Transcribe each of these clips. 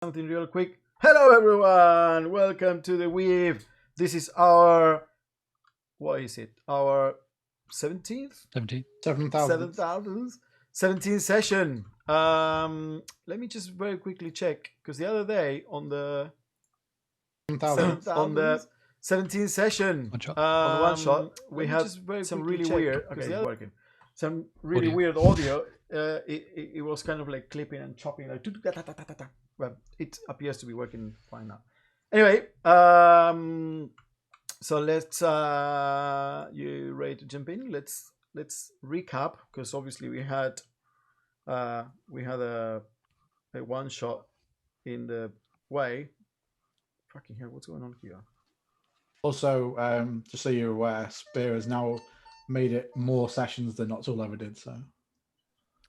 Something real quick. Hello, everyone. Welcome to the Weave. This is our what is it? Our 17th, 7,000. 17th session. Let me just very quickly check because the other day on the 17th session on the one shot we had some really weird. Okay, working. Some really weird audio. It was kind of like clipping and chopping like. Well, it appears to be working fine now. Anyway, so let's you ready to jump in? Let's recap because obviously we had a one shot in the way. Fucking hell, what's going on here? Also, just so you're aware, Spear has now made it more sessions than Not All ever did. So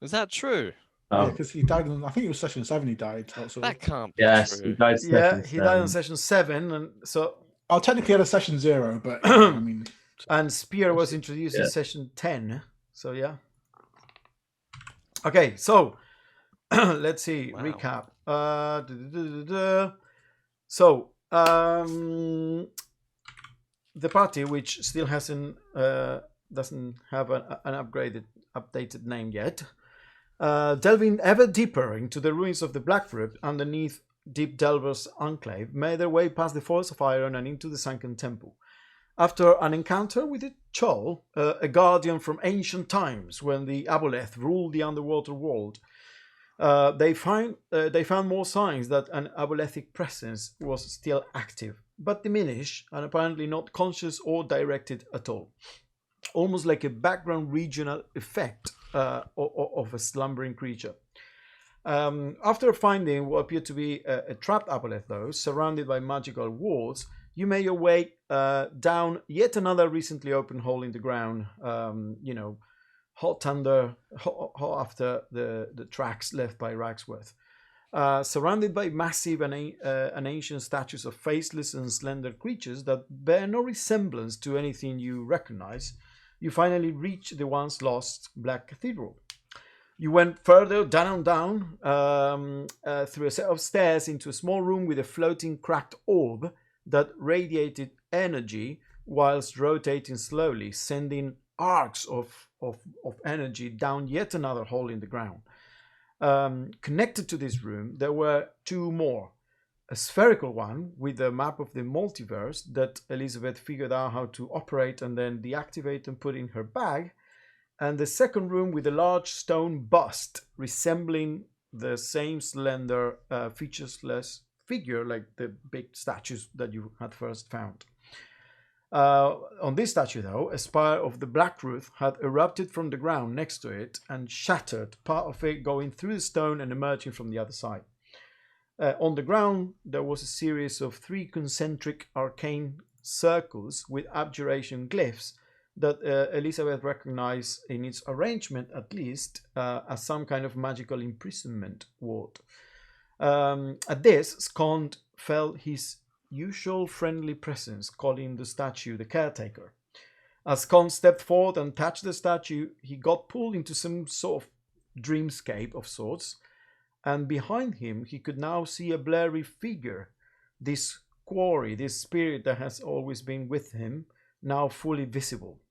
is that true? Yeah, because he died on, I think it was session 7 he died. That can't be Yes, true. he died. He died on session 7, and so. Oh, technically had a session 0, but I mean. And Spear was introduced in session 10. So yeah. Okay, so let's see. Wow. Recap. So the party, which still hasn't doesn't have an updated name yet, delving ever deeper into the ruins of the Blackroot underneath Deep Delver's enclave, made their way past the Forest of Iron and into the sunken temple. After an encounter with a Chol, a guardian from ancient times when the Aboleth ruled the underwater world, they found more signs that an Abolethic presence was still active, but diminished and apparently not conscious or directed at all. Almost like a background regional effect of a slumbering creature. After finding what appeared to be a trapped Aboleth, though, surrounded by magical walls, you made your way down yet another recently opened hole in the ground. Hot after the tracks left by Ragsworth. Surrounded by massive and ancient statues of faceless and slender creatures that bear no resemblance to anything you recognize, you finally reach the once lost Black Cathedral. You went further down through a set of stairs into a small room with a floating cracked orb that radiated energy whilst rotating slowly, sending arcs of energy down yet another hole in the ground. Connected to this room, there were two more. A spherical one with a map of the multiverse that Elizabeth figured out how to operate and then deactivate and put in her bag, and the second room with a large stone bust resembling the same slender, featureless figure like the big statues that you had first found. On this statue, though, a spire of the Blackroot had erupted from the ground next to it and shattered, part of it going through the stone and emerging from the other side. On the ground, there was a series of 3 concentric arcane circles with abjuration glyphs that Elizabeth recognized in its arrangement, at least, as some kind of magical imprisonment ward. At this, Skond felt his usual friendly presence, calling the statue the caretaker. As Skond stepped forward and touched the statue, he got pulled into some sort of dreamscape of sorts, and behind him he could now see a blurry figure, this quarry, this spirit that has always been with him, now fully visible.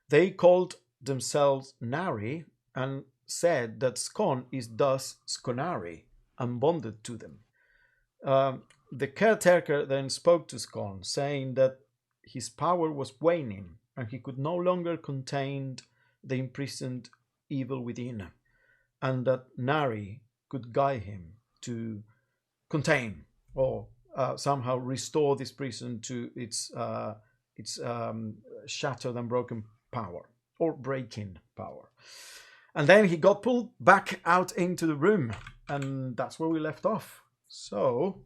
They called themselves Nari and said that Skon is thus Skonari and bonded to them. The caretaker then spoke to Skon, saying that his power was waning and he could no longer contain the imprisoned evil within, and that Nari could guide him to contain or somehow restore this prison to its shattered and broken power, or breaking power. And then he got pulled back out into the room, and that's where we left off. So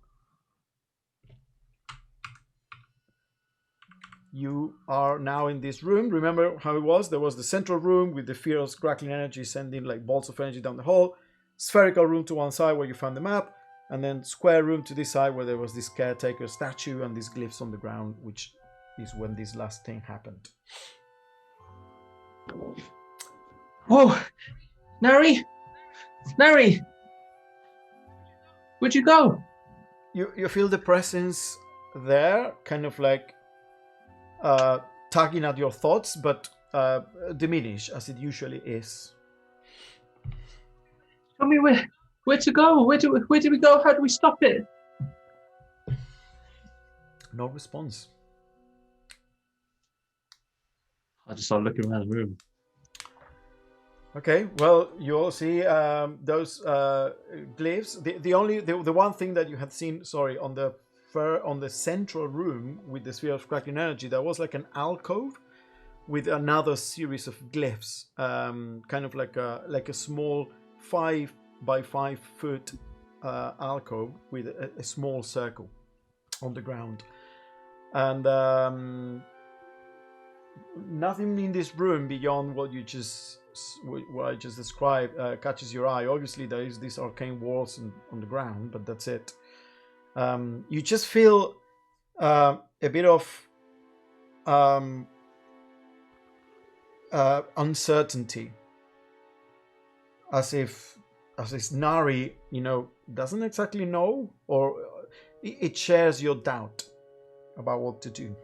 you are now in this room. Remember how it was? There was the central room with the fierce crackling energy sending like bolts of energy down the hall, spherical room to one side where you found the map, and then square room to this side where there was this caretaker statue and these glyphs on the ground, which is when this last thing happened. Whoa! Nari! Where'd you go? You feel the presence there, kind of like tugging at your thoughts, but diminish as it usually is. Tell me where to go. Where do we go? How do we stop it? No response. I just started looking around the room. Okay, well, you all see those glyphs. The one thing that you had seen, sorry, on the central room with the sphere of crackling energy, there was like an alcove with another series of glyphs, kind of like a small 5 by 5 foot alcove with a small circle on the ground, and nothing in this room beyond what I just described catches your eye. Obviously, there is these arcane walls on the ground, but that's it. You just feel a bit of uncertainty, as if Nari, doesn't exactly know, or it shares your doubt about what to do.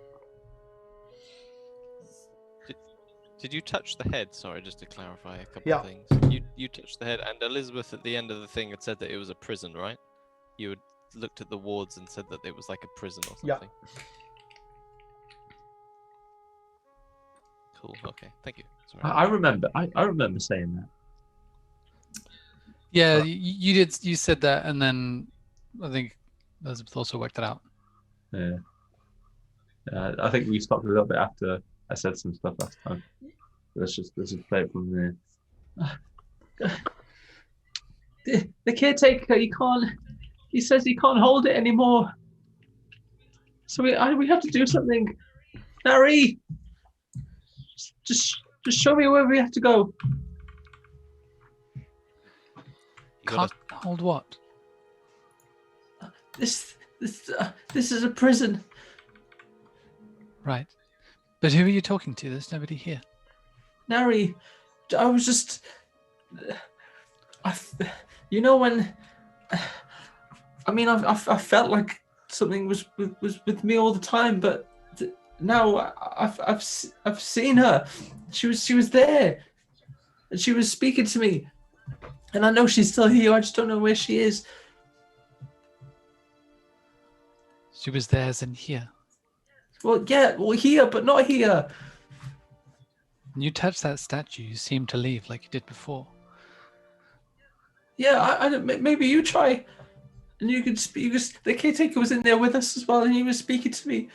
Did you touch the head? Sorry, just to clarify a couple Yeah. of things. You touched the head, and Elizabeth at the end of the thing had said that it was a prison, right? You had looked at the wards and said that it was like a prison or Yeah. something. Cool. Okay. Thank you. Sorry. I remember. I remember saying that. Yeah, you did. You said that, and then I think Elizabeth also worked it out. Yeah. I think we stopped a little bit after I said some stuff last time. Let's just play it from there. The caretaker, he says he can't hold it anymore. So we have to do something. Harry, just show me where we have to go. You gotta- Can't hold what? This is a prison. Right. But who are you talking to? There's nobody here. Nari, I was just, when, I felt like something was with me all the time, but now I've seen her. She was there, and she was speaking to me, and I know she's still here. I just don't know where she is. She was there as in here. Well, yeah, here, but not here. When you touch that statue, you seem to leave like you did before. Yeah, I don't. Maybe you try, and you could speak. The caretaker was in there with us as well, and he was speaking to me.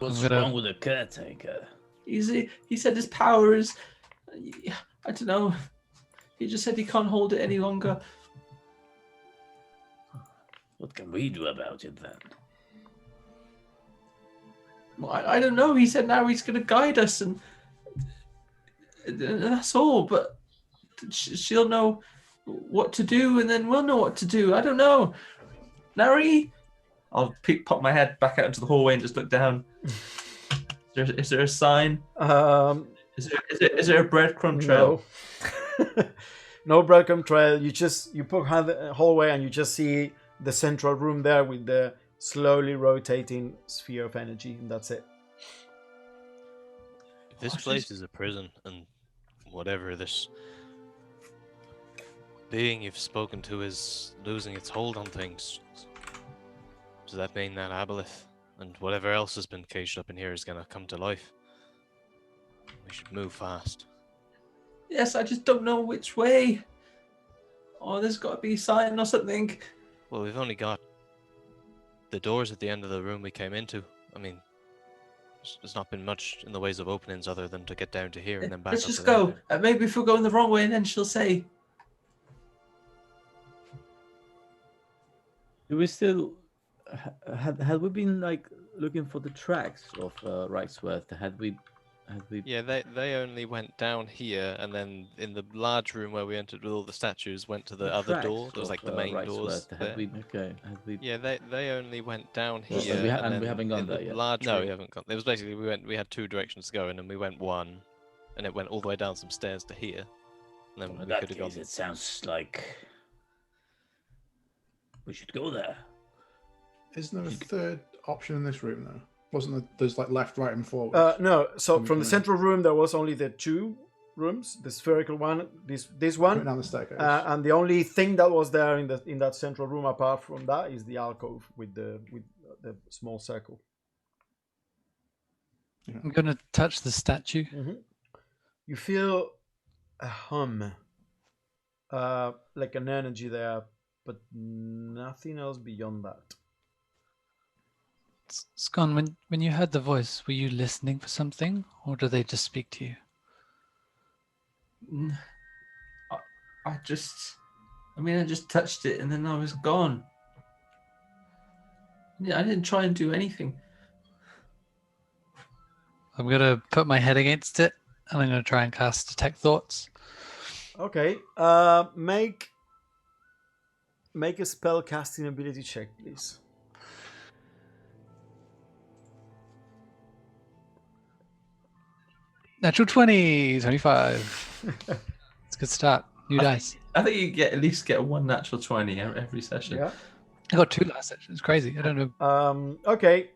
What's I'm gonna- wrong with the caretaker? He said his power is, I don't know. He just said he can't hold it any longer. What can we do about it then? Well, I don't know. He said now he's going to guide us, and that's all. But she'll know what to do, and then we'll know what to do. I don't know. Nari, I'll pop my head back out into the hallway and just look down. Is there a sign? Is there a breadcrumb trail? No. No breadcrumb trail. You poke the hallway and you just see the central room there with the slowly rotating sphere of energy, and that's it. If this place is a prison, and whatever this being you've spoken to is losing its hold on things, does that mean that Aboleth and whatever else has been caged up in here is going to come to life? We should move fast. Yes, I just don't know which way. Oh, there's got to be a sign or something. Well, we've only got the doors at the end of the room we came into. I mean, there's not been much in the ways of openings other than to get down to here and then back Let's up just to go. there. Maybe if we're going the wrong way, and then she'll say. Do we still had we been like looking for the tracks of Reichsworth? Had we? Yeah, they only went down here, and then in the large room where we entered with all the statues, went to the other tracks door. There was like the of, main Reichsworth? doors there. Had we? Okay. Had we? Yeah, they only went down Well, here, and and we then haven't gone in there the yet. large No, room. We haven't gone. It was basically we had two directions to go in, and we went one, and it went all the way down some stairs to here, and then Well, we in that could have gone. case, it sounds like We should go there. Isn't there a third option in this room though? Wasn't there? There's like left, right, and forward. No. So Can we from the come in? central room, there was only the 2 rooms: the spherical one, this Going one, down the staircase. and the only thing that was there in that central room, apart from that, is the alcove with the small circle. I'm gonna touch the statue. You feel a hum, like an energy there, but nothing else beyond that. Scon, when you heard the voice, were you listening for something, or did they just speak to you? I just touched it and then I was gone. Yeah, I didn't try and do anything. I'm gonna put my head against it, and I'm gonna try and cast Detect Thoughts. Okay. Make a spell casting ability check, please. Natural 20, 25. It's a good start. New dice. I think you at least get 1 natural 20 every session. Yeah. I got 2 last session. It's crazy. I don't know. Okay.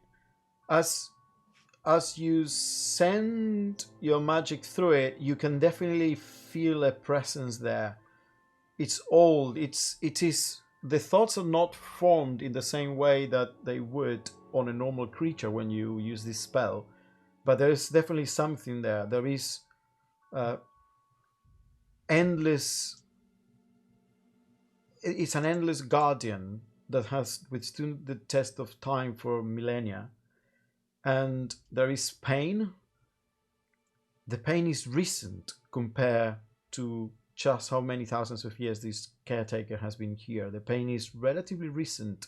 As you send your magic through it, you can definitely feel a presence there. It's old. It is. The thoughts are not formed in the same way that they would on a normal creature when you use this spell, but there is definitely something there. There is endless. It's an endless guardian that has withstood the test of time for millennia. And there is pain. The pain is recent compared to just how many thousands of years this caretaker has been here. The pain is relatively recent.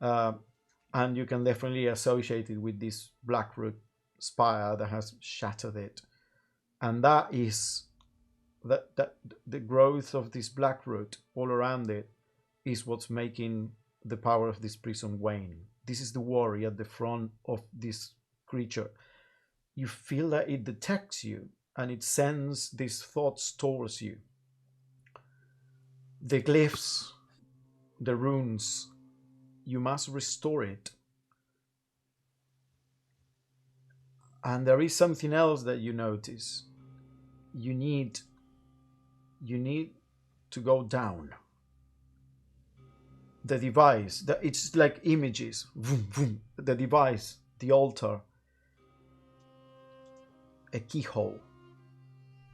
And you can definitely associate it with this blackroot spire that has shattered it. And that is that the growth of this blackroot all around it is what's making the power of this prison wane. This is the worry at the front of this creature. You feel that it detects you and it sends these thoughts towards you. The glyphs, the runes, you must restore it. And there is something else that you notice. You need to go down. The device, it's like images. Vroom, vroom. The device, the altar, a keyhole,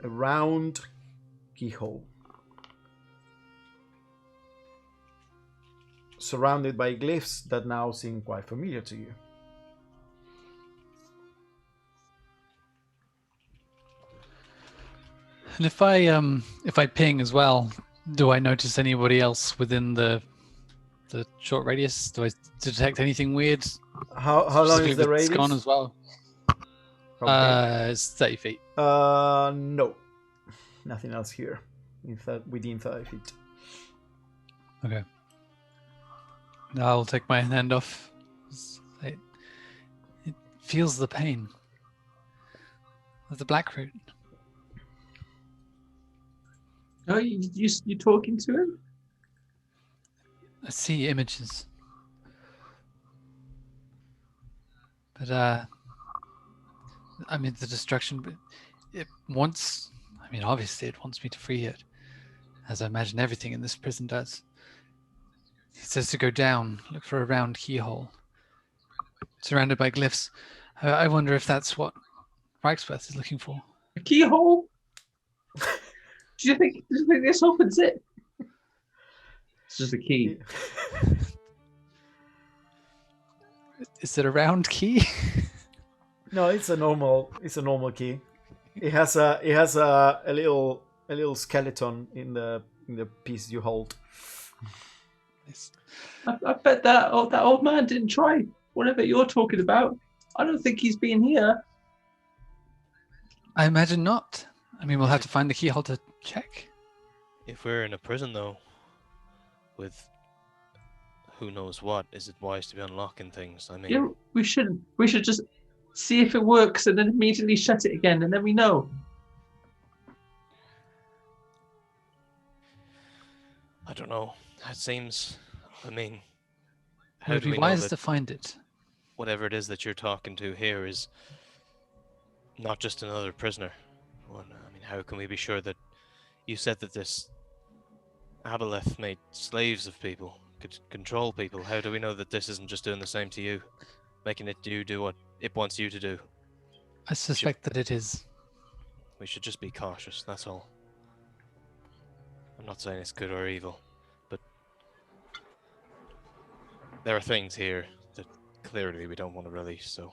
a round keyhole, surrounded by glyphs that now seem quite familiar to you. And if I ping as well, do I notice anybody else within the short radius? Do I detect anything weird? How long is Specifically the with radius? Scon as well? It's 30 feet. No, nothing else here. Within 30 feet. Okay. Now I'll take my hand off. It feels the pain of the blackroot. Oh, you talking to him? I see images. But I mean the destruction, but it wants, I mean obviously it wants me to free it, as I imagine everything in this prison does. It says to go down, look for a round keyhole, surrounded by glyphs. I wonder if that's what Reichsworth is looking for. A keyhole? Do you think this opens it? It's just a key. Is it a round key? No, it's a normal key. It has a little skeleton in the piece you hold. Yes. I bet that old man didn't try whatever you're talking about. I don't think he's been here. I imagine not. I mean, we'll have to find the keyhole to check. If we're in a prison, though, with who knows what, is it wise to be unlocking things? I mean, Yeah, we shouldn't. We should just see if it works and then immediately shut it again, and then we know. I don't know. It seems I mean, It how would do be we know wise that to find it. whatever it is that you're talking to here is not just another prisoner? Well, I mean, how can we be sure that you said that this Aboleth made slaves of people, could control people? How do we know that this isn't just doing the same to you, making it do what it wants you to do? I suspect that it is. We should just be cautious, that's all. I'm not saying it's good or evil, but there are things here that clearly we don't want to release, so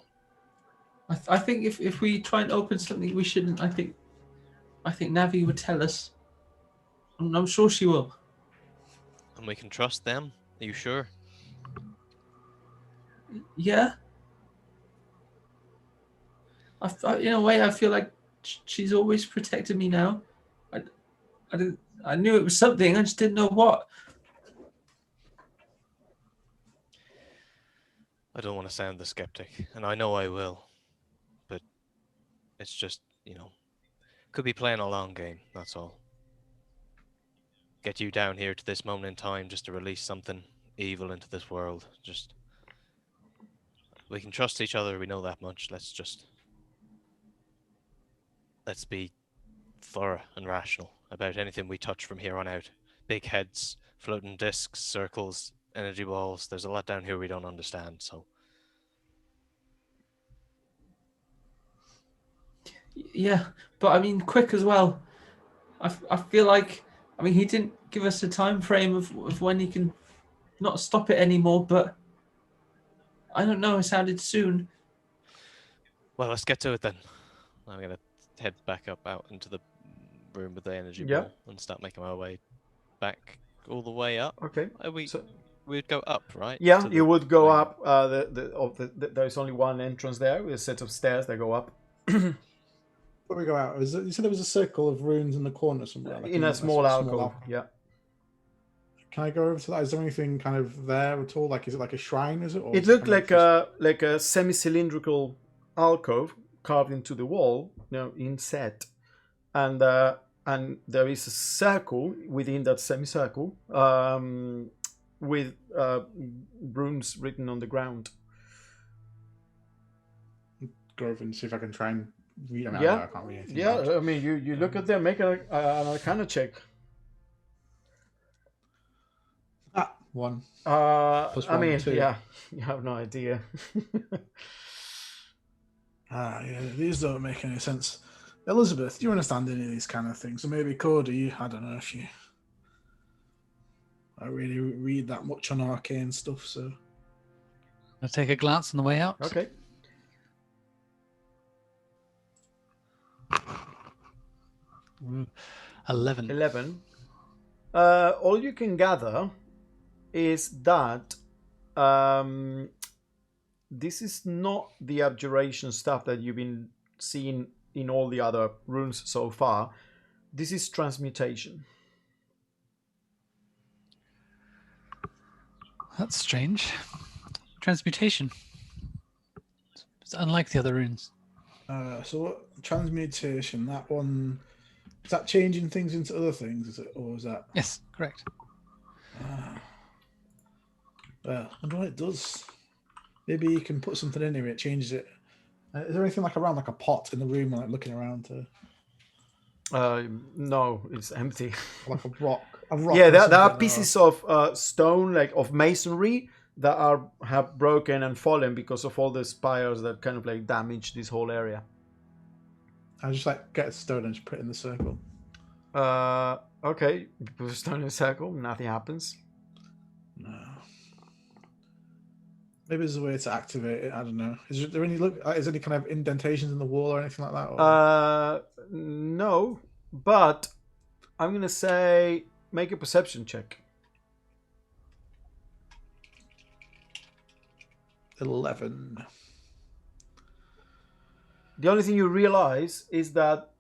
I think if we try and open something we shouldn't, I think Navi would tell us. I'm sure she will. and we can trust them? Are you sure? Yeah. In a way, I feel like she's always protected me now. I knew it was something. I just didn't know what. I don't want to sound the skeptic, and I know I will, but it's just, could be playing a long game, that's all. Get you down here to this moment in time just to release something evil into this world. Just, we can trust each other, we know that much. Let's be thorough and rational about anything we touch from here on out. Big heads, floating discs, circles, energy balls. There's a lot down here we don't understand, so. Yeah, but I mean, quick as well. I feel like, I mean, he didn't give us a time frame of when he can not stop it anymore, but I don't know. It sounded soon. Well, let's get to it then. I'm gonna head back up out into the room with the energy Yeah. ball and start making my way back all the way up. Okay. So we'd go up, right? Yeah, To the you would go main- up. There's only one entrance there with a set of stairs that go up Before we go out, you said there was a circle of runes in the corner somewhere. in a small alcove. Yeah. Can I go over to that? Is there anything kind of there at all? Like, is it like a shrine? Is it? Or It is it looked kind of like a semi-cylindrical alcove carved into the wall, inset, and there is a circle within that semicircle with runes written on the ground. go over and see if I can try and read them? Yeah. I can't read anything. Yeah, about. I mean, you look at them, make an Arcana check. One. I one, mean, 2. yeah, you have no idea. Yeah, these don't make any sense. Elizabeth, do you understand any of these kind of things? Or maybe Cody, I don't know if you. I really read that much on arcane stuff, so. I'll take a glance on the way out. Okay. Ooh, 11. 11. All you can gather is that this is not the abjuration stuff that you've been seeing in all the other runes so far. This is transmutation. That's strange. Transmutation. It's unlike the other runes. So what, transmutation, that one, is that changing things into other things, is it? Or is that... Yes, correct. Well, I wonder what it does. Maybe you can put something in here, it changes it. Is there anything like around, like a pot in the room, like looking around to... No, it's empty. Like a rock? Yeah, or there are something, pieces of stone, like of masonry, that have broken and fallen because of all the spires that kind of like damage this whole area. I just like get a stone and just put it in the circle. Okay, you put a stone in a circle, nothing happens. No. Maybe there's a way to activate it. I don't know. Is there any look? Is there any kind of indentations in the wall or anything like that? Or... No, but I'm gonna say make a perception check. 11. The only thing you realize is that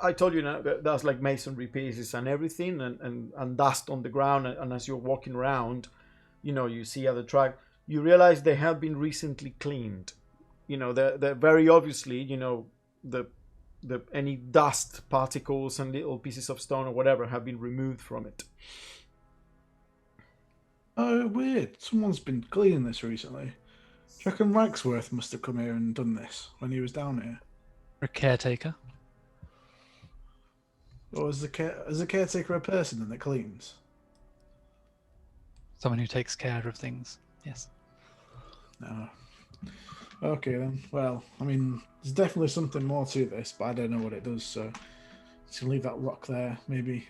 I told you now that there's like masonry pieces and everything, and dust on the ground, and as you're walking around, you see other track. You realize they have been recently cleaned. They're very obviously, the any dust particles and little pieces of stone or whatever have been removed from it. Oh, weird. Someone's been cleaning this recently. Do you reckon Ragsworth must have come here and done this when he was down here? A caretaker. Or is the caretaker a person and that cleans? Someone who takes care of things. Yes. No. Okay then. Well, I mean, there's definitely something more to this, but I don't know what it does. So just gonna leave that rock there. Maybe.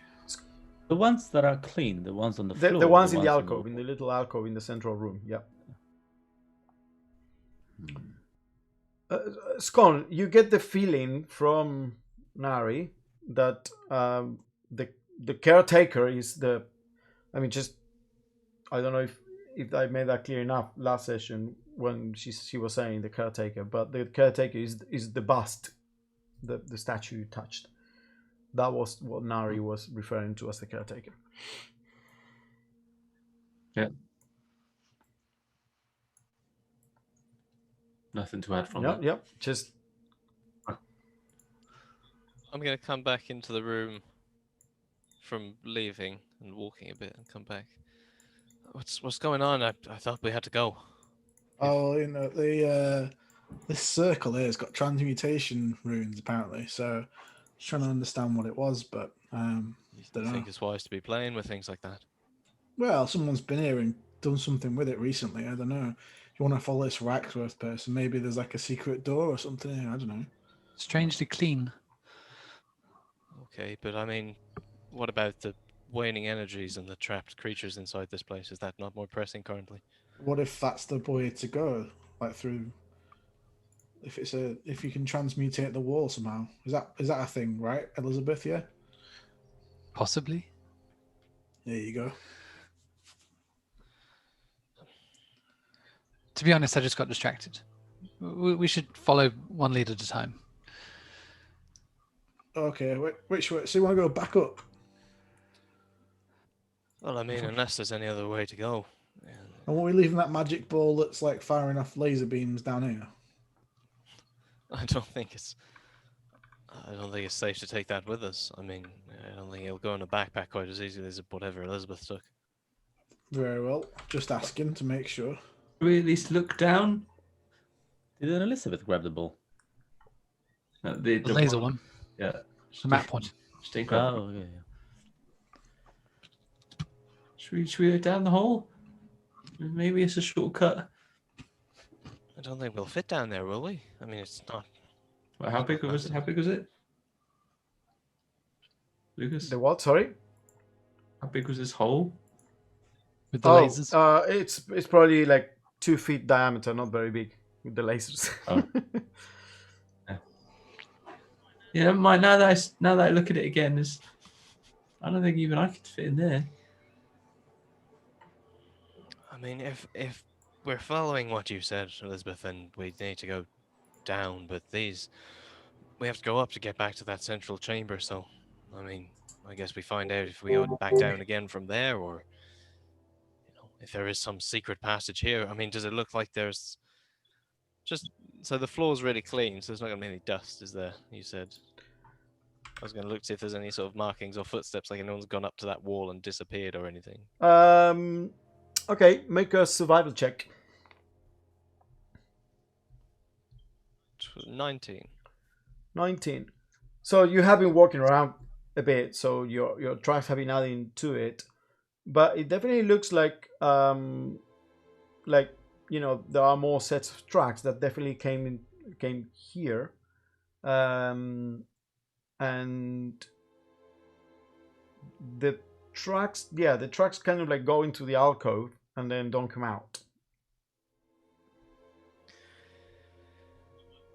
The ones that are clean, the ones on the floor. The ones in the on alcove, in the little alcove in the central room. Yeah. Scone, you get the feeling from Nari that the caretaker is the. I mean, just I don't know if I made that clear enough last session when she was saying the caretaker, but the caretaker is the bust, the statue you touched. That was what Nari was referring to as the caretaker. Yeah. Nothing to add from Yep, that. yep. Just I'm gonna come back into the room from leaving and walking a bit and come back. What's going on? I thought we had to go. Oh, you know the this circle here has got transmutation runes apparently. So just trying to understand what it was, but You don't know. think it's wise to be playing with things like that? Well, someone's been here and done something with it recently. I don't know. If you want to follow this Ragsworth person, maybe there's like a secret door or something here. I don't know. Strangely clean. Okay, but I mean, what about the waning energies and the trapped creatures inside this place? Is that not more pressing currently? What if that's the way to go? Like through, if you can transmutate the wall somehow, is that a thing, right, Elizabeth? Yeah. Possibly. There you go. To be honest, I just got distracted. We should follow one lead at a time. Okay, which way? So you want to go back up? Well, I mean, unless there's any other way to go. And are we leaving that magic ball that's like firing off laser beams down here? I don't think it's. I don't think it's safe to take that with us. I mean, I don't think it'll go in a backpack quite as easily as whatever Elizabeth took. Very well. Just asking to make sure. Do we at least look down? Didn't Elizabeth grab the ball? The laser one. Yeah. The map point. Stay grab. Oh, yeah. Should we go down the hole? Maybe it's a shortcut. I don't think we'll fit down there, will we? I mean, it's not. Well, how big was it? How big was it? Lucas, the what? Sorry. how big was this hole? With the lasers. It's probably like 2 feet diameter, not very big with the lasers. Oh. Yeah, never mind. Now that I look at it again, I don't think even I could fit in there. I mean, if we're following what you said, Elizabeth, then we need to go down. But we have to go up to get back to that central chamber. So, I mean, I guess we find out if we go back down again from there, or if there is some secret passage here. I mean, does it look like there's just so the floor's really clean, so there's not gonna be any dust, is there? You said. I was gonna look to see if there's any sort of markings or footsteps, like anyone's gone up to that wall and disappeared or anything. Okay, make a survival check. 19. 19. So you have been walking around a bit, so your tracks have been adding to it, but it definitely looks like there are more sets of tracks that definitely came here, and the tracks kind of like go into the alcove and then don't come out.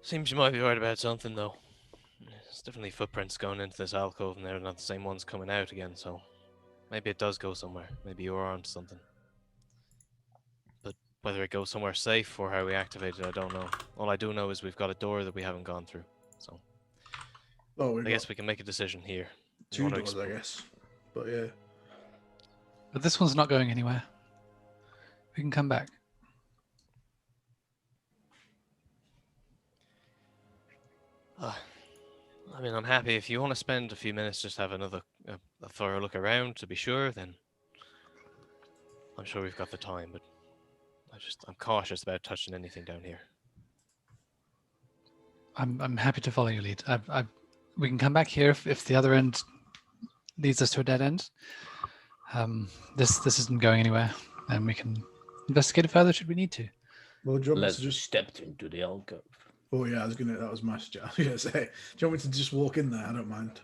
Seems you might be right about something, though. There's definitely footprints going into this alcove, and they're not the same ones coming out again, so maybe it does go somewhere. Maybe you're onto something. But whether it goes somewhere safe or how we activate it, I don't know. All I do know is we've got a door that we haven't gone through, so I guess we can make a decision here. We 2 want to doors, I explore. guess. But yeah. But this one's not going anywhere. We can come back. I mean, I'm happy if you want to spend a few minutes just have a thorough look around to be sure. Then I'm sure we've got the time, but I'm cautious about touching anything down here. I'm happy to follow your lead. We can come back here if the other end leads us to a dead end. This isn't going anywhere, and we can investigate it further should we need to. Well, do you want me Let's to just? step into the alcove. Oh yeah, that was my suggestion. I was gonna say, do you want me to just walk in there? I don't mind.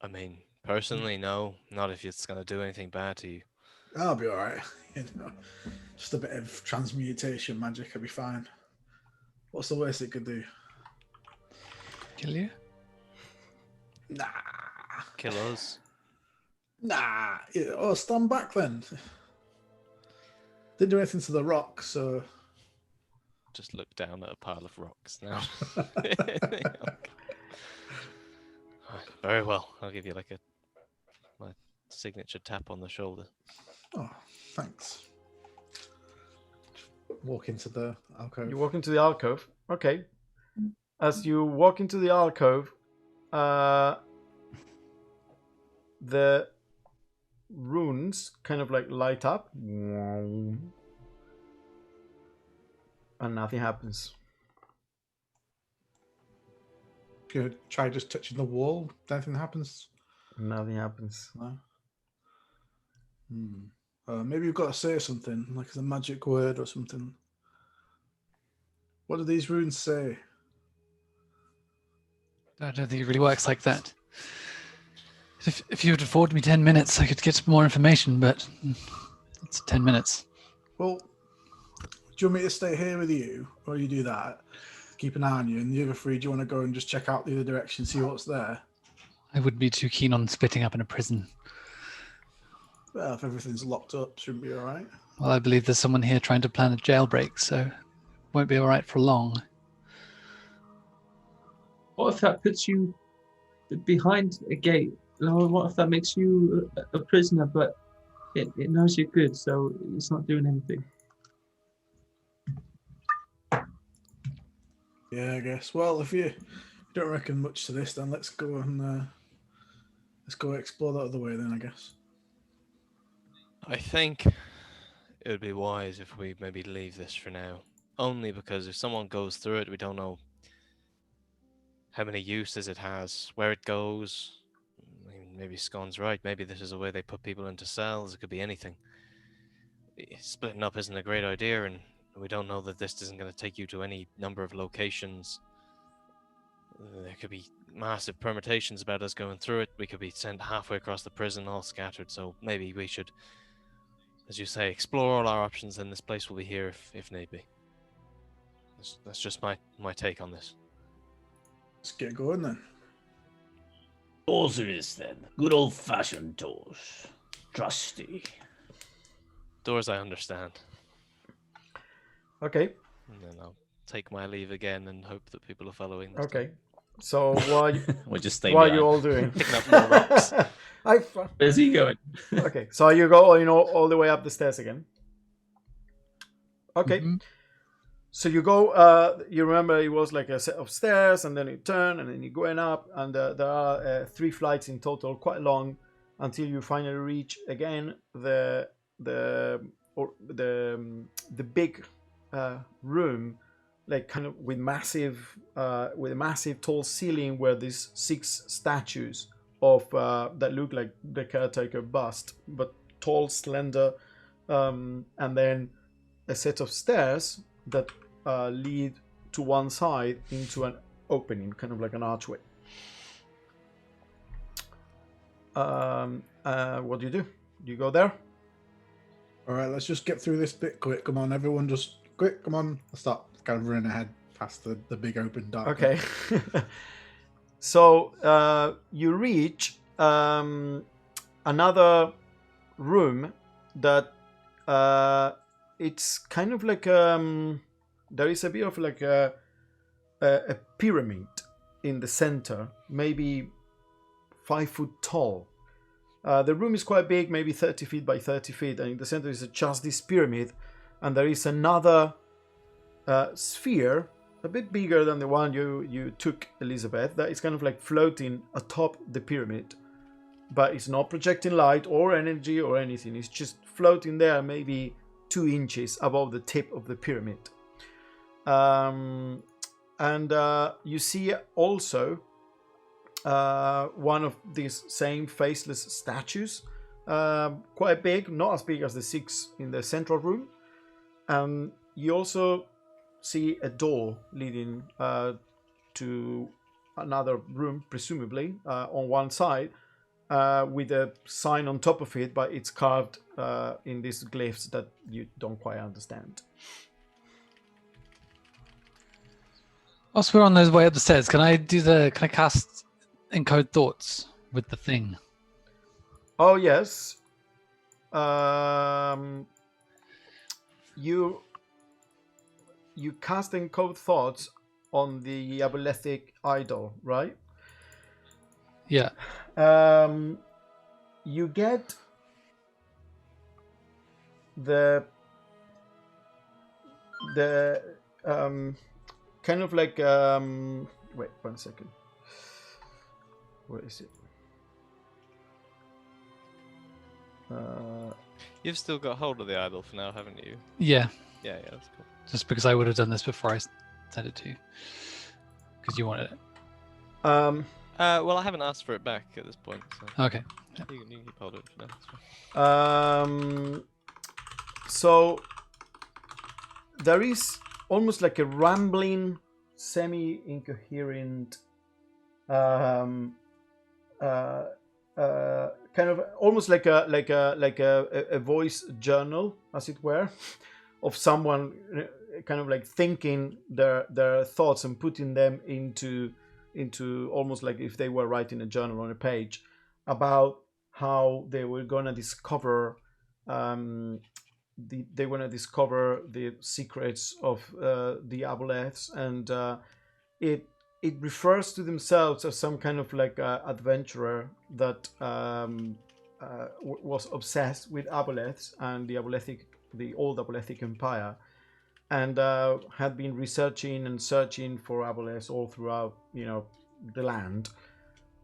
I mean, personally, no. Not if it's going to do anything bad to you. I'll be all right. Just a bit of transmutation magic. I'll be fine. What's the worst it could do? Kill you? Nah. Kill us. Nah. Yeah, oh, stand back then. Didn't do anything to the rock, so. Just look down at a pile of rocks now. Very well. I'll give you my signature tap on the shoulder. Oh, thanks. Walk into the alcove. You walk into the alcove. Okay. As you walk into the alcove, the runes kind of like light up, and nothing happens. You know, try just touching the wall. Anything happens? Nothing happens. No. Maybe you've got to say something, like a magic word or something. What do these runes say? I don't think it really works like that. If you would afford me 10 minutes, I could get some more information, but it's 10 minutes. Well, do you want me to stay here with you, or you do that? Keep an eye on you, and the other three, do you want to go and just check out the other direction, see what's there? I wouldn't be too keen on splitting up in a prison. Well, if everything's locked up, shouldn't be all right. Well, I believe there's someone here trying to plan a jailbreak, so it won't be all right for long. What if that puts you behind a gate? What if that makes you a prisoner, but it knows you're good, so it's not doing anything? Yeah, I guess. Well, if you don't reckon much to this, then let's go explore that other way. Then I guess. I think it would be wise if we maybe leave this for now. Only because if someone goes through it, we don't know how many uses it has, where it goes. I mean, maybe Scon's right. Maybe this is a way they put people into cells. It could be anything. Splitting up isn't a great idea, and we don't know that this isn't going to take you to any number of locations. There could be massive permutations about us going through it. We could be sent halfway across the prison, all scattered. So maybe we should, as you say, explore all our options, and this place will be here if need be. That's just my take on this. Let's get going then. Doors it is then. Good old-fashioned doors. Trusty. Doors I understand. Okay. And then I'll take my leave again and hope that people are following this. Okay. So what We'll just stay are behind. you all doing? Picking up more rocks. Where's he going? Okay. So you go, all the way up the stairs again. Okay. Mhm. So you go. You remember it was like a set of stairs, and then you turn, and then you're going up, and there are 3 flights in total, quite long, until you finally reach again the big room, like kind of with a massive tall ceiling where these 6 statues of that look like the caretaker bust, but tall, slender, and then a set of stairs that lead to one side into an opening, kind of like an archway. What do? You go there? All right, let's just get through this bit quick. Come on, everyone, just quick. Come on. I'll start kind of running ahead past the big open dark. Okay. So you reach another room that it's kind of like there is a bit of like a pyramid in the center, maybe 5 foot tall. The room is quite big, maybe 30 feet by 30 feet, and in the center is just this pyramid, and there is another sphere, a bit bigger than the one you took, Elizabeth, that is kind of like floating atop the pyramid. but it's not projecting light or energy or anything. It's just floating there, maybe 2 inches above the tip of the pyramid. And you see also one of these same faceless statues, quite big, not as big as the 6 in the central room. And you also see a door leading to another room, presumably on one side, with a sign on top of it, but it's carved in these glyphs that you don't quite understand. Whilst we're on the way up the stairs, can I cast encode thoughts with the thing? Oh yes. You cast encode thoughts on the abulethic idol, right? Yeah. You get the kind of like wait 1 second. Where is it? You've still got hold of the idol for now, haven't you? Yeah. Yeah, that's cool. Just because I would have done this before I sent it to you. Because you wanted it. Well, I haven't asked for it back at this point, so Okay. you can keep hold of it for now. That's fine. So there is almost like a rambling, semi-incoherent, kind of almost like a voice journal, as it were, of someone kind of like thinking their thoughts and putting them into almost like if they were writing a journal on a page about how they were going to discover the secrets of the aboleths, and it refers to themselves as some kind of like adventurer that was obsessed with aboleths and the old abolethic empire, and had been researching and searching for aboleths all throughout the land,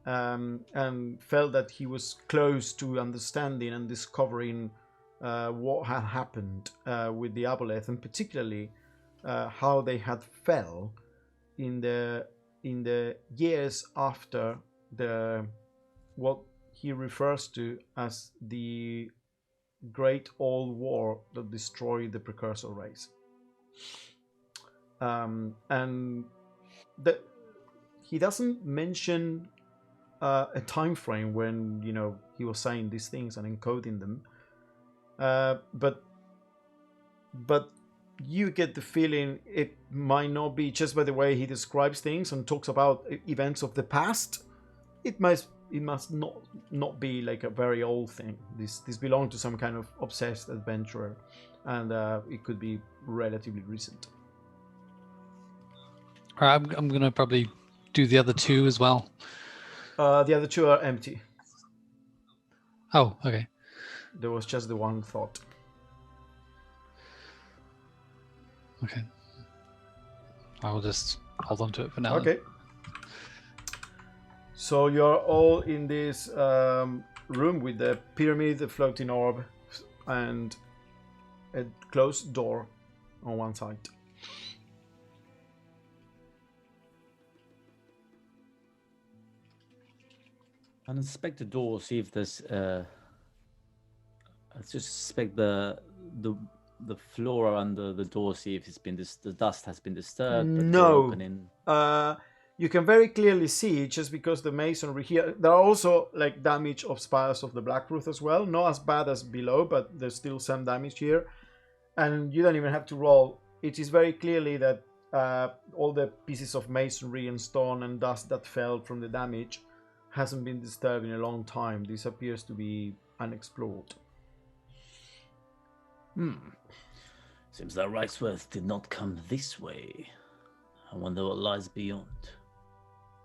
and felt that he was close to understanding and discovering what had happened with the aboleth, and particularly how they had fell in the years after what he refers to as the Great Old War that destroyed the precursor race. And he doesn't mention a time frame when he was saying these things and encoding them, but you get the feeling it might not be just by the way he describes things and talks about events of the past. It must not be like a very old thing. This belonged to some kind of obsessed adventurer, and it could be relatively recent. All right, I'm gonna probably do the other 2 as well. The other 2 are empty. Oh, okay. There was just the one thought. Okay. I will just hold on to it for now. Okay. So you're all in this room with the pyramid, the floating orb, and a closed door on one side. I'll inspect the door, see if there's. Let's just inspect the floor under the door, see if the dust has been disturbed. But No. opening. You can very clearly see, just because the masonry here, there are also like damage of spires of the Black Ruth as well. Not as bad as below, but there's still some damage here. And you don't even have to roll. It is very clearly that all the pieces of masonry and stone and dust that fell from the damage hasn't been disturbed in a long time. This appears to be unexplored. Seems that Reichsworth did not come this way. I wonder what lies beyond.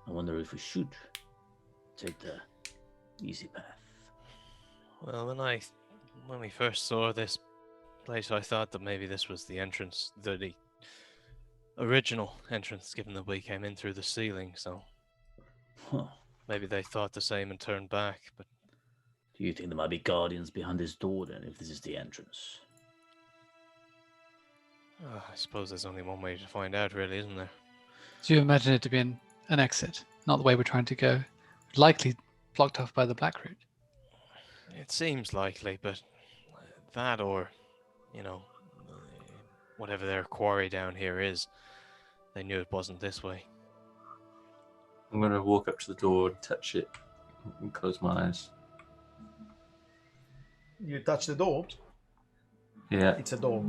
I wonder if we should take the easy path. Well, when we first saw this place, I thought that maybe this was the entrance, the original entrance, given that we came in through the ceiling. So Huh. maybe they thought the same and turned back. But Do you think there might be guardians behind this door then, if this is the entrance? I suppose there's only one way to find out, really, isn't there? Do you imagine it to be an exit, not the way we're trying to go? Likely blocked off by the Black Root. It seems likely, but that or, you know, whatever their quarry down here is, they knew it wasn't this way. I'm going to walk up to the door and touch it and close my eyes. You touch the door. Yeah. It's a door.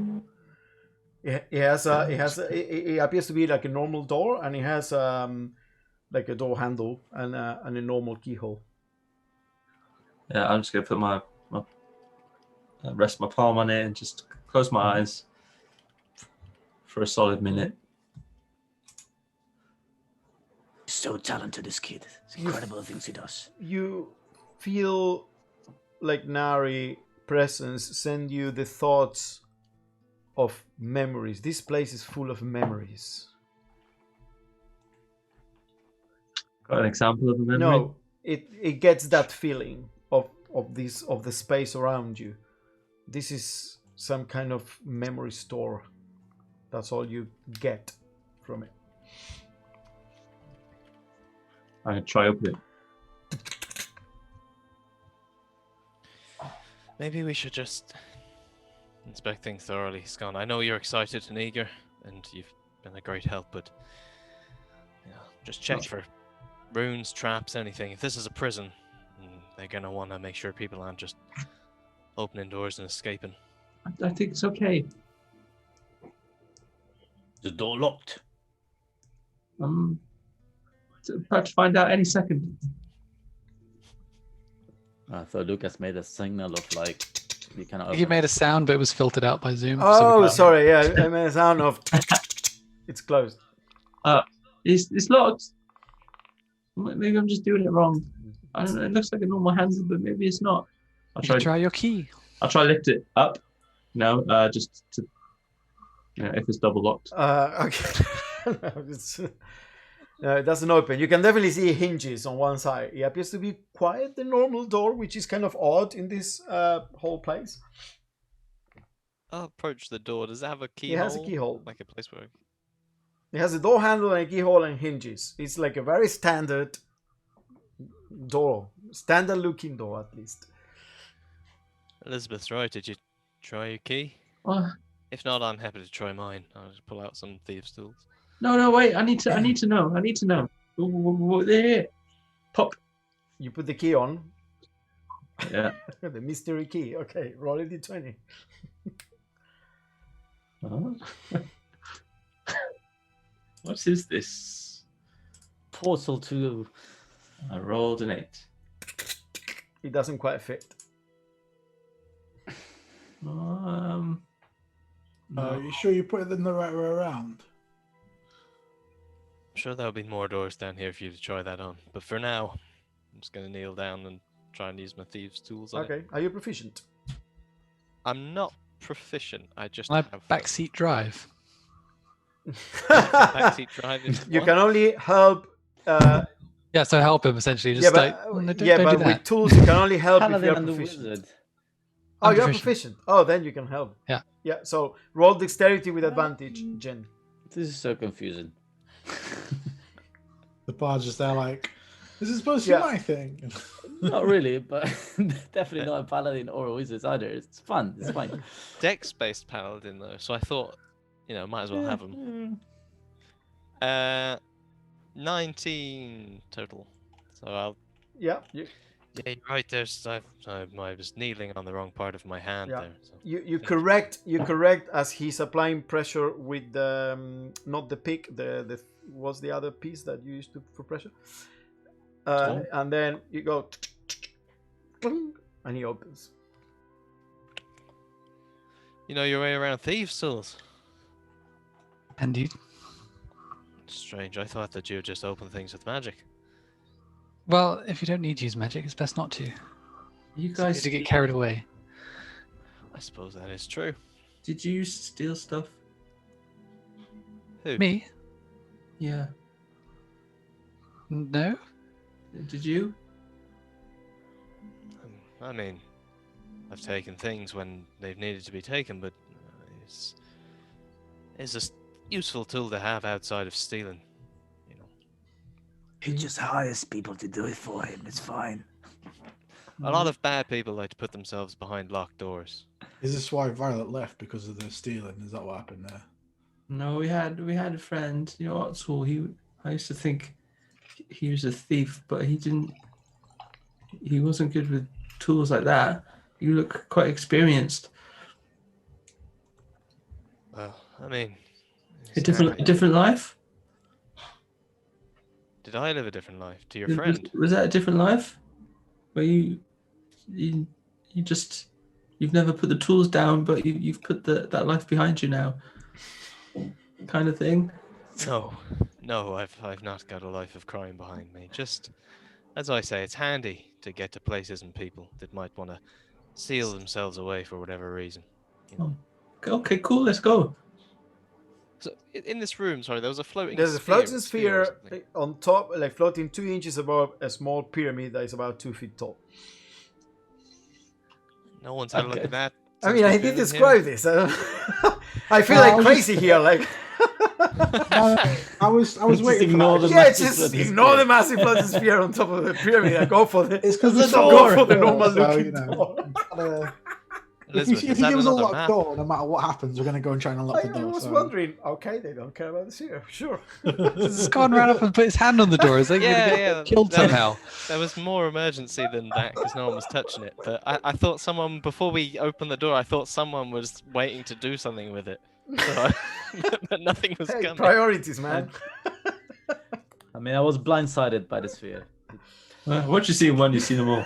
It appears to be like a normal door, and it has like a door handle and a normal keyhole. Yeah, I'm just going to put my rest my palm on it and just close my eyes for a solid minute. So talented, this kid. It's incredible things he does. You feel like Nari presence send you the thoughts of memories. This place is full of memories. Got an example of a memory? No, it gets that feeling of the space around you. This is some kind of memory store. That's all you get from it. I'm going to try open it. Maybe we should just inspect things thoroughly, Scon. I know you're excited and eager, and you've been a great help, but just check for runes, traps, anything. If this is a prison, they're going to want to make sure people aren't just opening doors and escaping. I think it's okay. The door locked. About to find out any second. I thought Lucas made a signal of like you I cannot. think he made a sound, but it was filtered out by Zoom. so we Oh, can't- sorry. Yeah, I made a sound of. It's closed. It's locked. Maybe I'm just doing it wrong. I don't know. It looks like a normal handle, but maybe it's not. You can try your key. I'll try lift it up. No, just to. If it's double locked. Okay. No, it doesn't open. You can definitely see hinges on one side. It appears to be quite the normal door, which is kind of odd in this whole place. I'll approach the door. Does it have a keyhole? It has a keyhole. Like a place where... It has a door handle and a keyhole and hinges. It's like a very standard door. Standard looking door, at least. Elizabeth's right. Did you try your key? If not, I'm happy to try mine. I'll just pull out some thieves' tools. No, wait. I need to know. There. Pop. You put the key on. Yeah. The mystery key. Okay, roll a d20. What is this? Portal to. I rolled an 8. It doesn't quite fit. Are you sure you put it in the right way around? I'm sure there'll be more doors down here for you to try that on. But for now, I'm just going to kneel down and try and use my thieves' tools on it. Okay, are you proficient? I'm not proficient. I just My have... backseat drive. Backseat driving. You What? can only help. Yeah, so help him essentially. Just Yeah, like, but, "No, don't do with that." tools you can only help if Paladin you're and the proficient. wizard. Oh, I'm you're proficient. proficient. Oh, then you can help. Yeah. Yeah. So roll dexterity with advantage, Jen. This is so confusing. The bar's just there like, this is supposed to Yeah. be my thing. Not really, but definitely not a paladin or a wizard either. It's fun. It's fine. Dex-based paladin though, so I thought, might as well have them. 19 total. So I'll. Yeah. Yeah, you're right. I was kneeling on the wrong part of my hand Yeah. there. So. You correct as he's applying pressure with the not the pick, the what's the other piece that you used for pressure? And then you go and he opens. You know your way around thieves' tools. Indeed. Strange. I thought that you would just open things with magic. Well, if you don't need to use magic, it's best not to. You It's guys easy to get carried away. I suppose that is true. Did you steal stuff? Who? Me? Yeah. No? Did you? I mean, I've taken things when they've needed to be taken, but it's a useful tool to have outside of stealing. You know, He just hires people to do it for him. It's fine. a lot of bad people like to put themselves behind locked doors. Is this why Violet left because of the stealing? Is that what happened there? No, we had a friend, at school. I used to think he was a thief, but he didn't. He wasn't good with tools like that. You look quite experienced. Well, I mean, A different life. Did I live a different life to your friend? Was that a different life? Where you just you've never put the tools down, but you've put that life behind you now, kind of thing. No, I've not got a life of crime behind me. Just as I say, it's handy to get to places and people that might want to seal themselves away for whatever reason. You know. Okay, cool. Let's go. So in this room, sorry, there was a floating. There's a sphere, floating or sphere something. on top, like floating 2 inches above a small pyramid that is about 2 feet tall. No one's had a look Okay. at that. I since mean, I we've did been in describe here. this. I feel Well, like I was crazy here. Like, I was waiting for ignore that. the yeah, massive just floating ignore sphere. the massive floating sphere on top of the pyramid. I go for the. It's because There's the a door. door. Go for the normal looking door. If Elizabeth, you is that give us a another locked map? door, no matter what happens, we're going to go and try and unlock the I door. was so. wondering. Okay, they don't care about this here. Sure. He's gone right up and put his hand on the door. Is like Yeah, gonna yeah. get killed that- somehow? There was more emergency than that because no one was touching it. But I thought someone, before we opened the door, I thought someone was waiting to do something with it. So but nothing was Hey, coming. priorities, man. I mean, I was blindsided by the sphere. What you see in one, you see them all.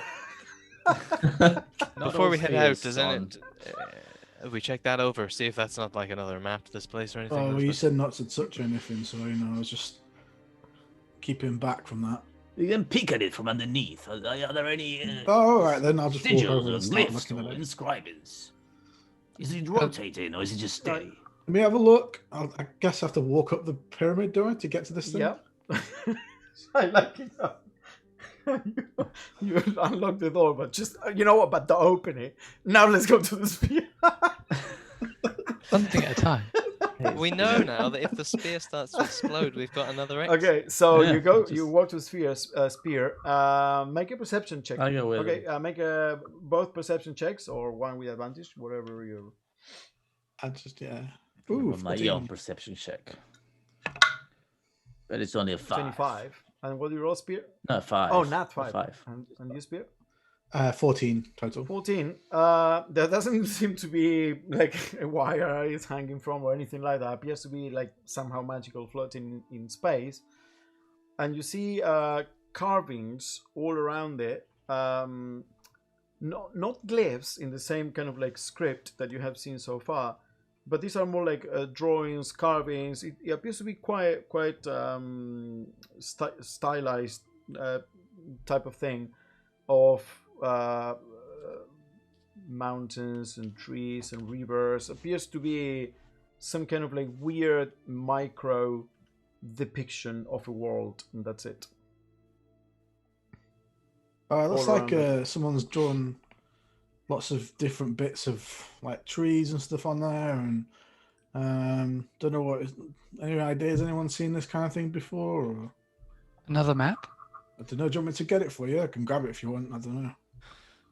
Not Before all we head out, spheres does on- it? We check that over, see if that's not like another map to this place or anything. Oh, well, you Elizabeth? said not to touch anything, so I was just keeping back from that. You can peek at it from underneath. Are there any Oh, all right, then I'll just walk sigils over or and start glyphs looking or at it. inscriptions? Is it rotating or is it just steady? Let me have a look. I guess I have to walk up the pyramid, do I, to get to this thing? Yep. I like it. You unlock the door, but just you know what? But don't open it. Now let's go to the spear. One thing at a time. We know now that if the spear starts to explode, we've got another exit. Okay, so Yeah, you go. just- You walk to the spear. Make a perception check. I go with Okay, make both perception checks or one with advantage, whatever you. I just, yeah. Ooh, Ooh, my 14. young perception check. But it's only a 5. 25. And what do you roll, spear? No, 5. Oh, not A 5. 5. And you, spear? 14 total. 14. There doesn't seem to be like a wire it's hanging from or anything like that. It appears to be like somehow magical, floating in space. And you see carvings all around it. Not glyphs in the same kind of like script that you have seen so far, but these are more like drawings, carvings. It appears to be quite stylized type of thing of mountains and trees and rivers. Appears to be some kind of like weird micro depiction of a world, and that's it. It looks all like around someone's drawn lots of different bits of like trees and stuff on there, and don't know what. Any ideas? Anyone seen this kind of thing before? Or, Another map? I don't know. Do you want me to get it for you? I can grab it if you want. I don't know.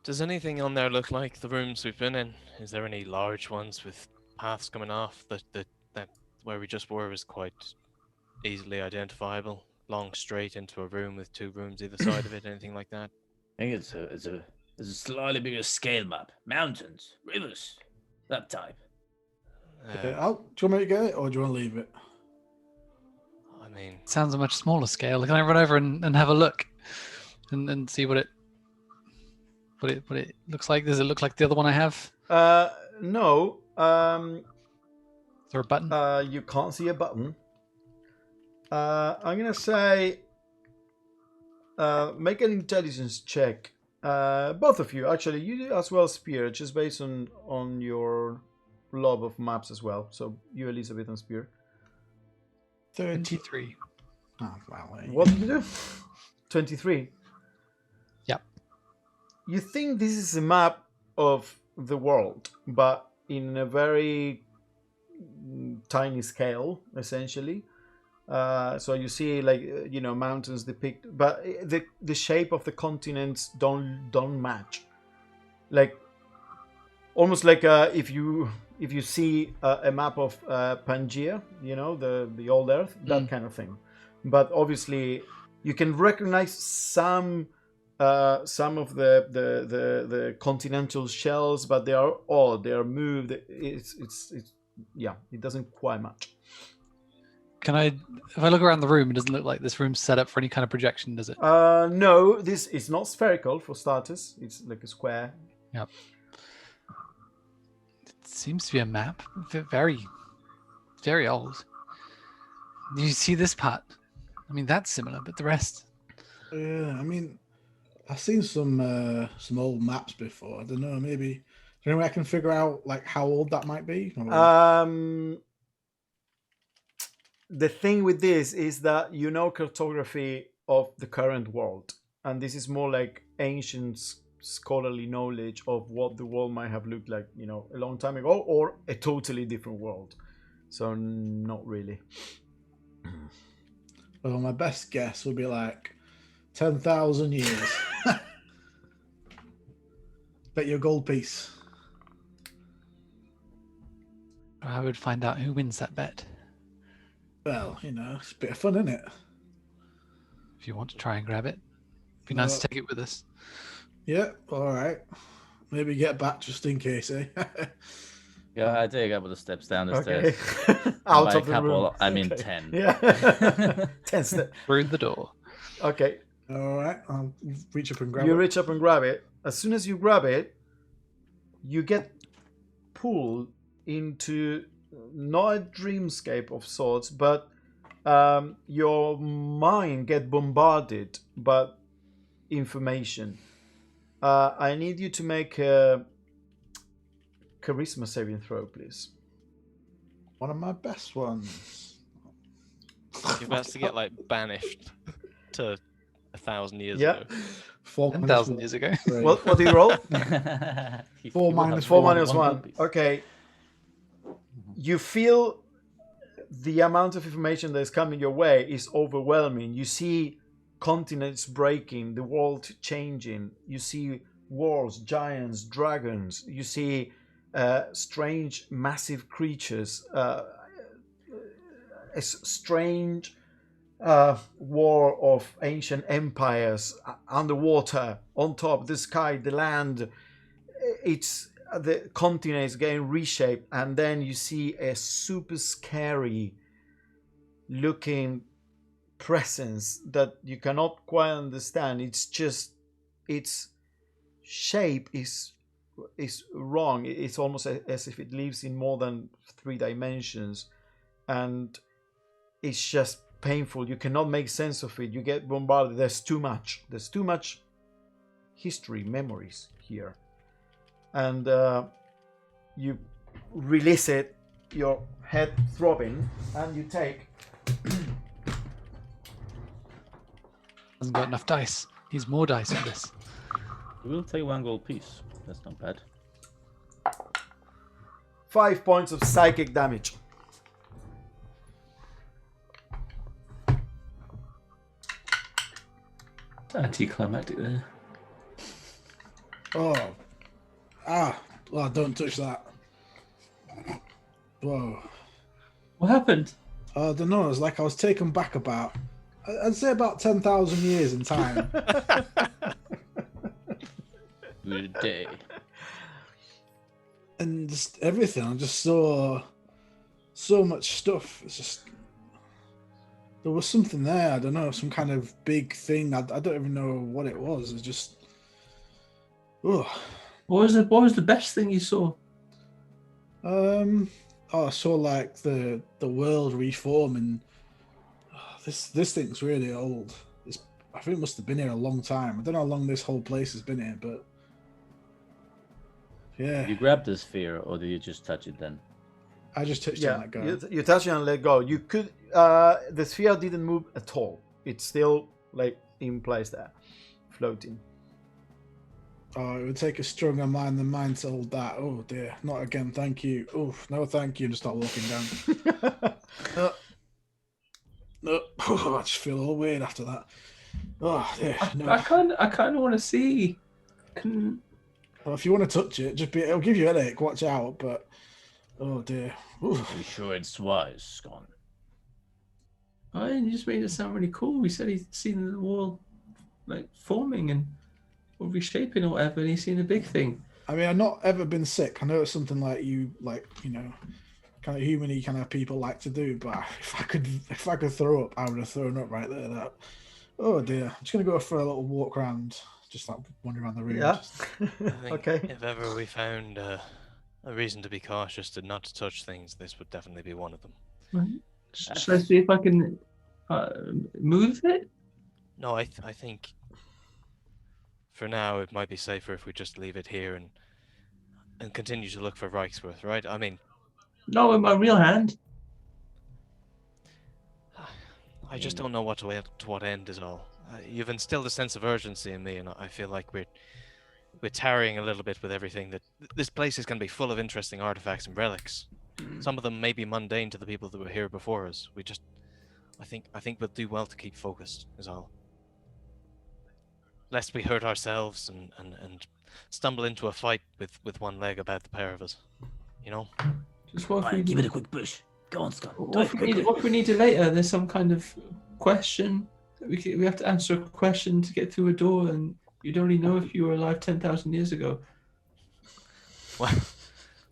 Does anything on there look like the rooms we've been in? Is there any large ones with paths coming off that where we just were was quite easily identifiable? Long straight into a room with 2 rooms either side of it, anything like that? I think it's a slightly bigger scale map. Mountains, rivers, that type. Okay, do you want me to get it, or do you want to leave it? I mean, Sounds a much smaller scale. Can I run over and have a look and see what it looks like? Does it look like the other one I have? No. Is there a button? You can't see a button. I'm gonna say make an intelligence check. Both of you, actually, you do as well, Spear, just based on your love of maps as well. So you, Elizabeth, and Spear. 23. Oh, wow. What did you do? 23. Yep. you think this is a map of the world, but in a very tiny scale, essentially. So you see, like mountains depict, but the shape of the continents don't match. Like almost like if you see a map of Pangaea, the old Earth, that kind of thing. But obviously, you can recognize some of the continental shells, but they are odd. They are moved. It's it doesn't quite match. Can I, if I look around the room, it doesn't look like this room's set up for any kind of projection, does it? No, this is not spherical for starters. It's like a square. Yep. It seems to be a map. Very, very old. You see this part? I mean, that's similar, but the rest. Yeah, I mean, I've seen some old maps before. I don't know, maybe. Is there any way I can figure out like how old that might be? The thing with this is that cartography of the current world, and this is more like ancient scholarly knowledge of what the world might have looked like, a long time ago, or a totally different world. So not really. Well, my best guess would be like 10,000 years. Bet you a gold piece. I would find out who wins that bet. Well, it's a bit of fun, isn't it? If you want to try and grab it, be nice to take it with us. Yeah, all right. Maybe get back just in case, eh? Yeah, I take a couple of steps down the stairs. Out By of the room. I mean Okay. 10. Yeah. 10 steps. Through the door. Okay. All right, I'll reach up and grab You it. reach up and grab it. As soon as you grab it, you get pulled into not a dreamscape of sorts, but your mind get bombarded by information. I need you to make a charisma saving throw, please. One of my best ones. You're about to get like banished to 1,000 years Yeah. ago. 4 10,000 years ago. What do you roll? 4 minus 4 1. minus 1. Okay. You feel the amount of information that is coming your way is overwhelming. You see continents breaking, the world changing. You see wars, giants, dragons. You see strange, massive creatures. A strange war of ancient empires underwater, on top, the sky, the land. It's the continent is getting reshaped, and then you see a super scary looking presence that you cannot quite understand. It's just its shape is wrong. It's almost as if it lives in more than 3 dimensions, and it's just painful. You cannot make sense of it. You get bombarded. There's too much history, memories here. And you release it, your head throbbing, and you take Hasn't got enough dice. Needs more dice for this. We'll take 1 gold piece. That's not bad. 5 points of psychic damage. Anticlimactic there. Oh, don't touch that. Whoa. What happened? I don't know. It's like I was taken back I'd say about 10,000 years in time. Good day. And just everything. I just saw so much stuff. It's just there was something there. I don't know, some kind of big thing. I don't even know what it was. It's just, oh. What was the best thing you saw? I saw like the world reform, and this thing's really old. I think it must have been here a long time. I don't know how long this whole place has been here, but yeah. You grabbed the sphere, or did you just touch it then? I just touched it and let go. You touch it and let go. You could. The sphere didn't move at all. It's still like in place there, floating. Oh, it would take a stronger mind than mine to hold that. Oh dear, not again. Thank you. Oh no, thank you. And just start walking down. No, I just feel all weird after that. Oh dear, no. I kind of want to see. Can Well, if you want to touch it, it'll give you a headache. Watch out. But oh dear. Oof. Are you sure it's wise, Scon? you just made it sound really cool. He said he'd seen the wall like forming and or reshaping or whatever, and he's seen a big thing. I mean, I've not ever been sick. I know it's something like kind of human-y kind of people like to do. But if I could throw up, I would have thrown up right there. That. Oh dear. I'm just gonna go for a little walk around, just like wander around the room. Yeah. Just- I think Okay. if ever we found a reason to be cautious and not to touch things, this would definitely be one of them. Should I see if I can move it? No, I think for now it might be safer if we just leave it here and continue to look for Reichsworth, right? I mean, No, in my real hand. I just don't know to what end is all. You've instilled a sense of urgency in me, and I feel like we're tarrying a little bit with everything. That this place is going to be full of interesting artifacts and relics. Some of them may be mundane to the people that were here before us. I think we'll do well to keep focused. Is all. Lest we hurt ourselves and stumble into a fight with one leg about the pair of us. You know. Just what if Fine, we give it a quick push. Go on, Scon. Do What it if, we quickly. need, what if we need it later? There's some kind of question that we have to answer a question to get through a door, and you'd only know if you were alive 10,000 years ago.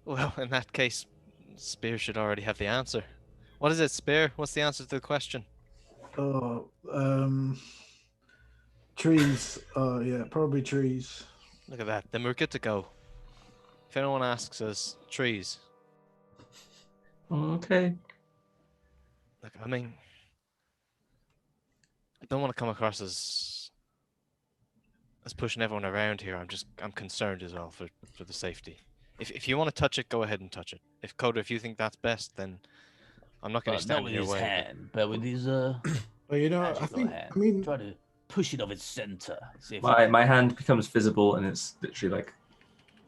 Well, in that case, Spear should already have the answer. What is it, Spear? What's the answer to the question? Oh, trees. Oh yeah, probably trees. Look at that. Then we're good to go. If anyone asks us, trees. Okay. Look, I mean, I don't want to come across as pushing everyone around here. I'm concerned as well for the safety. If you want to touch it, go ahead and touch it. If Coda, if you think that's best, then I'm not going to Not stand with in your his way. hand, but with his Well, I magical think. hand. I mean, Try to push it off its center. See if My hand becomes visible, and it's literally like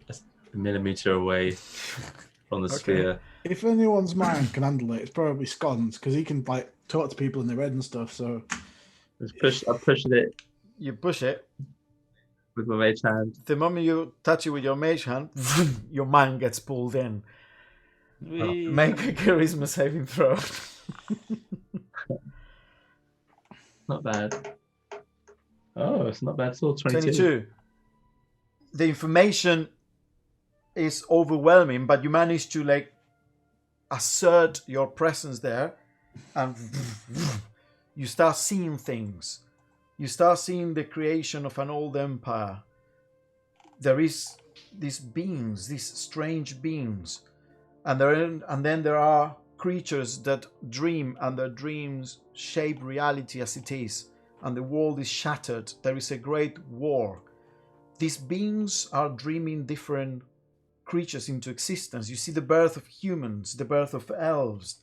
a millimeter away from the Okay. sphere. if anyone's mind can handle it, it's probably Scon's because he can like talk to people in their head and stuff. So I'm pushing it You push it. with my mage hand. The moment you touch it with your mage hand, your mind gets pulled in. we Make a charisma saving throw. Not bad. Oh, it's not bad at all. 22. The information is overwhelming, but you manage to like assert your presence there, and you start seeing things. You start seeing the creation of an old empire. There is these beings, these strange beings, and then there are creatures that dream, and their dreams shape reality as it is, and the world is shattered. There is a great war. These beings are dreaming different creatures into existence. You see the birth of humans, the birth of elves,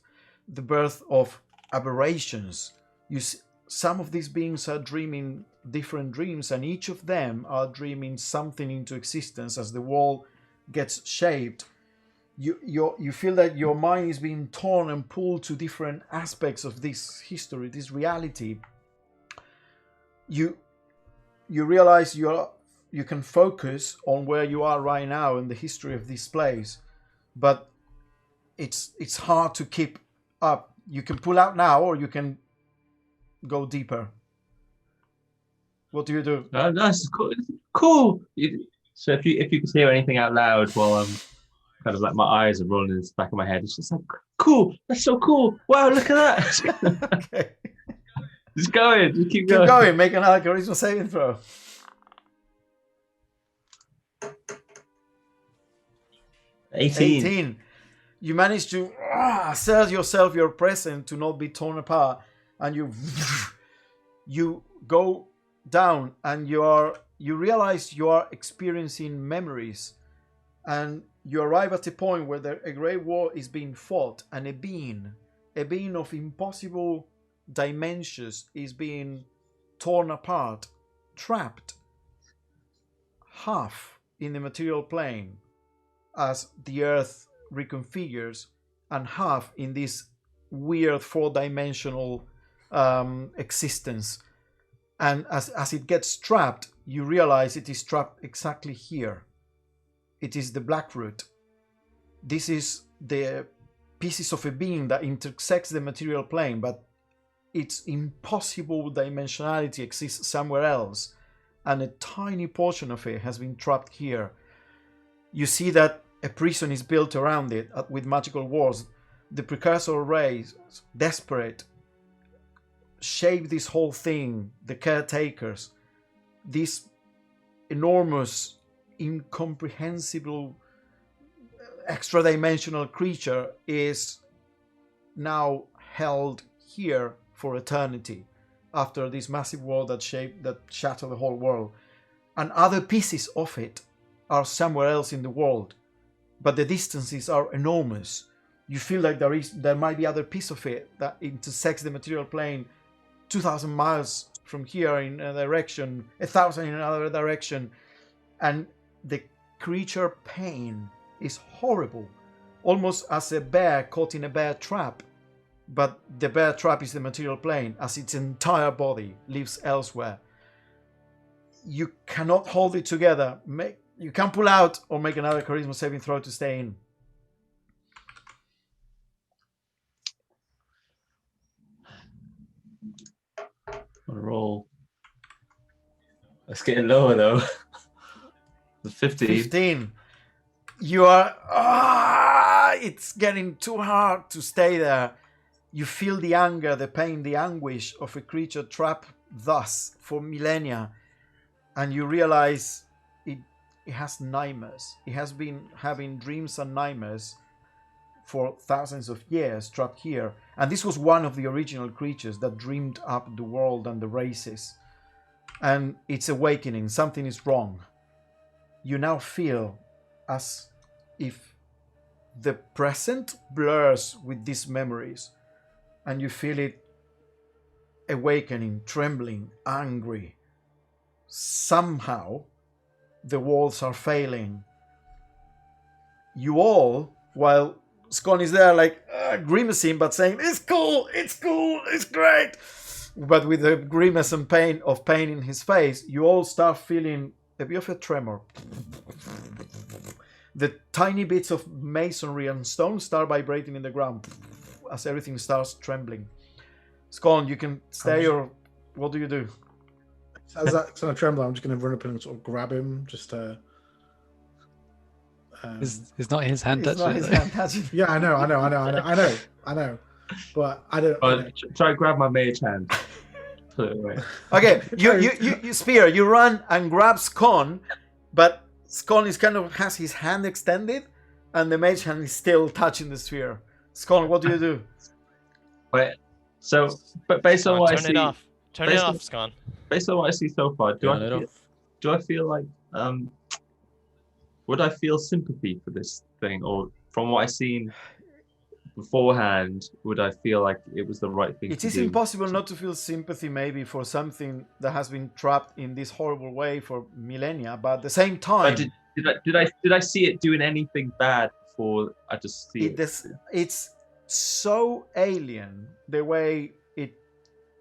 the birth of aberrations. You see, some of these beings are dreaming different dreams, and each of them are dreaming something into existence as the world gets shaped. You feel that your mind is being torn and pulled to different aspects of this history, this reality. You realize you can focus on where you are right now in the history of this place, but it's hard to keep up. You can pull out now, or you can go deeper. What do you do? That's cool. Cool. So if you could hear anything out loud while I'm kind of like my eyes are rolling in the back of my head, it's just like cool. That's so cool. Wow, look at that. Okay. Just going. Just keep Keep going. going. Make another charisma saving throw. 18. You manage to assert yourself, your present, to not be torn apart, and you go down, and you realize you are experiencing memories, and you arrive at a point where a great war is being fought, and a being of impossible dimensions is being torn apart, trapped. half in the material plane as the Earth reconfigures, and half in this weird four-dimensional existence. And as it gets trapped, you realize it is trapped exactly here. It is the black root. This is the pieces of a being that intersects the material plane, but its impossible dimensionality exists somewhere else, and a tiny portion of it has been trapped here. You see that a prison is built around it with magical walls. The precursor race, desperate, shape this whole thing, the caretakers, this enormous, incomprehensible, extra-dimensional creature is now held here for eternity after this massive war that shattered the whole world. And other pieces of it are somewhere else in the world, but the distances are enormous. You feel like there might be other piece of it that intersects the material plane 2,000 miles from here in a direction, 1,000 in another direction, and the creature pain is horrible, almost as a bear caught in a bear trap. But the bear trap is the material plane, as its entire body lives elsewhere. You cannot hold it together. You can pull out or make another charisma saving throw to stay in. On a roll. It's getting lower though. The 15. 15. You are... it's getting too hard to stay there. You feel the anger, the pain, the anguish of a creature trapped thus for millennia. And you realize it has nightmares. It has been having dreams and nightmares for thousands of years trapped here. And this was one of the original creatures that dreamed up the world and the races. And it's awakening. Something is wrong. You now feel as if the present blurs with these memories. And you feel it awakening, trembling, angry. Somehow, the walls are failing. You all, while Scone is there like grimacing but saying, it's cool, it's great. But with the grimace and pain in his face, you all start feeling a bit of a tremor. The tiny bits of masonry and stone start vibrating in the ground as everything starts trembling. Scone, you can stay or what do you do? As that's gonna tremble, I'm just gonna run up and sort of grab him, just to. Is not his hand It's not touching his it, though? hand touching. Yeah, I know. But I don't. Try to grab my mage hand. Put it away. Okay, you spear, you run and grab Scone, but Scone is has his hand extended, and the mage hand is still touching the sphere. Scone, what do you do? Wait. So, but based on what I Turn see, it off. Turn it based off, on- Scon. based on what I see so far, do I feel like would I feel sympathy for this thing, or from what I've seen beforehand, would I feel like it was the right thing It to is do? impossible not to feel sympathy maybe for something that has been trapped in this horrible way for millennia, but at the same time, But did I see it doing anything bad before I just see it? it's so alien the way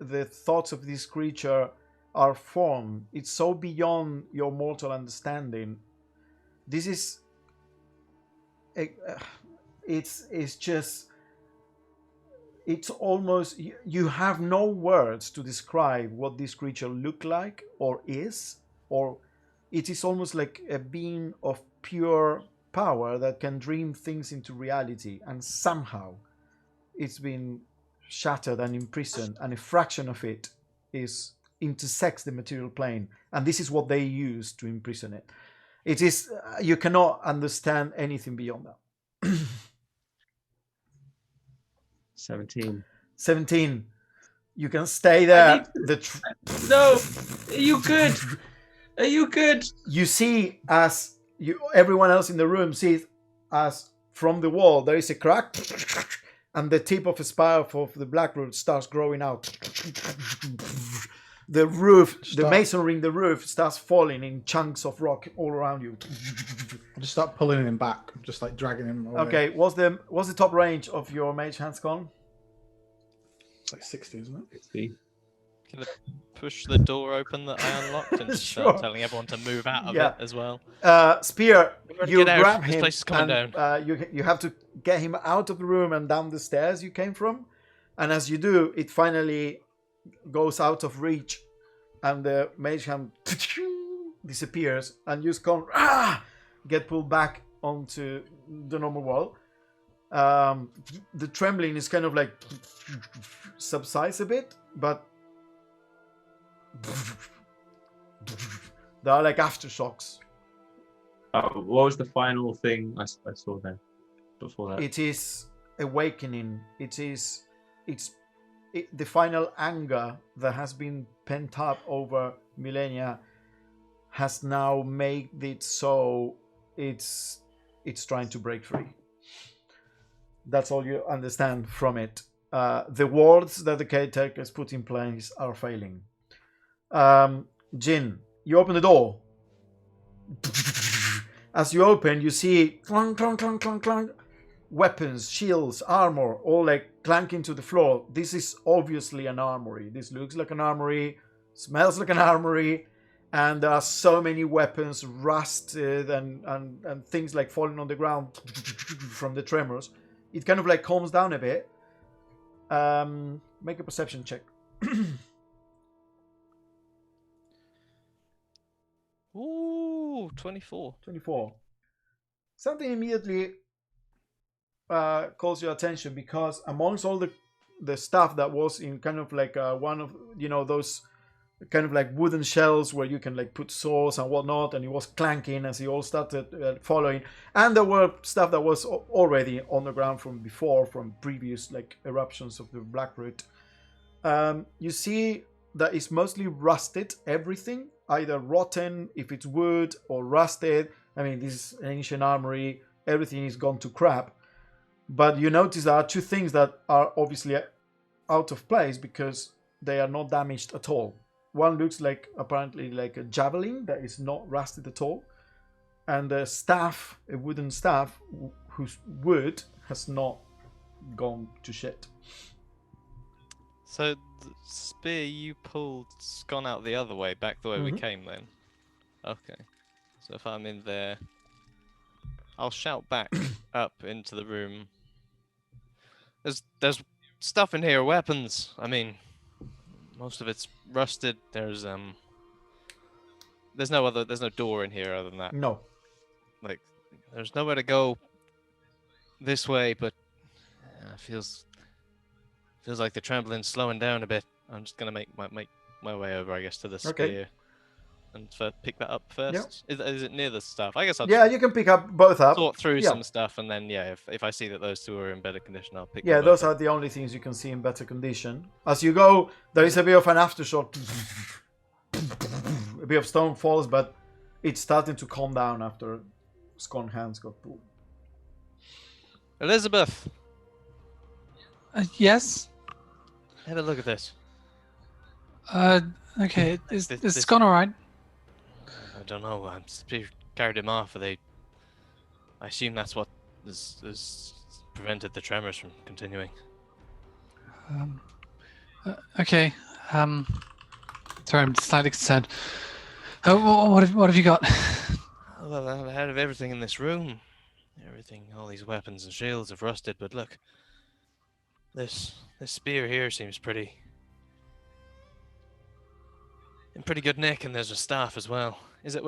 the thoughts of this creature are formed. It's so beyond your mortal understanding. This is it's just, it's almost, you have no words to describe what this creature look like or is, or it is almost like a being of pure power that can dream things into reality, and somehow it's been shattered and imprisoned, and a fraction of it intersects the material plane, and this is what they use to imprison it. It is, you cannot understand anything beyond that. 17. 17. You can stay there. No, are you good? Are you good? You see, as everyone else in the room sees, as from the wall there is a crack, and the tip of a spire of the blackroot starts growing out. the roof, the Stop. masonry in the roof starts falling in chunks of rock all around you. I just start pulling him back, just like dragging him away. Okay, what's the top range of your mage hand's gone? It's like 60, isn't it? See? Can I push the door open that I unlocked and just start Sure. telling everyone to move out of Yeah. it as well? Spear, Everybody you get out. grab This him place is coming and down. you have to get him out of the room and down the stairs you came from. And as you do, it finally goes out of reach and the mage hand disappears and you get pulled back onto the normal wall. The trembling is kind of like subsides a bit, but there are like aftershocks. What was the final thing I saw then? Before that, It is awakening. The final anger that has been pent up over millennia has now made it so it's trying to break free. That's all you understand from it. The wards that the caretakers put in place are failing. Jin, you open the door. As you open, you see clunk, clunk, clunk, clunk, clunk. Weapons, shields, armor, all like clanking to the floor. This is obviously an armory. This looks like an armory, smells like an armory, and there are so many weapons rusted and things like falling on the ground from the tremors. It kind of like calms down a bit. Make a perception check. Ooh, 24. 24. Something immediately calls your attention because amongst all the stuff that was in kind of like one of those kind of like wooden shells where you can like put swords and whatnot, and it was clanking as you all started following, and there were stuff that was already on the ground from before, from previous like eruptions of the Blackroot. You see that it's mostly rusted, everything, either rotten if it's wood or rusted. I mean, this is an ancient armory, everything is gone to crap. But you notice there are two things that are obviously out of place because they are not damaged at all. One looks like apparently like a javelin that is not rusted at all, and a staff, a wooden staff, whose wood has not gone to shit. So the spear you pull's gone out the other way, back the way we Mhm. came then? Okay. So if I'm in there, I'll shout back up into the room. There's stuff in here, weapons. I mean, most of it's rusted. There's no door in here other than that. No. Like, there's nowhere to go this way, but feels like the trembling's slowing down a bit. I'm just gonna make my way over, I guess, to the Okay. spear and pick that up first. Is it near the stuff? I guess I'll Yeah, you can pick up both up. sort through Yeah. some stuff, and then if I see that those two are in better condition, I'll pick. Yeah, them those both are the only things you can see in better condition. As you go, there is a bit of an aftershock. A bit of stone falls, but it's starting to calm down after Scone hands got pulled. Elizabeth, Yes. have a look at this. Okay. It's This- gone all right. I don't know. I'm carried him off. I assume that's what has prevented the tremors from continuing. Okay. Sorry, I'm slightly concerned. What have you got? Well, I had of everything in this room. Everything, all these weapons and shields have rusted. But look, this spear here seems in pretty good nick, and there's a staff as well. Is it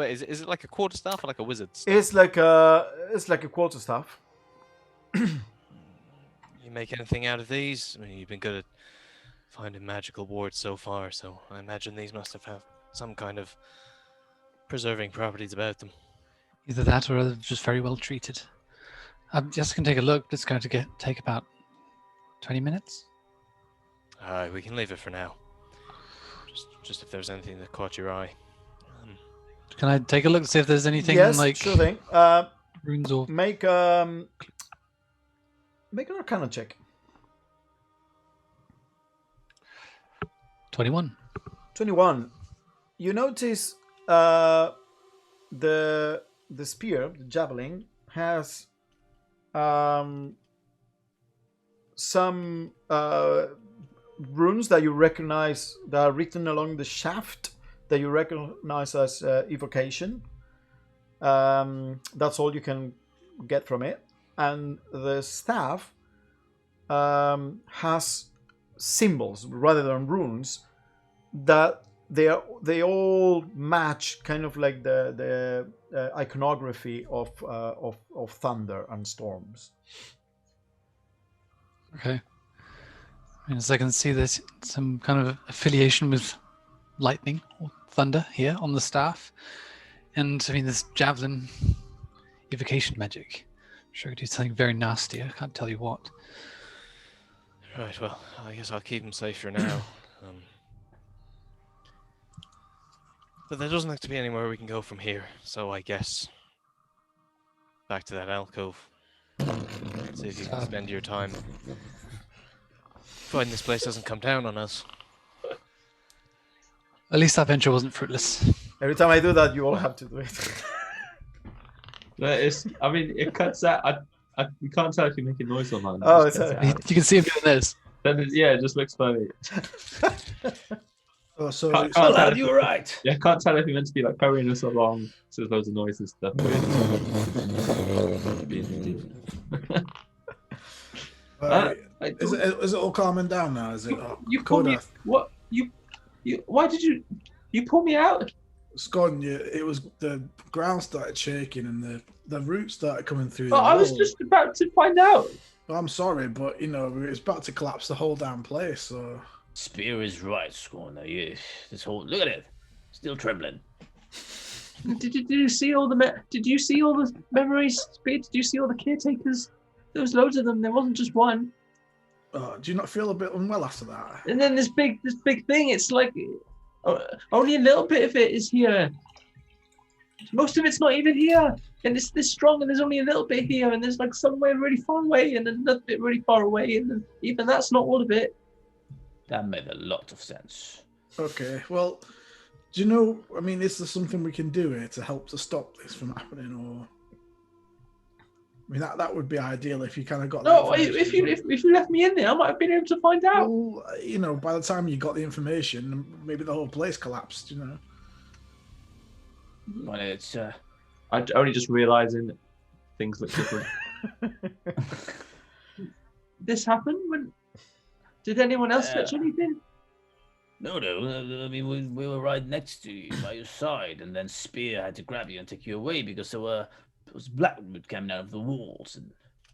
like a quarter staff or like a wizard staff? It's like a quarterstaff. You make anything out of these? I mean, you've been good at finding magical wards so far, so I imagine these must have had some kind of preserving properties about them. Either that or they're just very well treated. Just can take a look. It's going to take about 20 minutes. Alright, we can leave it for now. Just if there's anything that caught your eye. Can I take a look to see if there's anything Yes, like sure thing. runes or Make an Arcana check. 21? 21. You notice the spear, the javelin, has some runes that you recognize that are written along the shaft that you recognize as evocation. That's all you can get from it. And the staff has symbols rather than runes that they all match kind of like the iconography of thunder and storms. Okay. I mean, as I can see, there's some kind of affiliation with lightning or thunder here on the staff. And I mean, this javelin, evocation magic. I'm sure it could do something very nasty. I can't tell you what. Right, well, I guess I'll keep him safe for now. But there doesn't look to be anywhere we can go from here, so I guess back to that alcove. See if you can spend your time fighting this place doesn't come down on us. At least that venture wasn't fruitless. Every time I do that, you all have to do it. I mean, it cuts out. You can't tell if you're making noise or not. Oh, It just it's cuts it out. You can see him doing this. Then it just looks funny. Oh, so Can't it's- tell Lad, if- you were right. Yeah, I can't tell if you're meant to be like hurrying us along, so there's loads of noise and stuff. is it all calming down now? Is it? Oh, You pulled me. Kodath, What you? Why did you pull me out? Scott, it was the ground started shaking and the roots started coming through. Oh, the I was wall. just about to find out. Well, I'm sorry, but it was about to collapse the whole damn place. So Spear is right, Scorner. This whole look at it, still trembling. Did you see all the Did you see all the memories? Spear? Did you see all the caretakers? There was loads of them. There wasn't just one. do you not feel a bit unwell after that? And then this big thing. It's like only a little bit of it is here. Most of it's not even here, and it's this strong, and there's only a little bit here, and there's like somewhere really far away, and another bit really far away, and then even that's not all of it. That made a lot of sense. Okay, well, do you know? I mean, is there something we can do here to help to stop this from happening, or? I mean, that would be ideal if you kind of got. No, that if information. you left me in there, I might have been able to find out. Well, by the time you got the information, maybe the whole place collapsed. Well, it's I'm only just realizing that things look different. This happened when? Did anyone else touch anything? no. I mean, we were right next to you, by your side, and then Spear had to grab you and take you away because there was blackwood coming out of the walls. And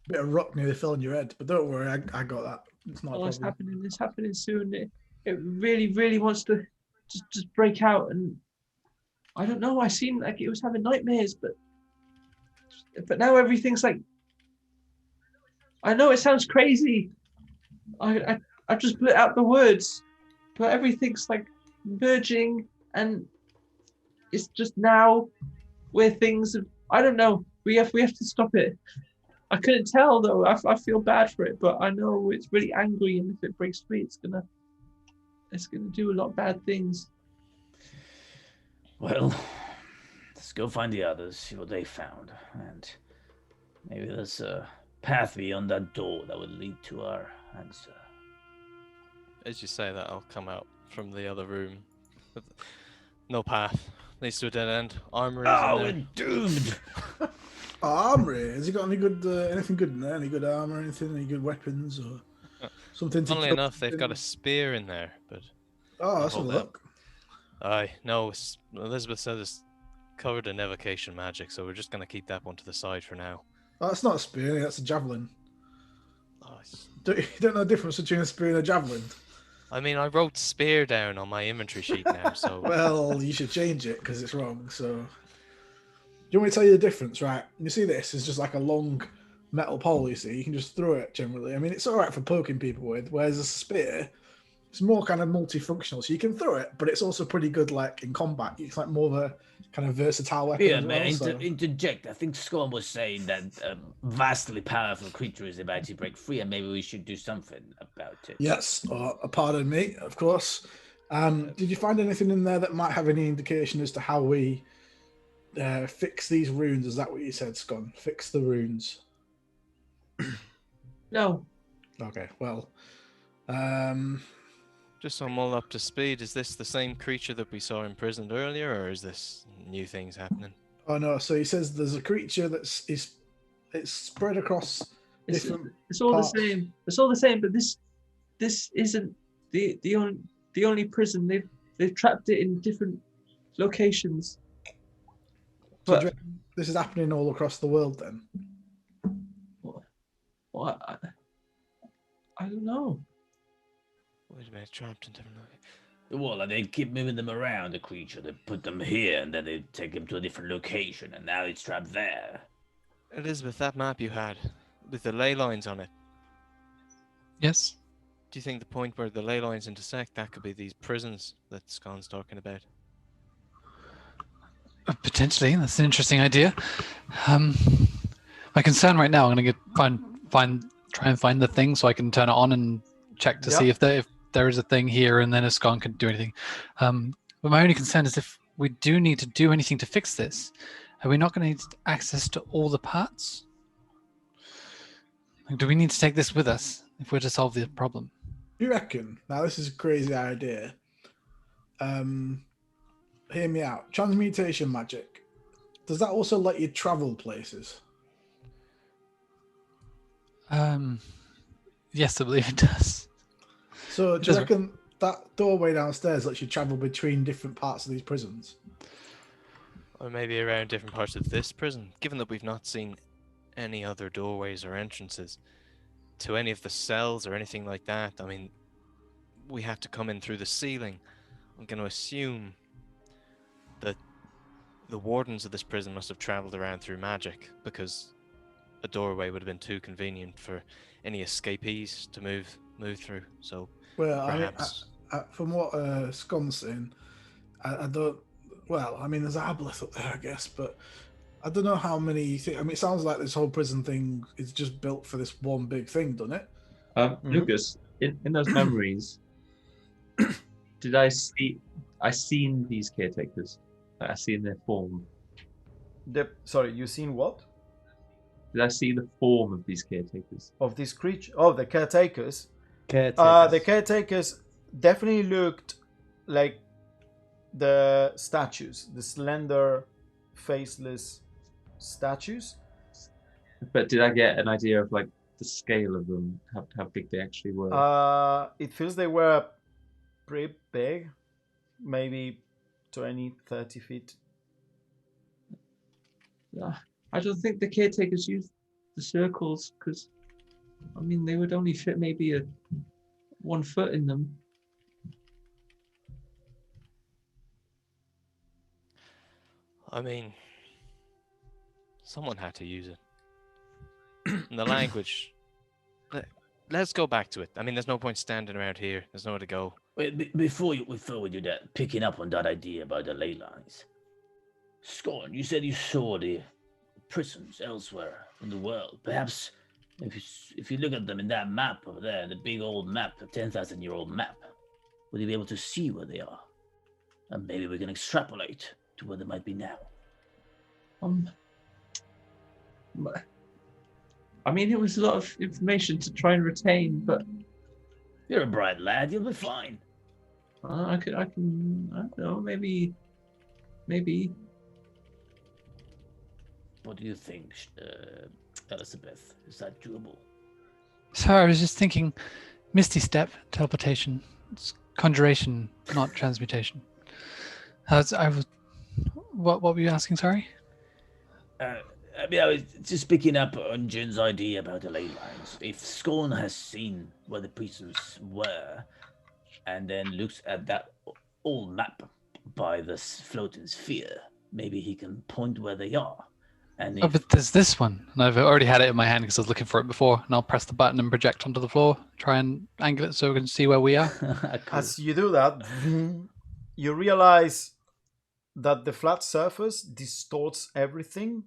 Bit of rock nearly fell on your head, but don't worry, I got that. It's not a Oh, it's problem. happening. It's happening soon. It really, really wants to just break out, and I don't know. I seemed like it was having nightmares, but now everything's like. I know it sounds crazy. I just put out the words, but everything's like merging, and it's just now where things. I don't know. We have to stop it. I couldn't tell though. I feel bad for it, but I know it's really angry, and if it breaks free, it's gonna do a lot of bad things. well, let's go find the others, see what they found, and maybe there's a path beyond that door that would lead to our answer. As you say that, I'll come out from the other room. With no path. Leads to a dead end. Armory Oh, in we're there. doomed! Armory? Has he got any good, anything good in there? Any good armor, anything? Any good weapons or something? Funnily kill enough, they've got a things? spear in there, but Oh, let's have a hold that. look. aye, no. Elizabeth said it's covered in evocation magic, so we're just gonna keep that one to the side for now. Oh, that's not a spear. That's a javelin. Oh, it's- You don't know the difference between a spear and a javelin. I mean, I wrote spear down on my inventory sheet now, so Well, you should change it because it's wrong. So, do you want me to tell you the difference? Right? You see, this is just like a long metal pole. You see, you can just throw it generally. I mean, it's all right for poking people with. Whereas a spear, it's more kind of multifunctional. So you can throw it, but it's also pretty good, like in combat. It's like more of a kind of versatile weapon. Yeah, as man, well, so- interject. I think Scone was saying that a vastly powerful creature is about to break free, and maybe we should do something about it. Yes, pardon me, of course. Did you find anything in there that might have any indication as to how we fix these runes? Is that what you said, Scon? Fix the runes. No. Okay, well, Just so I'm all up to speed, is this the same creature that we saw imprisoned earlier, or is this new things happening? oh no. So he says there's a creature it's spread across It's, different. it's all parts. the same. It's all the same, but this isn't the only prison. They've trapped it in different locations. So do But you reckon this is happening all across the world then? what? I don't know. Wait a minute, trapped in different. Well, they keep moving them around, the creature. They put them here, and then they take them to a different location, and now it's trapped there. Elizabeth, that map you had with the ley lines on it. Yes. Do you think the point where the ley lines intersect, that could be these prisons that Scon's talking about? Potentially, that's an interesting idea. My concern right now, I'm going to try and find the thing so I can turn it on and check to see if there is a thing here, and then a Scon can do anything. But my only concern is if we do need to do anything to fix this, are we not going to need access to all the parts? Like, do we need to take this with us if we're to solve the problem? You reckon? Now this is a crazy idea. Hear me out. Transmutation magic. Does that also let you travel places? Yes, I believe it does. So do you reckon that doorway downstairs lets you travel between different parts of these prisons? Or maybe around different parts of this prison, given that we've not seen any other doorways or entrances to any of the cells or anything like that. I mean, we have to come in through the ceiling. I'm going to assume that the wardens of this prison must have traveled around through magic, because a doorway would have been too convenient for any escapees to move through. So Well, perhaps I mean, from what Scon's saying, I don't. Well, I mean, there's a aboleth up there, I guess, but I don't know how many. I mean, it sounds like this whole prison thing is just built for this one big thing, doesn't it? Lucas, in those memories, did I seen these caretakers? I seen their form. Sorry, you seen what? Did I see the form of these caretakers? Of this creature? Oh, the caretakers. Caretakers. The caretakers definitely looked like the statues, the slender, faceless statues. But did I get an idea of like the scale of them, how big they actually were? It feels they were pretty big, maybe 20, 30 feet. I don't think the caretakers used the circles, because I mean they would only fit maybe 1 foot in them. I mean, someone had to use it. And the language. Let's go back to it. I mean, there's no point standing around here. There's nowhere to go. Wait, before we do that, picking up on that idea about the ley lines. Scorn, you said you saw the prisons elsewhere in the world. Perhaps if you look at them in that map over there, the big old map, the 10,000-year-old map, will you be able to see where they are? And maybe we can extrapolate to where they might be now. I mean, it was a lot of information to try and retain, but You're a bright lad, you'll be fine. I don't know, maybe. What do you think, Elizabeth? Is that doable? Sorry, I was just thinking Misty Step, teleportation. It's conjuration, not transmutation. What were you asking, sorry? I mean, I was just picking up on Jin's idea about the ley lines. If Scorn has seen where the prisons were, and then looks at that old map by the floating sphere, maybe he can point where they are. And Oh, but there's this one, and I've already had it in my hand because I was looking for it before, and I'll press the button and project onto the floor, try and angle it so we can see where we are. Cool. As you do that, you realize that the flat surface distorts everything,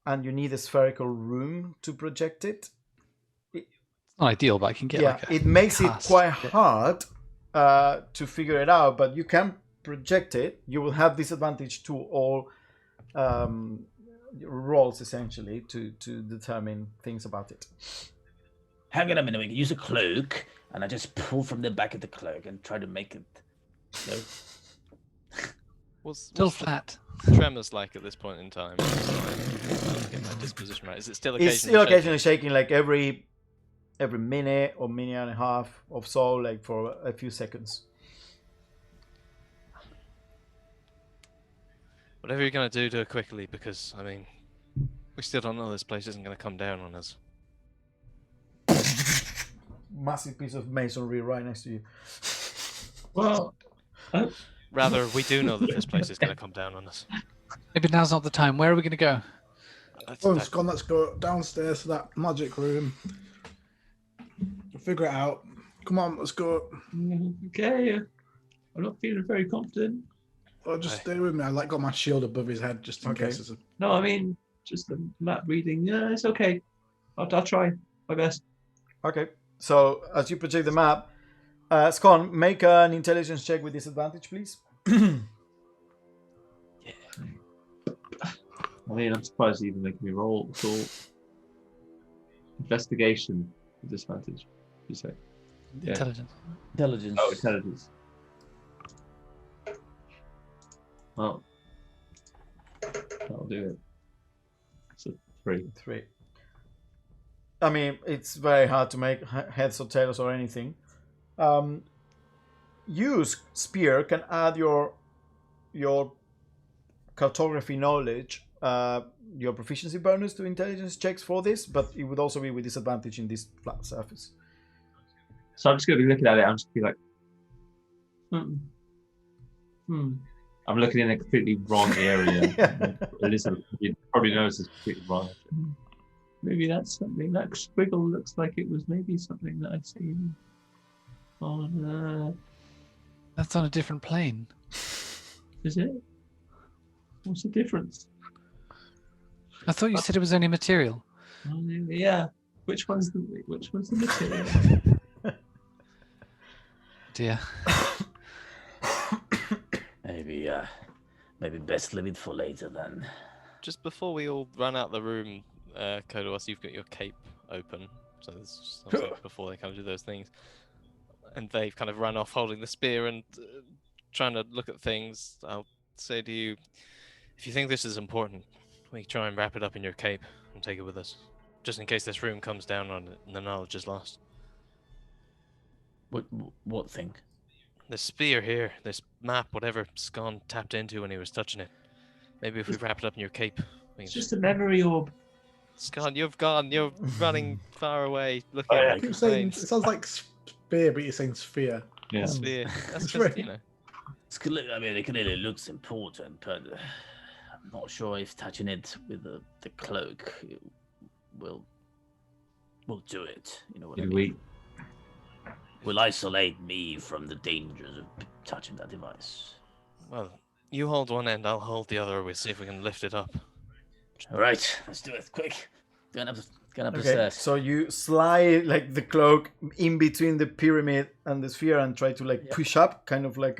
and you need a spherical room to project it. It's not ideal, but I can get Yeah, like a it makes it cast. quite hard to figure it out, but you can project it. You will have disadvantage to all rolls essentially to determine things about it. Hang on a minute, we can use a cloak, and I just pull from the back of the cloak and try to make it. No. What's Still the flat. tremors like at this point in time? Get my disposition right. Is it still occasionally It's still occasionally shaking? shaking, like every minute or minute and a half or so, like for a few seconds. Whatever you're gonna do it quickly, because I mean, we still don't know this place isn't gonna come down on us. Massive piece of masonry right next to you. Well, Rather, we do know that this place is gonna come down on us. Maybe now's not the time. Where are we going to go? Oh, Scott, let's go downstairs to that magic room. We'll figure it out. Come on, let's go. okay. I'm not feeling very confident. Oh, just stay with me. I got my shield above his head just in Okay. case. It's a... No, I mean just the map reading. Yeah, it's okay. I'll try my best. Okay, so as you project the map, Scon, make an intelligence check with disadvantage, please. I mean, I'm surprised you even making me roll at all. Investigation with disadvantage. You say? Yeah. Intelligence. Intelligence. Oh, intelligence. Well, that'll do it. It's a 3. 3. I mean, it's very hard to make heads or tails or anything. Use spear can add your cartography knowledge, your proficiency bonus to intelligence checks for this, but it would also be with disadvantage in this flat surface. So I'm just going to be looking at it. I'm just going to be like, I'm looking in a completely wrong area. Elizabeth probably knows it's completely wrong. Maybe that's something. That squiggle looks like it was maybe something that I've seen on. That's on a different plane. Is it? What's the difference? I thought you said it was only material. Oh, yeah. Which one's the material? Dear. Maybe best leave it for later then. Just before we all run out the room, Kodos, you've got your cape open, so this is obviously before they kind of do those things, and they've kind of run off holding the spear and trying to look at things. I'll say to you, if you think this is important, we try and wrap it up in your cape and take it with us, just in case this room comes down on it and the knowledge is lost. What thing? This spear here, this map, whatever Scon tapped into when he was touching it. Maybe if we wrap it up in your cape, we It's can just a memory orb. Scon, you've gone. You're running far away. Looking I at keep the saying it planes. sounds like spear, but you're saying sphere. Yeah. Spear. That's It's just, very- you know. I mean, it clearly looks important, but I'm not sure if touching it with the cloak will do it. You know what I mean? Will isolate me from the dangers of touching that device. Well, you hold one end, I'll hold the other. We'll see if we can lift it up. All right, let's do it quick. Going up the Okay, stairs. so you slide like the cloak in between the pyramid and the sphere and try to like push up, kind of like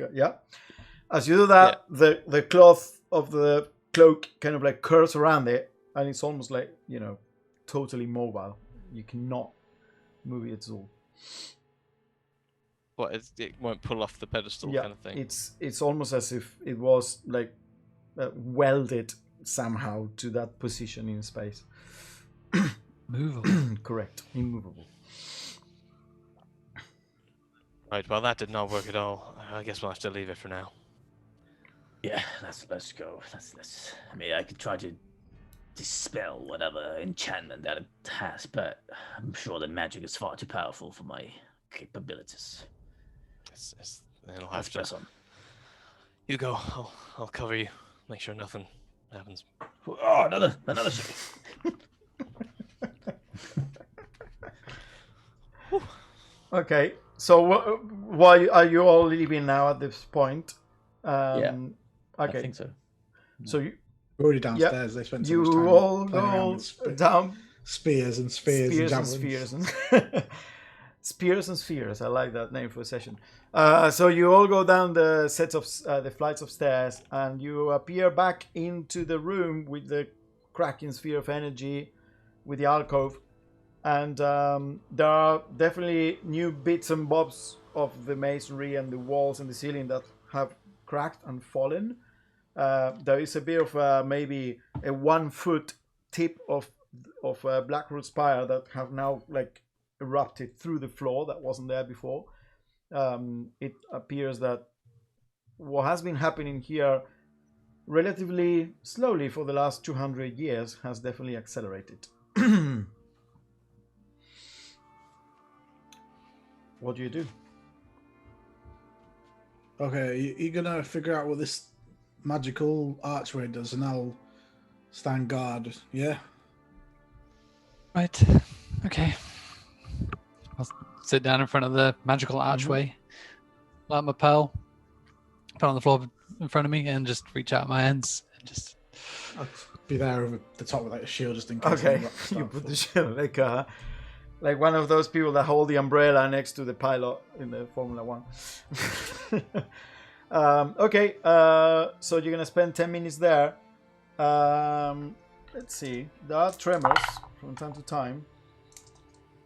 As you do that, the cloth of the cloak kind of like curls around it, and it's almost like, you know, totally mobile. You cannot move it at all. What? It won't pull off the pedestal, kind of thing. It's almost as if it was like welded somehow to that position in space. Movable. Correct, immovable. Right. Well, that did not work at all. I guess we'll have to leave it for now. Yeah, let's go. Let's. I mean, I could try to dispel whatever enchantment that it has, but I'm sure the magic is far too powerful for my capabilities. It'll have Let's to. press on. You go. I'll cover you. Make sure nothing happens. Oh, another shot. Okay, so why are you all leaving now at this point? Yeah, Okay. I think so. So We're already downstairs. They spent so much you time all playing around go with down spears and spheres and spheres and javelins. spheres. Spears and Spheres. I like that name for a session. So you all go down the the flights of stairs, and you appear back into the room with the cracking sphere of energy, with the alcove, and there are definitely new bits and bobs of the masonry and the walls and the ceiling that have cracked and fallen. There is a bit of maybe a 1 foot tip of Blackroot spire that have now like erupted through the floor that wasn't there before. It appears that what has been happening here relatively slowly for the last 200 years has definitely accelerated. What do you do? Okay, you're gonna figure out what this magical archway does, and I'll stand guard. Yeah. Right. Okay. I'll sit down in front of the magical archway, light my pearl, put it on the floor in front of me, and just reach out my hands and just. I'll be there over the top with like a shield just in case. Okay, any rocks you start put the falling. shield like one of those people that hold the umbrella next to the pilot in the Formula One. Okay, so you're gonna spend 10 minutes there. Let's see. There are tremors from time to time,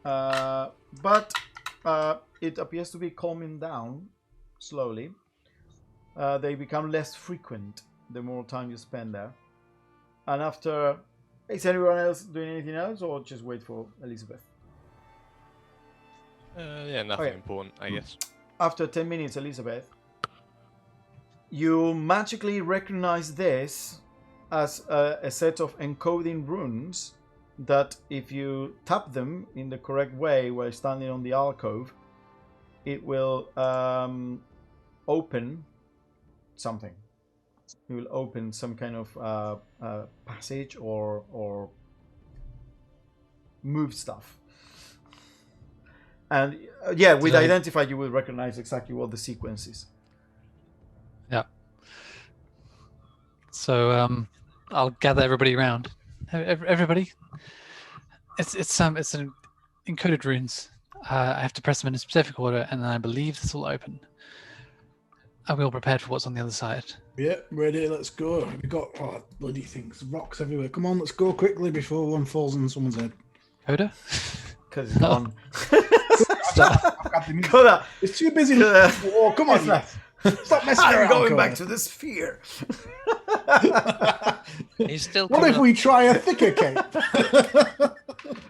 but it appears to be calming down slowly. They become less frequent the more time you spend there. And after, is anyone else doing anything else, or just wait for Elizabeth? Yeah, nothing Okay. important, I guess. After 10 minutes, Elizabeth, you magically recognize this as a set of encoding runes that if you tap them in the correct way while standing on the alcove, it will open something. It will open some kind of passage or move stuff. And yeah, with Did I- Identify, you will recognize exactly what the sequence is. Yeah. So I'll gather everybody around. Everybody. It's an encoded runes. I have to press them in a specific order, and then I believe this will open. Are we all prepared for what's on the other side? Yeah, ready, let's go. We got bloody things, rocks everywhere. Come on, let's go quickly before one falls on someone's head. Coda? Because it's gone. I've got the music. Coda, It's too busy. Coda. Oh, come on, stop messing I'm around. going Coda. back to the sphere. He's still What coming if up, we try a thicker cape?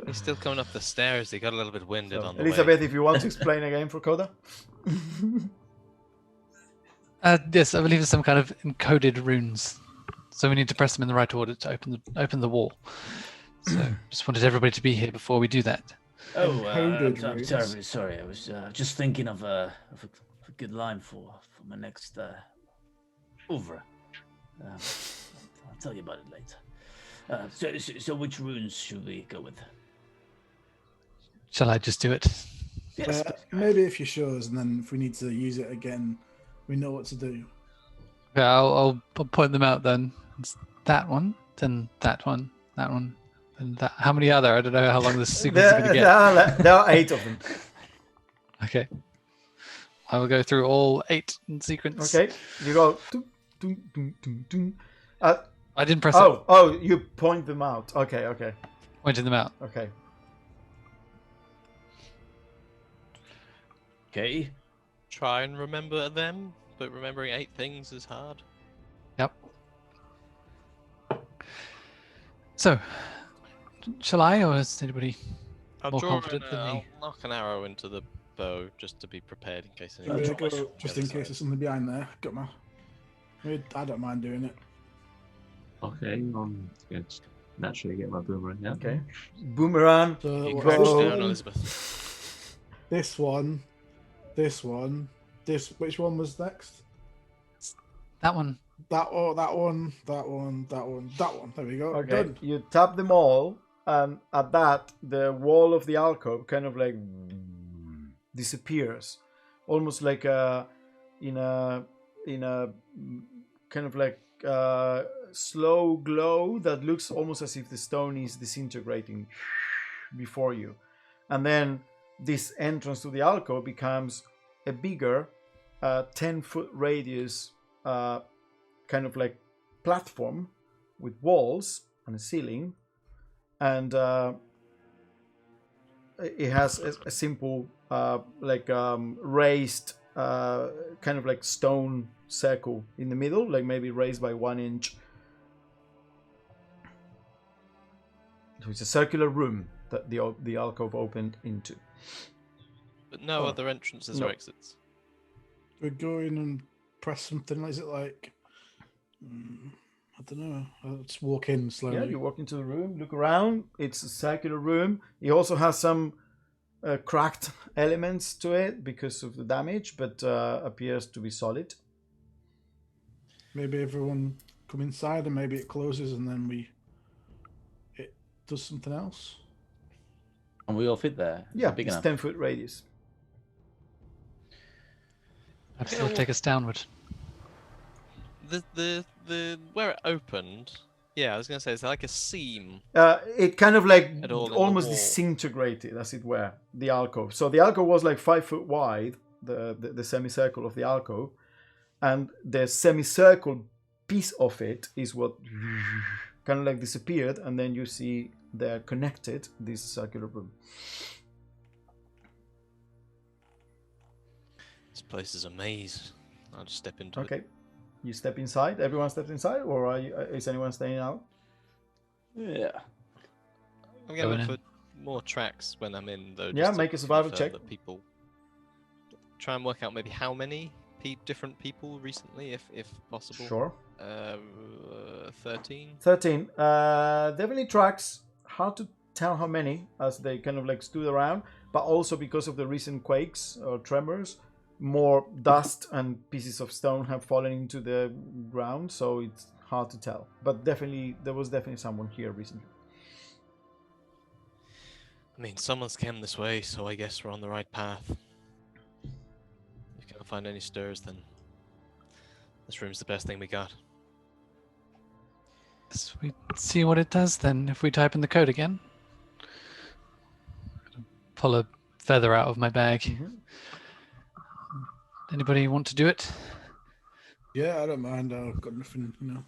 he's still coming up the stairs. He got a little bit winded on the Elizabeth, way. if you want to explain again for Coda. Yes, I believe it's some kind of encoded runes. So we need to press them in the right order to open the wall. So just wanted everybody to be here before we do that. Oh, Encoded I'm runes. terribly sorry. I was just thinking of a good line for my next oeuvre. I'll tell you about it later. So which runes should we go with? Shall I just do it? Yes. Maybe if you show us, and then if we need to use it again, we know what to do. Yeah, I'll point them out then. It's that one, then that one, and that. How many are there? I don't know how long this sequence is going to get. There are 8 of them. Okay. I will go through all 8 in sequence. Okay, you go. Doom, doom, doom, doom, doom. I didn't press it. Oh, you point them out. Okay. Pointing them out. Okay. Okay. Try and remember them, but remembering 8 things is hard. Yep. So, shall I, or is anybody I'll more draw confident than I'll me? knock an arrow into the bow just to be prepared in case Yeah, anyone go, tries from the just other in case side. there's something behind there. Got my. I don't mind doing it. Okay, yeah, just naturally get my boomerang out. Okay. Boomerang. So You what- crouch Go. down, Elizabeth. this one, this. Which one was next? That one. That one. There we go. Okay. Done. You tap them all, and at that, the wall of the alcove kind of like disappears, almost like in a kind of like slow glow that looks almost as if the stone is disintegrating before you, and then this entrance to the alcove becomes a bigger 10-foot radius kind of like platform with walls and a ceiling, and it has a simple raised kind of like stone circle in the middle, like maybe raised by 1 inch. So it's a circular room that the alcove opened into. But no Oh, other entrances no. or exits. We go in and press something. Is it like? I don't know. I'll just walk in slowly. Yeah, you walk into the room, look around. It's a circular room. It also has some cracked elements to it because of the damage, but appears to be solid. Maybe everyone come inside and maybe it closes and then it does something else. And we all fit there. Is Yeah, it big it's enough? 10-foot radius. Perhaps it'll take us downward. The where it opened. Yeah, I was gonna say it's like a seam. It kind of like At all in the almost wall. disintegrated, as it were, the alcove. So the alcove was like 5 foot wide, the semicircle of the alcove, and the semicircle piece of it is what kind of like disappeared, and then you see they're connected, this circular room. This place is a maze. I'll just step into it. Okay, you step inside. Everyone steps inside, or is anyone staying out? Yeah. I'm gonna Going look in. for more tracks when I'm in, though. Yeah, just to make a survival confirm check. that people try and work out maybe how many different people recently, if possible. Sure. 13. 13. Definitely tracks. Hard to tell how many, as they kind of like stood around, but also because of the recent quakes or tremors, more dust and pieces of stone have fallen into the ground, so it's hard to tell. But definitely, there was definitely someone here recently. I mean, someone's come this way, so I guess we're on the right path. If you can't find any stirs, then this room's the best thing we got. So we see what it does then if we type in the code again. Pull a feather out of my bag. Mhm. Anybody want to do it? Yeah, I don't mind. I've got nothing,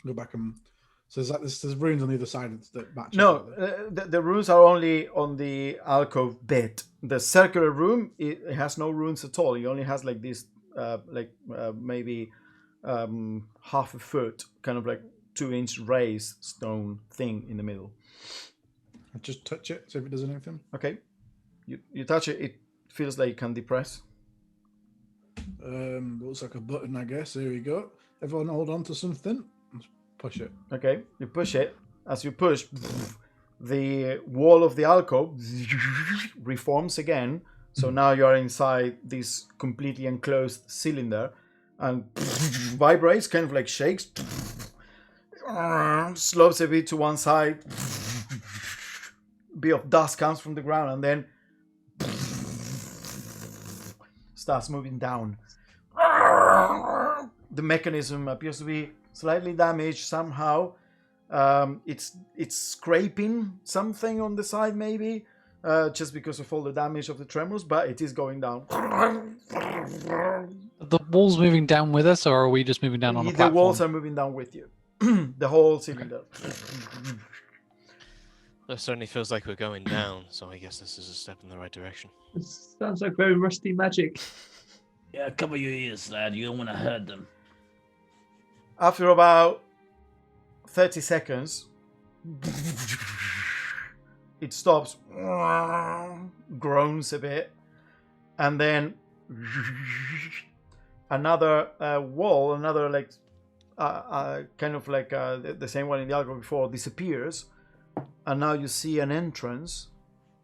Go back and so there's rooms on the other side that match. No, up, are there? the rooms are only on the alcove bed. The circular room, it has no rooms at all. It only has like this, maybe half a foot, kind of like 2-inch raised stone thing in the middle. I just touch it, see if it does anything. Okay, you touch it, it feels like it can depress. Looks like a button, I guess. There we go. Everyone hold on to something. Let's push it. Okay, you push it. As you push, the wall of the alcove reforms again. So now you are inside this completely enclosed cylinder, and vibrates, kind of like shakes, slopes a bit to one side. Bit of dust comes from the ground, and then starts moving down. The mechanism appears to be slightly damaged somehow. It's scraping something on the side, maybe, just because of all the damage of the tremors, but it is going down. Are the walls moving down with us, or are we just moving down on a The platform? walls are moving down with you. The whole cylinder. It certainly feels like we're going down, so I guess this is a step in the right direction. This sounds like very rusty magic. Yeah, cover your ears, lad. You don't want to hurt them. After about 30 seconds, it stops, groans a bit, and then another wall, another like kind of like the same one in the alcove before, disappears, and now you see an entrance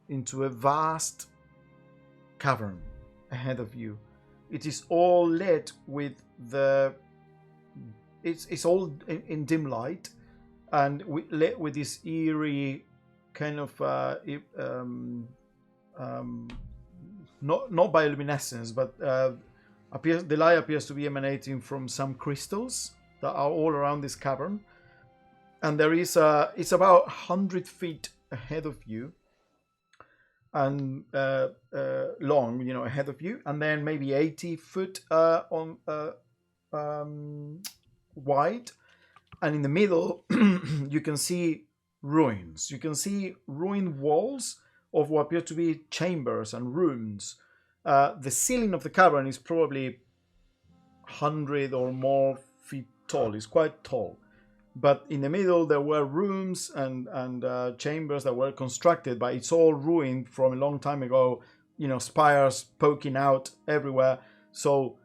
into a vast cavern ahead of you. It is all lit with it's all in dim light, and lit with this eerie kind of not bioluminescence, but the light appears to be emanating from some crystals that are all around this cavern. And there is it's about 100 feet ahead of you. and long, ahead of you, and then maybe 80 foot on wide. And in the middle, you can see ruins. You can see ruined walls of what appear to be chambers and rooms. The ceiling of the cavern is probably 100 or more feet tall. It's quite tall. But in the middle, there were rooms and chambers that were constructed, but it's all ruined from a long time ago. Spires poking out everywhere. So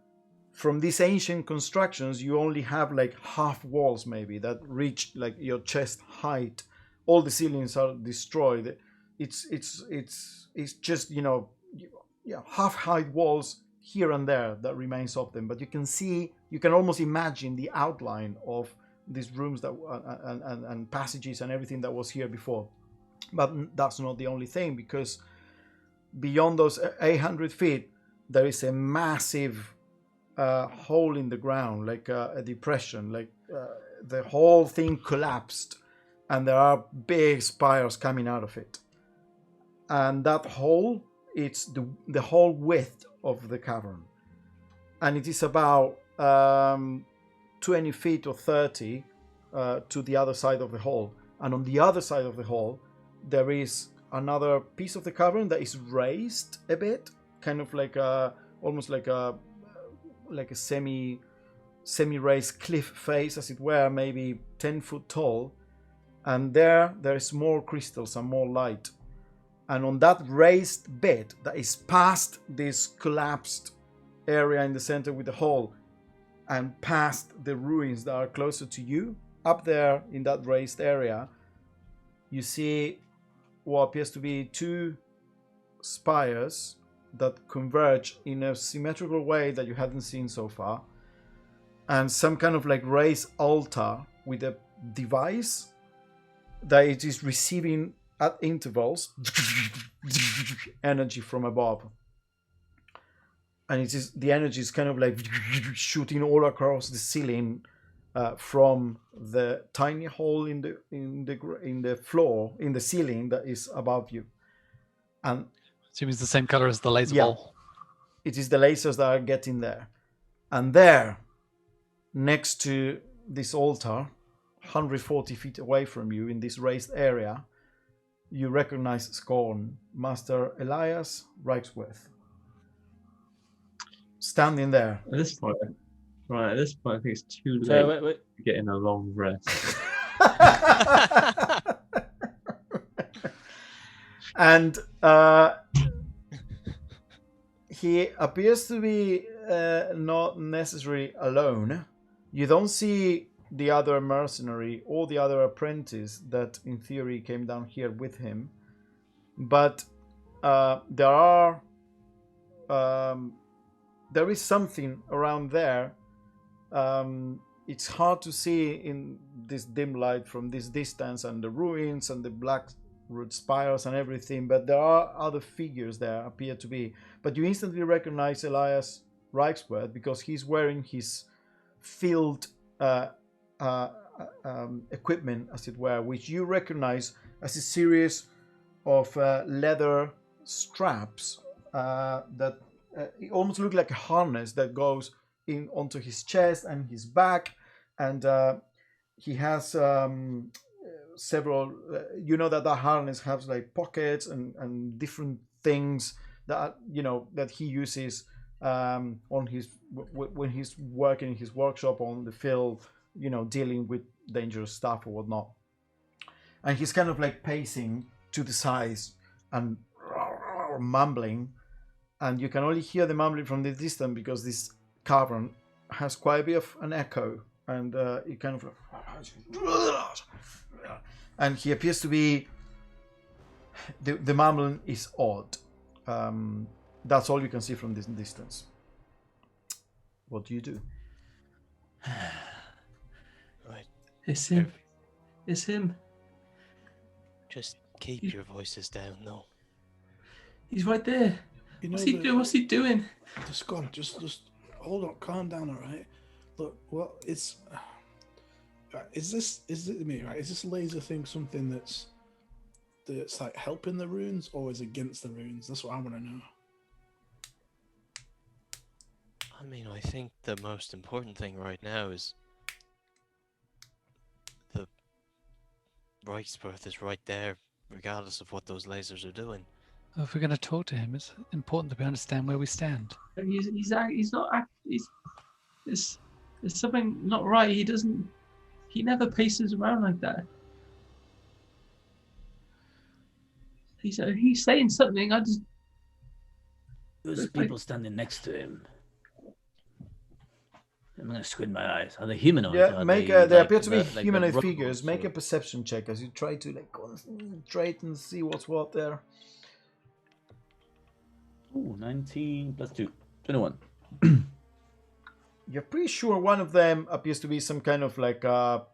from these ancient constructions, you only have like half walls maybe that reach like your chest height. All the ceilings are destroyed. It's just half height walls here and there that remains of them. But you can almost imagine the outline of these rooms that and passages and everything that was here before. But that's not the only thing, because beyond those 800 feet, there is a massive hole in the ground, like a depression, like the whole thing collapsed, and there are big spires coming out of it. And that hole, it's the whole width of the cavern, and it is about 20 feet or 30 to the other side of the hole. And on the other side of the hole, there is another piece of the cavern that is raised a bit, kind of like almost like a semi-raised cliff face, as it were, maybe 10 foot tall. And there is more crystals and more light. And on that raised bed that is past this collapsed area in the center with the hole, and past the ruins that are closer to you, up there in that raised area, you see what appears to be two spires that converge in a symmetrical way that you hadn't seen so far, and some kind of like raised altar with a device that it is receiving at intervals energy from above. And the energy is kind of like shooting all across the ceiling from the tiny hole in the floor, in the ceiling that is above you. And Assuming it's the same color as the laser ball. It is the lasers that are getting there. And there, next to this altar, 140 feet away from you in this raised area, you recognize Scorn, Master Elias Reichsworth, standing there. At this point, I think it's too late So wait. to get in a long rest. And he appears to be not necessarily alone. You don't see the other mercenary or the other apprentice that in theory came down here with him, but there is something around there. It's hard to see in this dim light from this distance, and the ruins and the black root spires and everything, but there are other figures there appear to be. But you instantly recognize Elias Reichsworth because he's wearing his field equipment, as it were, which you recognize as a series of leather straps that it almost look like a harness that goes in onto his chest and his back, and he has several. That harness has like pockets and different things that that he uses on his when he's working in his workshop on the field, dealing with dangerous stuff or whatnot. And he's kind of like pacing to the sides and mumbling, and you can only hear the mumbling from the distance because this cavern has quite a bit of an echo, and it kind of, and he appears to be, the mumbling is odd. That's all you can see from this distance. What do you do? Right. It's him. It's him. Just keep your voices down, though. He's right there. What's he doing? What's he doing? Just gone. Just hold on. Calm down. All right. Look. Well, it's. Is it me? Right? Is this laser thing something that's that's like helping the runes or is against the runes? That's what I want to know. I mean, I think the most important thing right now is the Reichsworth is right there, regardless of what those lasers are doing. Well, if we're going to talk to him, it's important that we understand where we stand. He's not he's there's something not right. He never paces around like that. He's saying something. There's Look like- people standing next to him. I'm gonna squint my eyes. Are they humanoid? Yeah, Are make they they like appear to be the humanoid robots figures. Make or- a perception check as you try to like concentrate and see what's what there. Ooh, 19 plus 2. 21. You're pretty sure one of them appears to be some kind of like the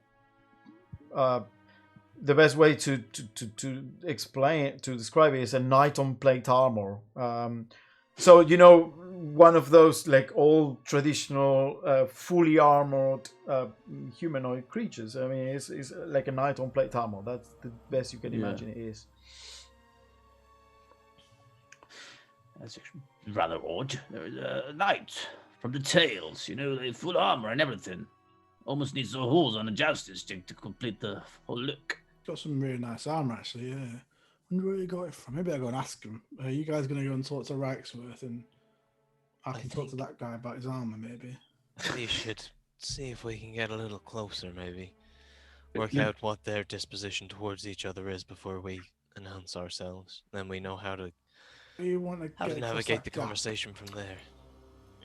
best way to explain to describe it is a knight on plate armor. So you know, one of those like old traditional fully armored humanoid creatures. I mean, it's like a knight on plate armor. That's the best you can Yeah. imagine it is. That's rather odd. There's a knight from the tails, you know, the full armor and everything. Almost needs a hose on a jousting stick to complete the whole look. Got some really nice armor, actually. Yeah. Wonder where you got it from. Maybe I'll go and ask him. Are you guys gonna go and talk to Reichsworth, and I can talk to that guy about his armor, maybe. We should see if we can get a little closer, maybe. Work Yeah. out what their disposition towards each other is before we announce ourselves. Then we know how to You want to get across navigate that the gap? conversation from there.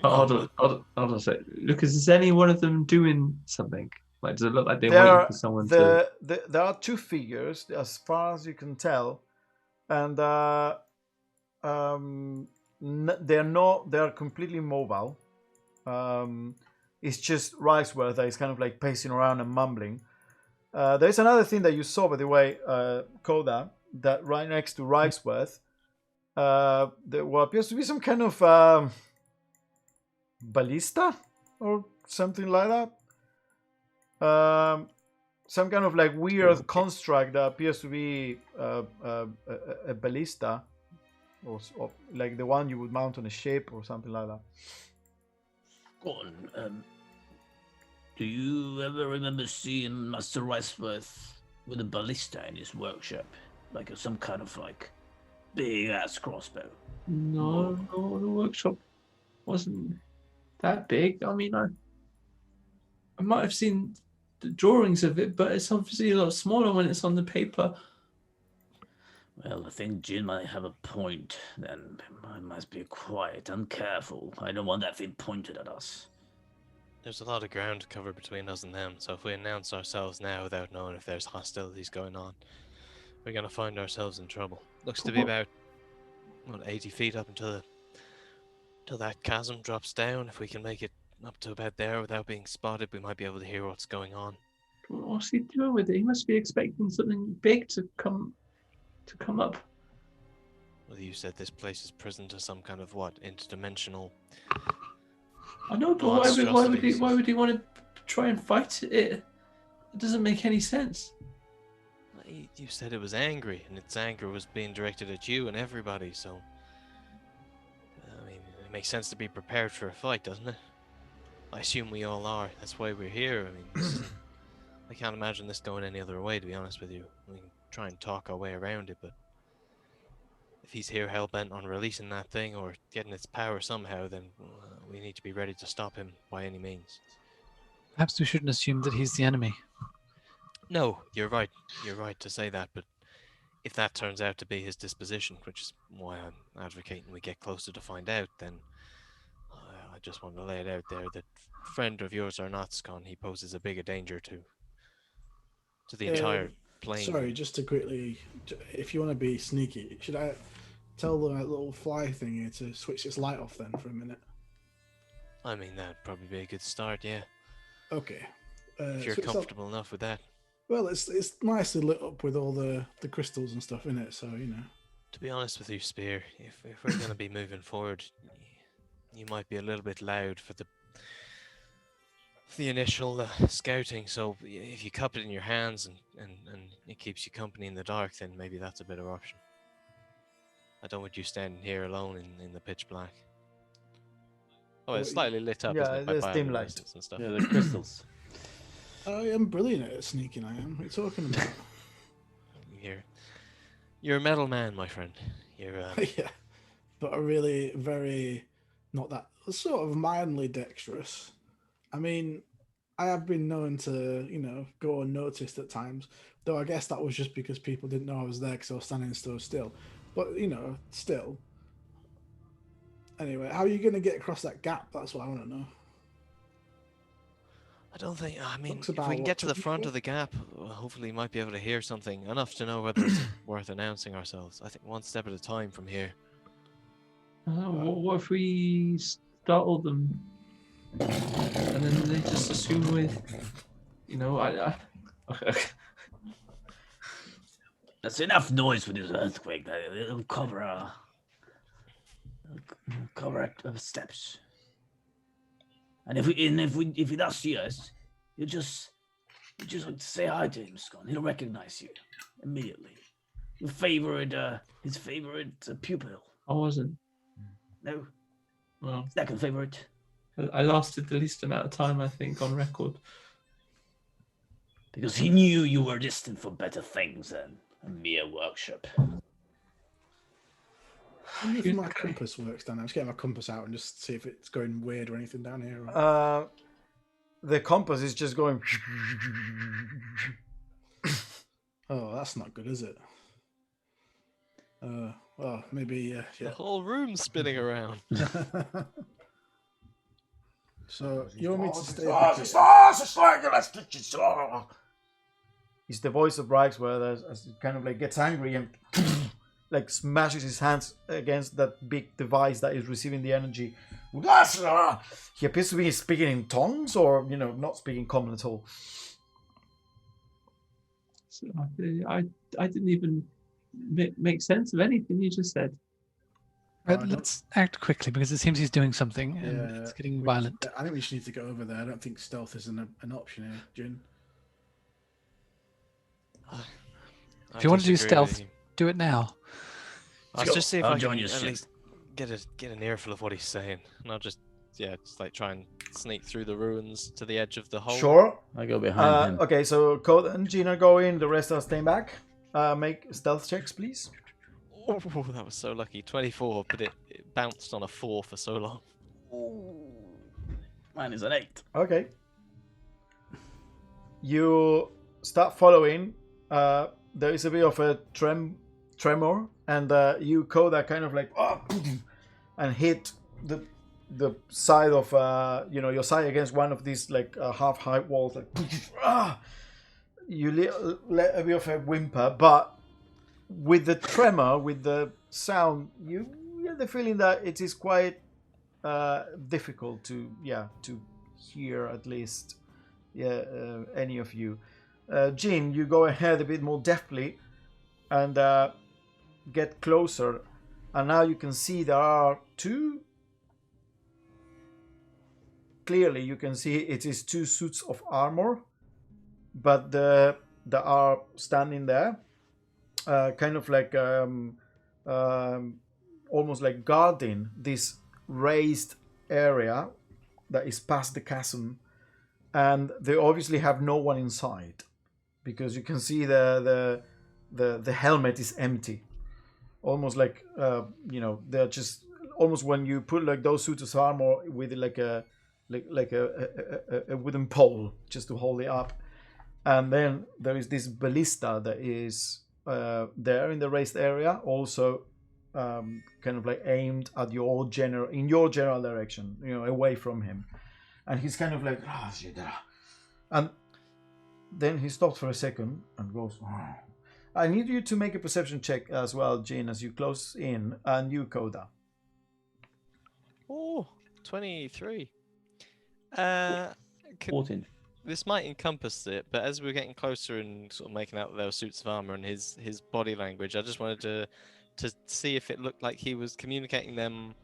Hold on a sec. Lucas, is any one of them doing something? Like, does it look like they're There waiting are for someone to? there are two figures as far as you can tell, and they're completely mobile. It's just Riceworth that is kind of like pacing around and mumbling. There's another thing that you saw, by the way, Koda, that right next to Riceworth, there what appears to be some kind of ballista or something like that. Some kind of like weird construct that appears to be a ballista, or like the one you would mount on a ship or something like that. Go on. Do you ever remember seeing Master Riceworth with a ballista in his workshop? Like some kind of like big ass crossbow? No, the workshop wasn't that big. I mean, I might have seen the drawings of it, but it's obviously a lot smaller when it's on the paper. Well, I think Jin might have a point. Then I must be quiet and careful. I don't want that thing pointed at us. There's a lot of ground to cover between us and them, so if we announce ourselves now without knowing if there's hostilities going on, we're gonna find ourselves in trouble. Looks to be about 80 feet up until that chasm drops down. If we can make it up to about there without being spotted, we might be able to hear what's going on. What's he doing with it? He must be expecting something big to come up. Well, you said this place is prison to some kind of what, interdimensional. I know, but why would he want to try and fight it? It doesn't make any sense. You said it was angry, and its anger was being directed at you and everybody, so... I mean, it makes sense to be prepared for a fight, doesn't it? I assume we all are. That's why we're here. I mean, I can't imagine this going any other way, to be honest with you. We can try and talk our way around it, but... if he's here hell-bent on releasing that thing or getting its power somehow, then we need to be ready to stop him by any means. Perhaps we shouldn't assume that he's the enemy. No, you're right. You're right to say that, but if that turns out to be his disposition, which is why I'm advocating we get closer to find out, then I just want to lay it out there that friend of yours or not, Scon, he poses a bigger danger to the entire plane. Sorry, just to quickly, if you want to be sneaky, should I tell the little fly thingy to switch its light off then for a minute? I mean, that'd probably be a good start, yeah. Okay. If you're switch that- comfortable enough with that. Well, it's nicely lit up with all the crystals and stuff in it, so you know. To be honest with you, Spear, if we're going to be moving forward, you might be a little bit loud for the the initial scouting. So if you cup it in your hands and it keeps you company in the dark, then maybe that's a better option. I don't want you standing here alone in the pitch black. Oh, it's slightly lit up, isn't Yeah, it, by there's dim light. bioluminescence and stuff. Yeah, the crystals. I am brilliant at sneaking. I am. What are you talking about? You're a metal man, my friend. You're Yeah, but are really very not that sort of mildly dexterous. I mean, I have been known to, go unnoticed at times, though I guess that was just because people didn't know I was there because I was standing so still. But, still. Anyway, how are you going to get across that gap? That's what I want to know. I don't think. I mean, Looks if about, we can what, get to the 24? front of the gap, well, hopefully, we might be able to hear something enough to know whether it's worth announcing ourselves. I think one step at a time from here. What if we startle them, and then they just assume we're, okay. That's enough noise for this earthquake. It'll cover our steps. And if he does see us, you just say hi to him, Scott. He'll recognize you immediately. His favorite pupil. I wasn't. No, Well, second favorite. I lasted the least amount of time, I think, on record. Because he knew you were destined for better things than a mere workshop. I wonder if my compass works down there. I'm just getting my compass out and just see if it's going weird or anything down here. The compass is just going. Oh, that's not good, is it? Well, maybe, The yeah. whole room's spinning around. So, you want me to stay It's the voice of Braxwell as it kind of like gets angry and like smashes his hands against that big device that is receiving the energy. He appears to be speaking in tongues or, not speaking common at all. So I didn't even make sense of anything you just said. Right, don't- let's act quickly because it seems he's doing something and Yeah, it's getting we- violent. I think we just need to go over there. I don't think stealth is an option here, Jin. I If you want to do disagree with stealth, you. do it now. I'll go. just see if I'll I join can your at ship. least get an earful of what he's saying, and I'll just like try and sneak through the ruins to the edge of the hole. Sure. I go behind him. Okay, so Code and Gina go in, the rest are staying back. Make stealth checks, please. Oh, that was so lucky. 24, but it bounced on a 4 for so long. Mine is an 8. Okay. You start following. There is a bit of a tremor, and you Coda kind of like and hit the side of your side against one of these like half height walls. Like you let a bit of a whimper, but with the tremor, with the sound, you get the feeling that it is quite difficult to hear at least any of you. Jean, you go ahead a bit more deftly and get closer, and now you can see there are two. Clearly, you can see it is two suits of armor, but they are standing there, kind of like almost like guarding this raised area that is past the chasm, and they obviously have no one inside because you can see the helmet is empty, almost like they're just almost when you put like those suits of armor with like a wooden pole just to hold it up, and then there is this ballista that is there in the raised area, also kind of like aimed at your general direction, away from him, and he's kind of like and then he stops for a second and goes, I need you to make a perception check as well, Jean, as you close in, and you, Coda. Oh, 23. 14. This might encompass it, but as we're getting closer and sort of making out those suits of armor and his body language, I just wanted to see if it looked like he was communicating them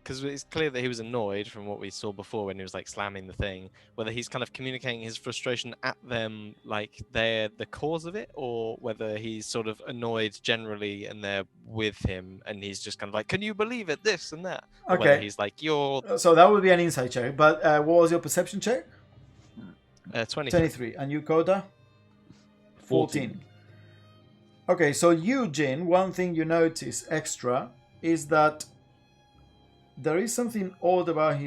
because it's clear that he was annoyed from what we saw before when he was like slamming the thing. Whether he's kind of communicating his frustration at them, like they're the cause of it, or whether he's sort of annoyed generally and they're with him, and he's just kind of like, "Can you believe it? This and that." Or whether Okay. he's like, "You're So that would be an insight check. But what was your perception check? 23." 23. And you, Coda? 14. Okay, so Eugene, one thing you notice extra is that there is something odd about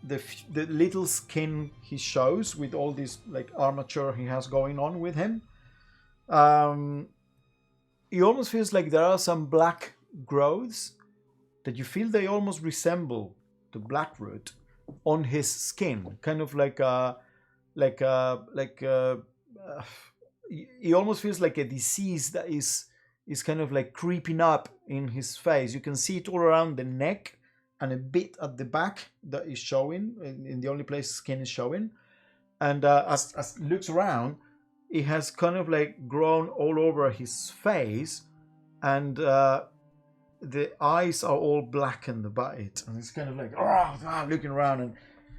the little skin he shows with all this like armature he has going on with him. It almost feels like there are some black growths that you feel they almost resemble the blackroot on his skin, kind of it almost feels like a disease that is kind of like creeping up in his face. You can see it all around the neck and a bit at the back that is showing in the only place skin is showing. And as he looks around, it has kind of like grown all over his face, and the eyes are all blackened about it, and it's kind of like looking around,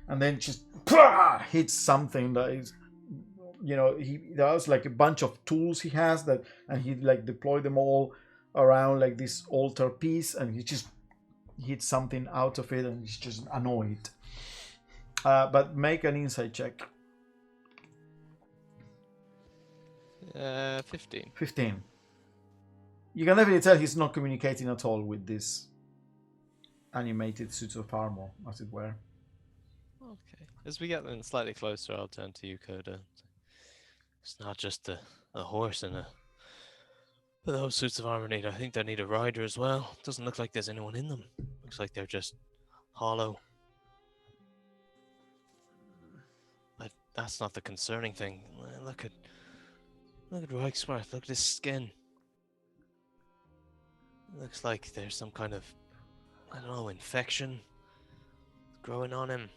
and then just hits something that is, there's like a bunch of tools he has that, and he like deployed them all around like this altar piece, and he just hits something out of it, and he's just annoyed. But make an insight check. 15. 15. You can definitely tell he's not communicating at all with this animated suit of armor, as it were. Okay. As we get then slightly closer, I'll turn to you, Coda. It's not just a horse and those suits of armor need. I think they need a rider as well. Doesn't look like there's anyone in them. Looks like they're just hollow. But that's not the concerning thing. Look at Reichsworth. Look at his skin. Looks like there's some kind of, I don't know, infection growing on him.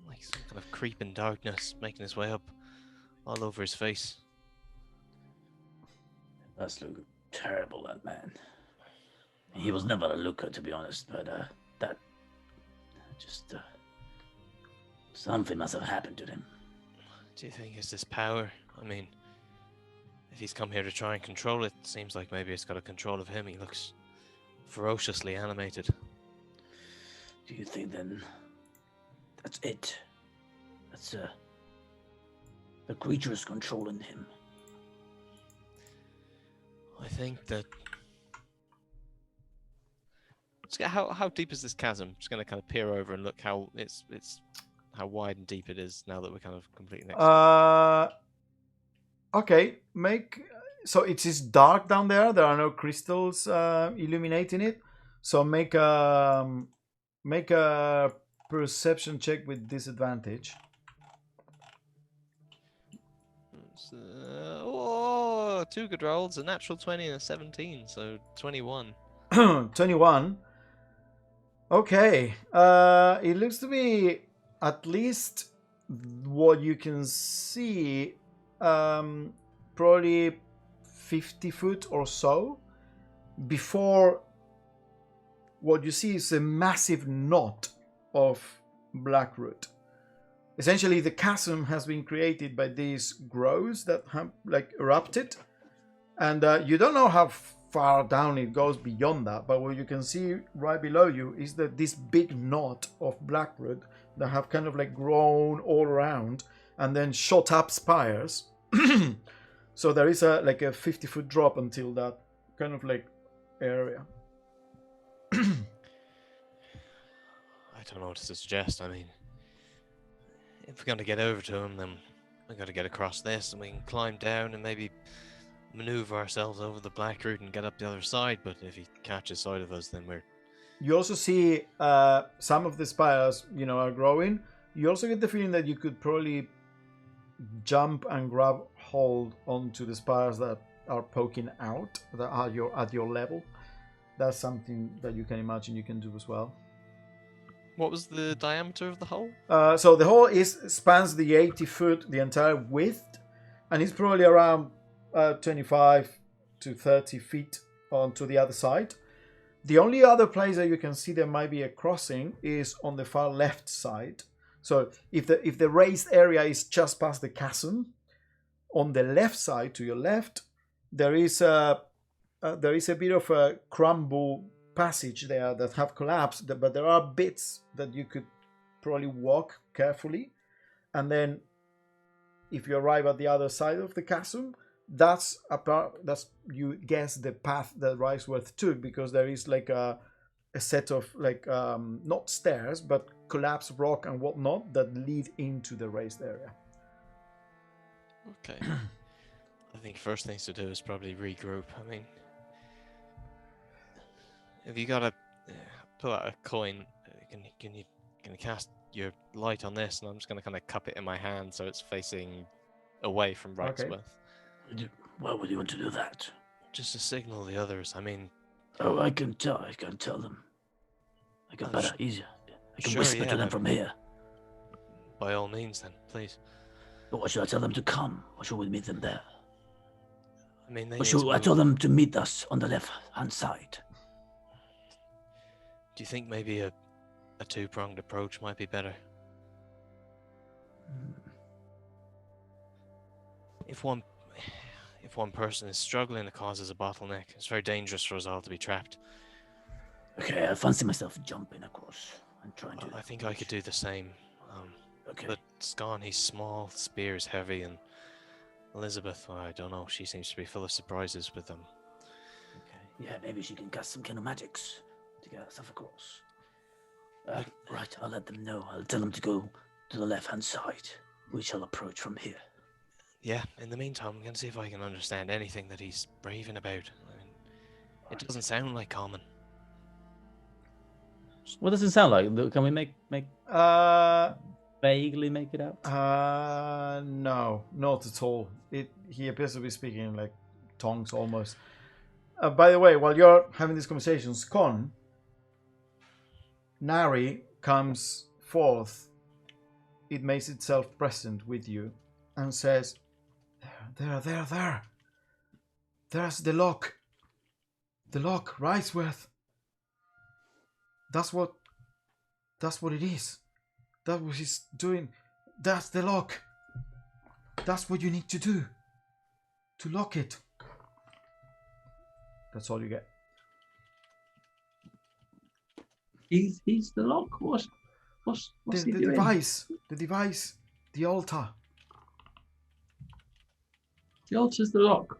Like some kind of creeping darkness making his way up all over his face. It must look terrible, that man. He was never a looker, to be honest, but that just something must have happened to him. Do you think it's this power? I mean, if he's come here to try and control it, seems like maybe it's got a control of him. He looks ferociously animated. Do you think then that's it? That's the creature is controlling him. I think that. How deep is this chasm? Just going to kind of peer over and look how it's how wide and deep it is now that we're kind of completely next. Okay, so it is dark down there. There are no crystals illuminating it. So make a perception check with disadvantage. Two good rolls, a natural 20 and a 17, so 21. 21. Okay. It looks to be at least what you can see, probably 50 foot or so before what you see is a massive knot of blackroot. Essentially, the chasm has been created by these growths that have like erupted, and you don't know how far down it goes beyond that, but what you can see right below you is that this big knot of blackroot that have kind of like grown all around and then shot up spires. So there is a 50-foot drop until that kind of like area. I don't know what to suggest. I mean, if we're going to get over to him, then we've got to get across this, and we can climb down and maybe maneuver ourselves over the blackroot and get up the other side. But if he catches sight of us, then we're... You also see some of the spires, are growing. You also get the feeling that you could probably jump and grab hold onto the spires that are poking out, that are at your level. That's something that you can imagine you can do as well. What was the diameter of the hole? So the hole spans the 80 foot, the entire width, and it's probably around 25 to 30 feet onto the other side. The only other place that you can see there might be a crossing is on the far left side. So if the raised area is just past the chasm, on the left side to your left, there is a bit of a crumble passage there that have collapsed, but there are bits that you could probably walk carefully, and then if you arrive at the other side of the chasm, that's you guess the path that Riceworth took, because there is like a set of like not stairs but collapsed rock and whatnot that lead into the raised area. Okay. I think first things to do is probably regroup. I mean, if you gotta pull out a coin, can you cast your light on this? And I'm just gonna kind of cup it in my hand so it's facing away from Wrightsworth. Why would you want to do that? Just to signal the others. I mean, Oh, I can tell them. I can easier. I can whisper to them from here. By all means, then, please. But why should I tell them to come? Or should we meet them there? I mean, Or should I tell them to meet us on the left-hand side? Do you think maybe a two-pronged approach might be better? If one person is struggling, it causes a bottleneck. It's very dangerous for us all to be trapped. Okay, I fancy myself jumping across and trying to. I think I could do the same. Okay. But Scon, he's small, spear's heavy, and Elizabeth, well, I don't know. She seems to be full of surprises with them. Okay. Yeah, maybe she can cast some kind of magics to get herself across. Right, I'll let them know. I'll tell them to go to the left-hand side. We shall approach from here. Yeah, in the meantime, I'm going to see if I can understand anything that he's raving about. I mean, it doesn't sound like common. What does it sound like? Can we make vaguely make it out? No, not at all. He appears to be speaking like tongues almost. By the way, while you're having these conversations, Nari comes forth. It makes itself present with you and says, There. There's the lock. The lock, Riceworth. That's what it is. That's what he's doing. That's the lock. That's what you need to do. To lock it. That's all you get. He's the lock. What's The he doing? device, the altar. The altar's the lock,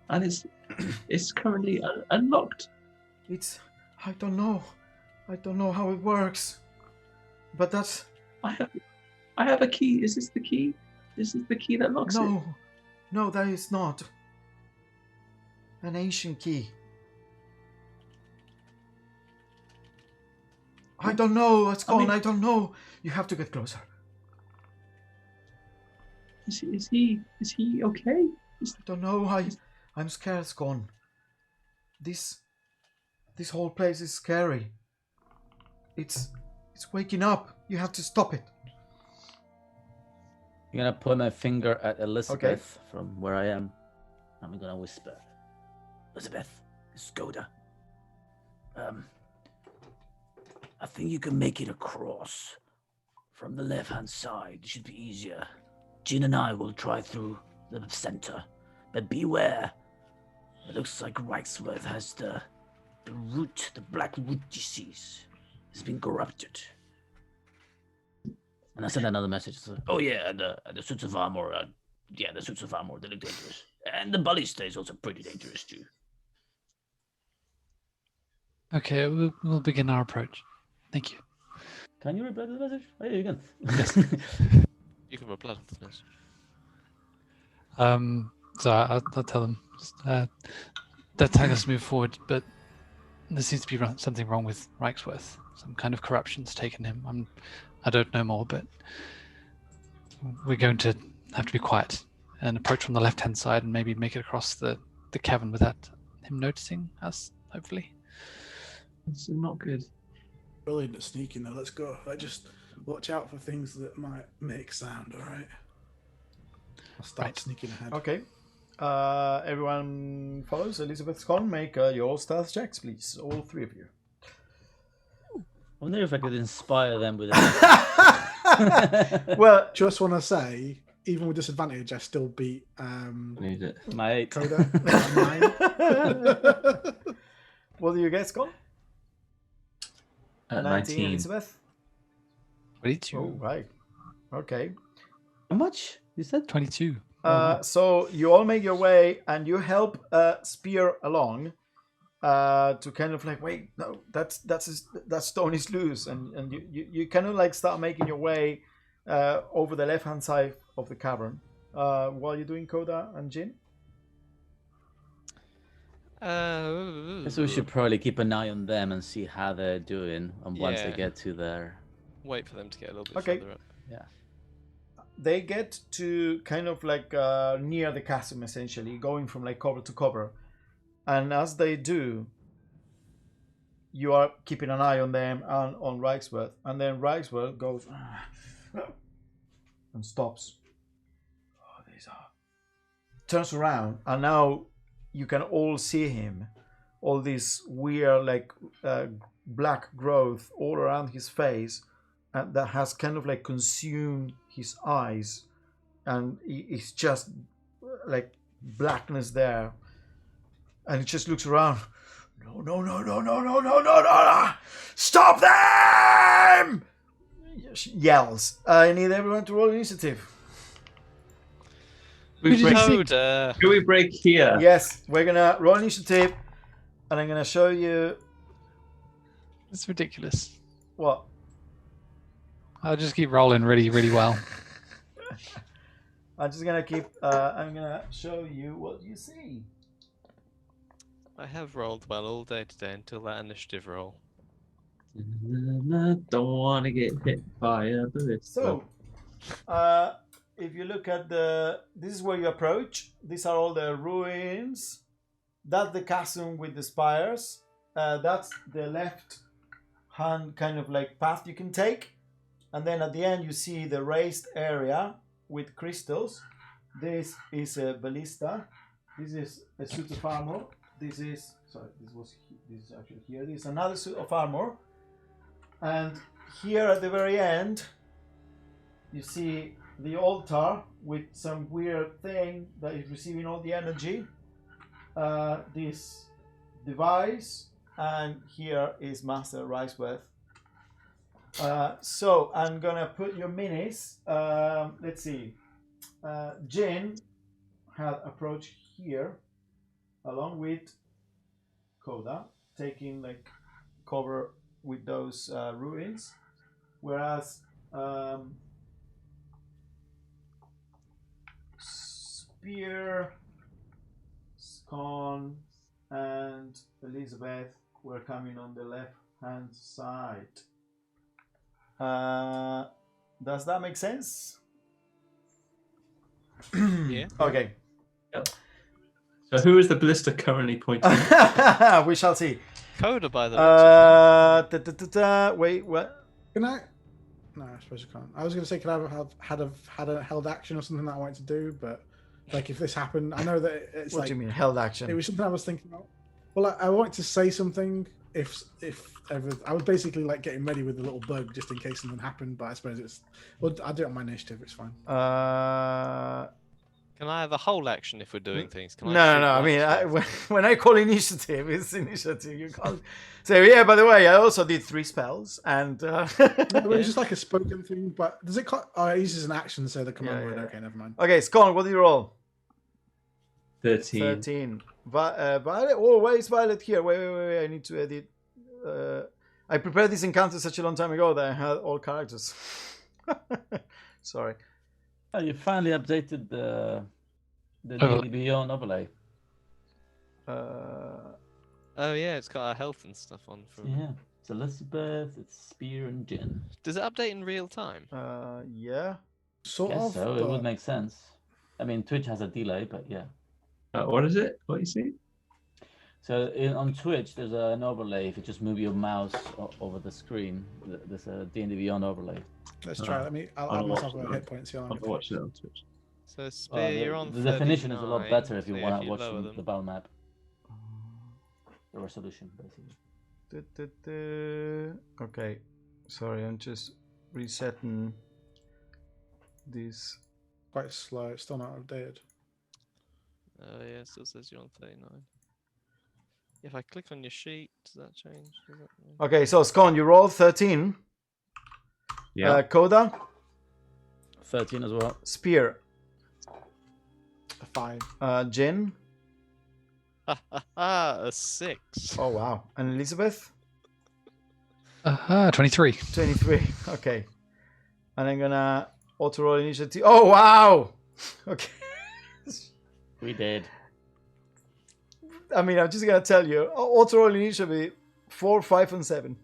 and it's currently unlocked. I don't know how it works, but that's. I have a key. Is this the key? Is this the key that locks it? No, that is not. An ancient key. I don't know what's going on. I don't know. You have to get closer. Is he okay? I don't know. I'm scared it's gone. This whole place is scary. It's waking up. You have to stop it. I'm gonna point my finger at Elizabeth from where I am. I'm gonna whisper. Elizabeth, it's Skoda. I think you can make it across from the left-hand side. It should be easier. Jean and I will try through the center, but beware. It looks like Reichsworth has the root, the black root disease. It's been corrupted. And I sent another message. Oh yeah, the suits of armor. The suits of armor, they look dangerous. And the ballista is also pretty dangerous too. Okay, we'll begin our approach. Thank you. Can you reply to the message? Oh, yeah, you can. Yes. You can reply to this. So I'll tell them that tag us move forward, but there seems to be something wrong with Reichsworth. Some kind of corruption's taken him. I don't know more, but we're going to have to be quiet and approach from the left-hand side and maybe make it across the cavern without him noticing us, hopefully. It's not good. Brilliant at sneaking though. Let's go. Just watch out for things that might make sound. All right. I'll start sneaking ahead. Okay. Everyone follows Elizabeth's con. Make your stealth checks, please. All 3 of you. I wonder if I could inspire them with a Well, Just want to say, even with disadvantage, I still beat Need it. my 8. Coda. 9. what do you get, Scott? 19. Elizabeth? 22. Oh, right. Okay. How much? You said 22. So you all make your way and you help Spear along to kind of like, wait, no, that stone is loose, and you kind of like start making your way over the left hand side of the cavern. While you're doing Coda and Jin. so we should probably keep an eye on them and see how they're doing, and once they Yeah. get to their Wait for them to get a little bit Okay. further up. They get to kind of like near the chasm, essentially, going from like cover to cover. And as they do, you are keeping an eye on them and on Reichsworth. And then Reichsworth goes and stops. Oh, these are. Turns around, and now you can all see him. All this weird, like, black growth all around his face, and that has kind of like consumed his eyes, and it's just like blackness there, and he just looks around. No! Stop them! Yells. I need everyone to roll initiative. We break, Coda! can we break here? Yes, we're gonna roll initiative, and I'm gonna show you It's ridiculous. what. I'll just keep rolling really, really well. I'm just gonna keep. I'm gonna show you what you see. I have rolled well all day today until that initiative roll. Don't want to get hit by a bullet. So, if you look at this is where you approach. These are all the ruins. That's the chasm with the spires. That's the left hand kind of like path you can take. And then at the end you see the raised area with crystals. This is a ballista. This is a suit of armor. This is actually here. This is another suit of armor. And here at the very end, you see the altar with some weird thing that is receiving all the energy. This device, and here is Master Riceworth. So I'm gonna put your minis. Let's see. Jin had approached here, along with Coda, taking like cover with those ruins, whereas Spear, Scone, and Elizabeth were coming on the left hand side. Does that make sense? Yeah. Okay. So who is the ballista currently pointing at? We shall see. Coda, by the way. Wait, what? Can I? No, I suppose I can't. I was going to say, could I have had a held action or something that I wanted to do, but like if this happened, I know that it's What like do you mean held action? it was something I was thinking about. Well, I wanted to say something if ever. I was basically like getting ready with a little bug just in case something happened, but I suppose it's. Well, I'll do it on my initiative. It's fine. Can I have a whole action if we're doing things? Can No. I shoot mean, once? when I call initiative, it's initiative. You can't say, yeah. By the way, I also did 3 spells, and No, but it's just like a spoken thing. But does it? Oh, it uses an action, so the command Yeah, word. yeah. Okay, never mind. okay, Scone, what do you roll? 13. 13. Violet. Oh, why is Violet here? Wait. I need to edit. I prepared this encounter such a long time ago that I had all characters. Sorry. Oh, you finally updated the Oh. D&D Beyond overlay. Oh yeah, it's got our health and stuff on. From... Yeah, it's Elizabeth, it's Spear and Jin. Does it update in real time? Yeah. Sort Guess of. so. It but- would make sense. I mean, Twitch has a delay, but yeah. What is it? What you see? So on Twitch, there's an overlay. If you just move your mouse over the screen, there's a D&D Beyond overlay. Let's try. Oh. Let me. I'll I'll add myself watch a that. hit point. See how long I'll it watch it on Twitch. So Spear, you're on the definition is a lot 39, better if you so want to you watch lower the them. battle map. The resolution, basically. Okay, sorry, I'm just resetting this. Quite slow. It's still not updated. Yeah, it still says you're on 39. If I click on your sheet, does that change? Does that mean... Okay, so Scon, you rolled 13. Yeah. Coda, 13 as well. Spear, A 5. Jin. A 6. Oh wow, and Elizabeth, 23. 23. Okay, and I'm gonna auto roll initiative. Oh wow. Okay. We did. I mean, I'm just gonna tell you, auto roll initiative 4, 5, and 7.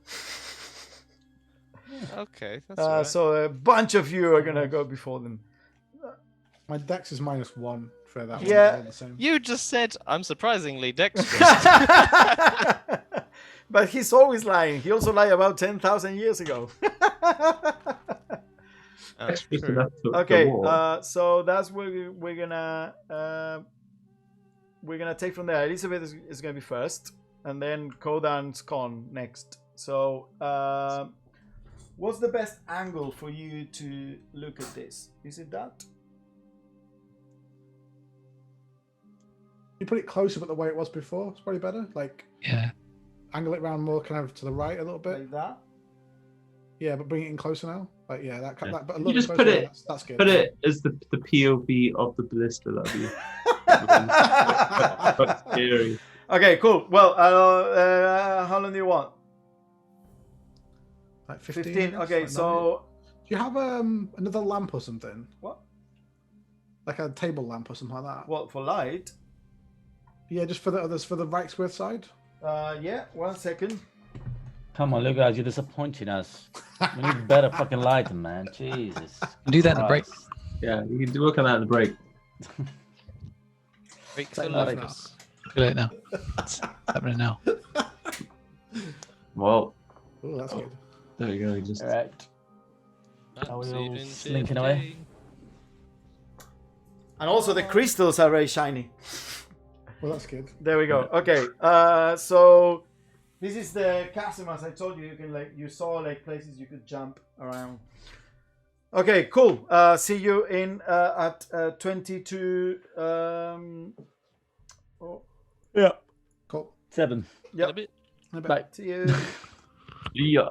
Okay, that's all right. So a bunch of you are gonna go before them. My dex is -1 for that one. Yeah. They're the same. You just said I'm surprisingly dexterous. But he's always lying. He also lied about 10,000 years ago. That's Just true. enough to Okay, war. so that's where we're gonna take from there. Elizabeth is gonna be first, and then Kodan's Con next. So, what's the best angle for you to look at this? Is it that? You put it closer, but the way it was before, it's probably better. Like Yeah. angle it round more, kind of to the right a little bit. Like that? Yeah, but bring it in closer now. Like yeah, that. Yeah. That but a You little just bit put closer, it- That's good. Put it as the POV of the ballista. That'd be quite scary. Okay, cool. Well, how long do you want? Like 15. 15. minutes, Okay, like so do you have another lamp or something? what? Like a table lamp or something like that? What for light? Yeah, just for the others for the right square side. Yeah. 1 second. Come on, look guys, you're disappointing us. We need better fucking lighting, man. Jesus. Do that in the break. Christ. Yeah, you can work on that in the break. Break Take the that locus. Too late now. It's happening now. Well, Oh, that's good. there you go. You just All right. I'm we all saving slinking away? 15. And also the crystals are very shiny. Well, that's good. There we go. Okay. So this is the chasm, as I told you. You saw like places you could jump around. Okay, cool. See you in at 22. Yeah. Cool. 7. In a Yep. bit. Bye. See you. yeah.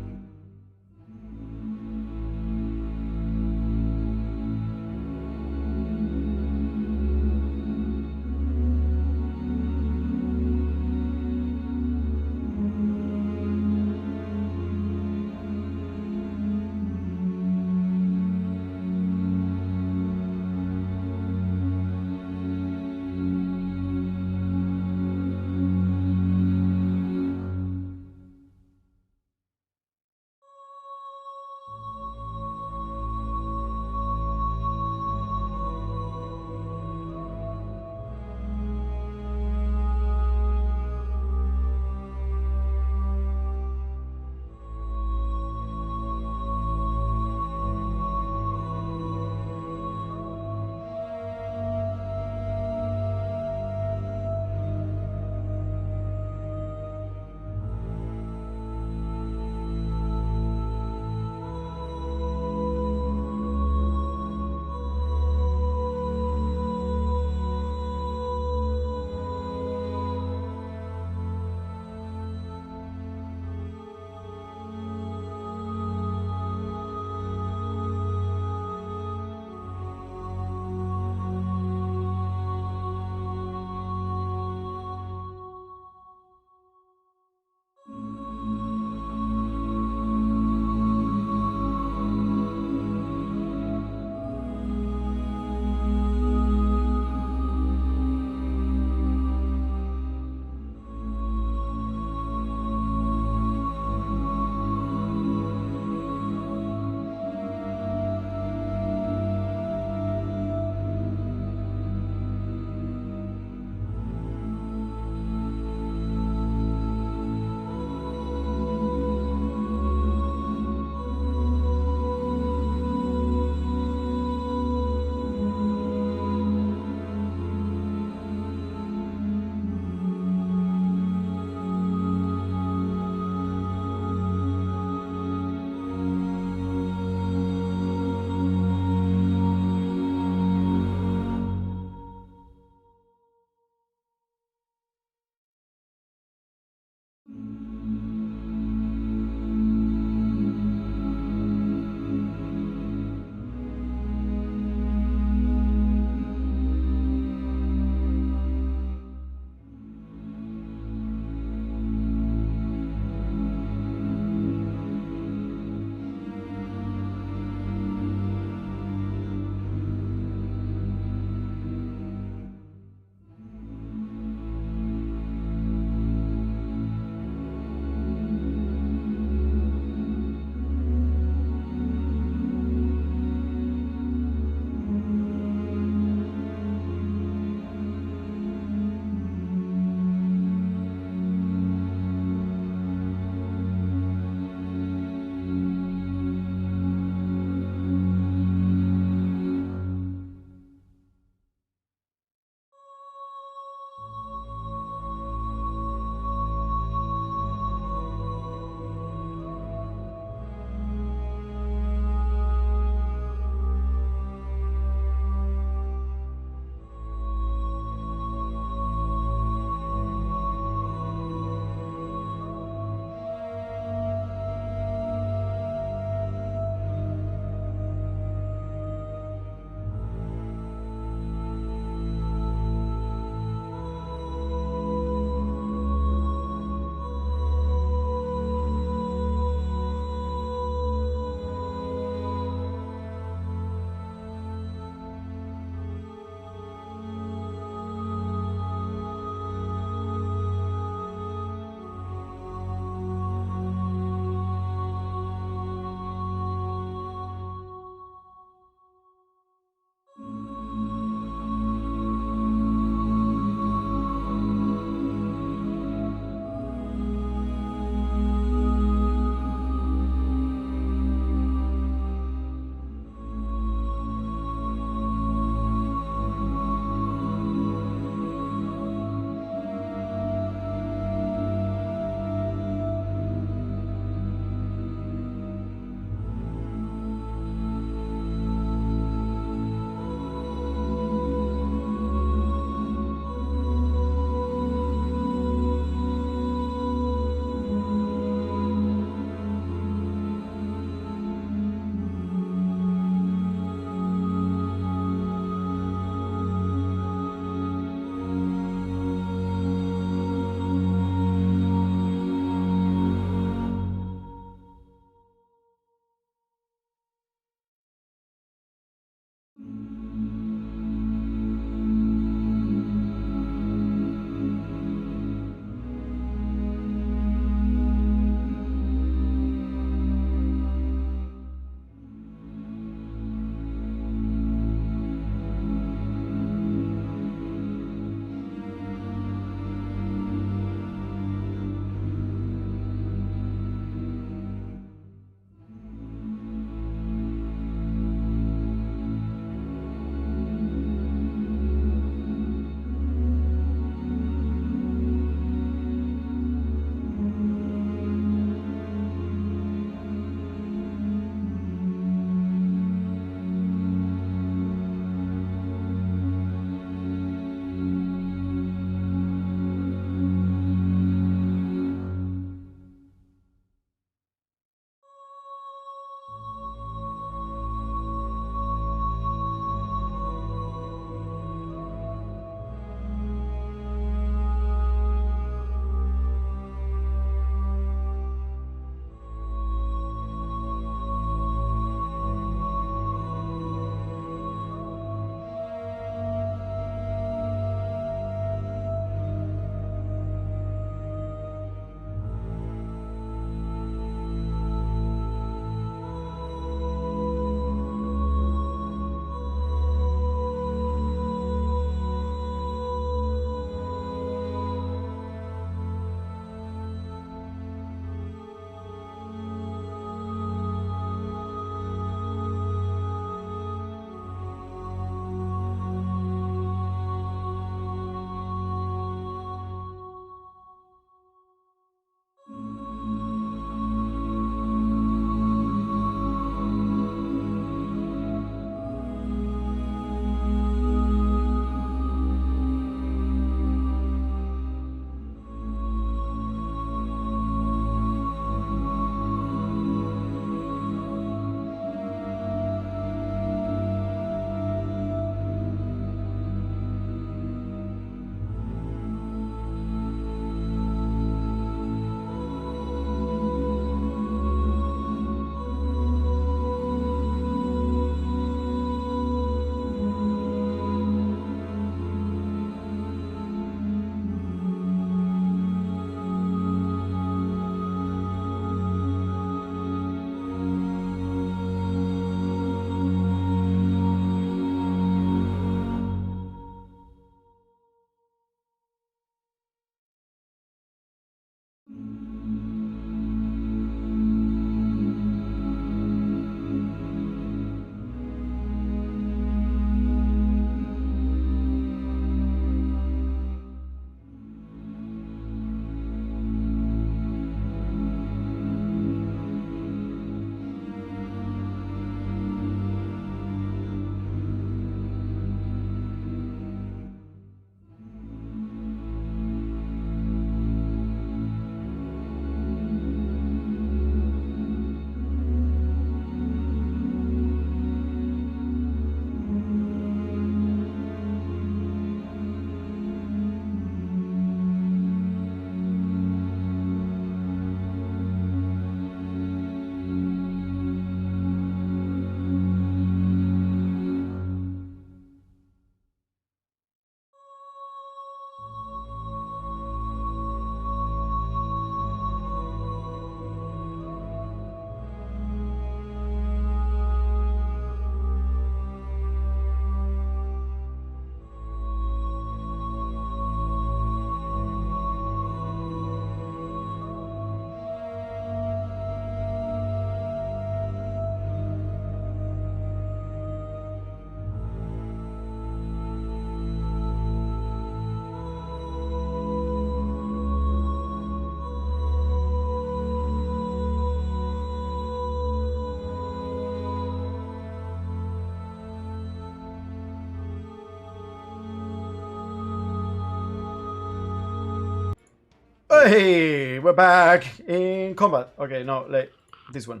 Hey, we're back in combat. Okay, no, like this one.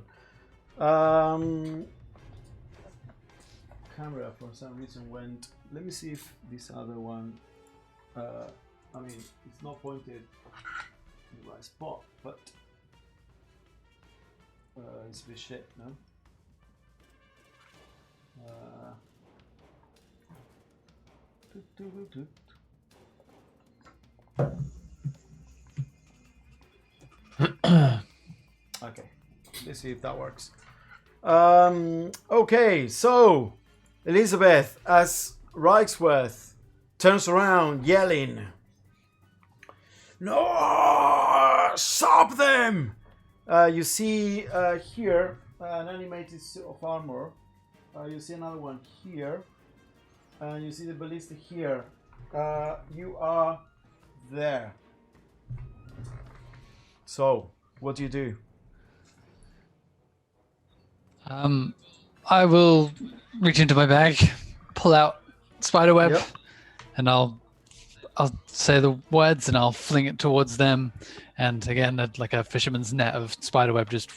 Camera for some reason went. Let me see if this other one. I mean, it's not pointed in the right spot, but it's a bit shit, no? Okay, let's see if that works. Okay, so Elizabeth, as Reichsworth turns around yelling, "No! Stop them!" You see here an animated suit of armor. You see another one here. And you see the ballista here. You are there. So, what do you do? I will reach into my bag, pull out spiderweb, Yep. and I'll say the words and I'll fling it towards them. And again, like a fisherman's net of spiderweb just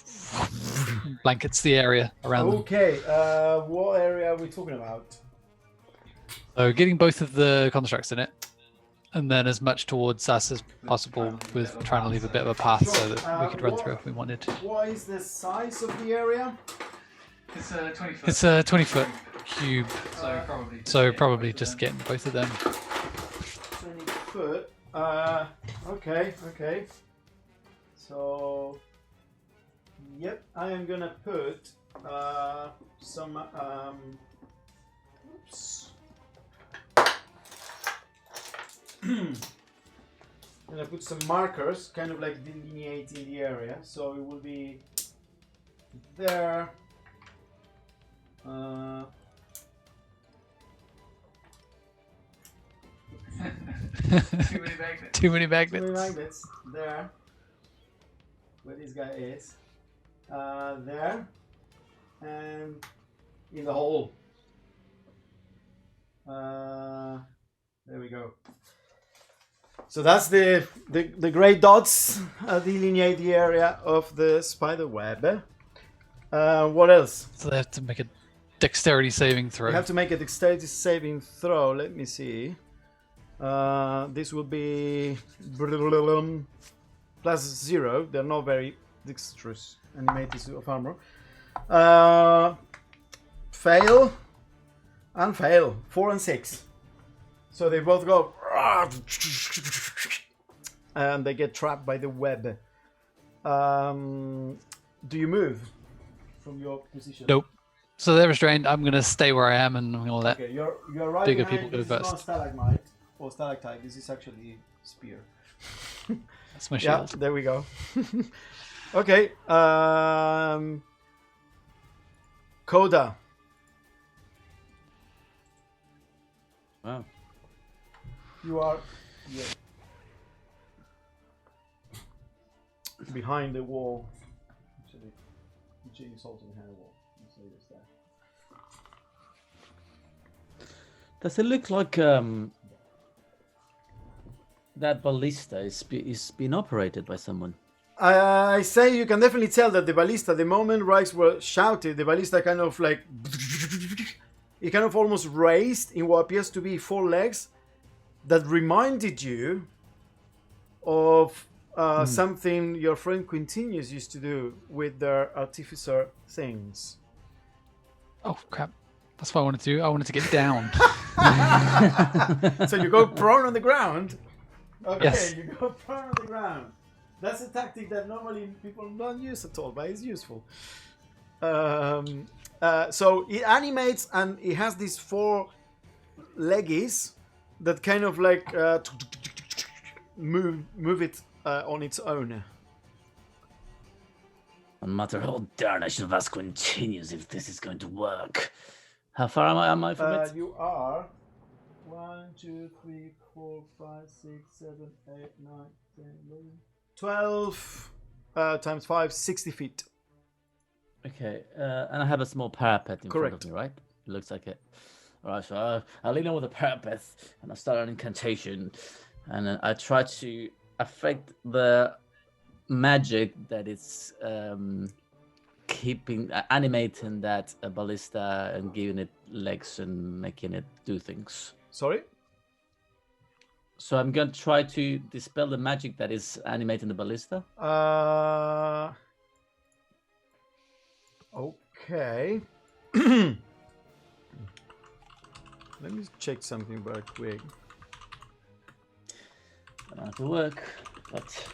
blankets the area around them. Okay, what area are we talking about? So getting both of the constructs in it, and then as much towards us as possible with trying to leave a bit of a path so that we could run through if we wanted. What is the size of the area? It's a 20 foot. It's a 20-foot cube, so probably just getting both of them. 20 foot. Okay. So, yep, I am gonna put some. Oops. I'm gonna put some markers, kind of like delineating the area. So it will be there. Too many magnets. Too many magnets there. Where this guy is. There. And in the hole. There we go. So that's the gray dots delineate the area of the spider web. What else? So they have to make a dexterity saving throw. You have to make a dexterity saving throw. Let me see. This will be +0. They're not very dexterous animated suit of armor. Fail and fail. 4 and 6. So they both go and they get trapped by the web. Do you move from your position? Nope. So they're restrained. I'm gonna stay where I am, and I'm gonna let you're right bigger behind. people go This is not first. stalagmite or stalactite. This is actually spear. That's my Yeah, shield. there we go. Okay. Coda. Wow. You are behind the wall. Actually, is holding behind the wall. Let's say this there. Does it look like that ballista is being operated by someone? I say you can definitely tell that the ballista, the moment Rice were shouted, the ballista kind of like it kind of almost raised in what appears to be 4 legs that reminded you of something your friend Quintinius used to do with their artificer things. Oh crap! That's what I wanted to do. I wanted to get down. So you go prone on the ground. Okay, Yes. you go prone on the ground. That's a tactic that normally people don't use at all, but it's useful. So it animates and it has these 4 leggies that kind of like move it on its own. No matter how darn I should have asked Quintinius if this is going to work. How far am I from it? You are 1, 2, 3, 4, 5, 6, 7, 8, 9, 10, 11, 12 times 5, 60 feet. Okay, and I have a small parapet in front Correct. of me, right? It looks like it. Alright, so I lean over the parapet and I start an incantation, and then I try to affect the magic that is animating that ballista and giving it legs and making it do things. Sorry? So I'm going to try to dispel the magic that is animating the ballista. Okay. Let me check something very quick. I don't have to work, but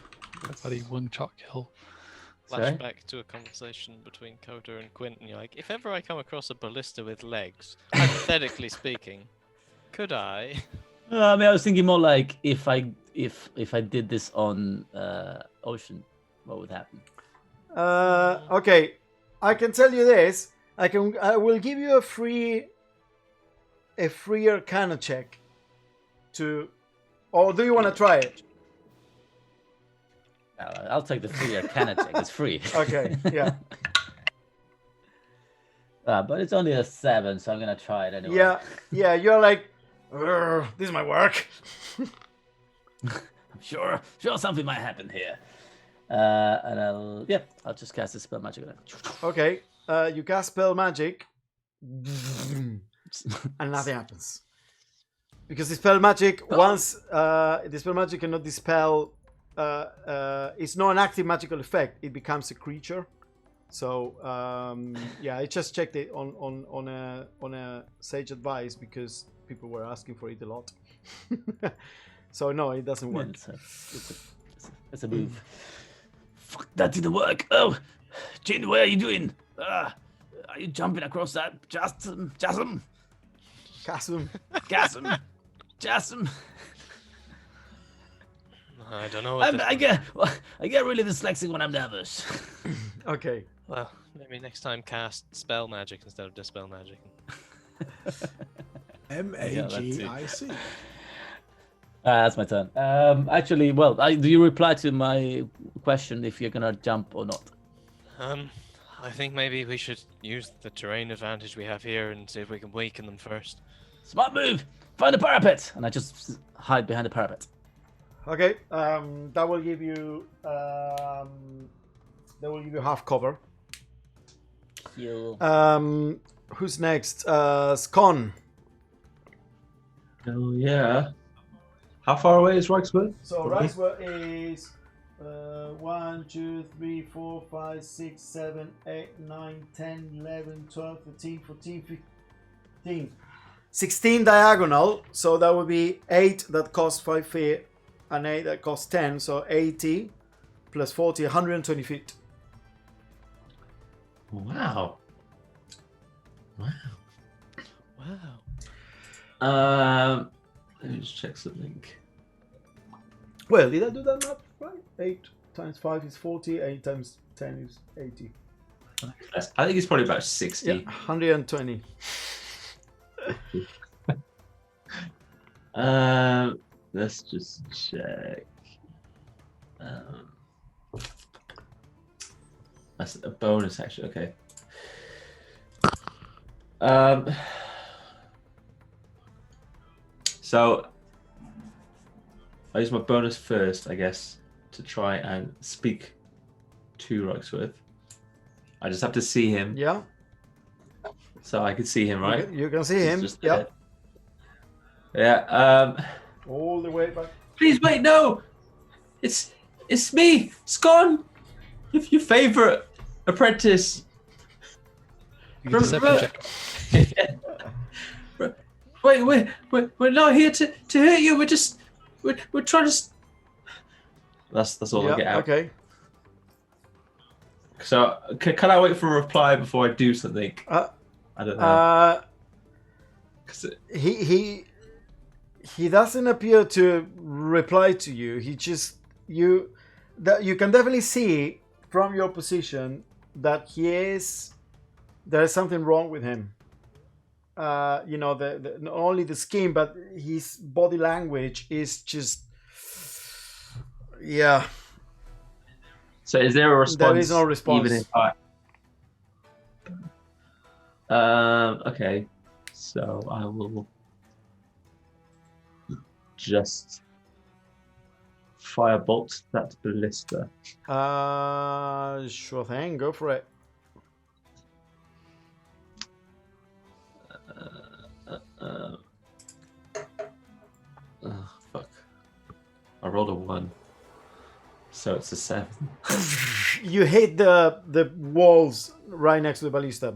Bloody one shot kill. Sorry? Flashback to a conversation between Coda and Quentin. You're like, if ever I come across a ballista with legs, hypothetically speaking, could I? I mean, I was thinking more like if I did this on ocean, what would happen? Okay, I can tell you this. I will give you a free Arcana check to, or do you want to try it? I'll take the free Arcana check. It's free. Okay, yeah, But it's only a 7, so I'm gonna try it anyway. yeah. You're like, "Urgh, this might work. I'm sure something might happen here. And I'll just cast a spell magic on it. Okay, you cast spell magic, and nothing happens because the spell magic cannot dispel. It's not an active magical effect. It becomes a creature. So I just checked it on a sage advice because people were asking for it a lot. So no, it doesn't work. It's a move. Fuck, that didn't work. Oh, Jin, what are you doing? Are you jumping across that chasm? Chasm. Chasm. I don't know. What I get really dyslexic when I'm nervous. Okay. Well, maybe next time cast spell magic instead of dispel magic. MAGIC. That's my turn. Actually, well, do you reply to my question if you're gonna jump or not? I think maybe we should use the terrain advantage we have here and see if we can weaken them first. Smart move. Find the parapet, and I just hide behind the parapet. Okay. That will give you half cover. You. Who's next? Scon. Oh yeah. How far away is Reichsburg? So Reichsburg is 1, 2, 3, 4, 5, 6, 7, 8, 9, 10, 11, 12, 13, 14, 15, 16 diagonal. So that would be 8 that costs 5 feet and 8 that costs 10. So 80 plus 40, 120 feet. Wow. Wow. Let me just check something. Well, did I do that map right? 8 times 5 is 40. 8 times 10 is 80. I think he's probably about 60. Yeah, 120. Let's just check. That's a bonus action. Okay. So I use my bonus first, I guess, to try and speak to Roxworth. I just have to see him, Yeah, so I can see him, right? you can see He's him. just Yeah, there. Yeah. all the way back. Please wait. No, it's me, Scon. If your favorite apprentice. You can deception check. Wait, we're not here to hurt you. We're trying to. That's all I get Yeah, out. okay. So can I wait for a reply before I do something? I don't know. 'Cause He doesn't appear to reply to you. He just you can definitely see from your position that there is something wrong with him. You know, not only the skin, but his body language is just, yeah. So is there a response? There is no response. Even if okay. So I will just firebolt that ballista. Sure thing. Go for it. Fuck. I rolled a 1. So it's a 7. You hit the walls right next to the ballista.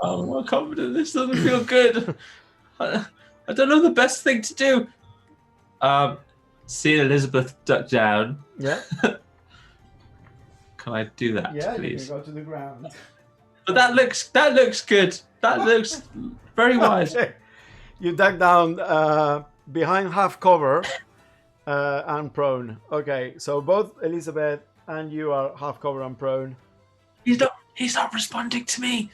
Oh, I'm more confident. This doesn't feel good. I don't know the best thing to do. Seeing Elizabeth duck down. Yeah. Can I do that, Yeah, please? you can go to the ground. But that looks good. That looks very wise. Okay. You duck down behind half cover and prone. Okay, so both Elizabeth and you are half cover and prone. He's not responding to me.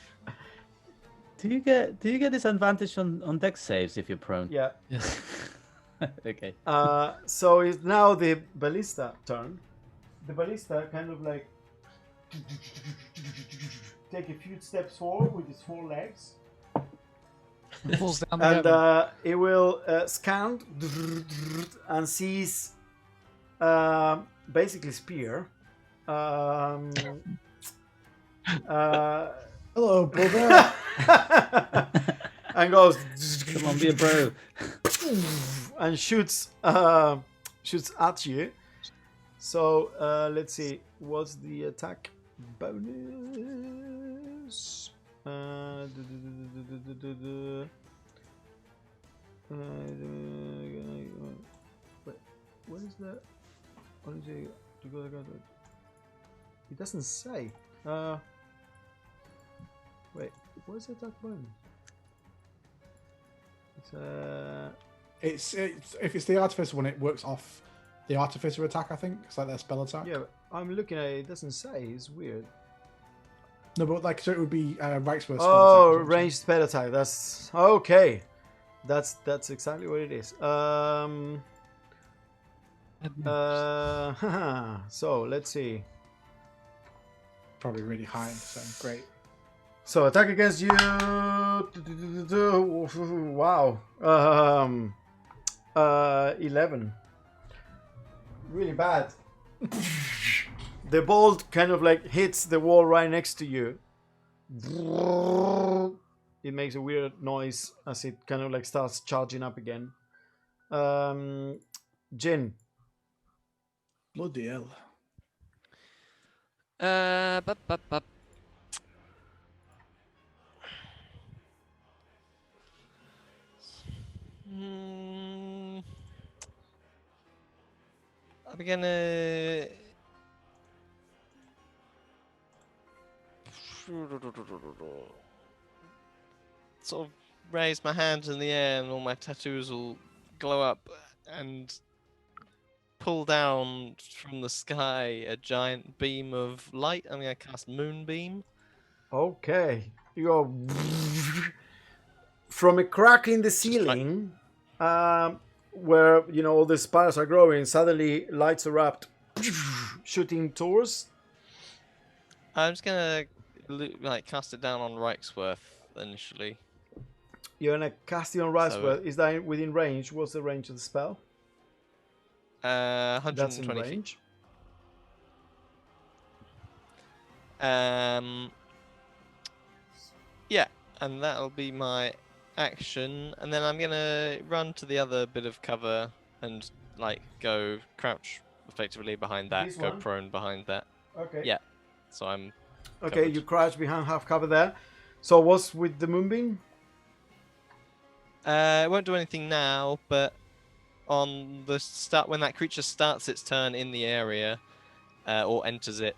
Do you get disadvantage on dex saves if you're prone? Yeah. Yes. Okay. So it's now the ballista turn. The ballista kind of like take a few steps forward with its 4 legs. It falls down the And cavern. it will scan and sees basically spear. Hello, brother. And goes Come on, be a bro. and shoots at you. So let's see, what's the attack bonus? Wait, what is that? What is it? It doesn't say. Wait, what is the attack bonus? It's if it's the artificer one, it works off the artificer attack. I think it's like their spell attack. Yeah, I'm looking at it. It doesn't say. It's weird. No, but like so it would be Reichsworth. Oh, ranged spell attack. That's okay. That's exactly what it is. So let's see. Probably really high. So great. So attack against you. Wow. 11. Really bad. The bolt kind of like hits the wall right next to you. It makes a weird noise as it kind of like starts charging up again. Jin. Bloody hell. Bup. I'm gonna sort of raise my hands in the air and all my tattoos will glow up and pull down from the sky a giant beam of light. I'm gonna cast Moonbeam. Okay. You go from a crack in the Just try- ceiling, where all the spires are growing. Suddenly, lights erupt, shooting towards. I'm just gonna cast it down on Reichsworth initially. You're gonna cast it on Risewell. Is that within range? What's the range of the spell? 120 That's in feet. range. Yeah, and that'll be my action, and then I'm gonna run to the other bit of cover and go crouch effectively behind that, This go one? prone behind that. Okay. Yeah. So I'm Okay, covered. you crouch behind half cover there. So what's with the moonbeam? It won't do anything now, but on the start when that creature starts its turn in the area, or enters it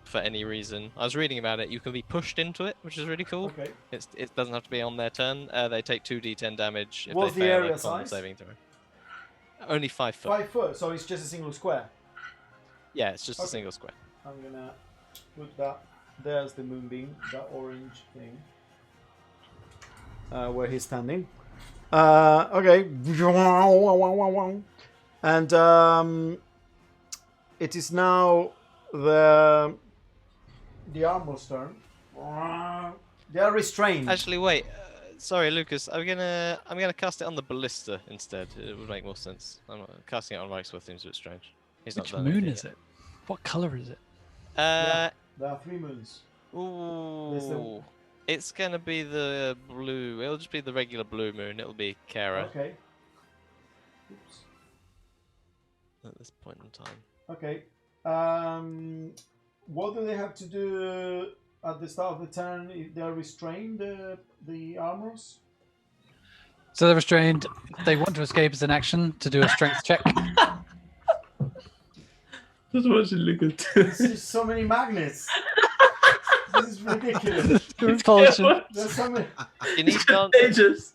for any reason. I was reading about it. You can be pushed into it, which is really cool. Okay. It doesn't have to be on their turn. They take 2d10 damage if What's they the fail area a con size? saving throw. Only 5 foot. 5 foot. So it's just a single square. Yeah, it's just a Okay. single square. I'm gonna put that. There's the moonbeam, that orange thing, where he's standing. Okay. And it is now the armor's turn. They are restrained. Actually, wait. Sorry, Lucas. I'm gonna cast it on the ballista instead. It would make more sense. I'm not casting it on Reichsworth. Seems a bit strange. He's Which not done moon anything is it? What color is it? yet. There are 3 moons. Ooh. It's gonna be the blue. It'll just be the regular blue moon. It'll be Kara Okay. Oops. at this point in time. Okay. What do they have to do at the start of the turn if they are restrained, the armors? So they're restrained. They want to escape as an action to do a strength check. Just watching Lucas. There's just so many magnets. This is ridiculous. Repulsion. There's so many. You need non. Contagious.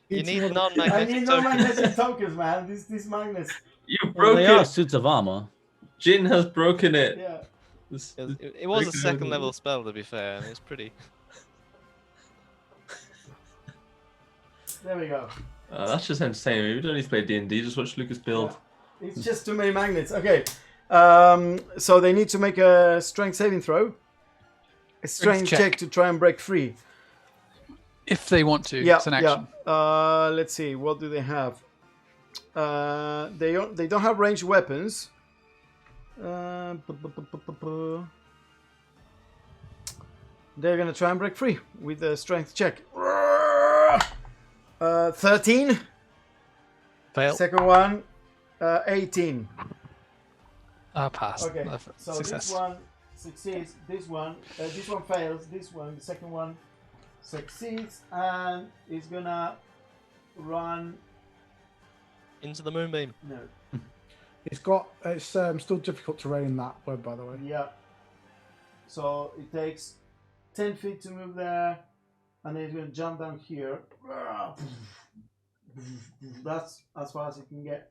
You need I non-magnetic need no tokens. magnetic tokens, man. These magnets. You Well, broke they are it. suits of armor. Jin has broken it. Yeah. It was a second level spell, to be fair. And it's pretty. There we go. That's just entertaining. We don't need to play D&D. Just watch Lucas build. It's just too many magnets. Okay. So they need to make a strength saving throw. A strength check to try and break free. If they want to, Yeah, it's an action. yeah. Let's see. What do they have? They don't have ranged weapons. They're gonna try and break free with a strength check. 13. Fail. Second one, 18. Pass. Okay. So Success. this one succeeds. This one fails. This one, the second one, succeeds, and is gonna run. Into the moonbeam. No. It's still difficult terrain, that web, by the way. Yeah. So it takes 10 feet to move there, and then it's going to jump down here. That's as far as it can get.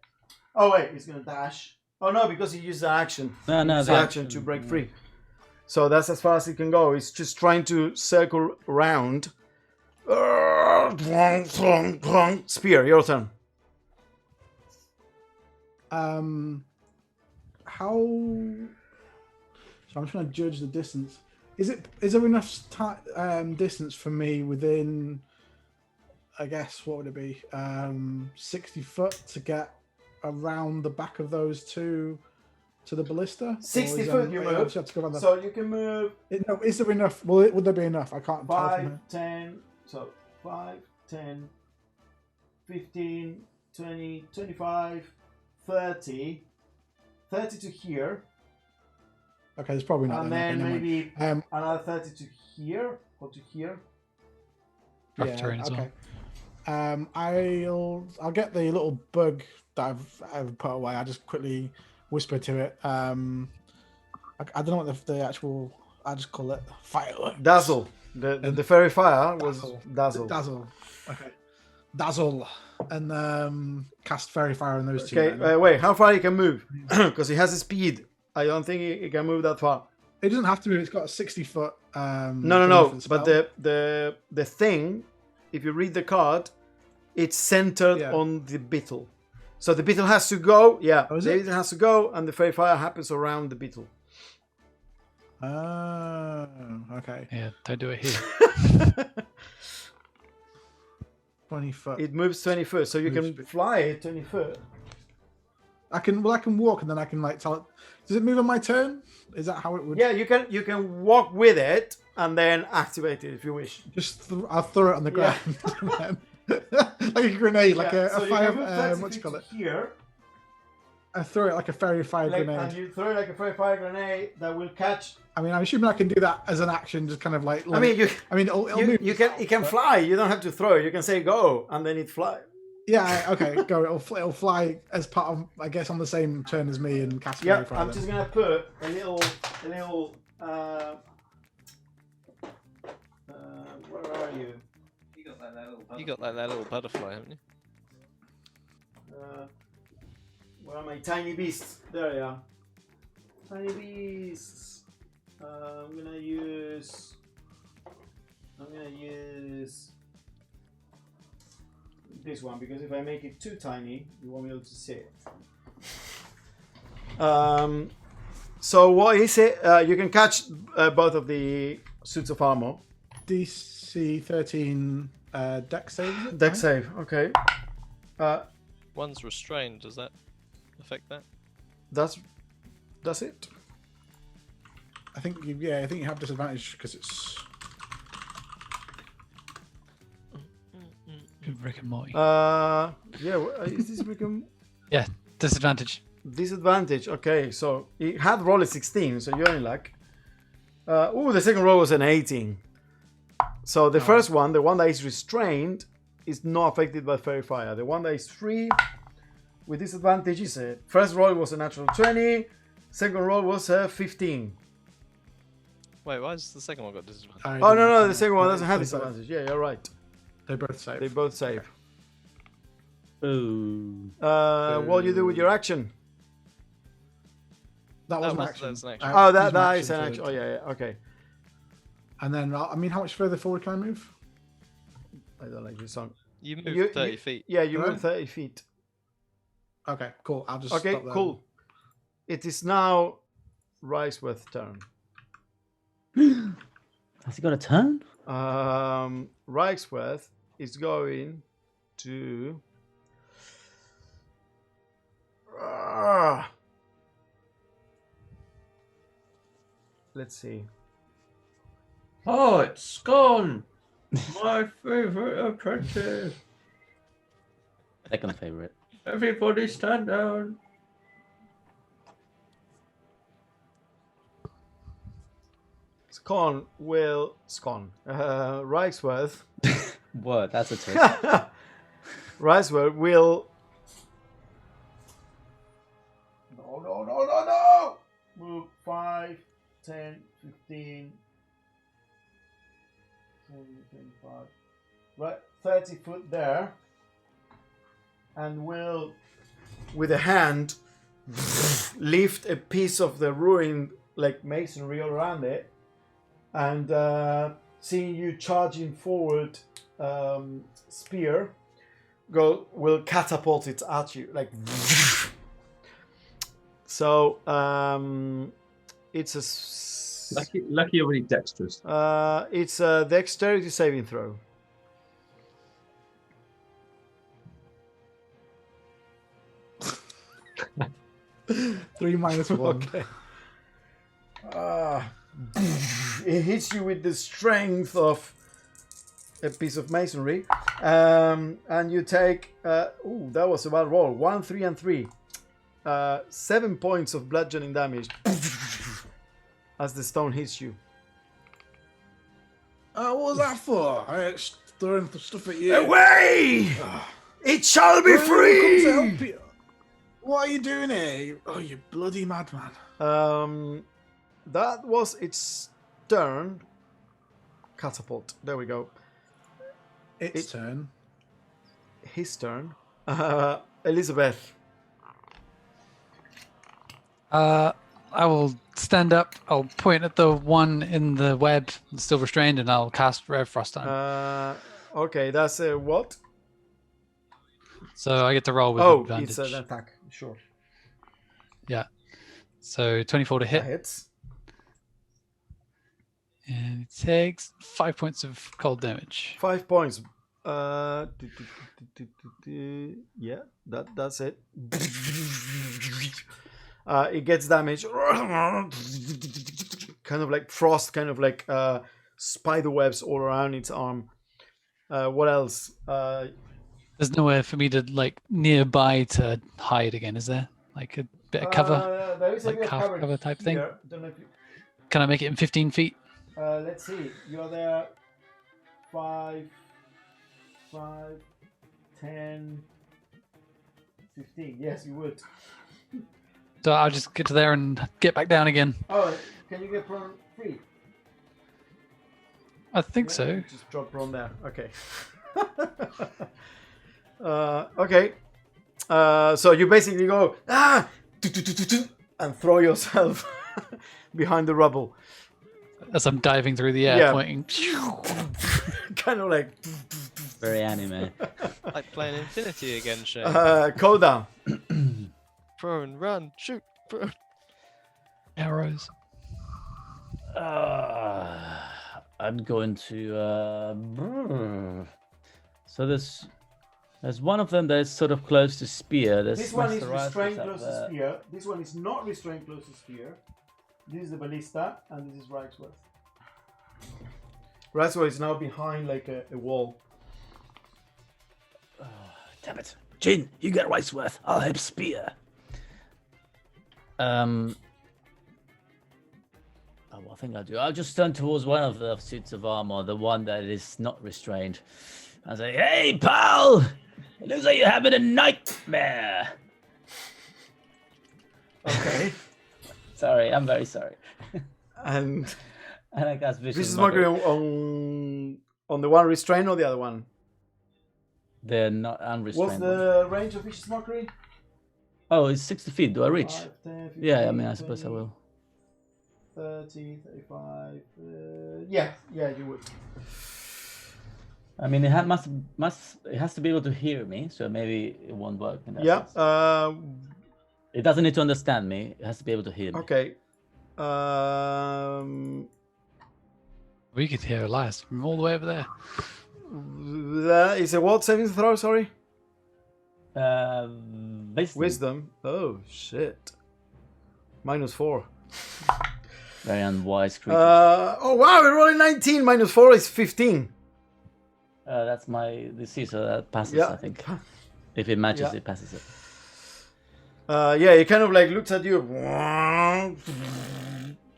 Oh wait, it's going to dash. Oh no, because he used the action. No, It's the action to break free. So that's as far as it can go. It's just trying to circle around. Spear, your turn. How? So I'm trying to judge the distance. Is there enough distance for me within? I guess what would it be? 60 foot to get around the back of those two to the ballista. 60 Or is foot there- you I move. obviously have to go around the- So you can move No, is there enough? Would there be enough? I can't tell from 5, here. 10, so 5, 10, 15, 20, 25, 30. 30 to here, Okay, there's probably not. and then. then Okay, never maybe mind. another 30 to here, or to here. Rough terrain as well. I'll get the little bug that I've put away. I just quickly whisper to it. I don't know what the actual. I just call it fireworks. Dazzle. The fairy fire was dazzle. Dazzle. Okay. dazzle and cast fairy fire on those two. Okay, then. wait. How far he can move? Because he has a speed. I don't think he can move that far. It doesn't have to move. It's got a 60-foot. No. thing for But spell. the thing, if you read the card, it's centered Yeah. on the beetle. So the beetle has to go. Yeah, Oh, is the it? beetle has to go, and the fairy fire happens around the beetle. Oh, okay. Yeah, don't do it here. 20 foot. It moves 20 foot, so you Moves can bit- fly it 20 foot. I can walk and then I can like tell it. Does it move on my turn? Is that how it would? Yeah, you can walk with it and then activate it if you wish. Just I'll throw it on the Yeah. ground. Like a grenade, like Yeah, a so you fire. can move 30 What do you feet call to it? Here, I throw it like a fairy fire like, grenade. and you throw it like a fairy fire grenade that will catch. I mean, I'm assuming I can do that as an action, just kind of like. I mean, it'll move. it can fly. You don't have to throw it. You can say go, and then it fly. Yeah, okay, go. It'll fly as part of, I guess, on the same turn as me and cast Yeah, fairy fire. I'm then. just gonna put a little. Where are you? You got like that little butterfly, haven't you? Where are my tiny beasts? There they are. Tiny beasts. I'm gonna use this one because if I make it too tiny, you won't be able to see it. So what is it? You can catch both of the suits of armor. DC 13 deck save. Is it? Deck Right? save. Okay. One's restrained. Does that affect that? That's it. I think you have disadvantage because it's. Rick and Morty. Yeah. Is this become Yeah, disadvantage. disadvantage? Okay, so it had roll a 16, so you're in luck. The second roll was an 18. So the first one, the one that is restrained, is not affected by fairy fire. The one that is free with disadvantage is a first roll was a natural 20, second roll was a 15. Wait, why has the second one got disadvantage? Oh no, the second one doesn't have disadvantage. Yeah, you're right. They both save. They both save. Ooh. What do you do with your action? That was an was- action. that's an action. Oh, Use that my is an to- action. Oh yeah, okay. And then, I mean, how much further forward can I move? I don't like this song. You moved You- 30 you- feet. Yeah, you Right. move 30 feet. Okay, cool. I'll just. Okay, stop there. cool. It is now Riceworth's turn. Has he got a turn? Riceworth is going to. Let's see. Oh, it's gone. My favorite apprentice. Second favorite. Everybody stand down. Riceworth. What? That's a twist. Riceworth will. No. Move 5, 10, 15, 20, 25. Right, 30 foot there. And will, with a hand, lift a piece of the ruined like masonry all around it. And seeing you charging forward, spear, will catapult it at you like. So it's a Lucky you're really dexterous. it's a dexterity saving throw. 3 minus 1. Okay. It hits you with the strength of a piece of masonry, and you take. That was a bad roll. 1, 3, and 3. 7 points of bludgeoning damage as the stone hits you. What was that for? I was throwing stuff at you. Away! It shall be Well, I've come to free. help you. What are you doing here? Oh, you bloody madman. That was its turn. Catapult. There we go. Its turn. his turn. Elizabeth. I will stand up. I'll point at the one in the web, still restrained, and I'll cast Red Frost on him. Okay, that's a what? So I get to roll with Oh, advantage. it's an attack. Sure. Yeah. So 24 to That hit, hits. and it takes 5 points of cold damage. 5 points. Yeah, that's it. It gets damaged. Kind of like frost, kind of like spider webs all around its arm. What else? There's nowhere for me to like nearby to hide again, is there? Like a bit of cover, There is a like bit of half cover cover type thing. here. Don't know if you, Can I make it in 15 feet? let's see. You're there. 5, 10, 15. Yes, you would. So I'll just get to there and get back down again. Oh, can you get prone free? I think Yeah, so. Just drop prone there. Okay. Okay. So you basically go and throw yourself behind the rubble. As I'm diving through the air, Yeah. pointing. Kind of like Very anime. Like playing Infinity again, Shane. Koda. Prone, run, shoot, prone. Arrows. I'm going to. So there's one of them that is sort of close to spear. There's This one is Master Rice restrained up close to there. spear. This one is not restrained close to spear. This is the ballista, and this is Rixworth. Rixworth is now behind like a wall. Damn it. Jin, you get Riceworth. I'll help spear. Oh, I think I'll do. I'll just turn towards one of the suits of armor, the one that is not restrained, and say, "Hey, pal! It looks like you're having a nightmare." Okay. Sorry, I'm very sorry. And And I cast Vicious this is Mockery. mockery on the one restrained or the other one? They're not What's unrestrained. the range of vicious mockery? Oh, it's 60 feet. Do I reach? 5, 10, 15, Yeah, I mean, I suppose I 20, will. 30, 35. Yeah, you would. I mean, it has to be able to hear me, so maybe it won't work. In that Yeah. sense. It doesn't need to understand me. It has to be able to hear me. Okay. We could hear Elias from all the way over there. That is a what saving throw? Sorry. Wisdom. Wisdom. Oh shit. -4. Very unwise creature. Oh wow, we're rolling 19. -4 is 15. That's my DC, so that passes. Yeah. I think if it matches, Yeah. it passes it. Yeah, he kind of like looks at you.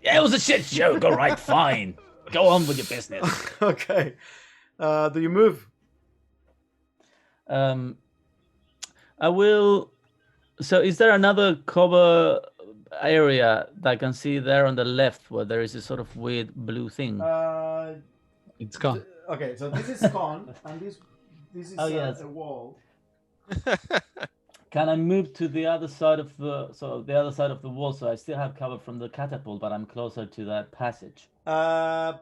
Yeah, it was a shit joke. All right, fine. Go on with your business. Okay. Do you move? I will. So, is there another cover area that I can see there on the left where there is a sort of weird blue thing? It's gone. Okay, so this is gone, and this is Oh, yes. a wall. Can I move to the other side of the wall, so I still have cover from the catapult, but I'm closer to that passage? To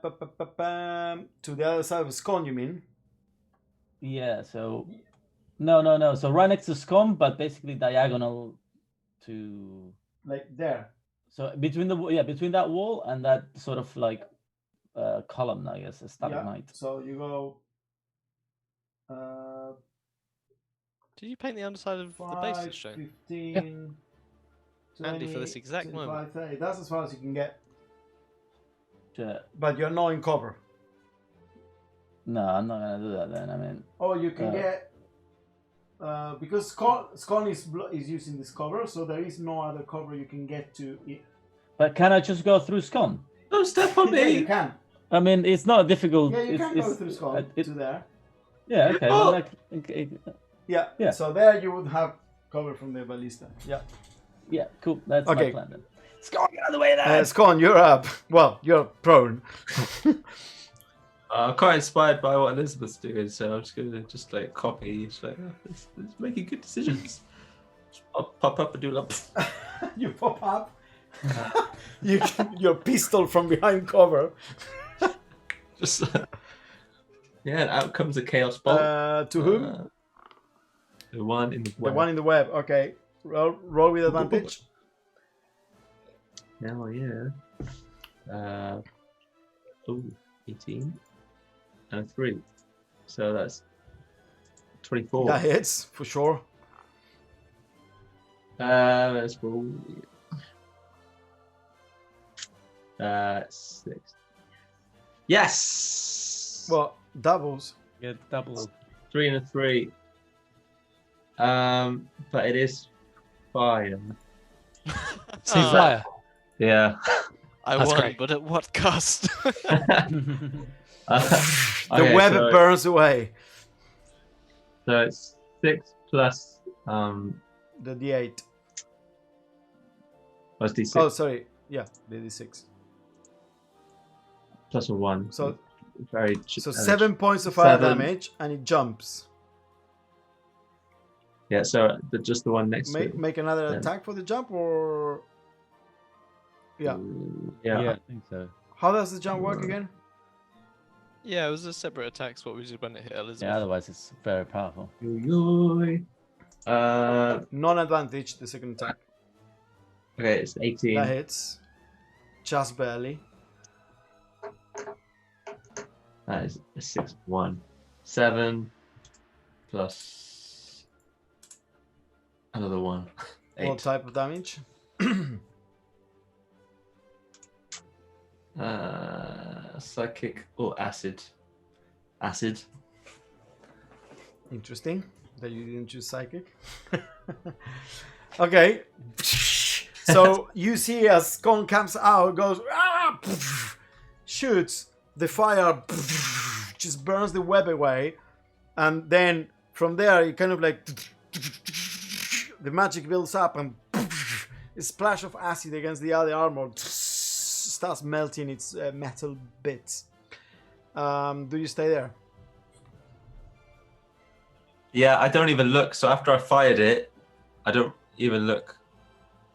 the other side of the scone, you mean? Yeah. So, no. So right next to scum, but basically diagonal to. Like there. So between that wall and that sort of like column, I guess, a stalagmite. So you go. Did you paint the underside of the 5, bases, Shane? 15, 20, Handy for this exact 25, moment. 30. That's as far as you can get. Sure. But you're not in cover. No, I'm not gonna do that then. I mean, Or you can get. Because Scone is using this cover, so there is no other cover you can get to it. but can I just go through scum? Don't step on Yeah, you me. can. I mean, it's not difficult. Yeah, you it's, can go it's- through Scone it- to there. Yeah. Okay. Oh! Well, like, okay, Yeah. Yeah. So there you would have cover from the ballista. Yeah. yeah. Cool. That's Okay. my plan then. Scum, get out of the way there. Scone, you're up. Well, you're prone. I'm quite inspired by what Elizabeth's doing, so I'm just gonna like copy. Just like, it's making good decisions. Just pop up and do like. You pop up. Your pistol from behind cover. Just yeah, and out comes a chaos bolt. To whom? The one in the The web. one in the web. Okay. Roll with advantage. Hell yeah. 18 and a 3. So that's 24. That hits for sure. Let's roll. 6. Yes. Well, doubles. Get double. 3 and a 3. But it is fire. See fire. Yeah. I That's won, great. but at what cost? The Okay, web so, burns away. So it's 6 plus The D8. plus D6 Oh, sorry. Yeah, the D6. plus a 1. So very So 7 points of fire 7. damage, and it jumps. Yeah, so just the one next to it. Make another Yeah. attack for the jump, or yeah. Yeah. I think so. How does the jump work again? Yeah, it was a separate attack. What we did when it hit Elizabeth. Yeah, otherwise it's very powerful. Okay, Non-advantage, the second attack. it's 18. That hits. Just barely. That is a 6, 1. 7 plus another 1. 8. What type of damage? Psychic or acid? Acid. Interesting that you didn't choose psychic. Okay. So you see as Con comes out, goes, ah! Shoots, the fire just burns the web away, and then from there it kind of like the magic builds up, and a splash of acid against the other armor starts melting its metal bits. Do you stay there? Yeah, I don't even look. So after I fired it, I don't even look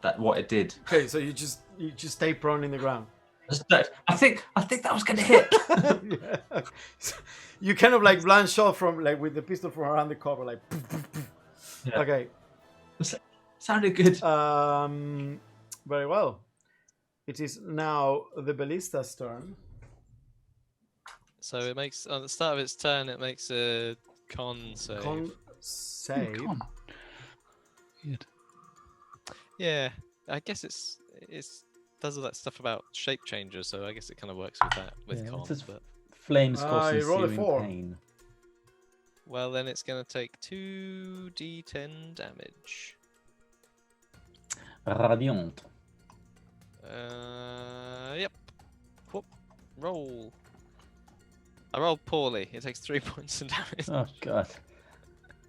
at what it did. Okay, so you just stay prone in the ground. I think that was gonna hit. Yeah. You kind of like blind shot from like with the pistol from around the cover, like. Yeah. Okay. Sounded good. Very well. It is now the ballista's turn. So it makes on the start of its turn, it makes a con save. Con save. Come on. Weird. Yeah, I guess it's does all that stuff about shape changes, so I guess it kind of works with that with Yeah, con. it's just But flames I causing roll a searing 4. pain. well, then it's gonna take 2d10 damage. Radiant. Yep. Whoop. Roll. I rolled poorly. It takes 3 points of damage. Oh god.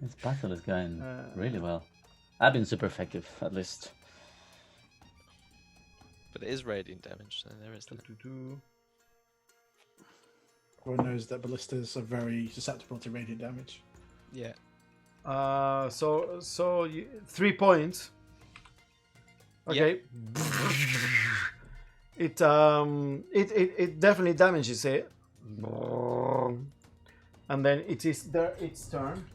This battle is going Uh, really well. I've been super effective, at least. But it is radiant damage, so there is that. Everyone knows that ballistas are very susceptible to radiant damage. Yeah. So you, 3 points. Okay. It definitely damages it. And then it is its turn,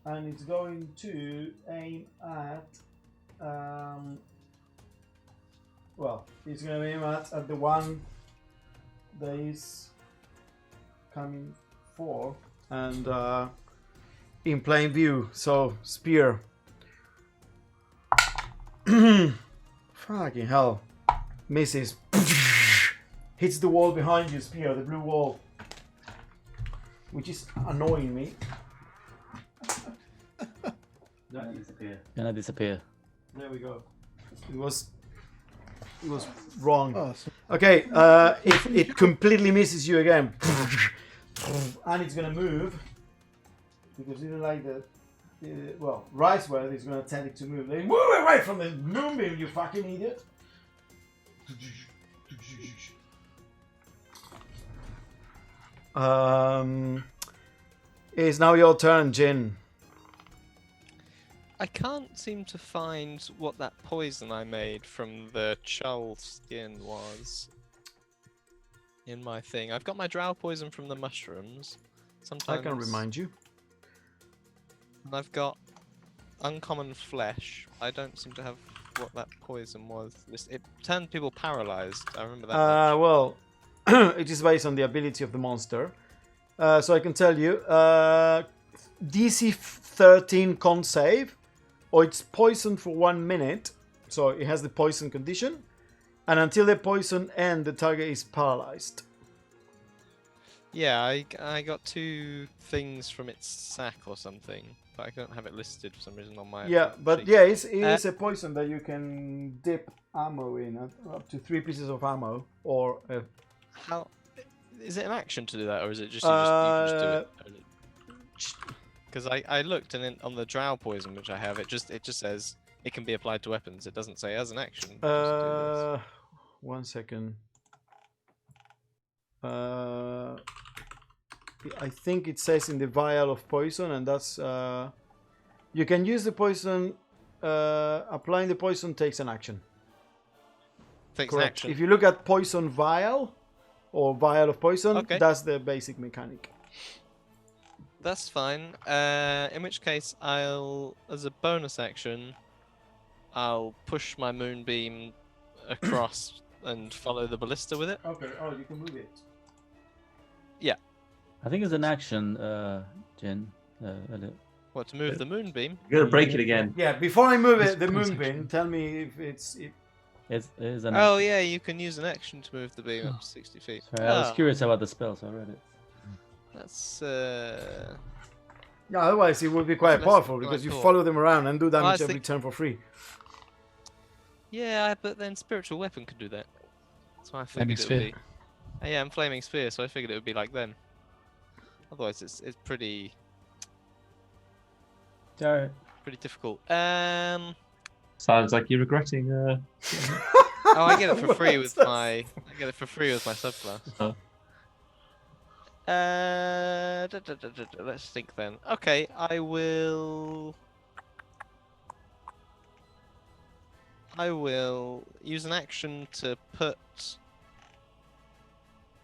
and it's going to aim at it's going to aim at the one that is coming for and in plain view. So spear. Fucking hell. Misses. Hits the wall behind you, spear, the blue wall. Which is annoying me. Gonna disappear. There we go. It was wrong. Oh, so Okay, it completely misses you again. And it's gonna move. Because you don't like the Riceware is gonna tell it to move. Like, move away from the moonbeam, you fucking idiot. It's now your turn, Jin. I can't seem to find what that poison I made from the chull skin was in my thing. I've got my drow poison from the mushrooms. Sometimes I can remind you. and I've got uncommon flesh. I don't seem to have what that poison was. It turned people paralyzed. I remember that much. Well, it is based on the ability of the monster. So I can tell you, DC 13 con save, or it's poisoned for 1 minute. So it has the poison condition, and until the poison ends, the target is paralyzed. Yeah, I got 2 things from its sack or something, but I don't have it listed for some reason on my. Yeah, but sheet. yeah, it is a poison that you can dip ammo in, up to 3 pieces of ammo, or How is it an action to do that, or is it just you can just do it? Because I looked and then on the drow poison which I have, it just says it can be applied to weapons. It doesn't say as an action. Just do this. 1 second. I think it says in the vial of poison, and that's you can use the poison. Applying the poison takes an action. Takes an Correct. action. If you look at poison vial or vial of poison, Okay. that's the basic mechanic. That's fine. In which case, as a bonus action, I'll push my moonbeam across and follow the ballista with it. Okay. Oh, you can move it. I think it's an action, Jin. Elliot. What, to move the moonbeam? You're gonna break it again. Yeah. Before I move It's it, the bonus moonbeam. action. Tell me if it's. It is an Oh action. yeah, you can use an action to move the beam up to 60 feet. Sorry, I was Oh, curious about the spell, so I read it. That's Yeah. Otherwise, it would be quite That's powerful what I because you thought. follow them around and do I damage was every think- turn for free. yeah, but then spiritual weapon could do that. That's why I Flaming figured it would sphere. be. Yeah, I'm flaming sphere, so I figured it would be like them. Otherwise, it's pretty Alright. difficult. Sounds like you're regretting. Oh, I get it for free with my. I get it for free with my subclass. Oh. Let's think then. Okay, I will use an action to put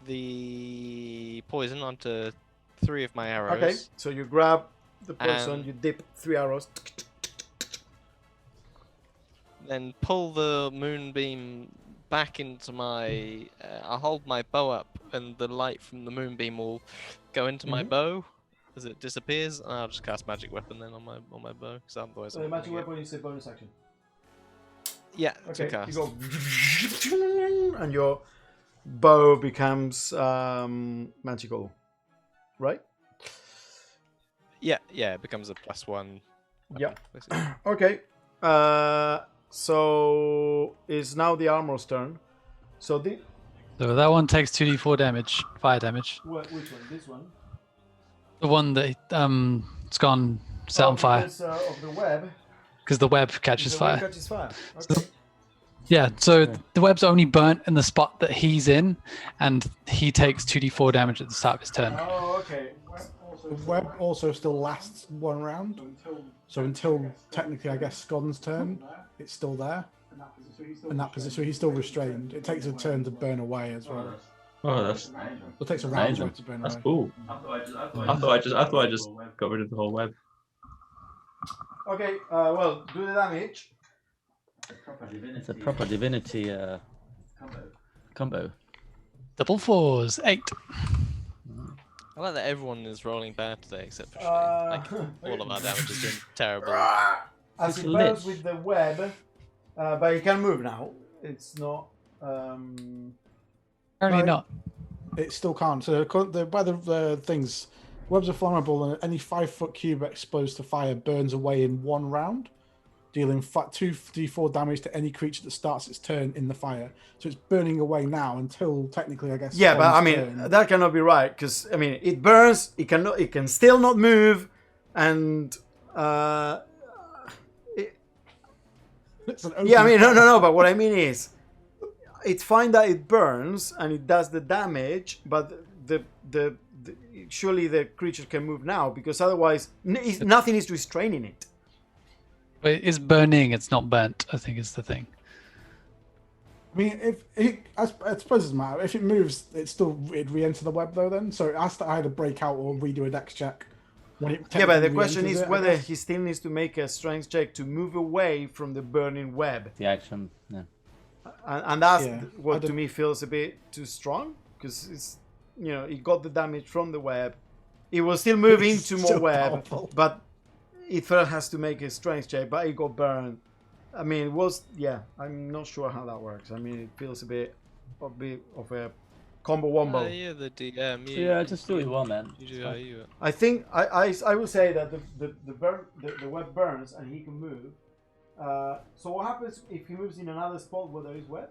the poison onto 3 of my arrows. Okay. So you grab the poison, And- you dip 3 arrows. Then pull the moonbeam back into my. I'll hold my bow up, and the light from the moonbeam will go into my Mhm. bow as it disappears. And I'll just cast magic weapon then on my bow, because otherwise. So the magic weapon is a bonus action. Yeah, Okay, to cast. you go, and your bow becomes magical, right? Yeah, it becomes a +1. Yeah. basically. Okay. So it's now the armor's turn. So So that one takes 2d4 damage, fire damage. which one? This one. The one that it's gone set on fire Because of the web. because the web catches The web fire. catches fire. Okay. Yeah, so Okay. the web's only burnt in the spot that he's in, and he takes 2d4 damage at the start of his turn. Oh, okay. The web also still lasts 1 round. So until technically, I guess, Scon's turn, it's still there. In that position, so he's still restrained. It takes a turn to burn away as well. Oh, that's It takes a round Amazing. to burn that's away. cool. I thought I just got rid of the whole web. Okay. Well, do the damage. It's a proper divinity combo. Double 4s, 8. I like that everyone is rolling bad today except for Shane. Uh, Like, all of our damage has been terrible. As It's it burns lit. with the web, but it can move now. It's not. Apparently Right. not. It still can't. So by the things, webs are flammable, and any 5-foot cube exposed to fire burns away in 1 round, dealing 2d4 damage to any creature that starts its turn in the fire. So it's burning away now until technically, I guess. Yeah, but I Scon's mean turn. that cannot be right because I mean it burns. It cannot. It can still not move, and It's an open yeah. I mean fire. no. But what I mean is, it's fine that it burns and it does the damage, but the surely the creature can move now, because otherwise nothing is restraining it. But it is burning, it's not burnt, I think is the thing. I mean, I suppose it doesn't matter. If it moves, it'd re-enter the web though. Then, so it has to either break out or redo a dex check. When it Yeah, but the technically question re-enters is it, I whether guess. he still needs to make a strength check to move away from the burning web, The action. Yeah. and that's Yeah, what I to don't- me feels a bit too strong, because it's, you know, he got the damage from the web. It will still move It's into more so web, powerful. but it first has to make a strength check. But it got burned. I mean, it was, yeah. I'm not sure how that works. I mean, it feels a bit of a combo wombo. Yeah, the DM. Yeah, just do what you want, man. You It's do fine. how you. I think I will say that the web burns and he can move. So what happens if he moves in another spot where there is web?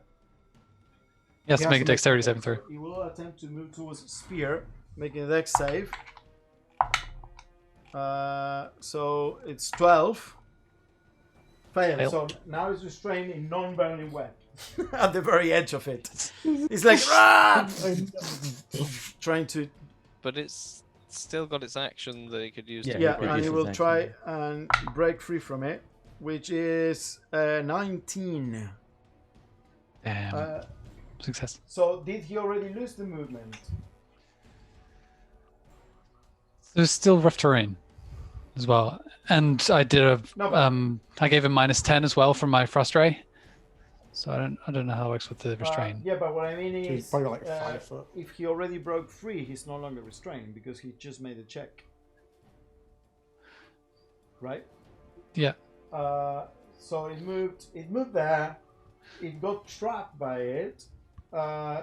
He has to make a dexterity saving throw. He will attempt to move towards spear, making a dex save. So it's 12. Fail. Fail. So now he's restrained in non-burning web at the very edge of it. He's like "Rah!" trying to. But it's still got its action that it could use. Yeah, to Yeah, break and his he will action, try and break free from it, which is 19. Damn. Success. So did he already lose the movement? There's still rough terrain as well. And I did No, but- I gave him -10 as well from my frost ray. So I don't know how it works with the restrain. Yeah, but what I mean So he's is, probably like 5 foot. if he already broke free, he's no longer restrained because he just made a check. Right? Yeah. So it moved there. It got trapped by it.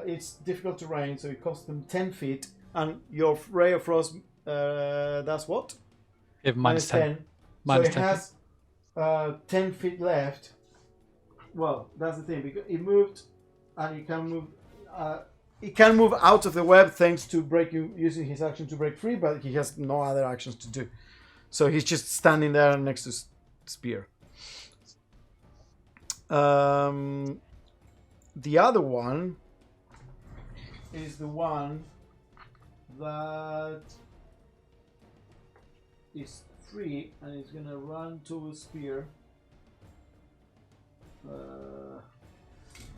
It's difficult terrain, so it cost them 10 feet. And your ray of frost, that's what? Give him -10. So Minus it 10 has 10 feet left. Well, that's the thing, because it moved, and it can move. It can move out of the web thanks to using his action to break free, but he has no other actions to do. So he's just standing there next to spear. The other one is the one that is free and is gonna run towards spear.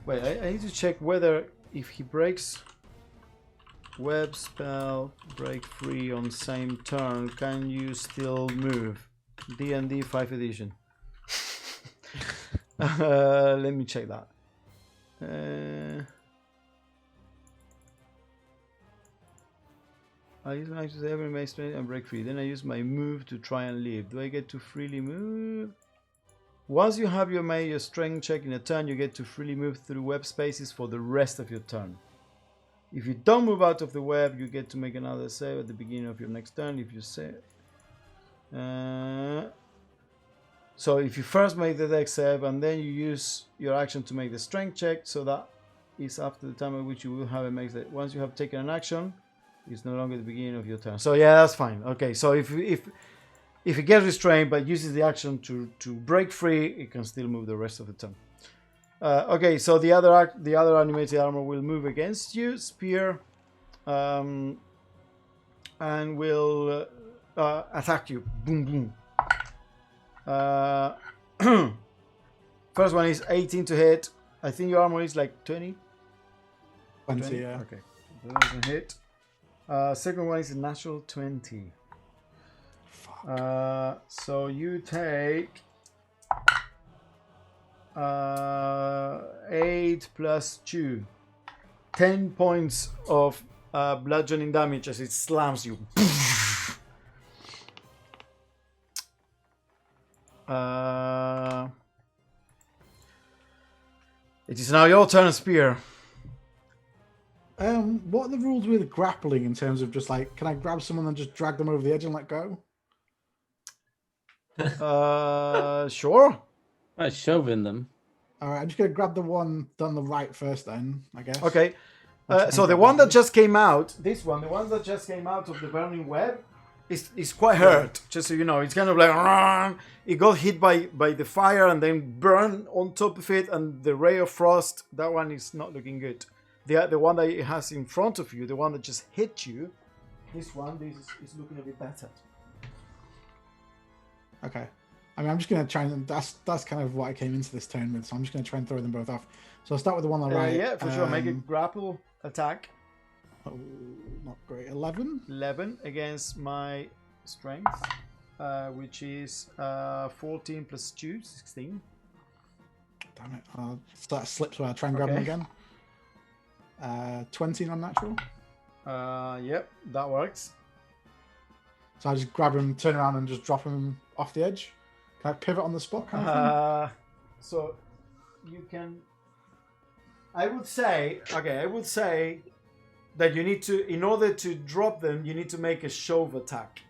Wait, I need to check whether if he breaks web spell break free on same turn, can you still move? D&D 5th edition. Let me check that. I use my action to every make strength and break free. Then I use my move to try and leave. Do I get to freely move? Once you have made your strength check in a turn, you get to freely move through web spaces for the rest of your turn. If you don't move out of the web, you get to make another save at the beginning of your next turn. If you say, so if you first make the dex save and then you use your action to make the strength check, so that is after the time at which you will have a make that. Once you have taken an action, it's no longer the beginning of your turn. So yeah, that's fine. Okay, so if it gets restrained but uses the action to break free, it can still move the rest of the turn. Okay, so the other animated armor will move against you, spear, and will attack you. Boom, boom. First one is 18 to hit. I think your armor is like 20. 20, yeah. Okay, that doesn't hit. Second one is a natural 20. So you take 8 plus 2, 10 points of bludgeoning damage as it slams you. It is now your turn, spear. What are the rules with grappling in terms of just like, can I grab someone and just drag them over the edge and let go? Sure. Right, shoving them. All right, I'm just gonna grab the one on the right first, then I guess. Okay. I'll try So and the grab one that that just came out, this one, the one that just came out of the burning web, is quite hurt. Just so you know, it's kind of like it got hit by the fire and then burned on top of it, and the ray of frost. That one is not looking good. The one that it has in front of you, the one that just hit you, this one, this is looking a bit better. Okay. I mean, I'm just going to try and... That's kind of what I came into this turn with, so I'm just going to try and throw them both off. So I'll start with the one on the right. Yeah, for sure. Make a grapple attack. Oh, not great. 11? 11 against my strength, which is 14 plus 2, 16. Damn it. So that slips where I try and grab him Okay. again. 20 non-natural. Yep, that works. So I just grab him, turn around, and just drop him off the edge. Can I pivot on the spot kind of thing? So you can. I would say that you need to, in order to drop them, you need to make a shove attack.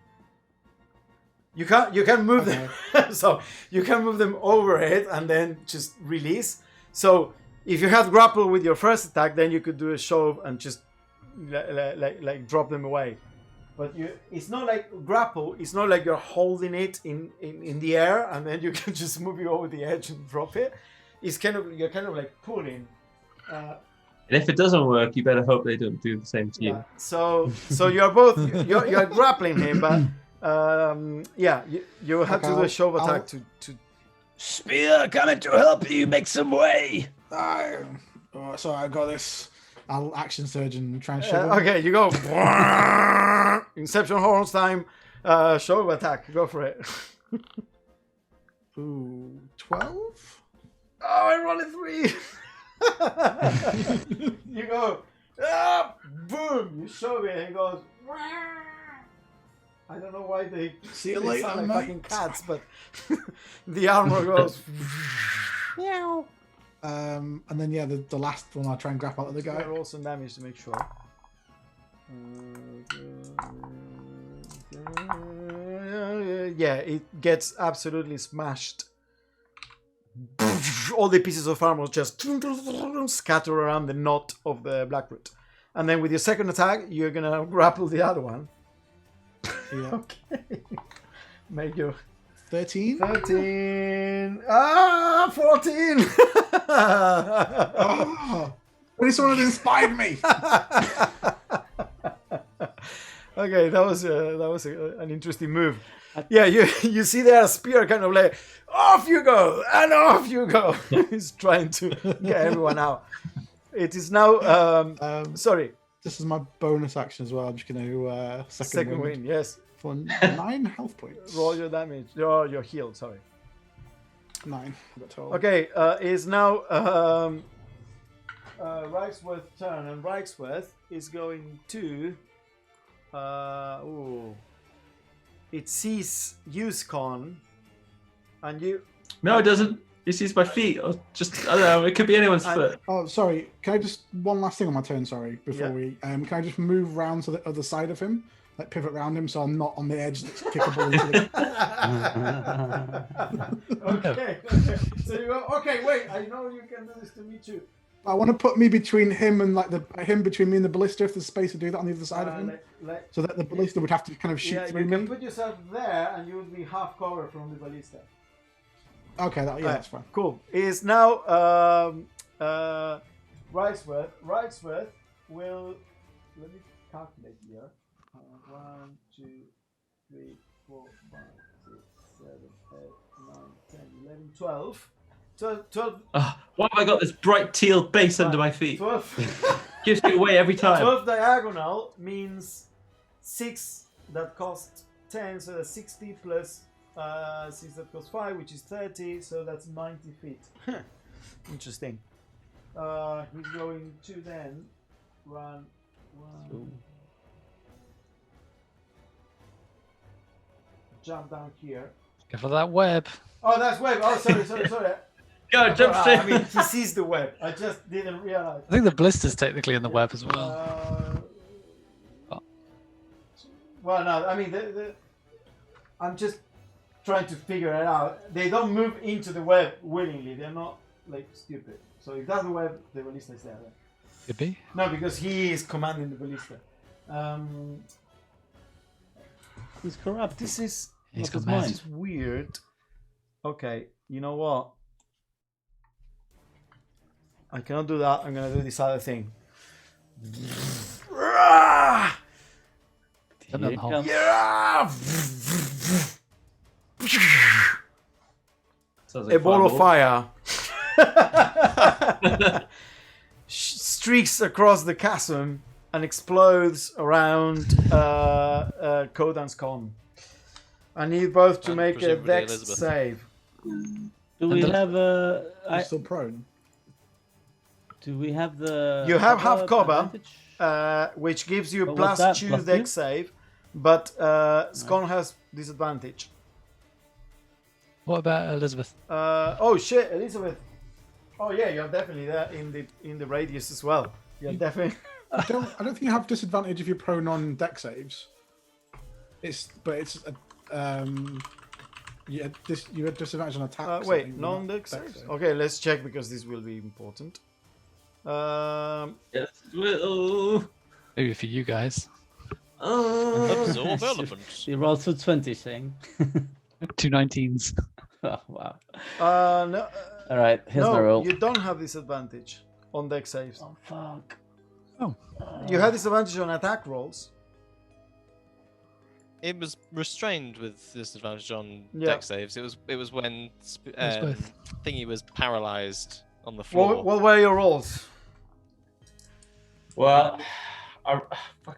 You can move them, so you can move them over it and then just release. So if you had grapple with your first attack, then you could do a shove and just like drop them away. But it's not like grapple. It's not like you're holding it in the air and then you can just move it over the edge and drop it. It's you're kind of like pulling. And if it doesn't work, you better hope they don't do the same to you. Yeah. So you're both you're grappling him, but you have to do a shove attack to. Spear coming to help you make some way. So I got this. I'll action surge and try and shove him. Okay, you go. Inception horns time. Shove attack. Go for it. Ooh, 12? Oh, I rolled a 3. You go. Boom! You shove it and it goes. I don't know why they See you they later, sound like mate. fucking cats, but the armor goes. Meow. And then the last one I'll try and grab out of the guy. Roll some damage to make sure. Yeah, it gets absolutely smashed. All the pieces of armor just scatter around the knot of the Blackroot. And then with your second attack, you're gonna grapple the other one. Yeah. Okay. Make your 13? 13. 14! Oh, when someone inspired me. Okay, that was an interesting move. Yeah, you see there Spear kind of like, off you go, and off you go. He's trying to get everyone out. It is now, sorry. This is my bonus action as well. I'm just going to second Win, yes. for 9 health points. Roll your damage, your heal, sorry. 9. I got told. Okay, is now Reichsworth's turn, and Reichsworth is going to, it sees Yuscon, and you. No, it doesn't. He sees my feet. Or just, I don't know. It could be anyone's foot. Oh, sorry. Can I just one last thing on my turn? Sorry, before Yeah. we can I just move round to the other side of him, like pivot around him, so I'm not on the edge that's kickable into the. Okay. So you go. Okay, wait. I know you can do this to me too. I want to put me between him and between me and the ballista, if there's space to do that on the other side of him, so that the ballista would have to kind of shoot Yeah, through you me. can put yourself there, and you would be half covered from the ballista. Okay, that's fine. Cool. Is now Reichsworth. Reichsworth will. Let me calculate here. 1, 2, 3, 4, 5, 6, 7, 8, 9, 10, 11, 12. 12. Why have I got this bright teal base under my feet? 12. Gives me away every time. 12 diagonal means 6 that cost 10, so that's 60 plus 6 that costs 5, which is 30, so that's 90 feet. Interesting. He's going to then run 1. Jump down here. Go for that web. Oh, that's web. Oh, sorry. Go, jump straight. I mean, he sees the web. I just didn't realize. I think the blister's technically in the web as well. Well, no, I mean, I'm just trying to figure it out. They don't move into the web willingly. They're not like stupid. So if that's the web, the ballista is there. Then. Could be. No, because he is commanding the ballista. He's corrupt. This is He's Not got his mad. this is weird. Okay, you know what? I cannot do that. I'm gonna do this other thing. Send them Here home. comes. Yeah! Sounds like A ball of fireball. fire streaks across the chasm and explodes around Kodan's con. I need both to And make a presumably dex Elizabeth. save. Do we And have I'm still prone. Do we have the? You have half cover, advantage? which gives you But what's that, +2 +2? dex save, but Scon has disadvantage. What about Elizabeth? Oh shit, Elizabeth. Oh yeah, you're definitely there in the radius as well. You're definitely. I don't think you have disadvantage if you're prone on deck saves. You had disadvantage on attack. Wait, non-dex saves? Okay, let's check because this will be important. Yes, well. Maybe for you guys. Absorb elements. You rolled 220, saying. 2 19s. Oh, wow. No, All right, here's my no, roll. you don't have disadvantage on dex saves. Oh fuck. You have disadvantage on attack rolls. It was restrained with disadvantage on Yeah. deck saves. It was when both. Thingy was paralyzed on the floor. What were your rolls? Well, I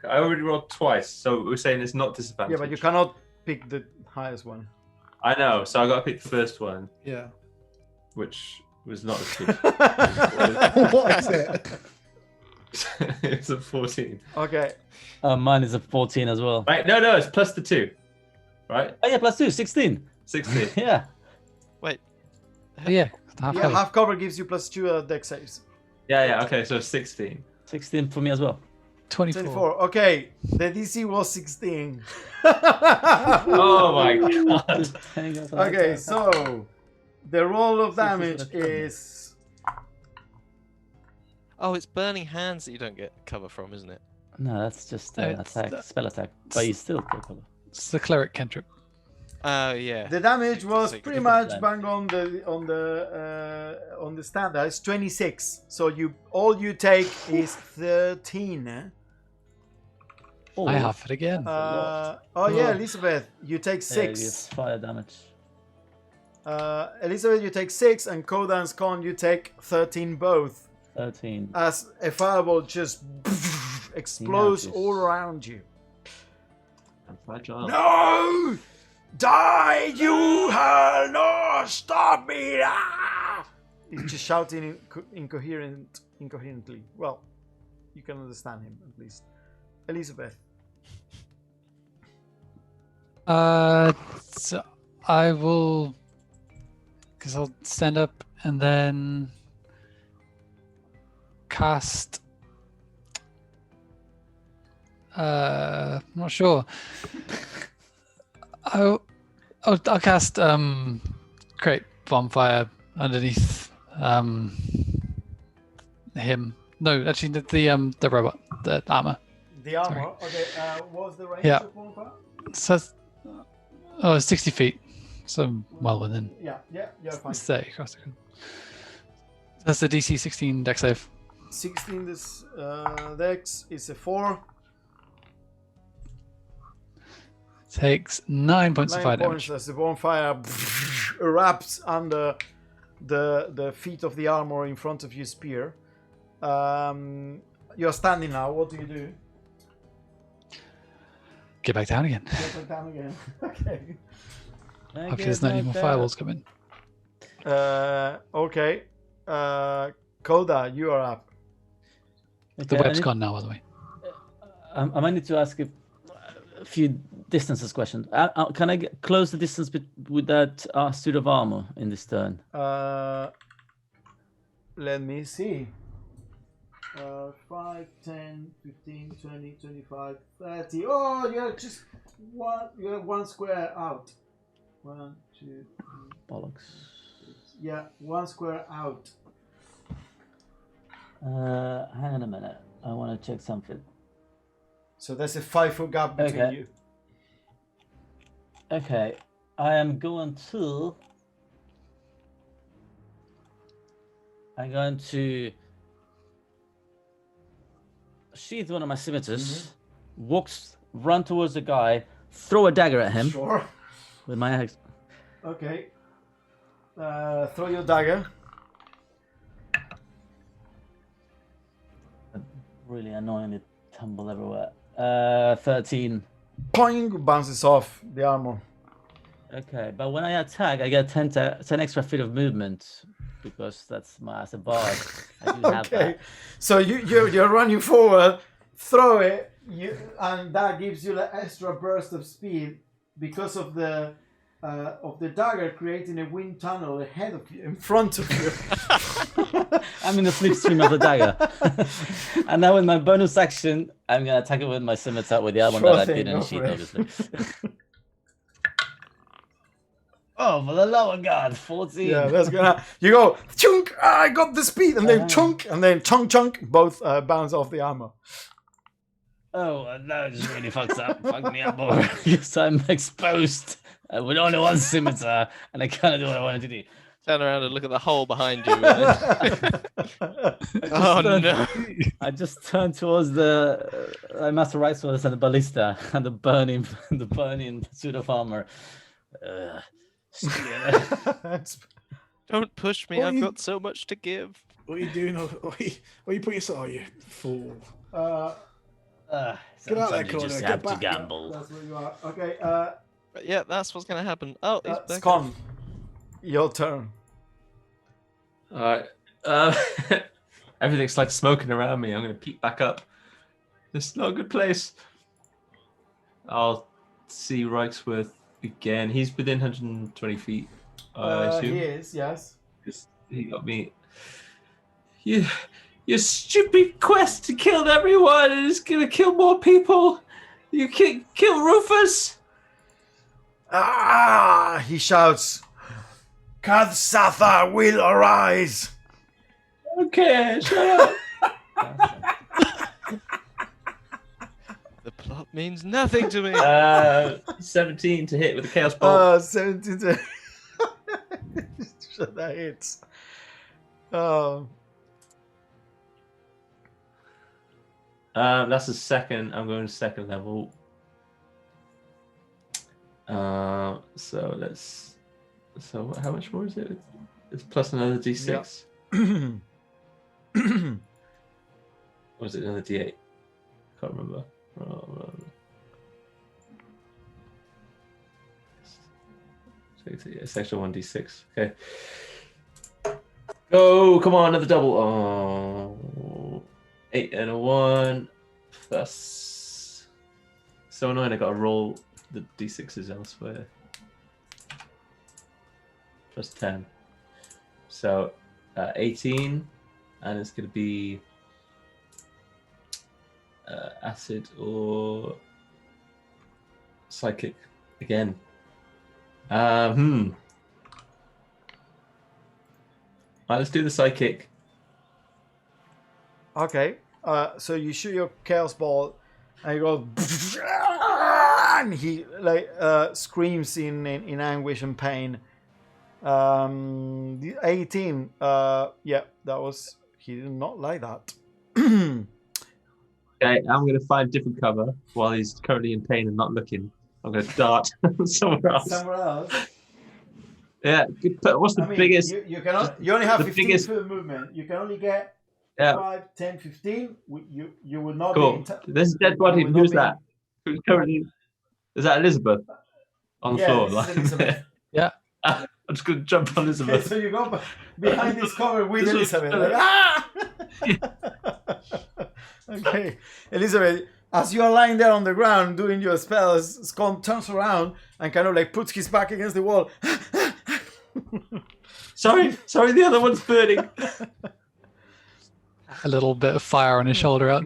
already rolled twice, so we're saying it's not disadvantage. Yeah, but you cannot pick the highest one. I know, so I got to pick the first one, Yeah. which was not as good. What is it? It's a 14. Okay. Mine is a 14 as well. Right? No, it's plus the 2. Right? Oh yeah, +2, 16. 16. Yeah. Wait, Oh, yeah, half Yeah, cover. half cover gives you +2 dex saves. Yeah, okay, so 16. 16 for me as well. 24. 24. Okay, the DC was 16. Oh my god. Okay, so the roll of damage is. oh, it's burning hands that you don't get cover from, isn't it? No, that's just No, an it's attack, the- spell attack. But you still take cover. It's the cleric cantrip. Oh yeah. The damage was Six. pretty much bang on the standard. It's 26. So all you take is 13. Oh, I have it again. Oh yeah, Elizabeth, you take 6. Yes, fire damage. Elizabeth, you take 6, and Kodan's con, you take 13 both. 13. As a fireball just explodes Yeah, all around you. I'm fragile. No! Die, you hell! No! Stop me! Ah! He's just shouting incoherently. Well, you can understand him at least. Elizabeth. So I will, because I'll stand up and then cast. I'm not sure. I'll cast create bonfire underneath him. No, actually the robot, the armor. The armor. Okay, what's the range Yeah. of bonfire? So it's 60 feet. So I'm well within. Yeah, you're fine. Stay across the. That's the DC 16 dex save. 16 this dex is a 4. Takes 9 points of 9 fire points damage. as the bonfire erupts under the feet of the armor in front of your spear. You're standing now. What do you do? Get back down again. Get back down again. Okay. Hopefully there's not any more fireballs coming. Okay. Koda, you are up. The Okay, web's gone now, by the way. I might need to ask a few distances questions. Can I close the distance with that suit of armor in this turn? Let me see. 5, 10, 15, 20, 25, 30. Oh, you're one square out. 1, 2, 3, Bollocks. 6. Yeah, one square out. Hang on a minute. I want to check something. So there's a 5-foot gap between Okay. you. Okay, I am going to. I'm going to sheath one of my scimitars, walks run towards the guy, throw a dagger at him Sure. with my axe. Okay. Throw your dagger. Really annoyingly tumble everywhere. 13. Poing! Bounces off the armor. Okay, but when I attack, I get 10 extra feet of movement because that's my as a bard. I do have Okay. that. So you're running forward, throw it, and that gives you the extra burst of speed because of the dagger creating a wind tunnel ahead of you, in front of you. I'm in the slipstream of the dagger. And now with my bonus action, I'm gonna attack it with my scimitar with the other Sure one that I thing, didn't go sheath, for it. obviously. Oh, for the love of God, 14. Yeah, that's gonna. You go chunk. I got the speed, and then chunk, and then chunk. Both bounce off the armor. Oh, no, it just really fucks me up more because I'm exposed with only one scimitar, and I can't do what I wanted to do. Turn around and look at the hole behind you. Oh no! I just turned towards the Master Right Sword and the ballista and the burning suit of armor. Don't push me. What I've you- got so much to give. What are you doing? What are you putting yourself? Oh, you fool! Get out there, Sometimes you Connor, just get have to back. gamble. That's where you are. Okay. But yeah, that's what's gonna happen. Oh, he's back. Scon, your turn. Alright. Everything's like smoking around me. I'm going to peek back up. This is not a good place. I'll see Reichsworth again. He's within 120 feet, I assume. He is, yes. 'Cause he got me. Your stupid quest killed everyone and it's going to kill more people. You kill Rufus. Ah! He shouts. Kathsatha will arise. Okay, shut up. The plot means nothing to me. 17 to hit with the Chaos Bolt. 17 to... Shut that hits. That's a second. I'm going to second level. So how much more is it? It's plus another D6. Or is it another D8? Can't remember. It's extra 1d6. Okay. Go! Come on, another double. Oh, 8 and a 1 plus. So annoying. I got to roll the d6s elsewhere. Plus 10. So 18, and it's going to be acid or psychic again. Right, let's do the psychic. Okay. So you shoot your chaos ball, and you go, and he like screams in anguish and pain. The 18. Yeah, that was. He did not like that. Okay, I'm going to find different cover while he's currently in pain and not looking. I'm going to dart somewhere else. Somewhere else. Yeah, what's the biggest? You only have the 15 biggest- foot movement. You can only get Yeah, 5, 10, 15. You will not cool. be. There's a dead body. will not Who's be- that? Who's currently? Is that Elizabeth on the Yeah, floor? this is Elizabeth. Yeah. I'm just going to jump on Elizabeth. So you go behind this cover with This was- Elizabeth. Like, Okay, Elizabeth, as you are lying there on the ground doing your spells, Scone turns around and kind of like puts his back against the wall. Sorry, the other one's burning. A little bit of fire on his shoulder out.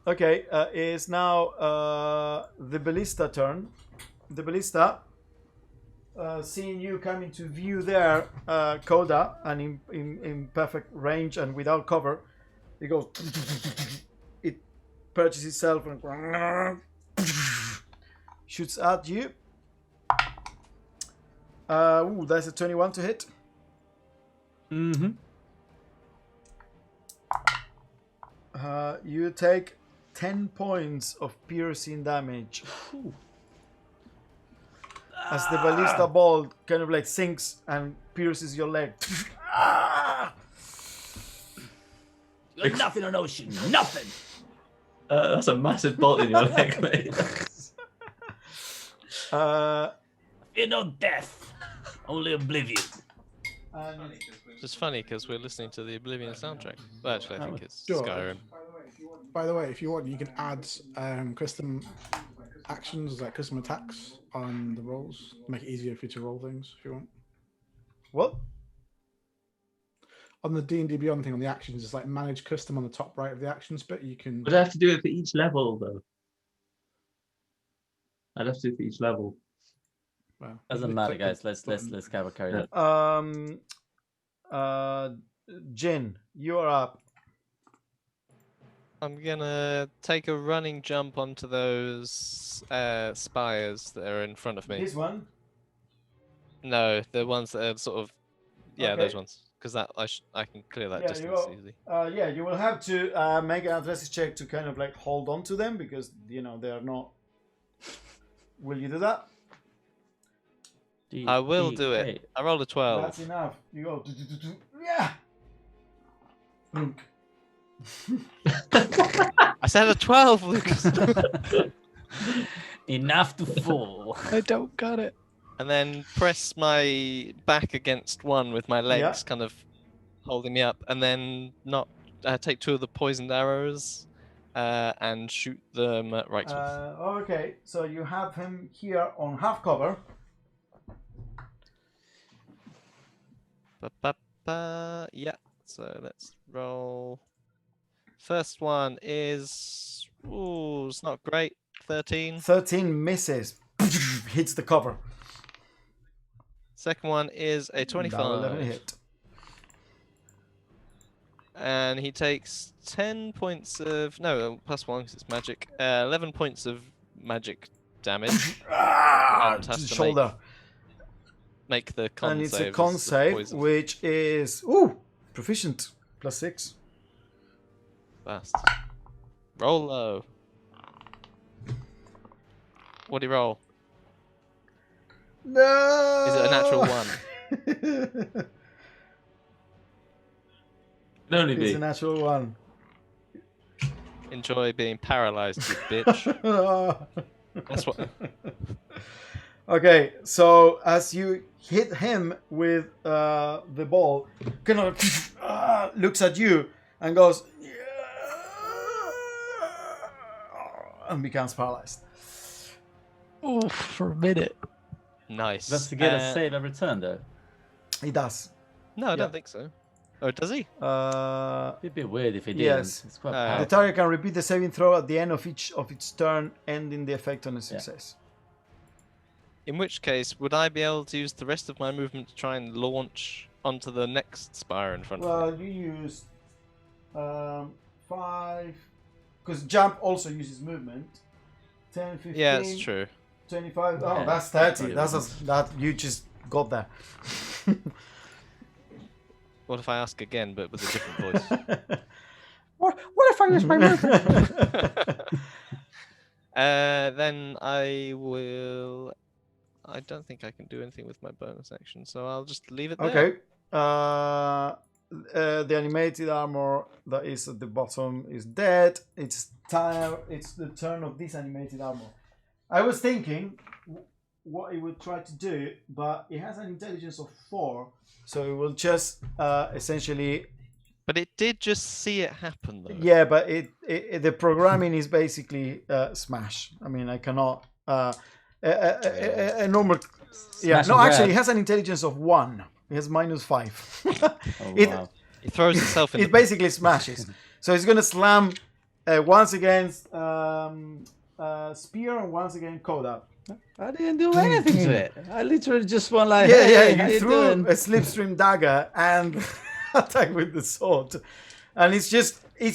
Okay, it's now the ballista turn. The ballista, seeing you coming to view there, Koda, and in perfect range and without cover, it goes. It perches itself and shoots at you. That's a 21 to hit. Mm-hmm. You take 10 points of piercing damage. As the ballista bolt kind of like sinks and pierces your leg. You got nothing on ocean, nothing. That's a massive bolt in your leg, mate. Fear no death, only oblivion. And It's funny because we're listening to the Oblivion soundtrack. Well, actually, I think it's Sure. Skyrim. By the way, if you want, you can add custom actions, like custom attacks on the rolls. Make it easier for you to roll things if you want. what? On the D&D Beyond thing, on the actions, it's like manage custom on the top right of the actions bit. You can. Would I have to do it for each level, though? I'd have to do it for each level. Well, Doesn't you matter, click the guys. Let's button. carry on. Jin, you are up. I'm gonna take a running jump onto those spires that are in front of me. This one. No, the ones that are sort of, yeah, Okay. those ones, because that I can clear that Yeah, distance easily. Yeah, you will have to make an athletics check to kind of like hold on to them because they are not. Will you do that? I will do it. D8. I rolled a 12. That's enough. You go. Yeah. Blunk. I said a 12, Lucas. Enough to fall. I don't got it. And then press my back against one with my legs, kind of holding me up, and then not take 2 of the poisoned arrows and shoot them at Wrightsworth. Okay, so you have him here on half cover. Yeah. So let's roll. First one is it's not great. 13. 13 misses. Hits the cover. Second one is a That will 25. hit. And he takes 10 points of plus 1 because it's magic. 11 points of magic damage. To has the to shoulder. Make the con And it's save. a con as the save, poison. which is proficient. +6. Fast. Roll low. What do you roll? No. Is it a natural 1? Can only It's be. a natural 1. Enjoy being paralyzed, you bitch. That's what. Okay, so as you hit him with the ball, kind of looks at you and goes and becomes paralyzed. Oh, for a minute. Nice. That's to get a save every turn, though. He does. No, I don't think so. Oh, does he? Uh, It'd be weird if he didn't. Yes. It's quite The the powerful. target can repeat the saving throw at the end of each of its turn, ending the effect on a success. In which case, would I be able to use the rest of my movement to try and launch onto the next spire in front of me? Well, you used 5, because jump also uses movement. 10, 15. Yeah, it's true. 25. Oh, Yeah, that's that's 30. probably That you just got there. What if I ask again, but with a different voice? What if I use my movement? Then I will. I don't think I can do anything with my bonus action, so I'll just leave it there. Okay. The animated armor that is at the bottom is dead. It's time. It's the turn of this animated armor. I was thinking what it would try to do, but it has an intelligence of 4, so it will just essentially. But it did just see it happen, though. Yeah, but the programming is basically smash. I mean, I cannot. A normal. Yeah, Smash no, and actually, grab. it has an intelligence of 1. It has -5. Oh, It- wow. It throws itself in. It basically smashes. So it's gonna slam once against Spear and once again Koda. I didn't do anything to it. I literally just went like, Yeah, hey, yeah. how You you threw doing? a slipstream dagger and attack with the sword, and it's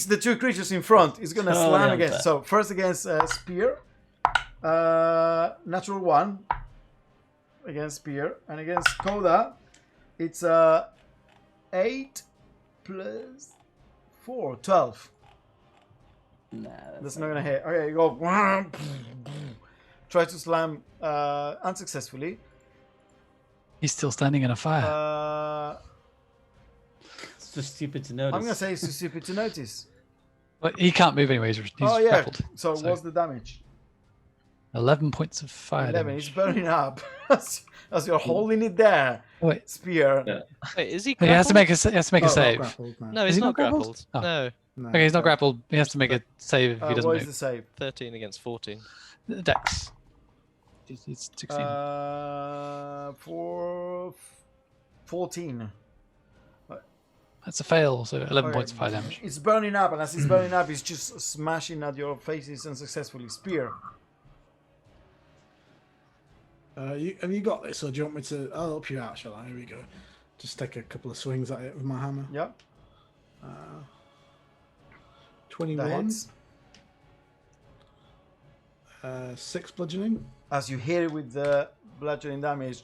the 2 creatures in front. It's gonna Totally slam unfair. against. So first against Spear, natural 1 against Spear, and against Koda, it's 8 plus 4, 12. Nah, That's not gonna hit. Okay, you go. Try to slam unsuccessfully. He's still standing in a fire. It's just stupid to notice. I'm gonna say it's too stupid to notice. But he can't move anyway. He's Oh yeah. grappled. So what's the damage? 11 points of fire 11. damage. It's burning up as you're holding it there. Oh, wait. Spear. Yeah. Wait, is he He grappled? has to make a, he has to make a Oh, not save. grappled, no. No, Is he's he not not grappled? grappled. Oh. No, Okay, he's not grappled. He has to make a save if he doesn't What is move. the save? 13 against 14. Dex. It's 16. For 14. That's a fail, so 11 Okay. points of fire damage. It's burning up, and as it's burning up, it's just smashing at your faces unsuccessfully. Spear. Have you got this, or do you want me to? I'll help you out, shall I? Here we go. Just take a couple of swings at it with my hammer. Yep. 21. That hits. 6 bludgeoning. As you hit it with the bludgeoning damage,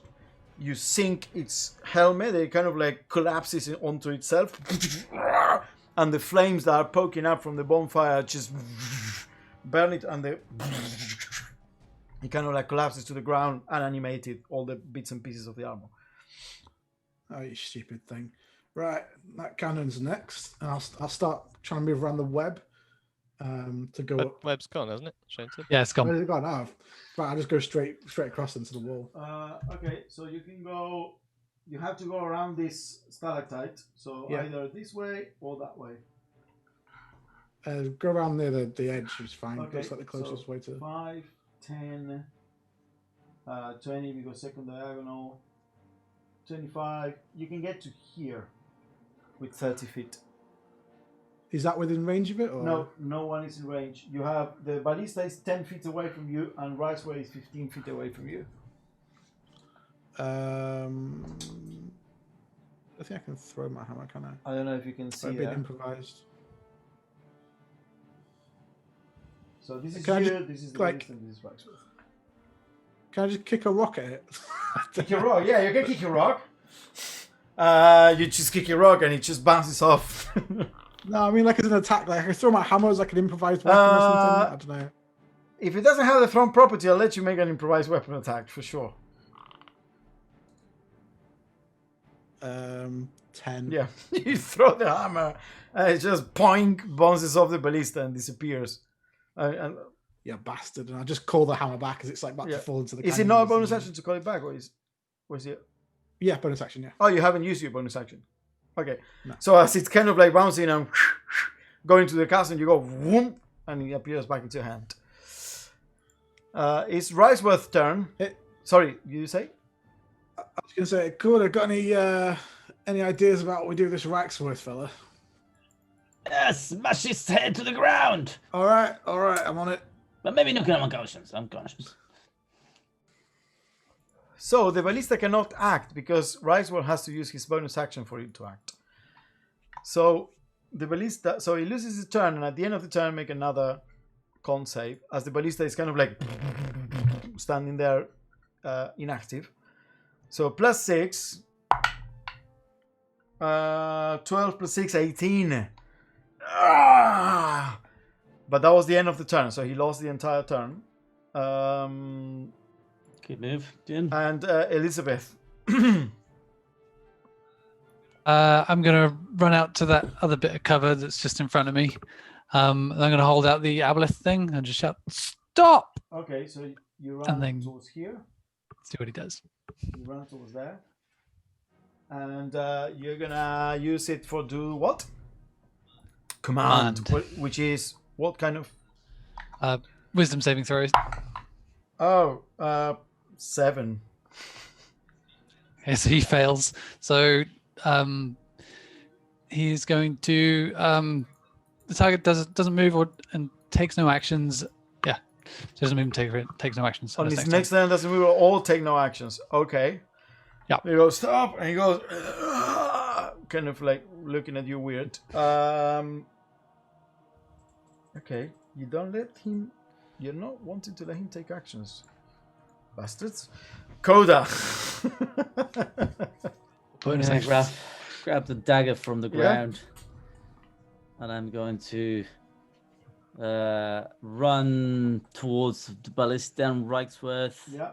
you sink its helmet. It kind of like collapses onto itself, and the flames that are poking up from the bonfire just burn it, and it kind of like collapses to the ground, unanimated, all the bits and pieces of the armor. Oh, you stupid thing. Right, that cannon's next, and I'll start trying to move around the web to go But up. web's gone, hasn't it? Shane said. Yeah, it's Where gone. did it go? No, right, I'll just go straight across into the wall. Okay, so you can go. You have to go around this stalactite. So Yeah. either this way or that way. Go around near the edge is fine. Okay, Looks like the closest so way to. 5, 10, 20 because second diagonal, 25. You can get to here with 30 feet. Is that within range of it? Or? No, no one is in range. You have the ballista is 10 feet away from you, and Riceway is 15 feet away from you. I think I can throw my hammer, can I? I don't know if you can see A bit that. improvised. So this is Can I you, just, this is the like- ballista, and this is Riceway. Can I just kick a rock at it? Kick your rock, yeah, you can kick your rock. You just kick your rock and it just bounces off. No, I mean like as an attack. Like I can throw my hammer as like an improvised weapon or something. I don't know. If it doesn't have the thrown property, I'll let you make an improvised weapon attack for sure. 10. Yeah, you throw the hammer and it just poink, bounces off the ballista and disappears. And Yeah, bastard. And I just call the hammer back as it's like about Yeah. to fall into the is it canyon not a or bonus something. action to call it back, or is it? Yeah, bonus action, yeah. Oh, you haven't used your bonus action. Okay, No. so as it's kind of like bouncing and going to the castle, you go whoop, and it appears back into your hand. It's Riceworth's turn. Sorry, you say? I was going to say, cool, got any ideas about what we do with this Raxworth fella? Smash his head to the ground. All right, I'm on it. But maybe not unconscious. Unconscious. So the ballista cannot act because Riceworth has to use his bonus action for it to act. So the ballista, so he loses his turn, and at the end of the turn, make another con save as the ballista is kind of like standing there inactive. So +6, 12 + 6, 18. Ah! But that was the end of the turn, so he lost the entire turn. Good move, Jin. And Elizabeth. I'm going to run out to that other bit of cover that's just in front of me. I'm going to hold out the aboleth thing and just shout, "Stop!" Okay, so you And run then- towards here. See what he does. You run towards there. And you're gonna use it for do what? Command. Which is what kind of... Wisdom saving throws. Oh, 7. Okay, so he fails. So he's going to the target doesn't move and takes no actions. Yeah, doesn't move and takes no actions. On his his next turn doesn't move or take no actions. Okay. Yeah. He goes, stop, and he goes, kind of like looking at you weird. Okay, you don't let him, you're not wanting to let him take actions. Bastards. Coda. Bonus Yeah. action. Grab the dagger from the Yeah. ground. And I'm going to run towards the ballista and Reichsworth. Yeah.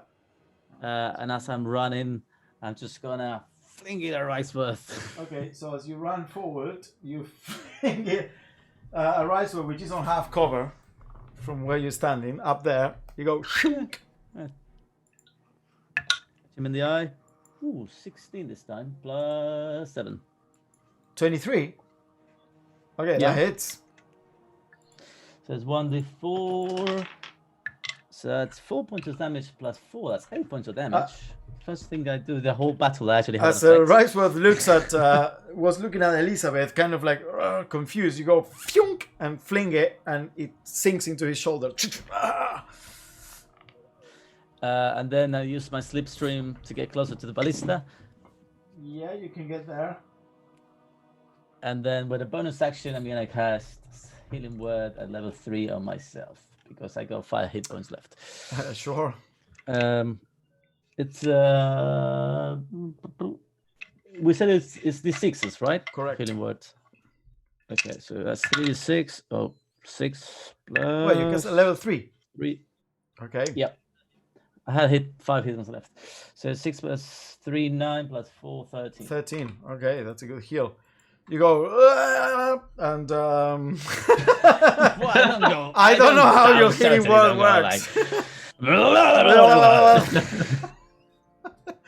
And as I'm running, I'm just gonna fling it at Reichsworth. Okay, so as you run forward, you fling it a Reichsworth, which is on half cover from where you're standing, up there. You go, shink. Him in the eye. Ooh, 16 this time, plus 7. 23. Okay, Yeah. that hits. So it's 1d4. So that's 4 points of damage plus 4. That's 8 points of damage. First thing I do the whole battle, I actually have As an effect. Reichsworth looks at, was looking at Elizabeth, kind of like confused, you go, phyunk, and fling it, and it sinks into his shoulder. And then I use my slipstream to get closer to the ballista. Yeah, you can get there. And then with a bonus action, I'm gonna cast Healing Word at level 3 on myself because I got 5 hit points left. Sure. It's we said it's the sixes, right? Correct. Healing Word. Okay, so that's 3d6. Oh, 6 plus. Well, you cast a level 3. 3. Okay. Yep. I had hit 5 hit points left. So 6 plus 3, 9 plus 4, 13. 13. Okay, that's a good heal. You go, and Well, I don't know. I don't know how your healing word works.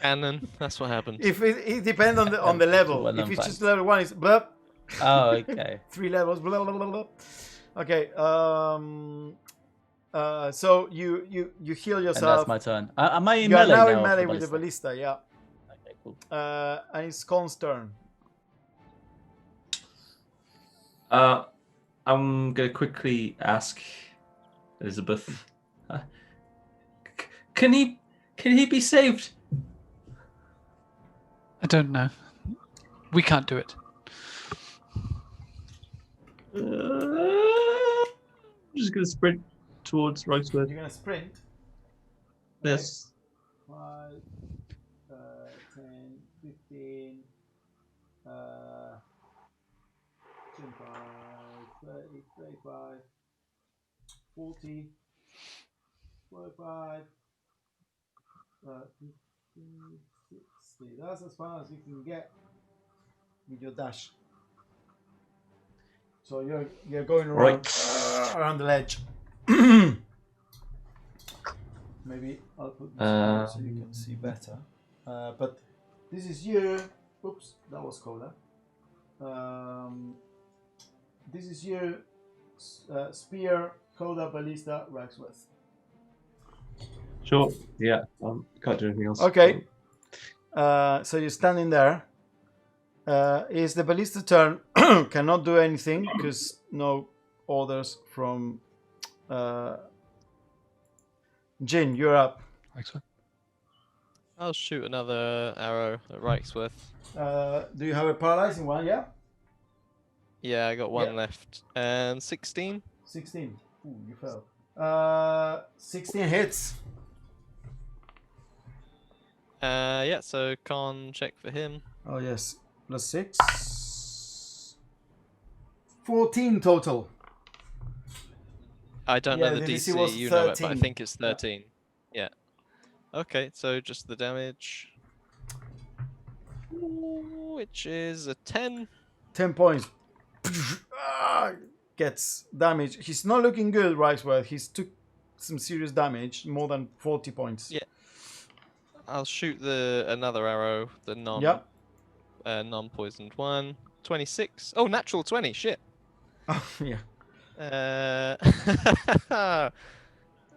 Cannon. That's what happened. If it depends on the level. Well, If I'm it's fine. just level 1, it's blah. Oh, okay. 3 levels. Blah, blah, blah, blah. Okay. So you heal And yourself. that's my turn. Am I in You are melee now now in of melee with the ballista? ballista. Yeah. Okay, cool. And it's Con's turn. I'm gonna quickly ask Elizabeth. Can he be saved? I don't know. We can't do it. I'm just gonna sprint towards Reichsworth. You're gonna sprint. Yes. 5, 10, 15, 25, 30, 35, 40, 45, 50, 60. That's as far as you can get with your dash. So you're going around around the ledge. Maybe I'll put this here so you can see better. But this is your. Oops, that was colder. This is your spear, Coda, Ballista, Reichsworth. Sure. Yeah. Can't do anything else. Okay. So you're standing there. Is the Ballista turn? Cannot do anything because no orders from Jin. You're up. Excellent. I'll shoot another arrow at Reichsworth. Do you have a paralyzing one? Yeah. Yeah, I got one Yeah. left. And 16. 16. Ooh, you fell. 16 hits. Yeah, so con check for him. Oh yes. Plus 6. 14 total. I don't Yeah, know the the DC DC, was you know it, but I 13. think it's 13. Yeah. Okay, so just the damage. Which is a 10. 10 points. Gets damage. He's not looking good, Reichsworth. He's took some serious damage, more than 40 points. Yeah. I'll shoot another arrow, the Yep. non-poisoned one. 26. Oh, natural 20. Shit. Yeah.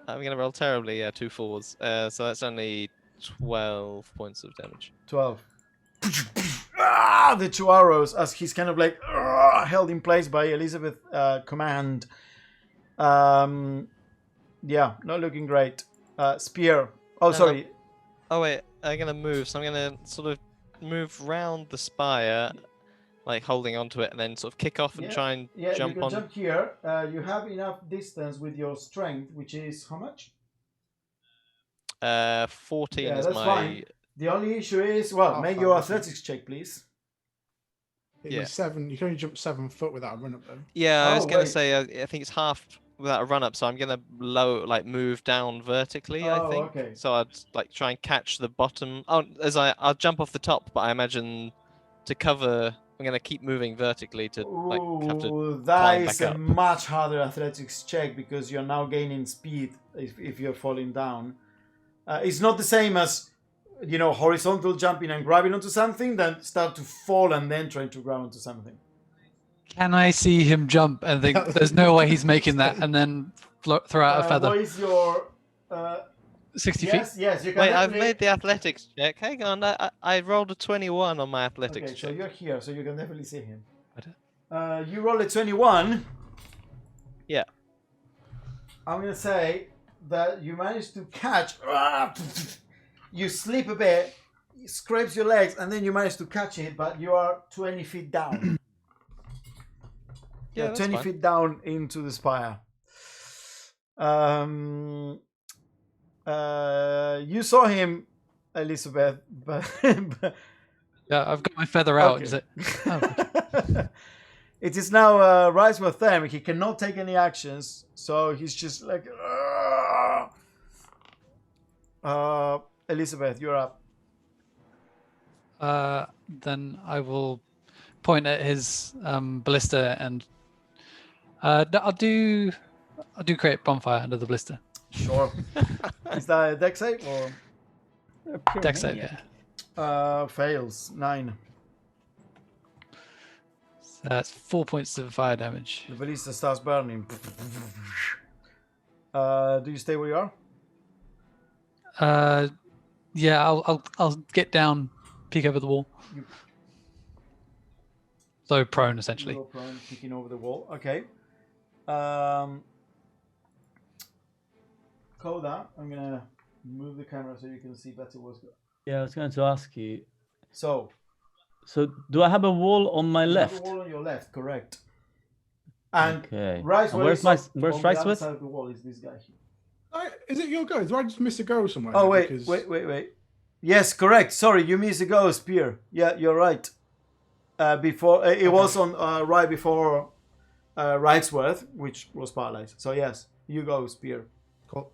I'm gonna roll terribly. Yeah, 2 4s. So that's only 12 points of damage. 12. The 2 arrows as he's kind of like held in place by Elizabeth command. Yeah, not looking great. Spear. Oh, sorry. Oh wait, I'm gonna move. So I'm gonna sort of move round the spire, like holding onto it, and then sort of kick off and try and Yeah, jump you can on. jump here. You have enough distance with your strength, which is how much? 14 Yeah, is that's my. fine. The only issue is, well, make your athletics check, please. It was 7. You can only jump 7 foot without a run up though. Yeah, I Oh, was gonna wait. say I think it's half without a run up, so I'm gonna move down vertically. I Oh, think. okay. So I'd like try and catch the bottom. Oh, I'll jump off the top, but I imagine to cover. I'm gonna keep moving vertically to have to Ooh, that climb is back a up. much harder athletics check because you're now gaining speed if you're falling down. It's not the same as, horizontal jumping and grabbing onto something, then start to fall and then trying to grab onto something. Can I see him jump and think there's no way he's making that, and then throw out a feather? What is your 60 yes, feet? yes, you can Wait, I've definitely... made the athletics check. Hang on, I rolled a 21 on my athletics Okay, so check. you're here, so you can definitely see him. What? You roll a 21. Yeah. I'm gonna say that you managed to catch. You slip a bit, it scrapes your legs, and then you manage to catch it, but you are 20 feet down. Yeah, You're that's 20 fine. feet down into the spire. You saw him, Elizabeth, but Yeah, I've got my feather out. Okay. Is it? Oh, it is now Riceworth's turn. He cannot take any actions, so he's just like, Elizabeth, you're up. then I will point at his ballista and I'll do create bonfire under the ballista. Sure. Is that a dex save or Dex save, yeah. fails? 9. So that's 4 points of fire damage. The ballista starts burning. Do you stay where you are? Yeah, I'll get down, peek over the wall. So prone essentially. You go prone, peeking over the wall. Okay. Koda, I'm gonna move the camera so you can see better what's going. Yeah, I was going to ask you. So do I have a wall on my you left? have the wall on your left, correct? And Okay. Riceworth And where's is my on where's the other Riceworth? side of the wall is this guy here. Is it your go? Do I just miss a go somewhere? Oh wait, Because- wait. Yes, correct. Sorry, you missed a go, Spear. Yeah, you're right. Before it was on right before Riceworth, which was paralyzed. So yes, you go, Spear. Cool.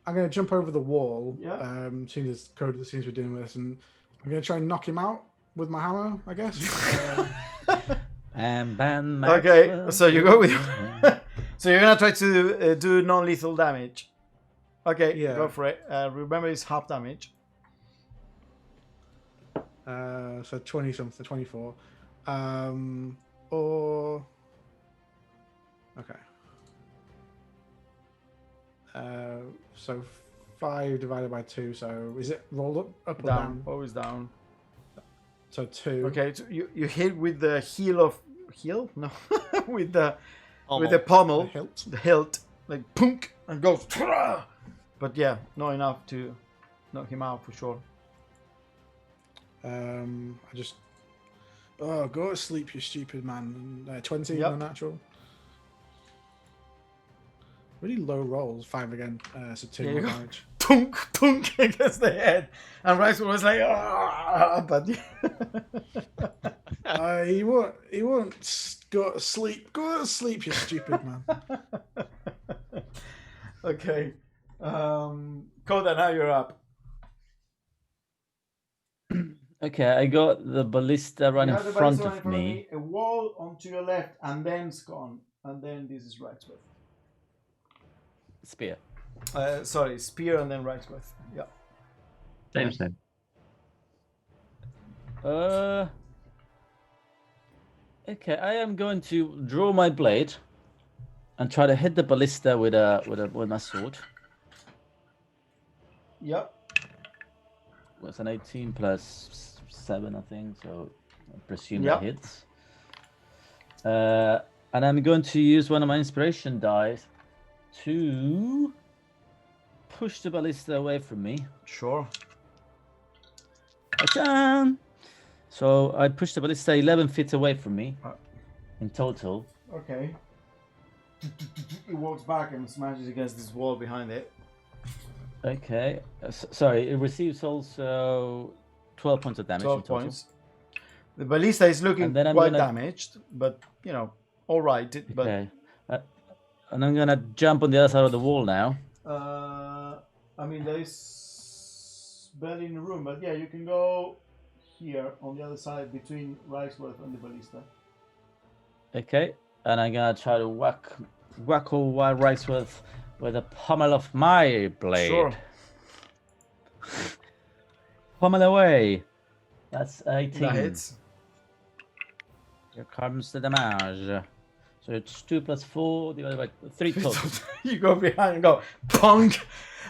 I'm going to jump over the wall. Yeah. Seeing as Coda seems we're doing this, and I'm going to try and knock him out with my hammer, I guess. And ban Okay, Maxwell. so you go with. So you're gonna try to do non-lethal damage. Okay, Yeah. go for it. Remember, it's half damage. So 20 something, 24. Or okay. So 5 divided by 2. So is it rolled up or down? Always down. So 2. Okay, so you hit with the heel? No, with the Oh, pommel, The hilt. the hilt, like punk, and goes. But yeah, not enough to knock him out for sure. I just. Oh, go to sleep, you stupid man. 20 Yep. no natural. Really low rolls. 5 again. So 2 Yeah, more you go. damage. Tunk against the head, and Rice was like, but He won't go to sleep. Go to sleep, you stupid man. okay. Koda, now you're up. Okay, I got the ballista right You in have the front ballista of in front me. A wall onto your left, and then Scone, and then this is Riceworth. Spear. Sorry, Spear, and then Riceworth. Yeah. Same. Okay, I am going to draw my blade and try to hit the ballista with my sword. Yep. It's an 18 plus 7, I think, so I presume Yep. that hits. And I'm going to use one of my inspiration dice to push the ballista away from me. Sure. Ta-da! So I push the ballista 11 feet away from me Uh. in total. Okay. It walks back and smashes against this wall behind it. Okay. Sorry, it receives also 12 points of damage in 12 total. points. The ballista is looking And then I'm quite gonna- damaged, but all right. But Okay. And I'm gonna jump on the other side of the wall now. I mean, there is barely in the room, but yeah, you can go here on the other side between Riceworth and the ballista. Okay, and I'm gonna try to whack over Riceworth with the pommel of my blade. Sure. Pommel away. That's 18. That hits. Here comes the damage. So it's 2 plus 4 divided by 3 total. You go behind and go plonk,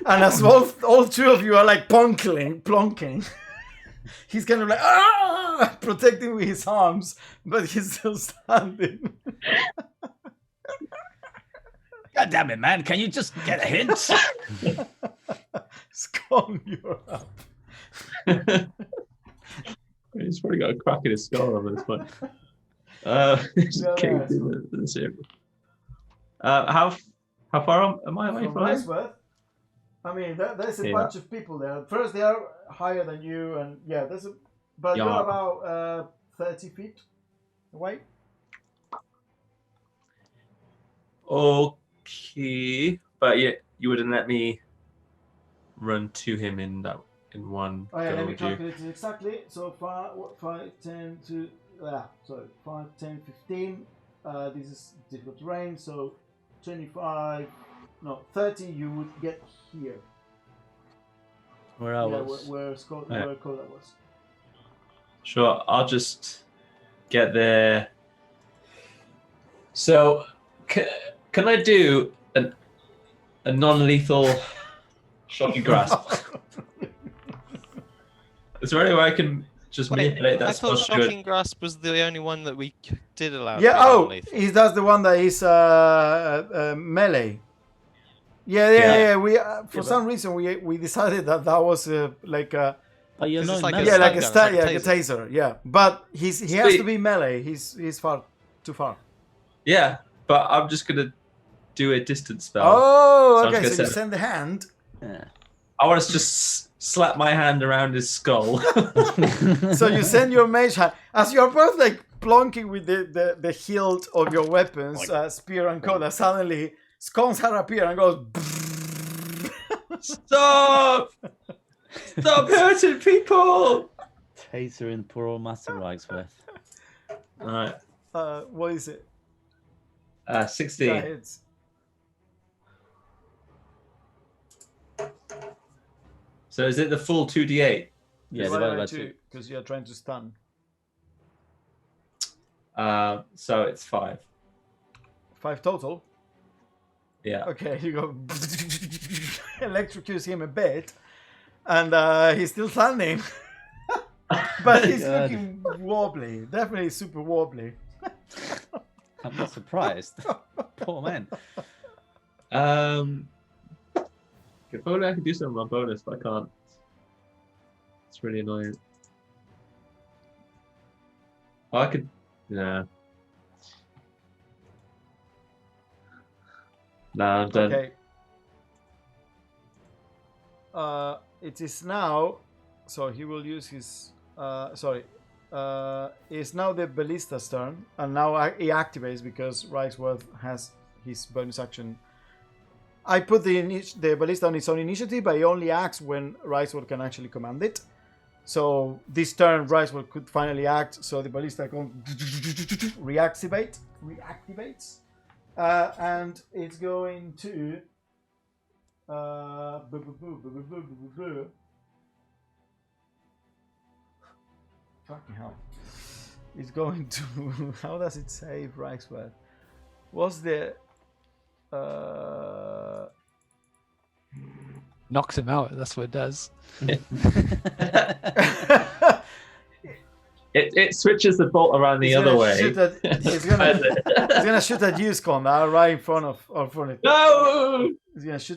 and as all two of you are like plonking, he's kind of like protecting with his arms, but he's still standing. God damn it, man! Can you just get a hint? Scone, you're up. He's probably got a crack in his skull on this point. How far am I away From from him? Riceworth. I mean, there's a bunch of people there. First, they are higher than you, and yeah, but you're about 30 feet away. Okay, but yeah, you wouldn't let me run to him in one Oh yeah, go, let me would you? calculate it exactly. So 5, 10 to 5, 10, 15. This is difficult terrain, so 25, no, 30. You would get here. Where I was. Where Koda was. Sure, I'll just get there. So, can I do a non-lethal shocking grasp? Is there any way I can just manipulate that I thought spell? Shocking Grasp was the only one that we did allow. Yeah. to be Oh, non-lethal. that's the one that is melee. Yeah. We for some reason we decided that was like a But you're 'Cause not it's like in a melee. like a stun gun, like it's a like a taser. Yeah, but he has Sweet. to be melee. He's too far. Yeah, but I'm just gonna do a distance spell. Oh, So I'm okay. just So gonna you send the hand. Yeah. I want to just slap my hand around his skull. So you send your mage hand as you're both like plonking with the hilt of your weapons, spear and coda. Suddenly, Scones head appear and goes. Stop! Stop hurting people! Taser in poor old Master Riceworth. Alright, What is it? 16. Yeah, it's So is it the full 2d8? Yeah, divided divided by by 2. because you're trying to stun. So it's 5. 5 total. Yeah. Okay, you go electrocutes him a bit, and he's still standing, but he's God. looking wobbly. Definitely super wobbly. I'm not surprised. Poor man. If only I could do something with my bonus, but I can't. It's really annoying. Oh, I could. Nah. Nah, I'm done. Okay. It is now. So he will use his. It's now the ballista's turn, and now he activates because Riceworth has his bonus action. I put the ballista on its own initiative, but he only acts when Riceworth can actually command it. So this turn, Riceworth could finally act. So the ballista can reactivates, and it's going to. Fucking hell. It's going to. How does it save Riceworth? What's the. Knocks him out. That's what it does. It switches the bolt around the other way. He's gonna shoot at you, Scon, right in front of it. No! He's gonna shoot.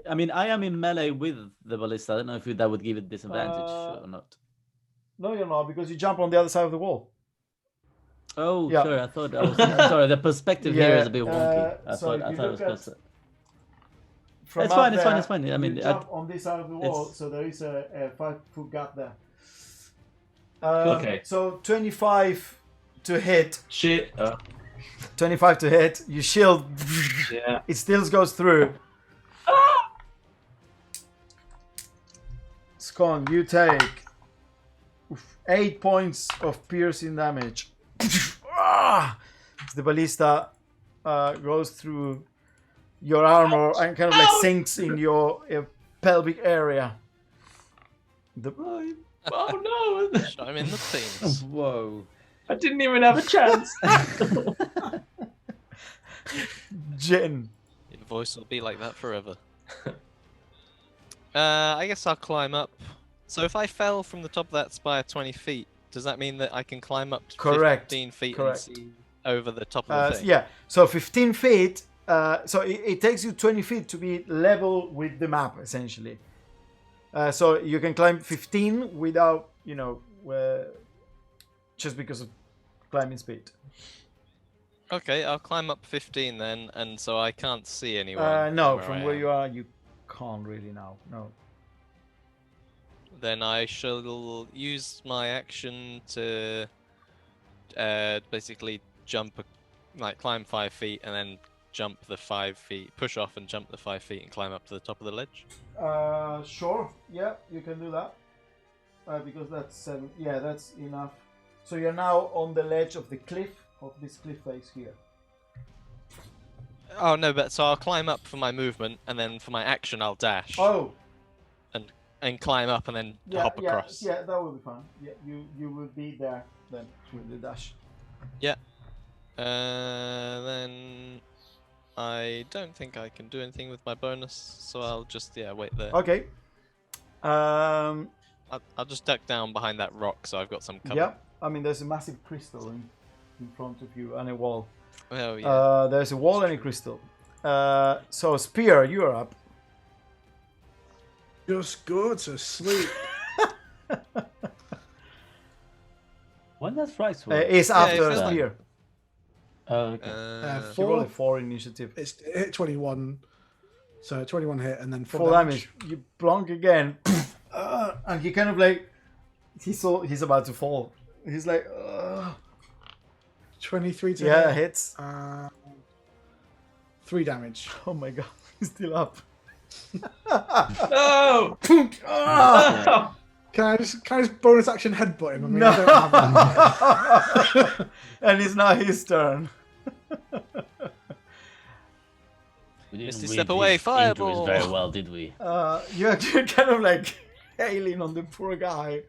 I mean, I am in melee with the ballista. I don't know if that would give it disadvantage or not. No, you're not, because you jump on the other side of the wall. Oh, Yeah. sorry. I thought I was sorry. The perspective here is a bit wonky. I so thought if it you was look supposed at- to. From It's up fine. It's there, fine. It's fine. I mean, you jump on this side of the wall, so there is a 5-foot gap there. Okay. So 25 to hit. Shit. 25 to hit. You shield. Yeah. It still goes through. Scone, you take 8 points of piercing damage. The ballista goes through your armor and kind of like sinks in your pelvic area. Oh no! I'm in the things. Whoa. I didn't even have a chance. Jin. Your voice will be like that forever. I guess I'll climb up. So if I fell from the top of that spire 20 feet, does that mean that I can climb up to Correct. 15 feet Correct. and see over the top of the thing? Yeah, so 15 feet. So it takes you 20 feet to be level with the map, essentially. So you can climb 15 without, just because of climbing speed. Okay, I'll climb up 15 then, and so I can't see anyone. No, I from where am. you are, you can't really now. No. Then I shall use my action to basically jump, climb 5 feet, and then jump the 5 feet, push off and jump the 5 feet and climb up to the top of the ledge. Sure. Yeah, you can do that. Because that's 7. Yeah, that's enough. So you're now on the ledge of the cliff, of this cliff face here. Oh no, but so I'll climb up for my movement, and then for my action I'll dash Oh, and climb up and then yeah, hop across. Yeah, that would be fun. Yeah, you will be there then with the dash. Then I don't think I can do anything with my bonus, so I'll just wait there. Okay. I'll just duck down behind that rock, so I've got some cover. Yeah. I mean, there's a massive crystal in front of you and a wall. Oh yeah. There's a wall and a crystal. So Spear, you're up. Just go to sleep. When does Rice It's after it's Spear. Oh, okay. You roll a 4. 4 initiative. It's hit 21. So 21 hit and then 4 Full damage. damage. You blonk again. And he kind of like... He's about to fall. He's like... 23 to Yeah, hit. hits. 3 damage. Oh my god. He's still up. No! Ah! Can I just bonus action headbutt him? I mean, No. I don't have that. And it's now his turn. We didn't Misty, read step away, his fireball! injuries very well, did we? You're kind of like hailing on the poor guy.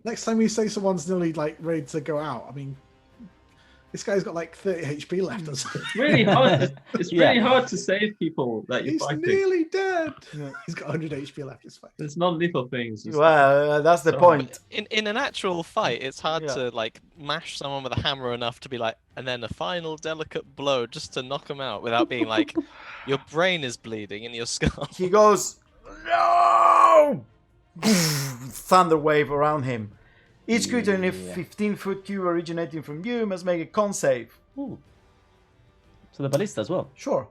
Next time you say someone's nearly like ready to go out, I mean, this guy's got like 30 HP left or something. It's really hard. It's Yeah. really hard to save people that you're He's fighting. nearly dead. Yeah. He's got 100 HP left. It's fine. It's non-lethal things. It's- Well, that's the So- point. In an actual fight, it's hard Yeah. to like mash someone with a hammer enough to be like, and then a final delicate blow just to knock them out without being like, your brain is bleeding in your skull. He goes, no! Thunder wave around him. Each creature in a Yeah. 15-foot cube originating from you must make a con save. Ooh. So the ballista as well. Sure.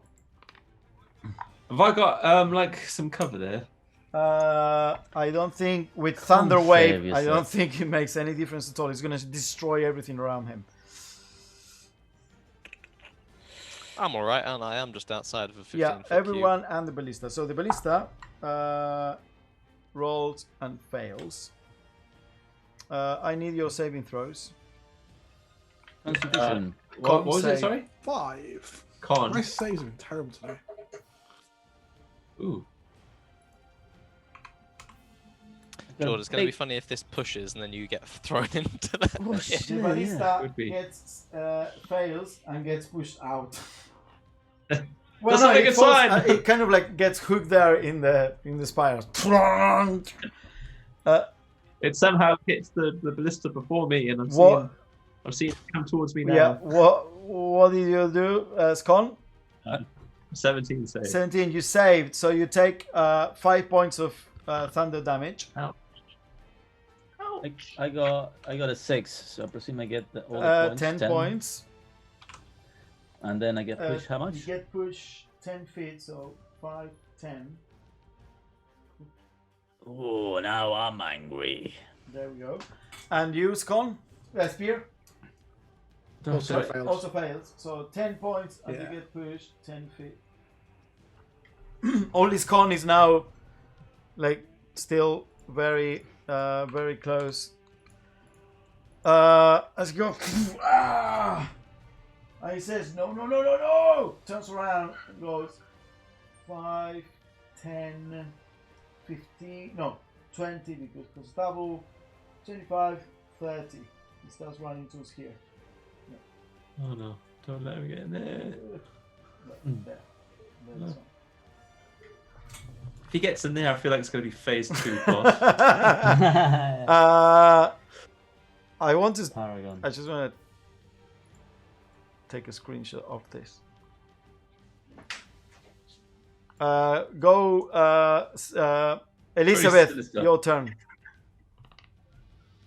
Have I got like some cover there? I don't think with Con thunder save, wave. you I don't said. think it makes any difference at all. It's gonna destroy everything around him. I'm alright, aren't I? I'm just outside of a 15 Yeah, foot everyone and the ballista. So the ballista rolls and fails. I need your saving throws. Constitution. What was save. it? Sorry. 5. Con. My saves are terrible today. Ooh. George, it's going to be funny if this pushes and then you get thrown into that. Oh, pit. shit. The Yeah, ballista Could be. gets fails and gets pushed out. That's not a it good falls- sign. It kind of like gets hooked there in the spire. It somehow hits the ballista before me, and What? I'm seeing it come towards me now. Yeah. What did you do, Scon? 17 save. 17. You saved, so you take 5 points of thunder damage. I got a 6, so I presume I get all the points. 10 points. And then I get pushed how much? You get pushed 10 feet, so 5, 10. Oh, now I'm angry. There we go. And you, Scon? Spear? Also Sorry, fails. also fails. So 10 points and Yeah. you get pushed 10 feet. Oldie's con is now like still very very close. As you go, and he says, no, turns around and goes 5, 10, 15, no, 20 because Gustavo, 25, 30. He starts running towards here. Oh no! Don't let him get in there. There. There's one. If he gets in there, I feel like it's going to be phase 2 boss. I want to. Paragon. I just want to take a screenshot of this. Go, Elizabeth. sinister. Your turn.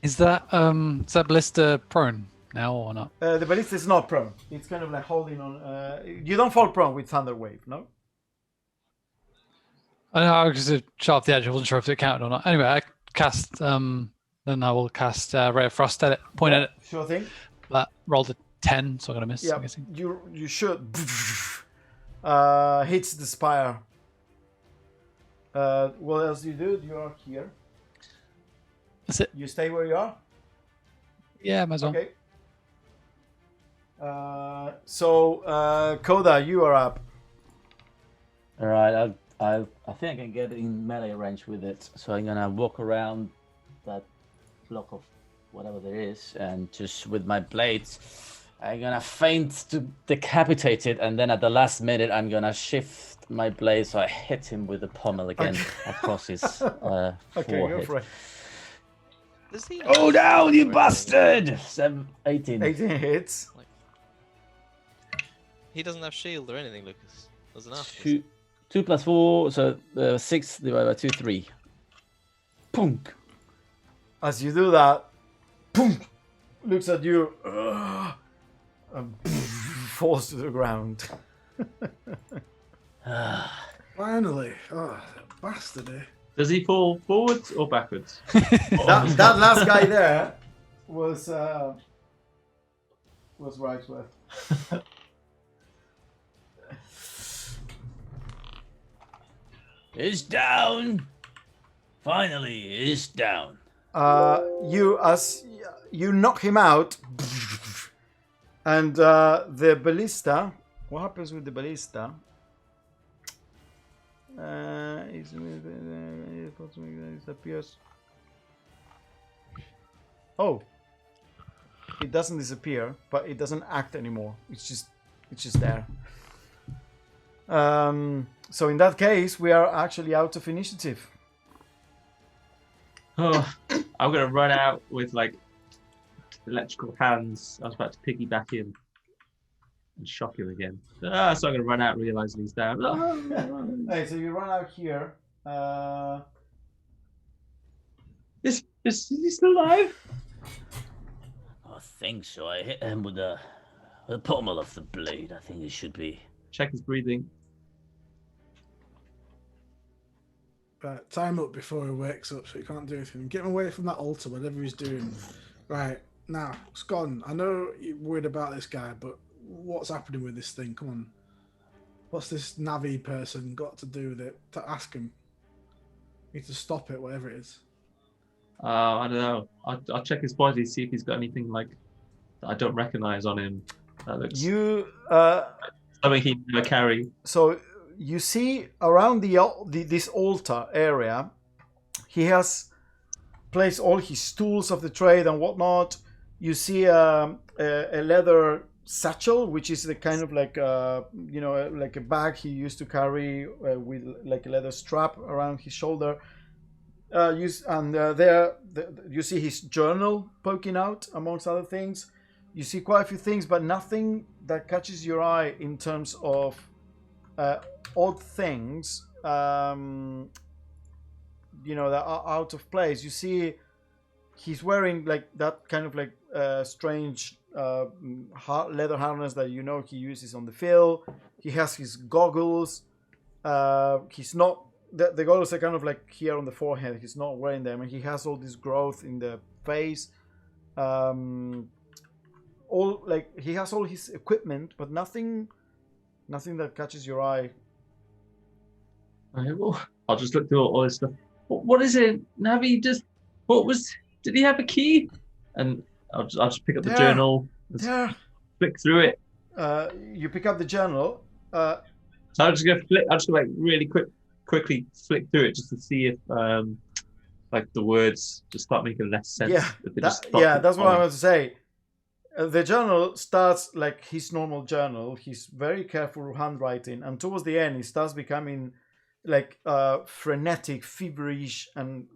Is that ballista prone now or not? The ballista is not prone. It's kind of like holding on. You don't fall prone with Thunder Wave, no? I know I was just shot off the edge. I wasn't sure if it counted or not. Anyway, I cast. Then I will cast Ray of Frost at it. Point at it. Sure thing. That rolled a 10, so I'm gonna miss. Yeah, I'm guessing. you should. Hits the spire. What else do you do? You are here. That's it. You stay where you are. Yeah, might as well. Okay. So Koda, you are up. All right, I think I can get in melee range with it. So I'm gonna walk around that block of whatever there is, and just with my blades, I'm gonna feint to decapitate it, and then at the last minute, I'm gonna shift my blade so I hit him with the pommel again across his Okay, go forehead. for it. Does he Oh not down, you have- bastard! 18. 18 hits. He doesn't have shield or anything, Lucas. Doesn't have. 2 plus 4, so 6 divided by 2, 3. Punk. As you do that, boom, looks at you, and falls to the ground. Finally. Oh, that bastard, eh? Does he fall forwards or backwards? That last guy there was Rightsworth. It's down. Finally, it's down. You knock him out, and the ballista. What happens with the ballista? It appears. Oh, it doesn't disappear, but it doesn't act anymore. It's just there. So in that case, we are actually out of initiative. Oh, I'm going to run out with like electrical hands. I was about to piggyback him and shock him again. So I'm going to run out, realizing he's down. Hey, so you run out here. Is he still alive? I think so. I hit him with the pommel of the blade. I think he should be. Check his breathing. Right, time up before he wakes up so he can't do anything. Get him away from that altar, whatever he's doing. Right, now, Scott, I know you're worried about this guy, but what's happening with this thing? Come on. What's this Navi person got to do with it? To ask him. Need to stop it, whatever it is. I don't know. I'll check his body, see if he's got anything like that I don't recognize on him. That looks something he'd never carry. So you see around this altar area, he has placed all his tools of the trade and whatnot. You see a leather satchel, which is the kind of like like a bag he used to carry with like a leather strap around his shoulder. You see his journal poking out, amongst other things. You see quite a few things, but nothing that catches your eye in terms of odd things, that are out of place. You see he's wearing like that kind of like strange leather harness that he uses on the field. He has his goggles. He's not... The goggles are kind of like here on the forehead. He's not wearing them, and he has all this growth in the face. all like he has all his equipment, but nothing that catches your eye. Okay, well, I'll just look through all this stuff. What is it, Navi? Did he have a key? And I'll just pick up the There. journal and There. flick through it. You pick up the journal. So I'll just go like really quickly flick through it just to see if like the words just start making less sense. Yeah, if they just stop that's what I following. want to say. The journal starts like his normal journal. He's very careful handwriting, and towards the end, he starts becoming like frenetic, feverish, and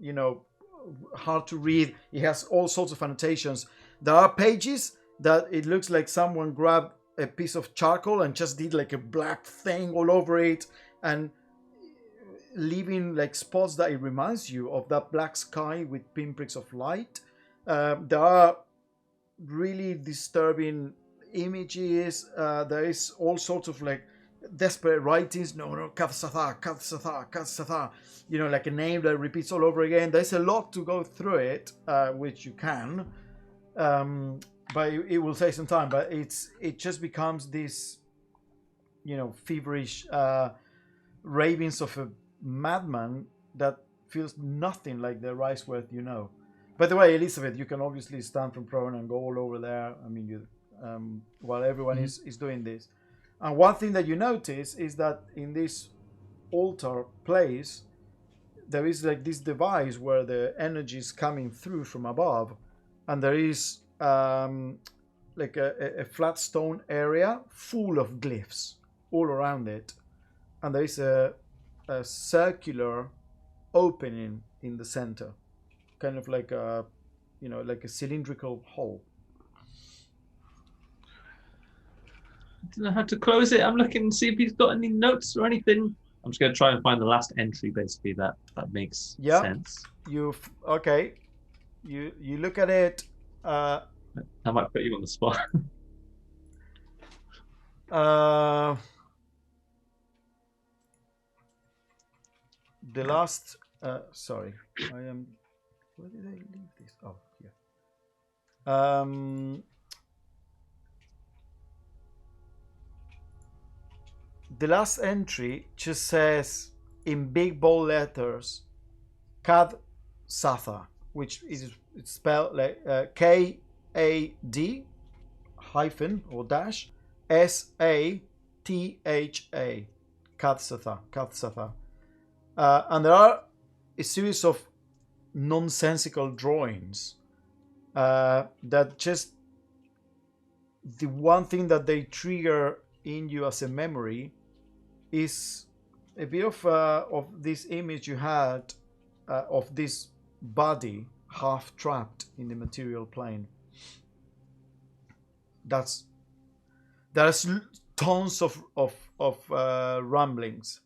hard to read. He has all sorts of annotations. There are pages that it looks like someone grabbed a piece of charcoal and just did like a black thing all over it, and leaving like spots that it reminds you of that black sky with pinpricks of light. There are really disturbing images. There is all sorts of like desperate writings. No, Kathsatha, like a name that repeats all over again. There's a lot to go through it, which you can, but it will take some time. But it just becomes this, feverish ravings of a madman that feels nothing like the Riceworth you know. By the way, Elizabeth, you can obviously stand from prone and go all over there. I mean, while everyone is doing this. And one thing that you notice is that in this altar place, there is like this device where the energy is coming through from above, and there is like a flat stone area full of glyphs all around it, and there is a circular opening in the center, kind of like a cylindrical hole. I don't know how to close it. I'm looking to see if he's got any notes or anything. I'm just going to try and find the last entry, basically, that makes sense. You look at it. I might put you on the spot. The last. Sorry, I am. Where did I leave this? Oh, here. The last entry just says in big bold letters, Kad Satha, which is spelled like KAD hyphen or dash SATHA, Kathsatha. And there are a series of nonsensical drawings that just the one thing that they trigger in you as a memory is a bit of this image you had of this body half trapped in the material plane. There's tons of ramblings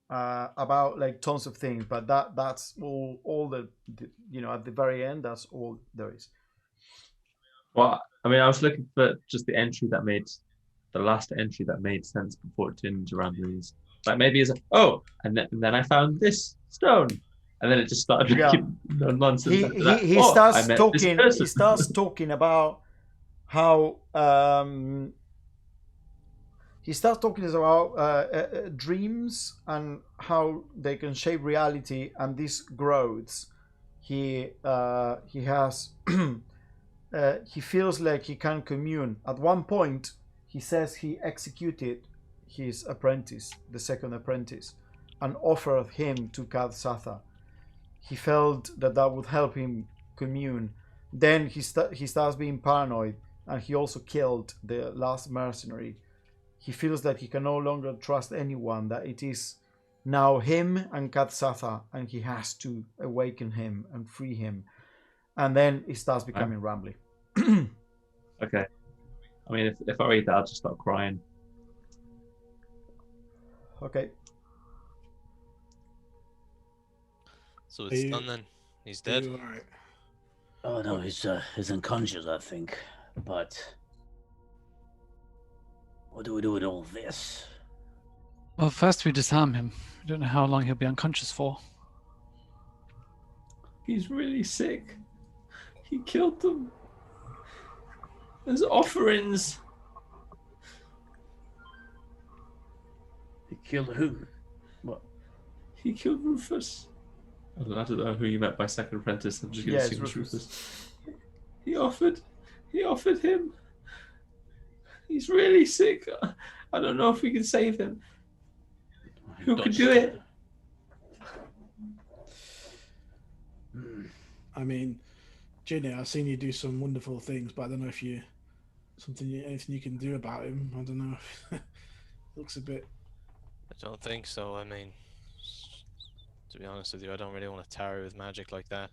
about like tons of things, but that's all the at the very end, that's all there is. Well, I mean, I was looking for just the entry that made the last entry that made sense before it turned into ramblings. Like maybe it's and then I found this stone, and then it just started making nonsense. He starts talking about how dreams and how they can shape reality, and these growths he has. He feels like he can commune. At one point, he says he executed his apprentice, the second apprentice, and offered him to Kathsatha. He felt that would help him commune. Then he starts being paranoid, and he also killed the last mercenary. He feels that he can no longer trust anyone, that it is now him and Kathsatha, and he has to awaken him and free him. And then it starts becoming rambly. Okay. I mean, if I read that, I'll just start crying. Okay. So it's done then. He's dead. All right. Oh no, he's unconscious, I think. But what do we do with all this? Well, first we disarm him. We don't know how long he'll be unconscious for. He's really sick. He killed them. There's offerings. He killed who? What? He killed Rufus. I don't know who you meant by second apprentice. I'm just going to Yes, assume it's Rufus. Rufus. He offered him. He's really sick. I don't know if we can save him. Who could do it? I mean, Ginny, I've seen you do some wonderful things, but I don't know if anything you can do about him. I don't know. Looks a bit. I don't think so. I mean, to be honest with you, I don't really want to tarry with magic like that.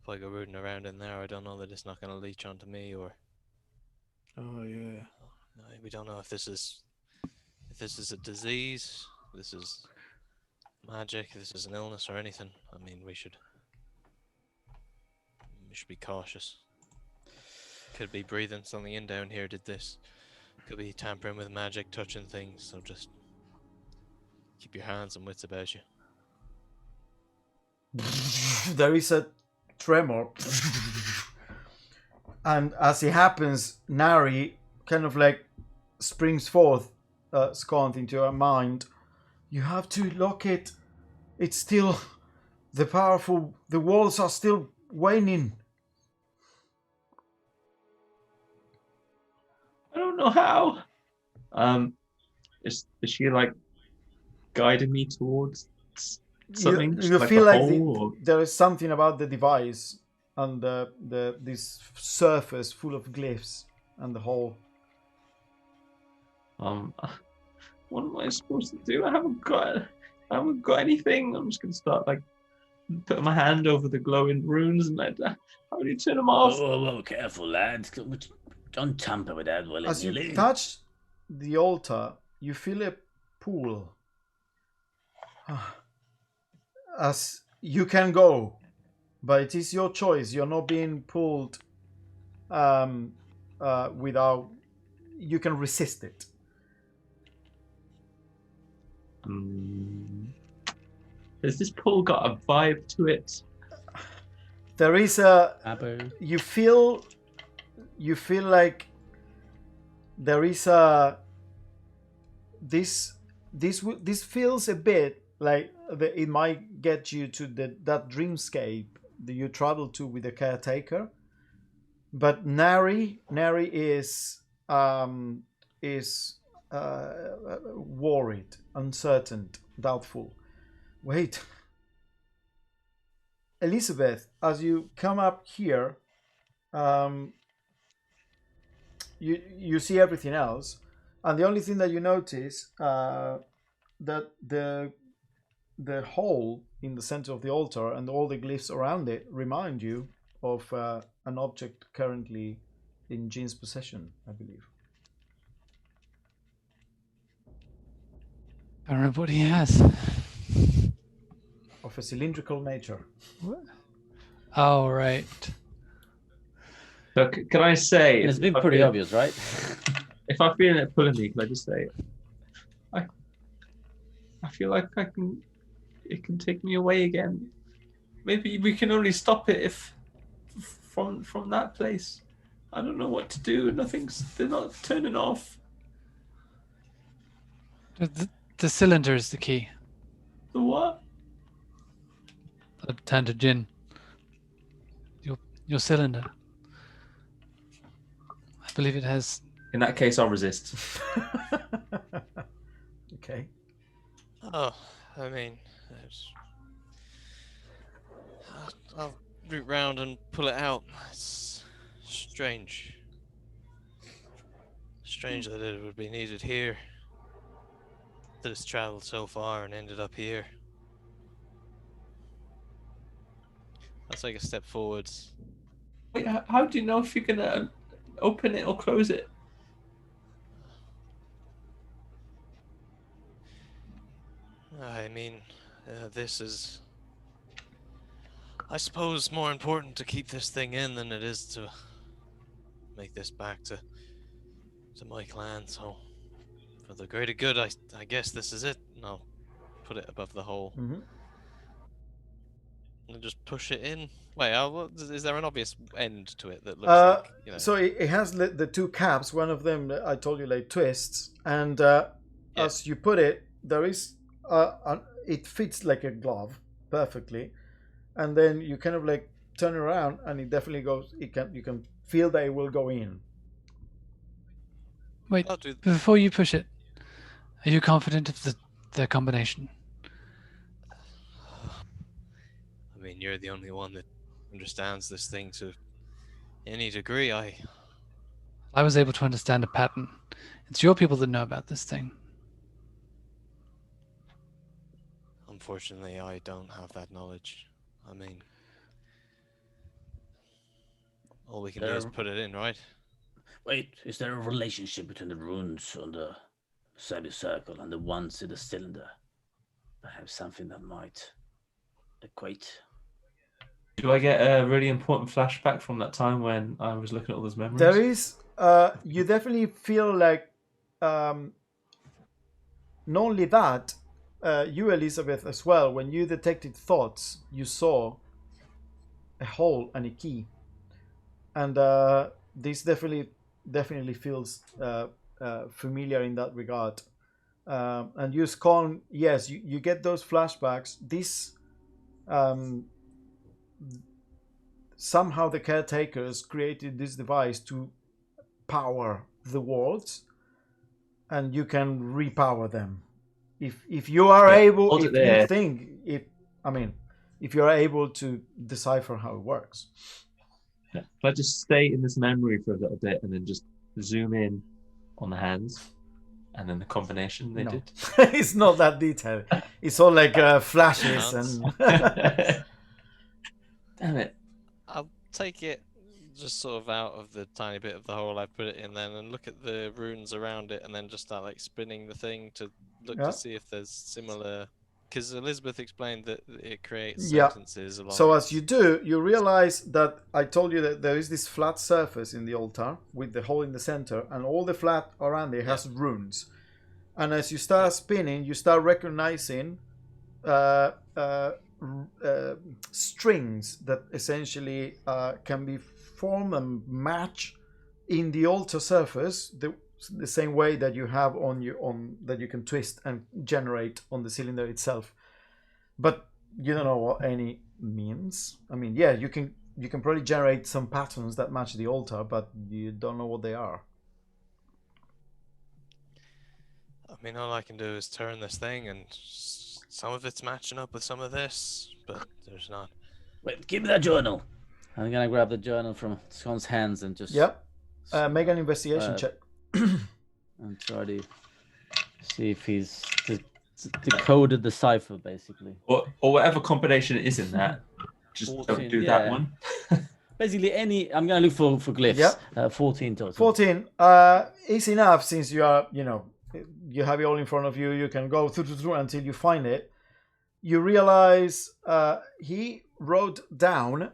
If I go rooting around in there, I don't know that it's not going to leech onto me, or Oh yeah. we don't know if this is a disease, this is magic, this is an illness or anything. I mean, we should be cautious. Could be breathing something in down here. Did this? Could be tampering with magic, touching things. So just keep your hands and wits about you. There is a tremor, and as it happens, Nari kind of like springs forth, Scant, into her mind. You have to lock it. It's still the walls are still waning. I don't know how. Is she like guiding me towards something? You Like feel a like hole, there is something about the device and this surface full of glyphs and the hole. what am I supposed to do? I haven't got anything. I'm just gonna start like putting my hand over the glowing runes and like, how do you turn them off? Whoa, careful, lad. Don't tamper with that As you willy-nilly. touch the altar, you feel a pool. As you can go, but it is your choice. You're not being pulled without. You can resist it. Has this pool got a vibe to it? There is a. Abba. You feel like there is a. This feels a bit like it might get you to that dreamscape that you travel to with the caretaker, but Nari is worried, uncertain, doubtful. Wait, Elizabeth, as you come up here, you see everything else, and the only thing that you notice that the hole in the center of the altar and all the glyphs around it remind you of an object currently in Jean's possession, I believe. I don't know what he has. Of a cylindrical nature. What? Oh, right. So can I say? It's been pretty obvious, right? If I feel it pulling me, can I just say, I feel like it can take me away again. Maybe we can only stop it if from that place. I don't know what to do. They're not turning off. The cylinder is the key. The what? A Tanta Jin. Your cylinder. I believe it has. In that case, I'll resist. Okay. Oh, I mean, I'll root round and pull it out. It's strange. Strange that it would be needed here. That it's travelled so far and ended up here. I'll take a step forwards. Wait, how do you know if you're gonna open it or close it? I mean, this is, I suppose, more important to keep this thing in than it is to make this back to my clan. So, for the greater good, I guess this is it. And I'll put it above the hole. Mm-hmm. And just push it in. Wait, is there an obvious end to it that looks Uh, like, you know? so it has the two caps. One of them, I told you, like twists, and Yeah. as you put it, there is it fits like a glove perfectly, and then you kind of like turn around, and it definitely goes. You can feel that it will go in. Wait, I'll do. before you push it, are you confident of the combination? I mean, you're the only one that understands this thing to any degree. I was able to understand a pattern. It's your people that know about this thing. Unfortunately, I don't have that knowledge. I mean, all we can do is put it in, right? Wait, is there a relationship between the runes on the semicircle and the ones in the cylinder? Perhaps something that might equate. Do I get a really important flashback from that time when I was looking at all those memories? There is. You definitely feel like. Not only that, you, Elizabeth, as well. When you detected thoughts, you saw a hole and a key, and this definitely feels familiar in that regard. And you, Scon, yes, you get those flashbacks. This somehow the caretakers created this device to power the worlds, and you can repower them if you are able. hold If it there. you think, if you are able to decipher how it works. Can I just stay in this memory for a little bit and then just zoom in on the hands and then the combination they No. did? It's not that detailed. It's all like flashes and. Damn it. I'll take it just sort of out of the tiny bit of the hole I put it in then and look at the runes around it and then just start like spinning the thing to look Yeah. to see if there's similar. Because Elizabeth explained that it creates Yeah. sentences along. So as you do, you realize that I told you that there is this flat surface in the altar with the hole in the center, and all the flat around it has runes. And as you start spinning, you start recognizing strings that essentially can be formed and match in the altar surface the same way that you have on that you can twist and generate on the cylinder itself. But you don't know what any means. I mean, yeah, you can probably generate some patterns that match the altar, but you don't know what they are. I mean, all I can do is turn this thing, and some of it's matching up with some of this, but there's not. Wait, give me that journal. I'm gonna grab the journal from Scon's hands and just. Yep. Make an investigation check. And try to see if he's decoded the cipher, basically. Or whatever combination it is in that. Just 14, don't do that yeah. one. Basically, I'm gonna look for glyphs. Yep. 14 total. 14 is enough, since you are, you have it all in front of you. You can go through until you find it. You realize he wrote down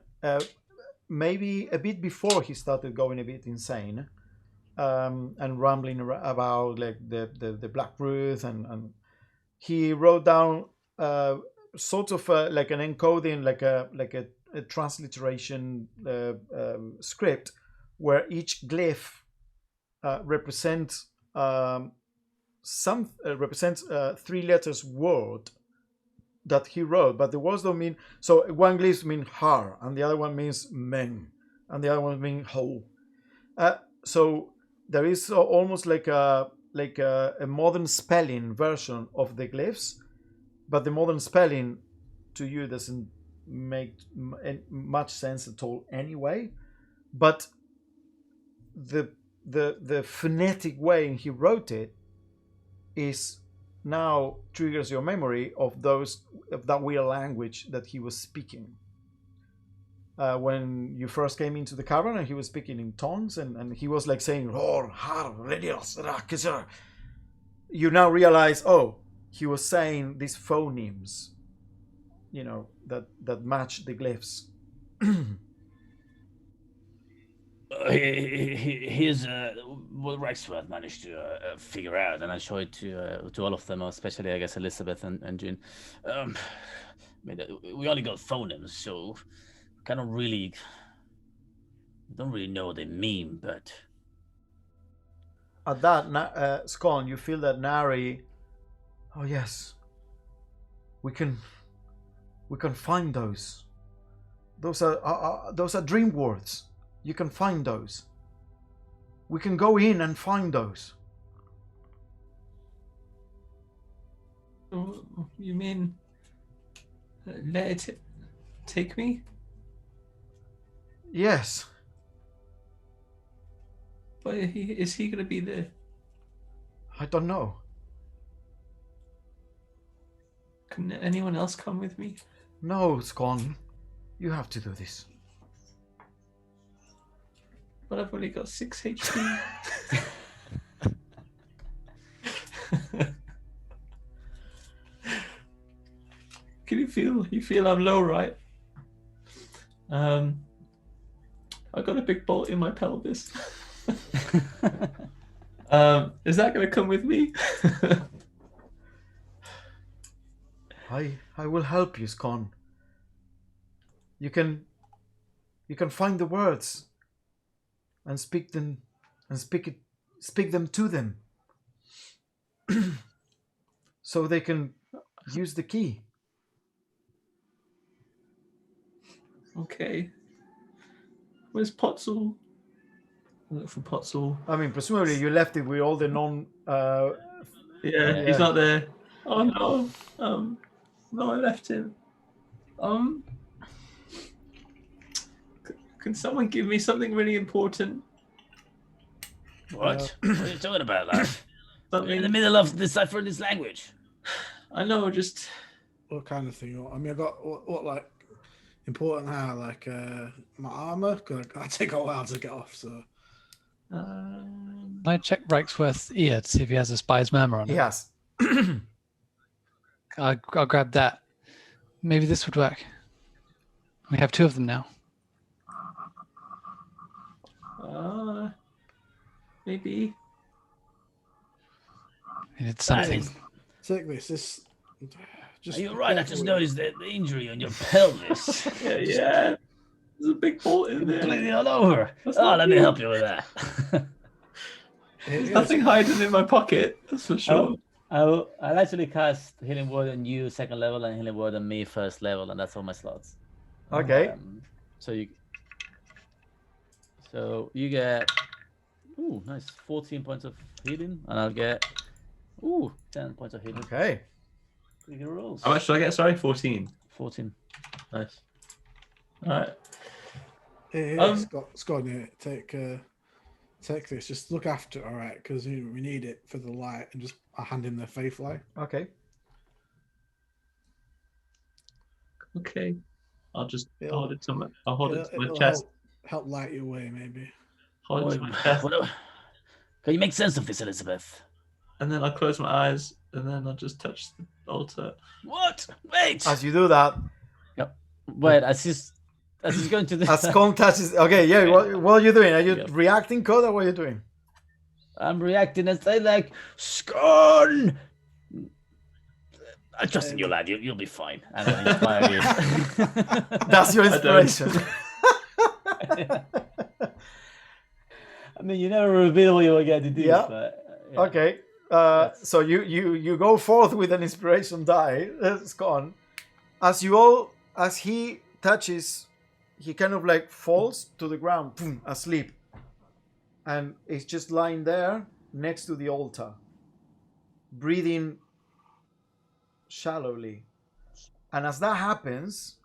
maybe a bit before he started going a bit insane and rambling about like the Black Ruth, and he wrote down sort of like an encoding, like a transliteration script where each glyph represents three letters word that he wrote, but the words don't mean. So one glyph means har, and the other one means men, and the other one means ho. So there is almost like a modern spelling version of the glyphs, but the modern spelling to you doesn't make much sense at all anyway. But the phonetic way he wrote it is now triggers your memory of that weird language that he was speaking when you first came into the cavern, and he was speaking in tongues, and he was like saying you now realize, oh, he was saying these phonemes, that match the glyphs. Here's what Rexworth managed to figure out, and I show it to all of them, especially I guess Elizabeth and June. mean, we only got phonemes, so kind of really don't really know what they mean, but At that, Scone, you feel that Nari. Oh yes, we can find those. Those are dream words. You can find those. We can go in and find those. Oh, you mean let it take me? Yes. But is he going to be there? I don't know. Can anyone else come with me? No, Scone. You have to do this. But I've only got 6 HP. Can you feel? You feel I'm low, right? I got a big bolt in my pelvis. Is that going to come with me? I will help you, Scone. You can find the words and speak them and speak them to them so they can use the key. Okay. Where's Potzel? I'll look for Potzel. I mean, presumably you left it with all the non. Yeah, he's not there. Oh no. No, I left him. Can someone give me something really important? what? What are you talking about, lad? We're in the Something. middle of deciphering this language. I know, just What kind of thing? I mean, I got what like important how like my armor. Cause I take a while to get off. So um, Can I check Reichsworth's ear to see if he has a spy's murmur on it? Yes. I'll grab that. Maybe this would work. We have 2 of them now. maybe. And it's something. take this. This. Just Are you right? I careful just with it. noticed the injury on your pelvis. Yeah. There's a big bolt in there. Bleeding all over. That's Oh, not let me you. help you with that. There's nothing hiding in my pocket, that's for sure. I'll actually cast Healing Word on you 2nd level and Healing Word on me 1st level, and that's all my slots. Okay. So you get nice 14 points of healing, and I'll get 10 points of healing. Okay. Pretty good rolls. How much do I get? Sorry, 14. 14. Nice. Alright. Here, Scott, here, take this. Just look after it, all right? Because we need it for the light, and just I hand him the faith light. Okay. Okay. I'll just It'll- hold it to my It'll chest. help light your way, maybe. Hold it to my chest. Can you make sense of this, Elizabeth? And then I'll close my eyes and then I'll just touch the altar. What? Wait. As you do that, Wait. As he's going to the. as Scone touches. Okay, yeah. What are you doing? Are you Yep. reacting, Code, or what are you doing? I'm reacting and say like, "Scorn." I trust in you, lad. You'll be fine. And I'll inspire you. That's your I don't. inspiration. I mean, you never reveal what you're going to do. Yeah. But, yeah. Okay. So you go forth with an inspiration die. It's gone. As he touches, he kind of like falls to the ground, boom, asleep, and it's just lying there next to the altar, breathing shallowly. And as that happens,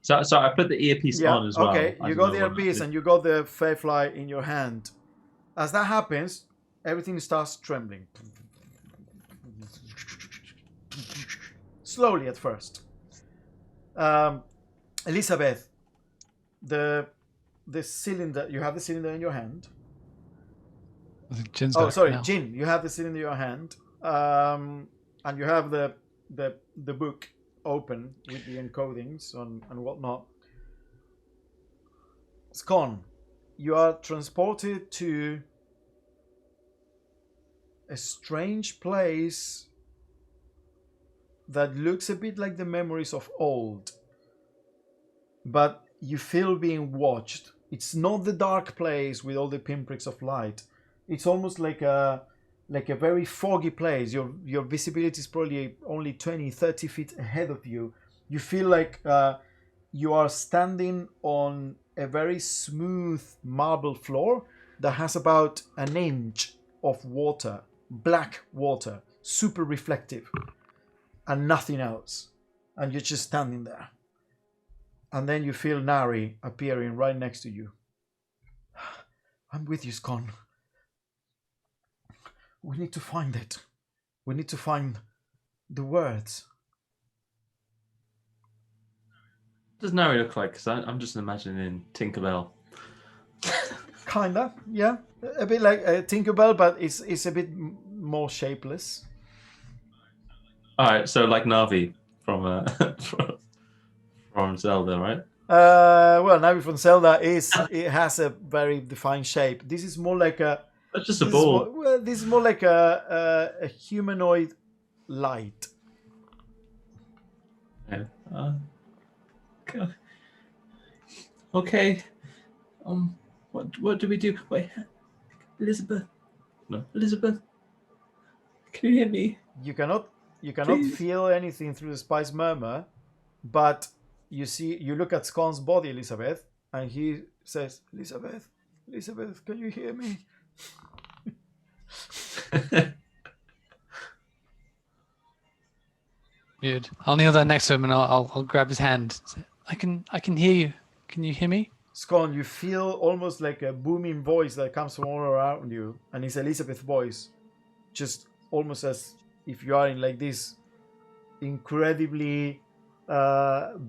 So I put the earpiece on as well. okay, I you don't got know the what earpiece that and you got the firefly in your hand. As that happens, everything starts trembling. Slowly at first. Elizabeth, the cylinder, you have the cylinder in your hand. I think Jin's Oh, got it sorry, now. Jin, you have the cylinder in your hand. And you have the book open with the encodings and whatnot. Scone, you are transported to a strange place that looks a bit like the memories of old, but you feel being watched. It's not the dark place with all the pinpricks of light. It's almost like a very foggy place. Your visibility is probably only 20, 30 feet ahead of you. You feel like you are standing on a very smooth marble floor that has about an inch of water, black water, super reflective, and nothing else. And you're just standing there. And then you feel Nari appearing right next to you. I'm with you, Scon. We need to find it. We need to find the words. What does Nari look like? Because I'm just imagining Tinkerbell. Kinda, yeah. A bit like Tinkerbell, but it's a bit more shapeless. All right, so like Navi from from Zelda, right? Well, Navi from Zelda it has a very defined shape. This is more like a. That's just a ball. This is more like a humanoid light. Yeah. Okay. Okay. What do we do? Wait, Elizabeth. No, Elizabeth. Can you hear me? You cannot Please. feel anything through the spice murmur, but you look at Scon's body, Elizabeth, and he says, Elizabeth, can you hear me? Weird. I'll kneel down next to him and I'll grab his hand. I can hear you. Can you hear me? Scon, you feel almost like a booming voice that comes from all around you, and it's Elizabeth's voice, just almost as if you are in like this incredibly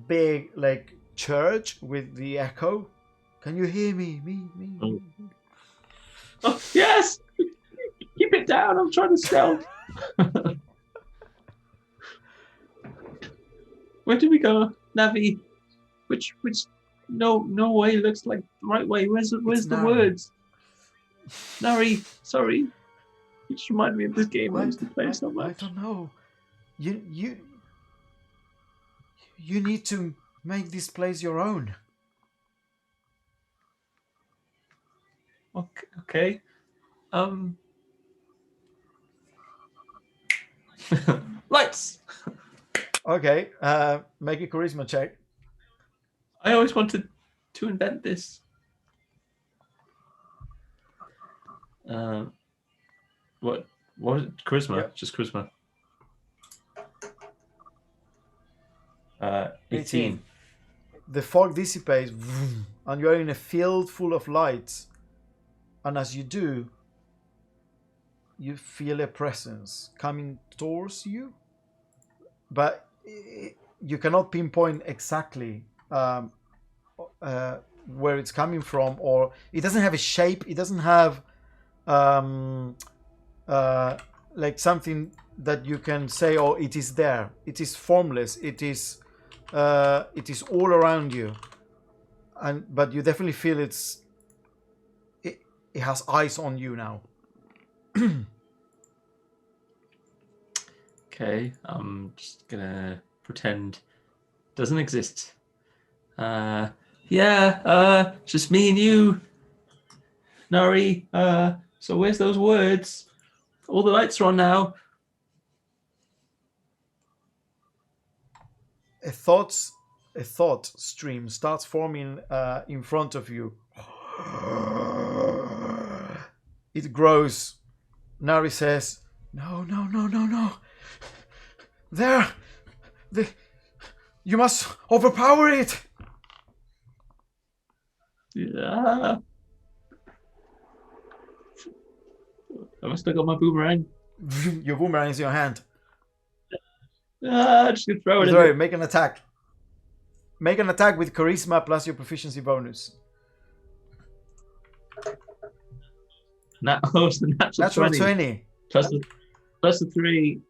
big like church with the echo. Can you hear me? Me. Oh, yes. Keep it down. I'm trying to stealth. Where do we go, Navi? Which no way looks like the right way. Where's the Nari. words? Nari, sorry. You just remind me of this game I used to play so I much. don't know. You need to make this place your own. Okay. Lights. Okay, make a charisma check. I always wanted to invent this. What was it? Charisma? Yep. Just charisma. 18. The fog dissipates, and you are in a field full of lights. And as you do, you feel a presence coming towards you, but you cannot pinpoint exactly where it's coming from, or it doesn't have a shape. It doesn't have like something that you can say, "Oh, it is there." It is formless. It is all around you, but you definitely feel it has eyes on you now. Okay, I'm just gonna pretend it doesn't exist. Just me and you, Nari. So where's those words? All the lights are on now. A thought stream starts forming in front of you. It grows. Nari says, "No. There! You must overpower it!" Yeah. I must have got my boomerang. Your boomerang is in your hand. Just gonna throw it. Sorry, make an attack. Make an attack with charisma plus your proficiency bonus. It's the Natural 20. Plus the 3.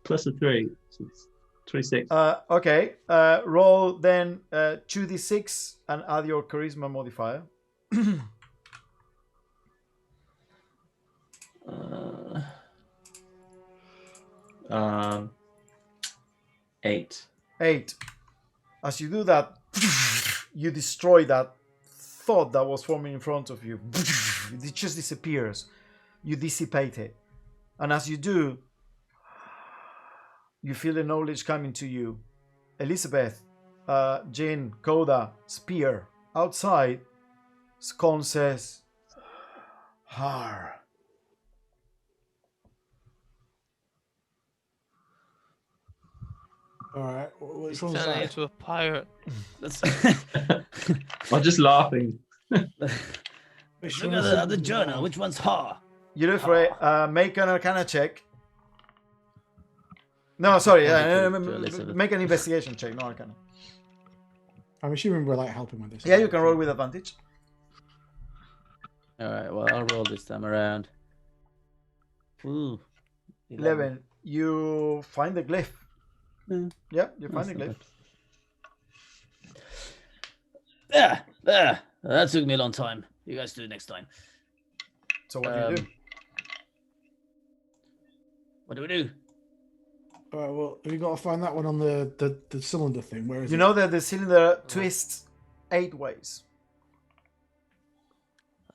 Plus a 3. So it's 26. Okay. Roll then 2d6 and add your charisma modifier. 8. 8. As you do that, you destroy that thought that was forming in front of you. It just disappears. You dissipate it. And as you do, you feel the knowledge coming to you. Elizabeth, Jin, Koda, Spear. Outside, Scone says, Har. All right, which He's one's turning that? into a pirate. I'm just laughing. Which Look one at is the journal. Which one's Ha? You look for it. Make an Arcana check. No, sorry. Elizabeth. Make an investigation check, not Arcana. I'm assuming we're like helping with this. Yeah, you can roll with advantage. All right. Well, I'll roll this time around. Ooh. 11. You find the glyph. Yeah. Yeah, you find That's the not glyph. bad. There. That took me a long time. You guys do it next time. So what do you do? What do we do? All right, well, have you got to find that one on the cylinder thing? Where is You it? know that the cylinder twists 8 ways.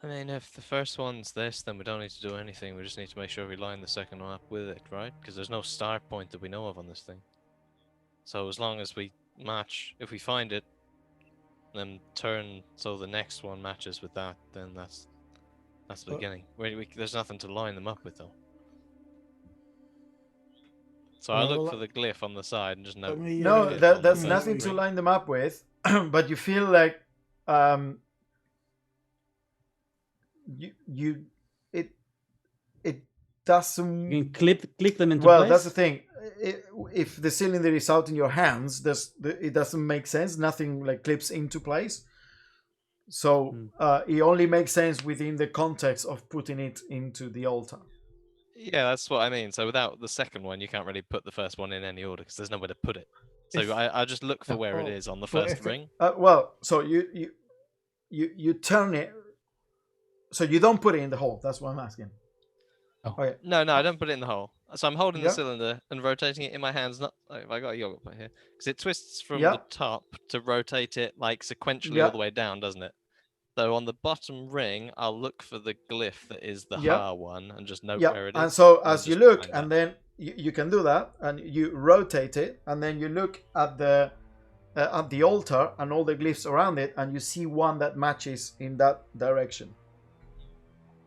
I mean, if the first one's this, then we don't need to do anything. We just need to make sure we line the second one up with it, right? Because there's no start point that we know of on this thing. So as long as we match, if we find it, then turn so the next one matches with that, then that's the beginning. There's nothing to line them up with, though. So I look for the glyph on the side and just note. No, glyph on the there's first nothing to ring. line them up with, but you feel like it doesn't. You can click them into Well, place. that's the thing. If the cylinder is out in your hands, it doesn't make sense. Nothing like clips into place. So it only makes sense within the context of putting it into the altar. Yeah, that's what I mean. So without the second one, you can't really put the first one in any order because there's nowhere to put it. So I just look for where it is on the first ring. Well, so you turn it. So you don't put it in the hole. That's what I'm asking. Oh. Okay. No, I don't put it in the hole. So I'm holding Yeah. the cylinder and rotating it in my hands. Not I got a yogurt pot here because it twists from Yeah. the top to rotate it like sequentially Yeah. all the way down, doesn't it? So on the bottom ring, I'll look for the glyph that is the Yeah. Ha one and just note Yeah, where it is. and so and as you just look, find and that. then you can do that, and you rotate it, and then you look at the altar and all the glyphs around it, and you see one that matches in that direction.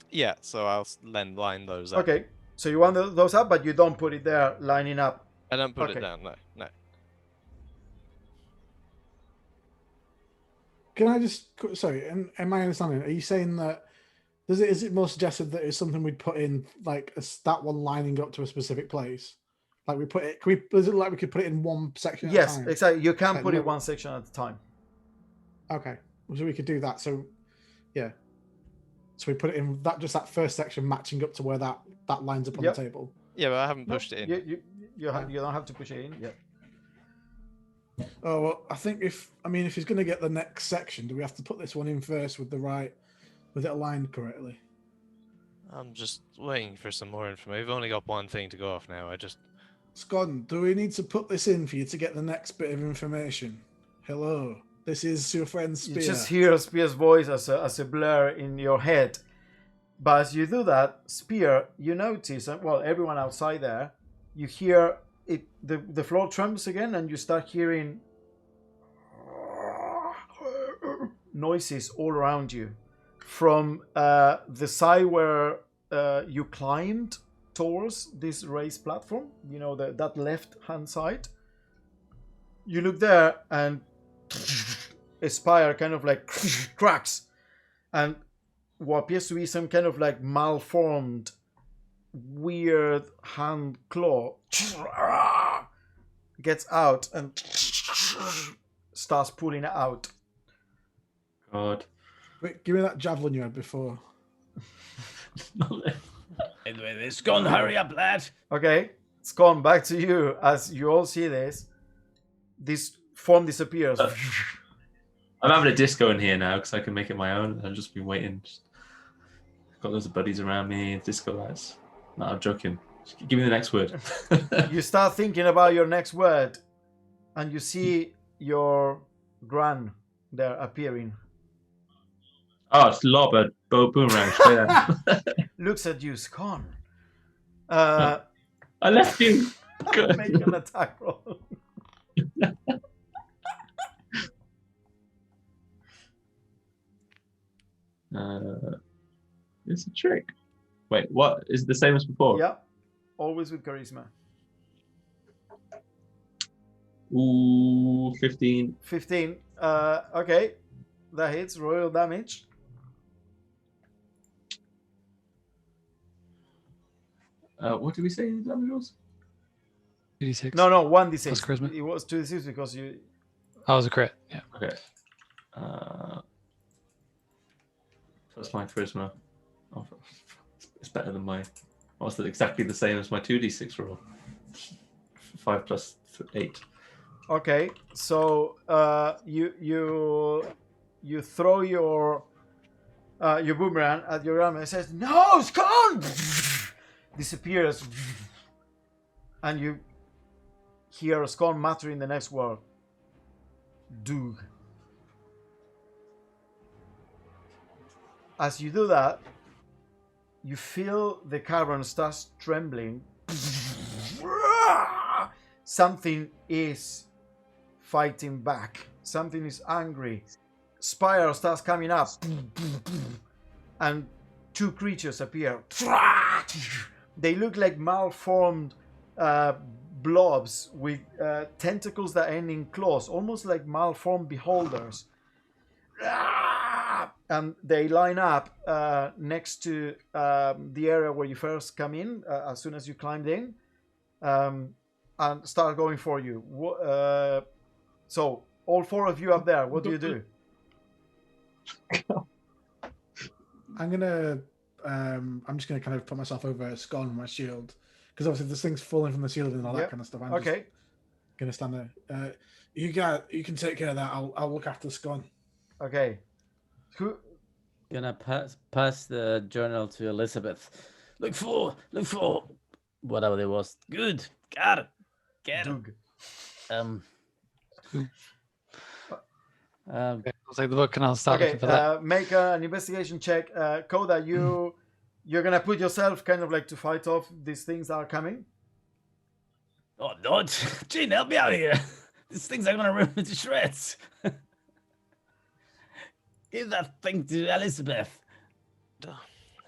Yeah, so I'll then line those up. Okay, so you want those up, but you don't put it there lining up. I don't put Okay. it down. No. Can I just sorry? Am I understanding? Are you saying that is it more suggested that it's something we'd put in like that one lining up to a specific place? Like we put it? Is it like we could put it in one section? At Yes, a time? exactly. You can Like put it no- one section at a time. Okay, so we could do that. So yeah, so we put it in that first section matching up to where that lines up on Yep. the table. Yeah, but I haven't No, pushed it in. You don't have to push it in yet. Oh well, I think if he's going to get the next section, do we have to put this one in first with it aligned correctly? I'm just waiting for some more information. We've only got one thing to go off now. Scott, do we need to put this in for you to get the next bit of information? Hello, this is your friend Spear. You just hear Spear's voice as a blur in your head. But as you do that, Spear, you notice, well, everyone outside there, you hear it. The floor trembles again, and you start hearing noises all around you from the side where you climbed towards this raised platform. You know, that left-hand side. You look there, and a spire kind of like cracks, and what appears to be some kind of like malformed, weird hand claw gets out and starts pulling it out. God. Wait, give me that javelin you had before. Anyway, this gone. Hurry up, lad. Okay, it's gone back to you as you all see this. This form disappears. I'm having a disco in here now because I can make it my own. I've just been waiting. Got loads of buddies around me, disco lights. No, I'm joking. Just give me the next word. You start thinking about your next word. and you see your gran there appearing. Oh, it's lob a boomerang straight at him. Looks at you, Scon. I left you. Good. Make an attack roll. It's a trick. Wait, what? Is it the same as before? Yeah, always with charisma. Ooh, 15. 15. Okay, that hits. Royal damage. What did we say the damage was? 86. No, 1d6. Plus charisma. It was 2d6 because you. Oh, it was a crit. Yeah. Okay. Plus my charisma. Oh, it's better than my. What's that? Exactly the same as my 2d6 roll. 5 plus 8. Okay, so you throw your boomerang at your arm and it says, "No, it's gone!" Disappears, and you hear a Scon muttering the next word. Doog. As you do that, you feel the cavern starts trembling. Something is fighting back. Something is angry. Spire starts coming up. And 2 creatures appear. They look like malformed blobs with tentacles that end in claws, almost like malformed beholders. And they line up next to the area where you first come in, as soon as you climbed in, and start going for you. So, all 4 of you up there, what do you do? I'm just gonna kind of put myself over Scon with my shield, because obviously there's things falling from the ceiling and all that kind of stuff. I'm just gonna stand there. You can take care of that. I'll look after Scon. Okay. Who? Gonna pass the journal to Elizabeth. Look for whatever it was. Good. Got it. Get it. Okay, I'll take the book and I'll start Okay, looking for that. make an investigation check. Koda, you're gonna put yourself kind of like to fight off these things that are coming. Oh, no. Gene, help me out here. These things are gonna rip me to shreds. Give that thing to Elizabeth.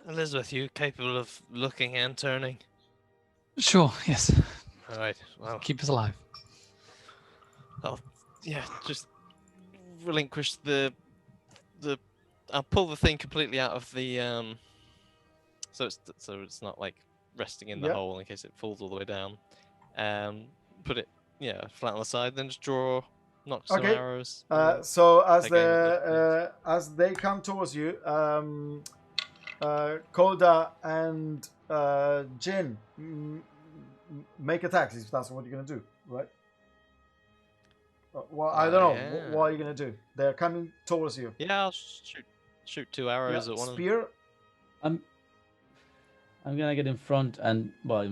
Elizabeth, you capable of looking and turning? Sure, yes. All right. Well, Keep us alive. just relinquish the. I'll pull the thing completely out of the so it's not like resting in the hole in case it falls all the way down. Put it flat on the side, then just draw. Knock some arrows. So as they come towards you, Koda and Jin make attacks if that's what you're gonna do, right? Well, I don't know. Yeah. What are you gonna do? They're coming towards you. Yeah, I'll shoot 2 arrows at one of them. Spear. I'm gonna get in front by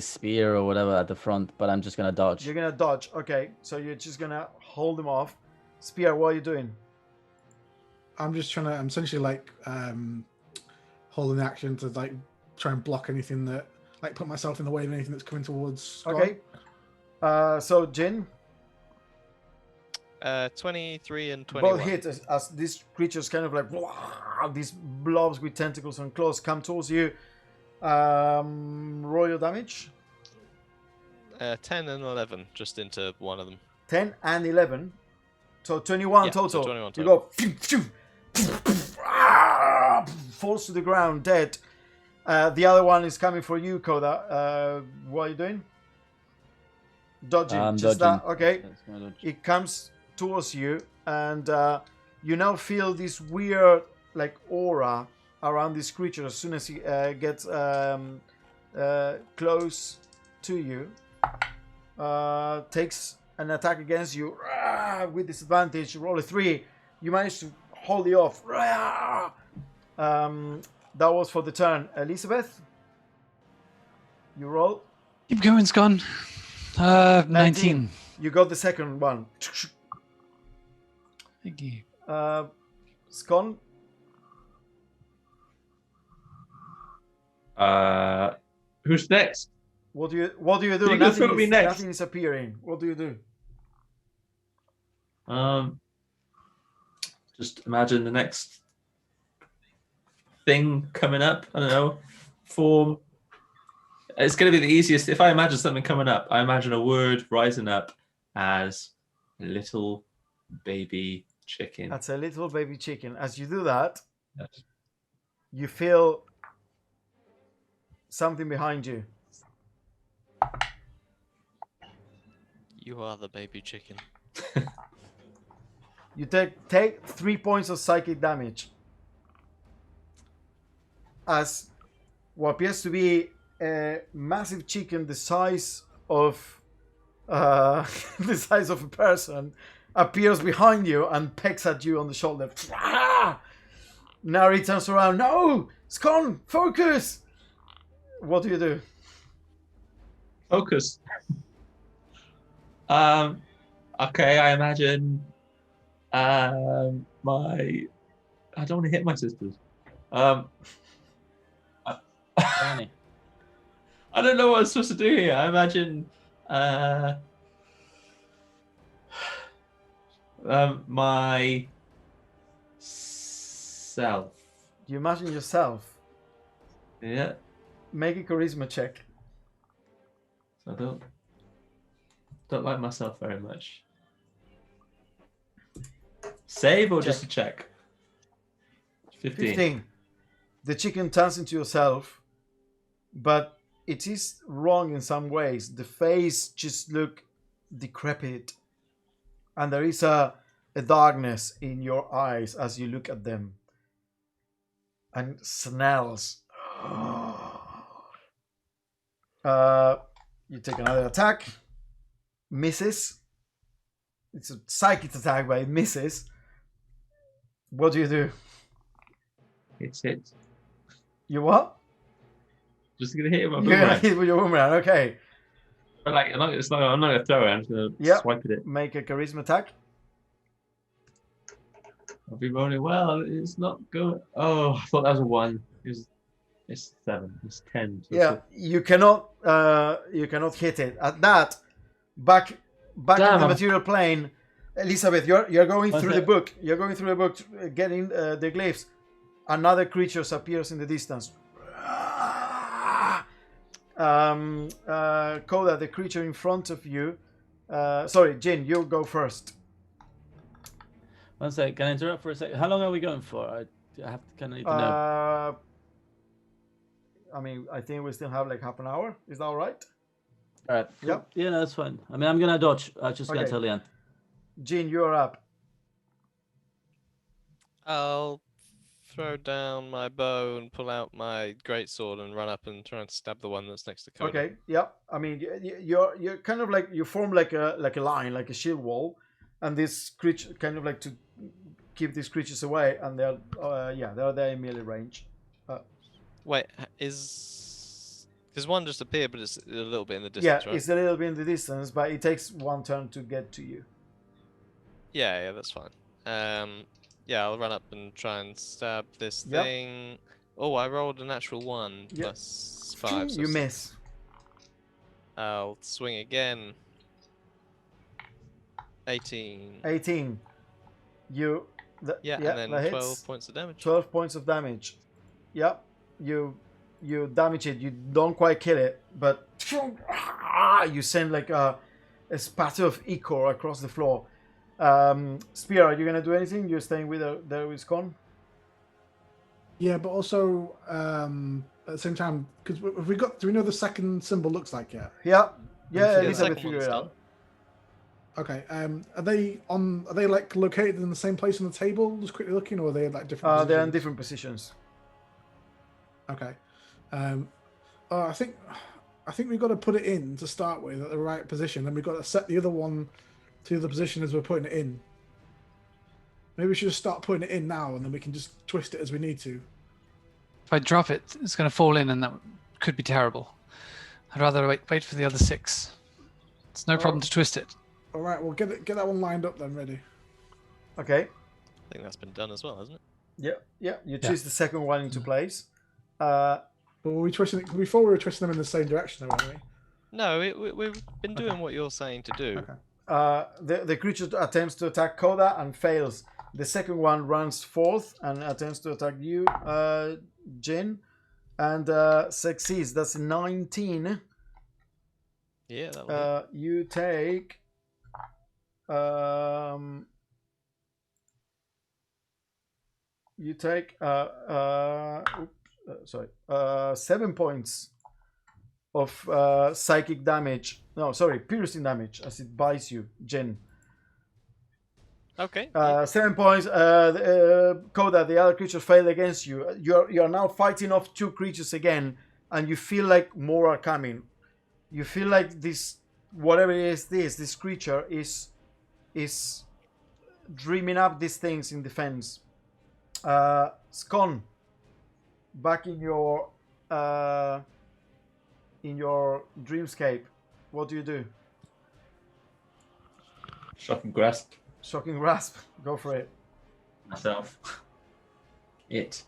spear or whatever at the front, but I'm just gonna dodge. You're gonna dodge. Okay, so you're just gonna hold them off. Spear, what are you doing? I'm essentially like holding the action to like try and block anything that, like, put myself in the way of anything that's coming towards Scott. Okay. So Jin. 23 and 21. Both hit as these creatures kind of like these blobs with tentacles and claws come towards you. Royal damage. 10 and 11, just into one of them. 10 and 11. So 21 Yeah, so total. 21 You total. go falls to the ground dead. The other one is coming for you, Koda. What are you doing? Dodging. I'm Just dodging. that. Okay. That's gonna dodge. It comes towards you, and you now feel this weird like aura around this creature as soon as he gets close to you. Takes an attack against you with disadvantage. Roll a 3. You manage to hold it off. That was for the turn. Elizabeth, you roll. Keep going, Scon. 19. You got the second one. Thank you. Scone. Who's next? What do you do? You go through me next. Nothing is appearing. What do you do? Just imagine the next thing coming up. I don't know. Form. It's going to be the easiest. If I imagine something coming up, I imagine a word rising up as little baby chicken. That's a little baby chicken. As you do that, Yes. you feel something behind you. You are the baby chicken. You take 3 points of psychic damage. As what appears to be a massive chicken the size of the size of a person appears behind you and pecks at you on the shoulder. Nari turns around. No! Scone! Focus! What do you do? Focus. Okay, I imagine my. I don't want to hit my sisters. Danny. I don't know what I'm supposed to do here. I imagine my self. You imagine yourself. Yeah. Make a charisma check. I don't like myself very much. Save or just a check? 15. The chicken turns into yourself, but it is wrong in some ways. The face just look decrepit, and there is a darkness in your eyes as you look at them, and smells. You take another attack. Misses. It's a psychic attack, but it misses. What do you do? It's hit. You what? Just gonna hit it with my You're gonna boomerang. hit with your boomerang. Okay. But like, I'm not gonna throw it. I'm just gonna Yep. swipe at it. Make a charisma attack. I'll be rolling well. It's not good. Oh, I thought that was a 1. It's 7. It's 10. So Yeah, you cannot hit it. At that, back in Damn. the material plane, Elizabeth, you're going What's through that? the book. You're going through the book, getting the glyphs. Another creature appears in the distance. Koda, the creature in front of you. Sorry, Jin, you go first. One sec. Can I interrupt for a second? How long are we going for? I have to kind of need to know. I mean, I think we still have like half an hour. Is that all right? All right. Cool. Yep. Yeah, no, that's fine. I mean, I'm gonna dodge. I just gotta Okay. tell Leanne. Jin, you're up. I'll throw down my bow and pull out my greatsword and run up and try and stab the one that's next to Coda. Okay, yeah. I mean, you're kind of like you form like a line, like a shield wall, and this creature kind of like to keep these creatures away, and they're there in melee range. Wait, because one just appeared, but it's a little bit in the Yeah, distance, right? it's a little bit in the distance, but it takes one turn to get to you. Yeah, that's fine. Yeah, I'll run up and try and stab this Yep. thing. Oh, I rolled a natural 1 Yep. plus 5. So You it's- miss. I'll swing again. 18. 18. Yeah, and then that hits. 12 points of damage. 12 points of damage. Yep. You damage it. You don't quite kill it, but you send like a spatter of ichor across the floor. Spear, are you gonna do anything? You're staying with there with Scone? Yeah, but also at the same time, because do we know the second symbol looks like yet? Yeah. Yeah, Yeah, the Elizabeth second figure one's it done. out. Okay. Are they like located in the same place on the table? Just quickly looking, or are they like different? They're in positions? different positions. Okay. I think we've got to put it in to start with at the right position, then we've got to set the other one to the position as we're putting it in. Maybe we should just start putting it in now, and then we can just twist it as we need to. If I drop it, it's going to fall in, and that could be terrible. I'd rather wait for the other 6. It's no problem to twist it. All right, well, get that one lined up then, ready. Okay. I think that's been done as well, hasn't it? Yeah. You twist the second one into place. But were we twisting it before? We were twisting them in the same direction, weren't we? No, we've been doing what you're saying to do. Okay. The creature attempts to attack Koda and fails. The second one runs forth and attempts to attack you, Jin, and succeeds. That's 19. Yeah, that will You take. You take 7 points of psychic damage. No, sorry, piercing damage as it bites you, Jin. Okay. 7 points. Koda, the other creature failed against you. You're now fighting off 2 creatures again, and you feel like more are coming. You feel like this, whatever it is, this creature is dreaming up these things in defense. Scon, back in your dreamscape, what do you do? Shocking grasp Shocking grasp. Go for it. myself. It.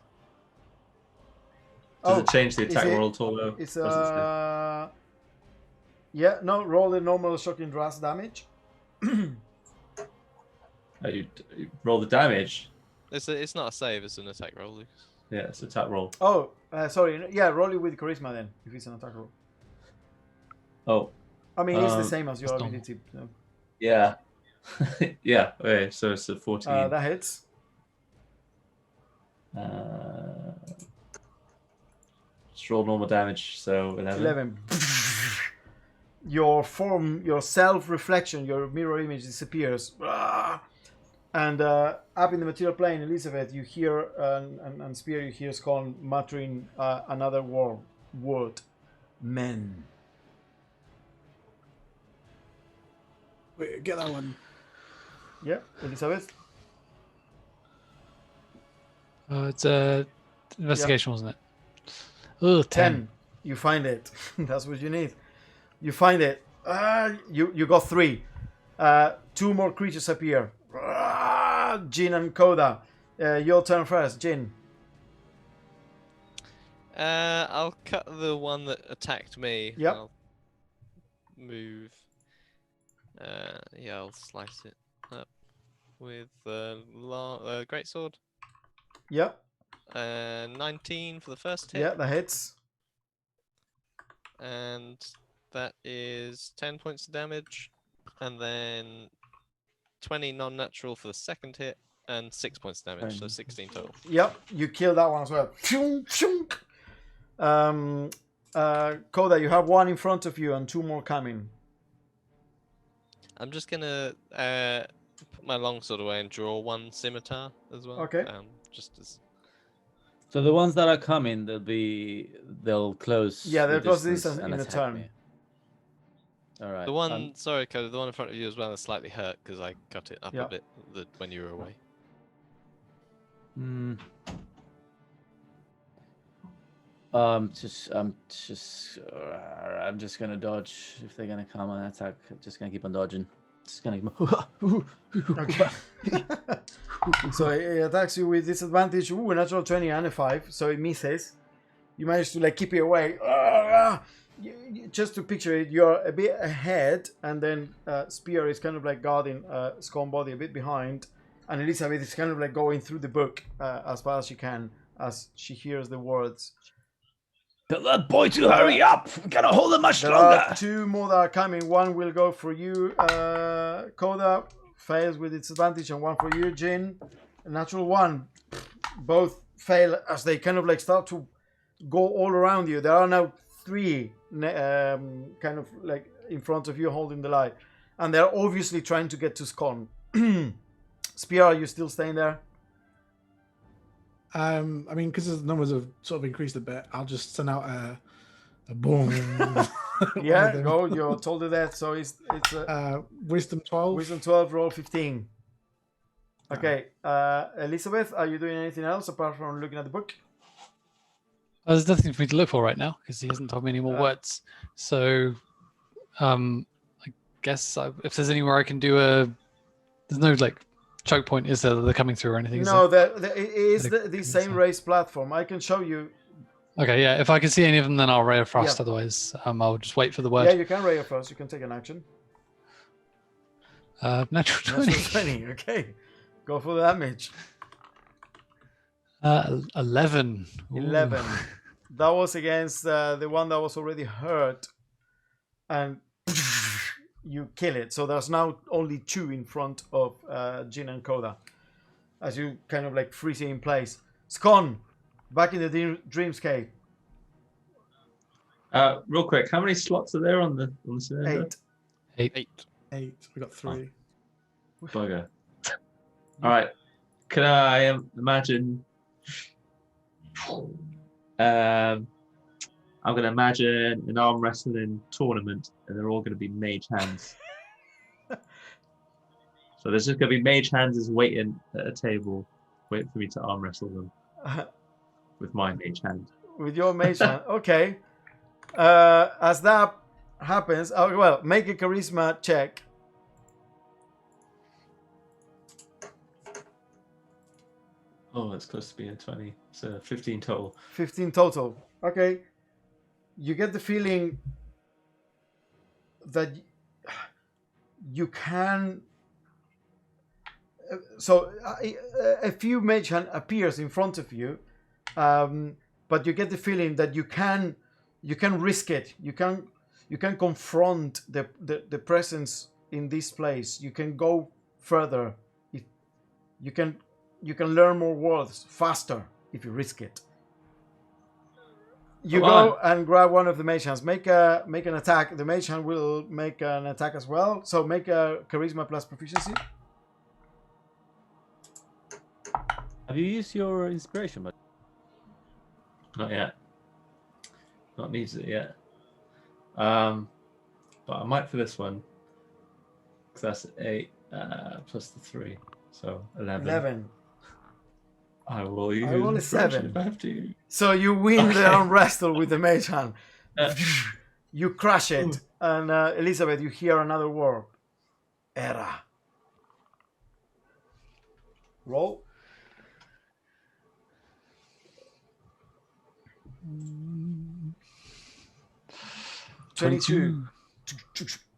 Does it change the attack roll at all? Though? It's Doesn't it? yeah, no, roll the normal shocking grasp damage. You roll the damage. It's not a save, it's an attack roll, Lucas. Yeah, it's an attack roll. Oh, sorry. Yeah, roll it with charisma then, if it's an attack roll. Oh, I mean, it's the same as your it's ability. So. yeah. Yeah, okay, so it's a 14. That hits. Just roll normal damage, so 11. 11. Your form, your self-reflection, your mirror image disappears. And up in the material plane, Elizabeth, you hear, and Spear, you hear Scon muttering another word. Men. Wait, get that one. Yeah, Elizabeth? It's investigation, wasn't it? Oh, 10. You find it. That's what you need. You find it. You got 3. 2 more creatures appear. Jin and Koda. Your turn first, Jin. I'll cut the one that attacked me. Yep. I'll move. Yeah, I'll slice it up with the greatsword. Yep. 19 for the first hit. Yeah, that hits. And that is 10 points of damage. And then 20 non-natural for the second hit. And 6 points of damage, so 16 total. Yep, you kill that one as well. Koda, you have 1 in front of you and 2 more coming. I'm just gonna put my longsword away and draw 1 scimitar as well. Okay. Just as So the ones that are coming, they'll close. Yeah, they'll the close the distance distance and in a attack turn. me. All right. the one. Sorry, Coda. The one in front of you as well is slightly hurt because I cut it up Yeah. a bit when you were away. I'm just gonna dodge if they're gonna come and attack. Just gonna keep on dodging. Just gonna. Okay. So it attacks you with disadvantage. Ooh, a natural 20 and a 5, so it misses. You manage to keep it away. Just to picture it, you're a bit ahead, and then Spear is kind of guarding Scone body a bit behind, and Elizabeth is kind of going through the book as far as she can as she hears the words. Tell that boy to hurry up! We cannot hold him much There longer! are 2 more that are coming. 1 will go for you, Koda, fails with disadvantage, and 1 for you, Jin. A natural 1. Both fail as they kind of start to go all around you. There are now 3 kind of in front of you holding the light. And they're obviously trying to get to Scone. Spear, are you still staying there? I mean, because the numbers have sort of increased a bit, I'll just send out a boom. Yeah, go. You're told of that. So it's Wisdom 12. Wisdom 12, roll 15. Okay, Elizabeth, are you doing anything else apart from looking at the book? There's nothing for me to look for right now because he hasn't told me any more words. So, I guess if there's anywhere I can do there's no like choke point, is there? That they're coming through or anything? No, Is it is the same raised platform. I can show you. there? Okay, yeah. If I can see any of them, then I'll ray of frost. Yeah. Otherwise, I'll just wait for the word. Yeah, you can ray of frost. You can take an action. Natural 20. Natural 20. Okay, go for the damage. 11. Ooh. 11. That was against the one that was already hurt, and you kill it. So there's now only 2 in front of Jin and Koda, as you kind of like freeze it in place. Scon, back in the dreamscape. Real quick, how many slots are there on the cylinder? 8. 8. We got 3. Bugger. All right. Can I imagine? I'm going to imagine an arm wrestling tournament, and they're all going to be mage hands. So there's just going to be mage hands waiting at a table, waiting for me to arm wrestle them with my mage hand. With your mage hand. Okay. As that happens, well, make a charisma check. Oh, that's close to being a 20. So 15 total. 15 total. Okay. You get the feeling that you can. So a few mage hand appears in front of you, but you get the feeling that you can risk it. You can confront the presence in this place. You can go further. You can learn more words faster if you risk it. You go and grab one of the mage hands. Make an attack. The mage hand will make an attack as well. So make a charisma plus proficiency. Have you used your inspiration? Not yet. Not needed it yet. But I might for this one. Because that's 8 plus the 3. So 11. 11. I will use I roll a 7. if I have to. So you win the arm wrestle with the mage hand. You crush it. And Elizabeth, you hear another word. Era. Roll. Mm. 22.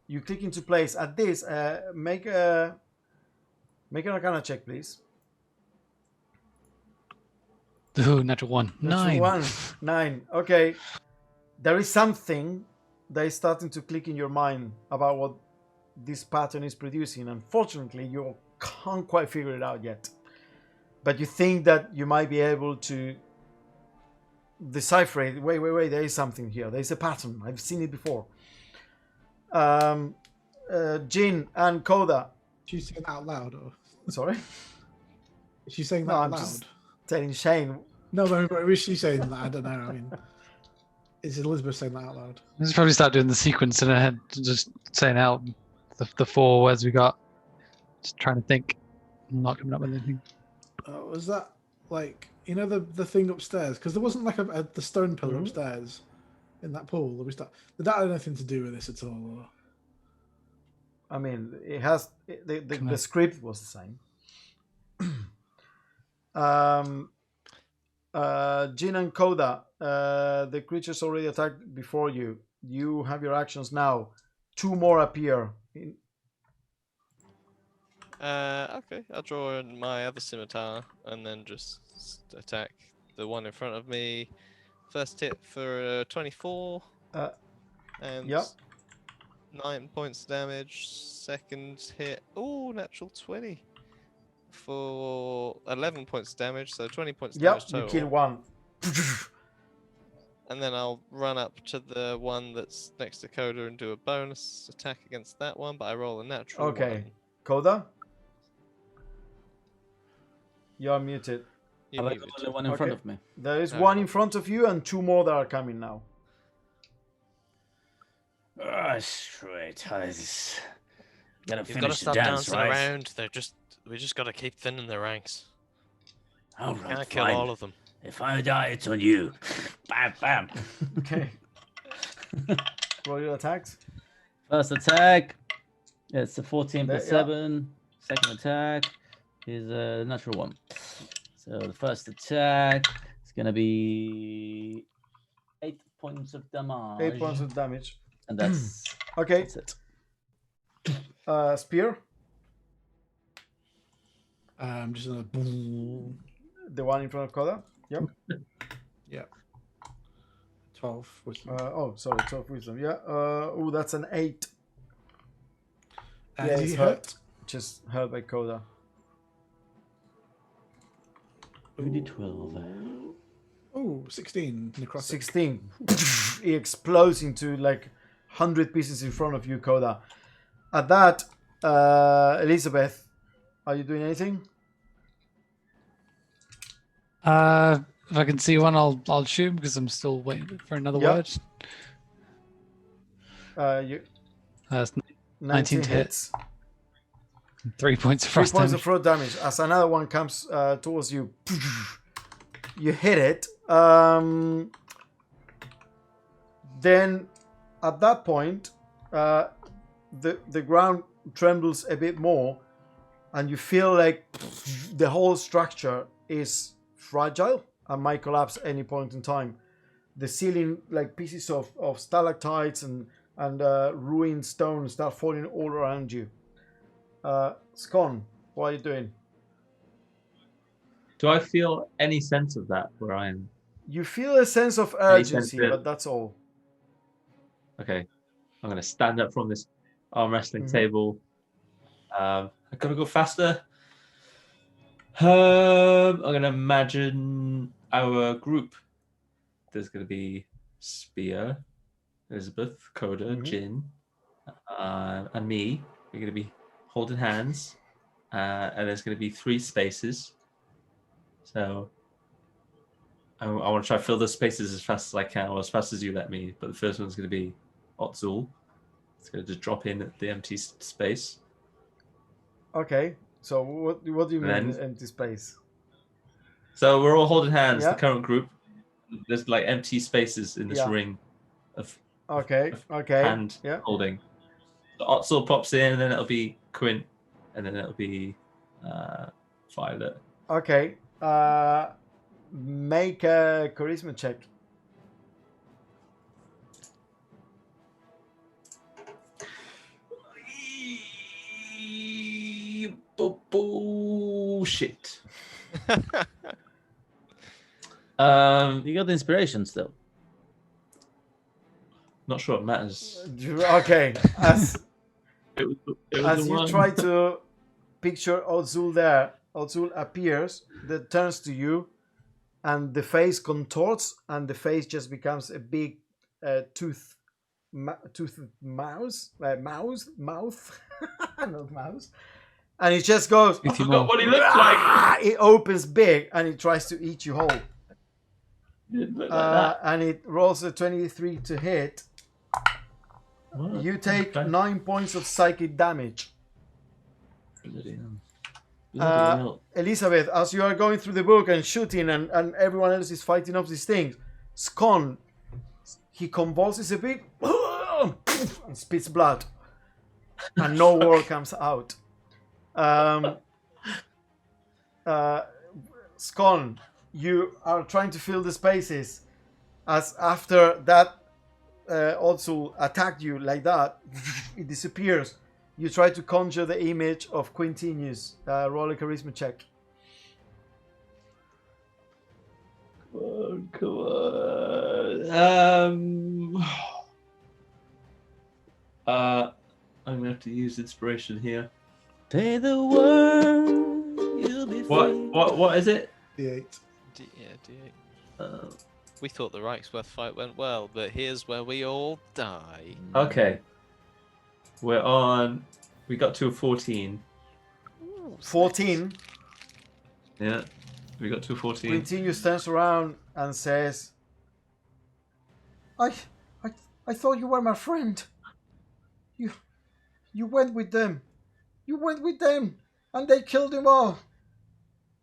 You click into place. At this, make an Arcana check, please. Ooh, natural 1. 9. 9. Okay. There is something that is starting to click in your mind about what this pattern is producing. Unfortunately, you can't quite figure it out yet. But you think that you might be able to decipher it. Wait, there is something here. There is a pattern. I've seen it before. Jin and Koda. She's saying that out loud, or Sorry? is she saying that No, out I'm loud? just telling Shane. No, but is she saying that? I don't know. I mean, is Elizabeth saying that out loud? Let's probably start doing the sequence in our head, just saying out the 4 words we got. Just trying to think. I'm not coming up with anything. Was that like the thing upstairs? Because there wasn't like the stone pillar Mhm. upstairs in that pool. Did that have anything to do with this at all? Or? I mean, it has the script was the same. Jin and Koda, the creatures already attacked before you. You have your actions now. 2 more appear. Okay, I'll draw in my other scimitar and then just attack the one in front of me. First hit for 24. And Yep. 9 points damage. Second hit, natural 20 for 11 points damage. So 20 points Yep, damage you total. kill one. And then I'll run up to the one that's next to Coda and do a bonus attack against that one, but I roll a natural Okay. 1. Koda? You're muted. You're Have I got muted. only one in front of me? There is No, one no. in front of you and 2 more that are coming now. Straight. Gotta You've got to finish the stop dance, dancing right? around. We just got to keep thinning the ranks. All We right, can't kill fine. all of them. If I die, it's on you. Bam, bam. Okay. Roll your attacks. First attack, It's a 14 There- plus yeah. 7. Second attack is a natural 1. So the first attack is going to be 8 points of damage. 8 points of damage. And that's Okay. that's it. Spear, I'm just gonna. the one in front of Koda. Yep. Yeah. 12 was. Sorry, 12 wisdom. Yeah. That's an 8. And yeah, he it's hurt. Just hurt by Koda. 2d12. Oh, 16 necrotic. 16. He explodes into like 100 pieces in front of you, Koda. At that, Elizabeth, are you doing anything? If I can see one, I'll shoot him because I'm still waiting for another Yeah. word. You That's 19 to hit. hits. 3 points of 3 frost points damage. of frost damage. As another one comes towards you, you hit it. Then, at that point, the ground trembles a bit more, and you feel like the whole structure is fragile and might collapse any point in time. The ceiling, like pieces of stalactites and ruined stone, start falling all around you. Scon, what are you doing? Do I feel any sense of that where I am? You feel a sense of Any sense urgency, that- but that's all. Okay, I'm gonna stand up from this arm wrestling Mhm. table. I gotta go faster. I'm gonna imagine our group. There's gonna be Spear, Elizabeth, Coda, Mhm. Jin, and me. We're gonna be holding hands, and there's gonna be 3 spaces. So I want to try to fill those spaces as fast as I can, or as fast as you let me. But the first one's going to be Otzul. It's going to just drop in at the empty space. Okay, so what do you mean And then- empty space? So we're all holding hands, Yeah. the current group. There's like empty spaces in this Yeah. ring of Okay, of okay. hand Yeah. holding. So Otzul pops in, and then it'll be Quint, and then it'll be Violet. Okay. Make a charisma check. Bullshit. You got the inspiration still. Not sure it matters. Okay, as It was as the you one. try to picture Ozul there, Ozul appears, that turns to you, and the face contorts, and the face just becomes a big toothed mouse, like mouth, not mouse, and it just goes. I forgot what he looked like. It opens big, and it tries to eat you whole. He didn't look like that. And it rolls a 23 to hit. What? You take Okay. 9 points of psychic damage. Bloody hell. Uh, Bloody hell. Elizabeth, as you are going through the book and shooting, and everyone else is fighting off these things, Scon, he convulses a bit and spits blood, and no word comes out. Scon, you are trying to fill the spaces, as after that also attacked you like that, it disappears. You try to conjure the image of Quintinius. Roll a charisma check. Oh, come on. I'm gonna have to use inspiration here. Say the word, you'll be free. What is it? D8. D8. Uh, We thought the Reichsworth fight went well, but here's where we all die. okay. We're on. We got to a 14. 14. Yeah. We got to a 14. Quintinius turns around and says, I thought you were my friend. You went with them. You went with them, and they killed them all.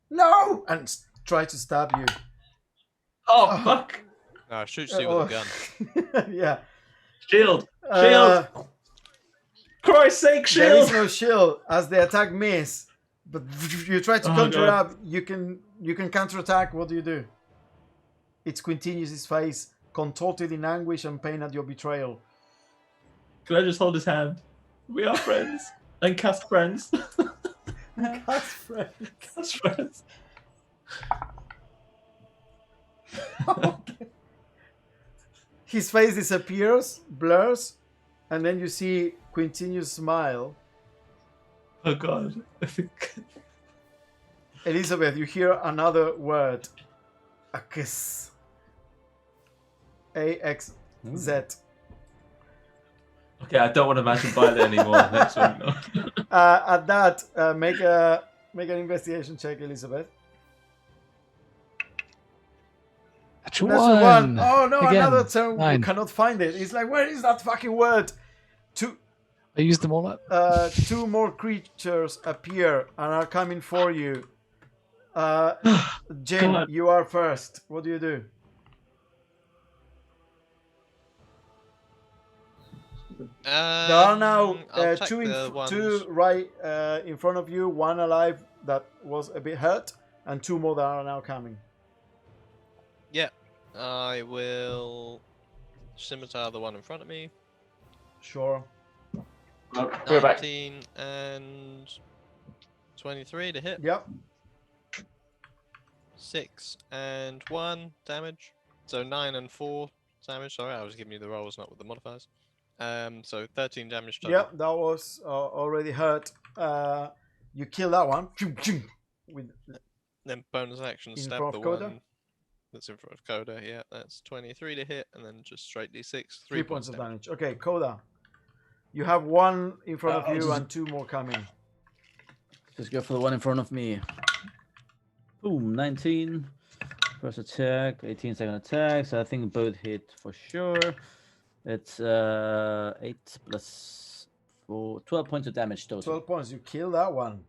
No! And try to stab you. Oh, fuck! No, I shoots you with a gun. Yeah. Shield! Uh, Christ's sake, There is shield! no shield as the attack miss. But you try to Oh, counter God. up. You can counterattack. What do? It continues his face, contorted in anguish and pain at your betrayal. Can I just hold his hand? We are friends. And cast friends. Cast friend. Cast friends. Okay. His face disappears, blurs, and then you see Quintinius smile. Oh god. Elizabeth, you hear another word. A kiss. A-X-Z. Okay, I don't want to imagine Violet anymore. Next one. No. At that, make an investigation check, Elizabeth. Natural Natural one. one. Oh no, Again, another term. 9. You cannot find it. It's like, where is that fucking word? I used them all up. 2 more creatures appear and are coming for you. Jin, God. you are first. What do you do? There are now I'll two, check the ones. two right in front of you, one alive that was a bit hurt, and 2 more that are now coming. Yeah, I will scimitar the one in front of me. Sure. Go back. 19 and 23 to hit. Yep. 6 and 1 damage. So 9 and 4 damage. Sorry, I was giving you the rolls, not with the modifiers. So 13 damage total. Yep, that was already hurt. You kill that one. With Then bonus action, In stab front the of Coda? one that's in front of Coda. Yeah, that's 23 to hit, and then just straight d6. 3 points of damage. Okay, Coda. You have 1 in front of I'll you just- and 2 more coming. Just go for the one in front of me. Boom, 19. First attack, 18 second attack. So I think both hit for sure. It's 8 plus 4, 12 points of damage total. 12 points. You kill that one.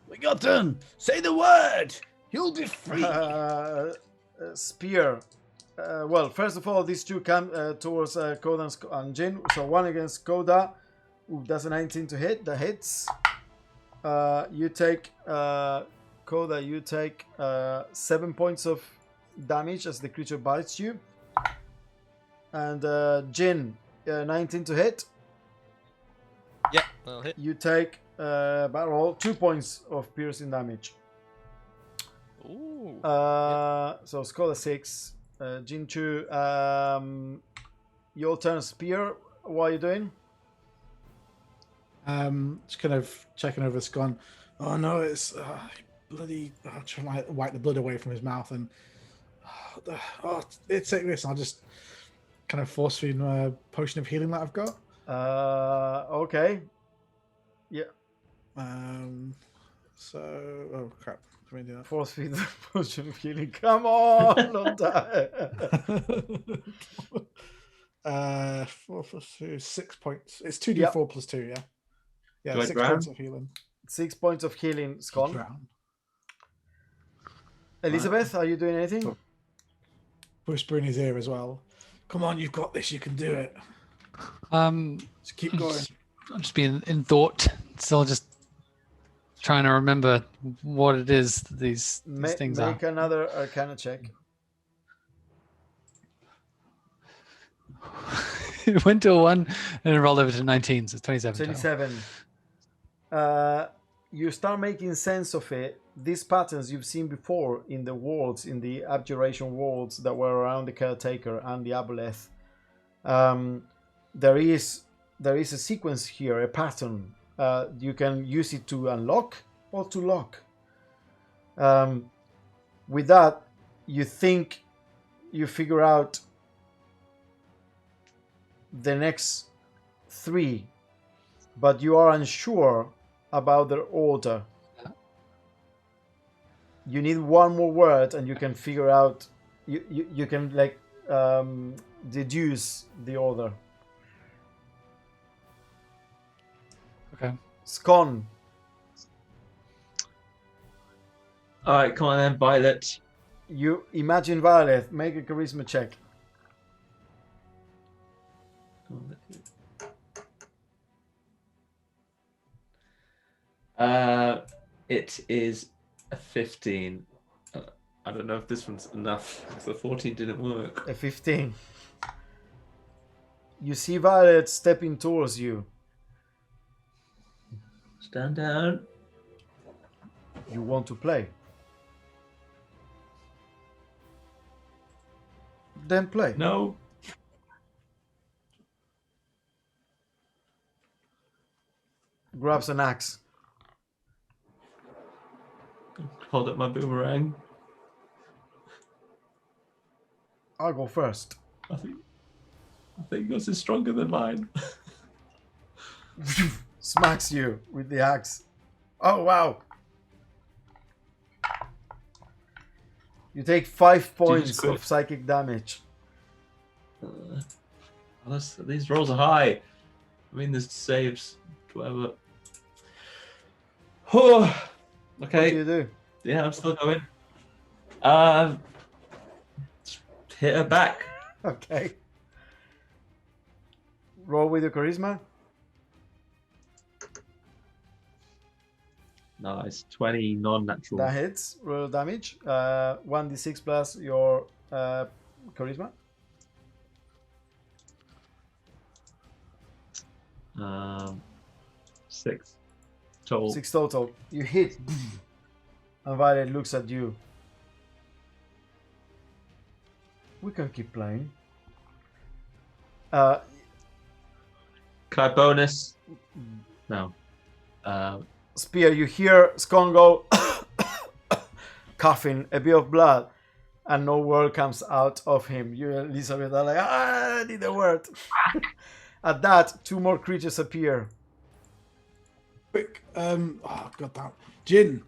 We got him! Say the word! You'll be free! Spear. Well, first of all, these 2 come towards Koda and Jin. So 1 against Koda. Ooh, that's a 19 to hit. That hits. You take Koda. You take 7 points of damage as the creature bites you. And Jin, 19 to hit. Yeah, that'll hit. You take roll 2 points of piercing damage. Ooh. So Skoda 6. Jin 2. Your turn, Spear. What are you doing? Just kind of checking over Scon. Oh no, it's bloody. Trying to wipe the blood away from his mouth and. It's like this. I'll just kind of force feed him a potion of healing that I've got. Okay. Yeah. So, oh crap. Can we do that? Force feed the potion of healing. Come on, don't die. 4 plus 2, 6 points. It's 2d4 plus 2, yeah? Yeah, Do I 6 drown? points of healing. 6 points of healing, Scon. Drown. Elizabeth, are you doing anything? Whisper in his ear as well. Come on, you've got this. You can do it. Just keep going. I'm just being in thought, still just trying to remember what it is that these things are. Make another Arcana check. It went to a 1 and it rolled over to 19, so it's 27. total. 27. You start making sense of it. These patterns you've seen before in the walls, in the abjuration walls that were around the caretaker and the aboleth. There is a sequence here, a pattern. You can use it to unlock or to lock. With that, you think you figure out the next 3, but you are unsure about their order. You need 1 more word and you can figure out, you can like deduce the order. Okay. Scon. Alright, come on then, Violet. You imagine Violet. Make a charisma check. It is a 15. I don't know if this one's enough because the 14 didn't work. A 15. You see Violet stepping towards you. Stand down. You want to play? Then play. No. Grabs an axe. Hold up my boomerang. I'll go first. I think yours is stronger than mine. Smacks you with the axe. Oh wow! You take 5 points quit. of psychic damage. These rolls are high. I mean, there's saves, whatever. Oh, okay. What do you do? Yeah, I'm still going. Hit her back. Okay. Roll with your charisma. Nice. 20 non-natural. That hits. Roll damage. 1d6 plus your charisma. 6 total. 6 total. You hit. And Violet looks at you. We can keep playing. Can I bonus? No. Spear, you hear Scone go coughing a bit of blood, and no word comes out of him. You and Elizabeth are like, I need a word. At that, 2 more creatures appear. Quick, oh god damn, Jin,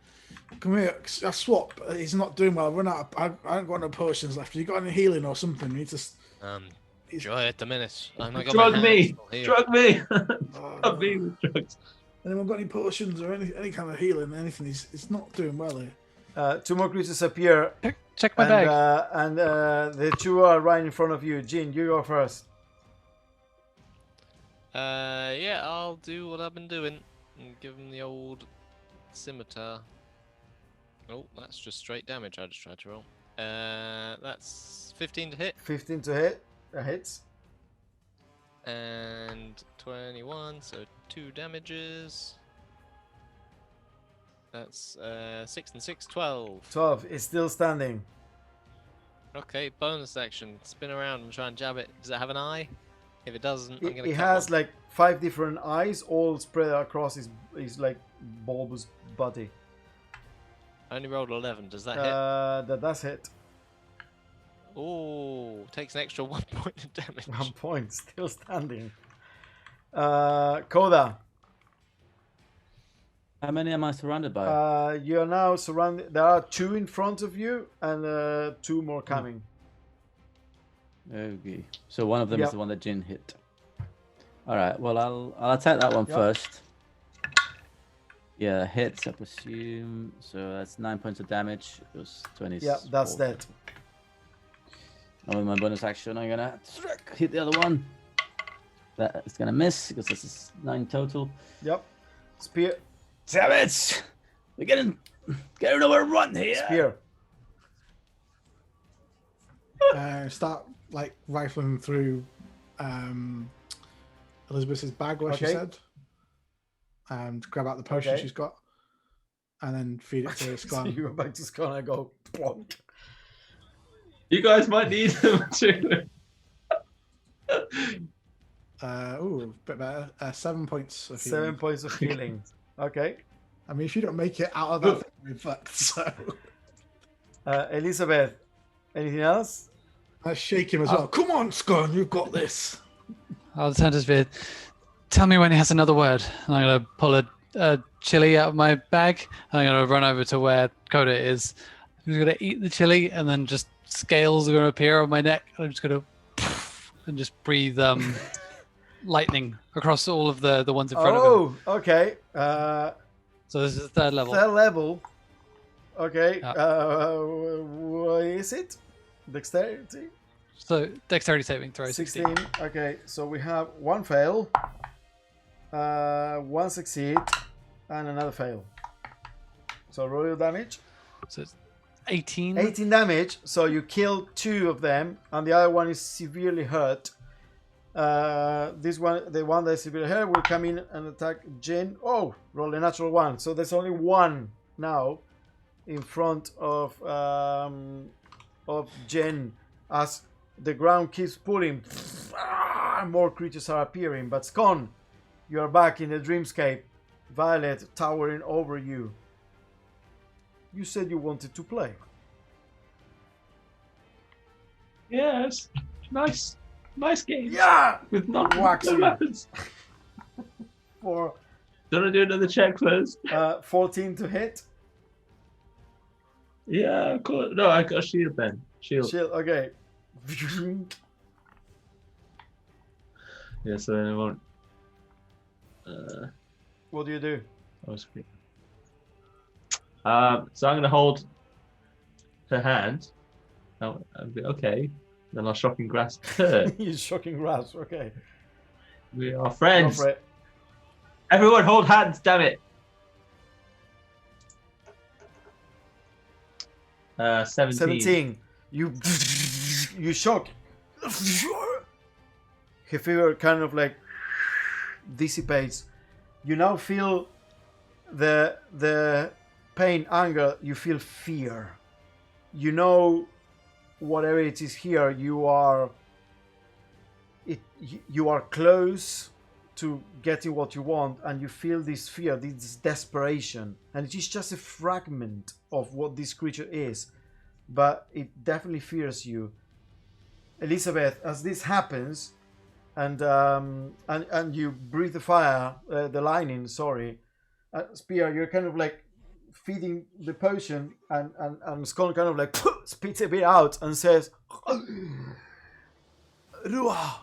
come here. I swap. He's not doing well. I've run out. I haven't got no potions left. Have you got any healing or something? We need to. Try at the minute. I've not got Drug my me! hands full here. Drug me! Oh, Drug me with drugs. anyone got any potions or any kind of healing? Anything? He's not doing well here. 2 more creatures appear, Check my and, bag. and the 2 are right in front of you. Jin, you go first. Yeah, I'll do what I've been doing and give him the old scimitar. Oh, that's just straight damage I just tried to roll. That's 15 to hit 15 to hit. That hits. and 21, so 2 damages. That's 6 and 6, 12. 12 is still standing. Okay, bonus action. Spin around and try and jab it. Does it have an eye? If it doesn't, I'm It, gonna it cut has one. like 5 different eyes, all spread across his like bulbous body. I only rolled 11. Does that hit? That does hit. Oh, takes an extra 1 point of damage. 1 point, still standing. Koda, How many am I surrounded by? you are now surrounded. There are 2 in front of you and 2 more coming. Okay. So one of them Yep. is the one that Jin hit. All right. Well, I'll attack that one Yep. first. Yeah, hits, I presume. So that's 9 points of damage. It was 20. Yeah, that's dead. Now with my bonus action, I'm gonna hit the other one. That is gonna miss because this is 9 total. Yep. Spear. Damn it! We're getting over a run here. Spear. Start like rifling through Elizabeth's bag where she Okay. said, and grab out the potion Okay. she's got, and then feed it to So Scone. you go back to Scone and go plonk. You guys might need them too. Ooh, a bit better. 7 points of 7 healing. points of healing. Okay. I mean, if you don't make it out of that thing, we're fucked. So Elizabeth, anything else? I shake him as well. Come on, Scone, you've got this. I'll turn to Svid. Tell me when he has another word. And I'm going to pull a chili out of my bag. And I'm going to run over to where Coda is. I'm just going to eat the chili, and then just scales are going to appear on my neck. And I'm just going to and just breathe lightning across all of the ones in front of him. Oh, okay. So this is the 3rd level. 3rd level. Okay. Yeah. What is it? Dexterity? So dexterity saving throw. 16. Okay, so we have one fail, one succeed, and another fail. So roll your damage. So it's 18. 18 damage. So you kill 2 of them, and the other one is severely hurt. This one, the one that is severely hurt, will come in and attack Jin. Oh, roll a natural 1. So there's only one now in front of Jin as the ground keeps pulling. More creatures are appearing, but Scon, you are back in the dreamscape. Violet towering over you. You said you wanted to play. Yes. Nice game. Yeah! With Wax no you. weapons. For Do you want to do another check first? 14 to hit. Yeah, of course. No, I got a shield then. Shield. Okay. Yeah, so then I won't. What do you do? I was free. So I'm gonna hold her hand. I'll be okay. Then I'll shocking grasp her. You're shocking grasp. Okay. We are Go friends. for it. Everyone, hold hands. Damn it. 17. 17. You shock. Her fever kind of like dissipates. You now feel the pain, anger. You feel fear. You know, whatever it is here, you are close to getting what you want, and you feel this fear, this desperation, and it is just a fragment of what this creature is, but it definitely fears you. Elizabeth, as this happens, and you breathe the fire, the lightning, sorry, Spear, you're kind of like feeding the potion, and Skull kind of like spits a bit out and says, Rua.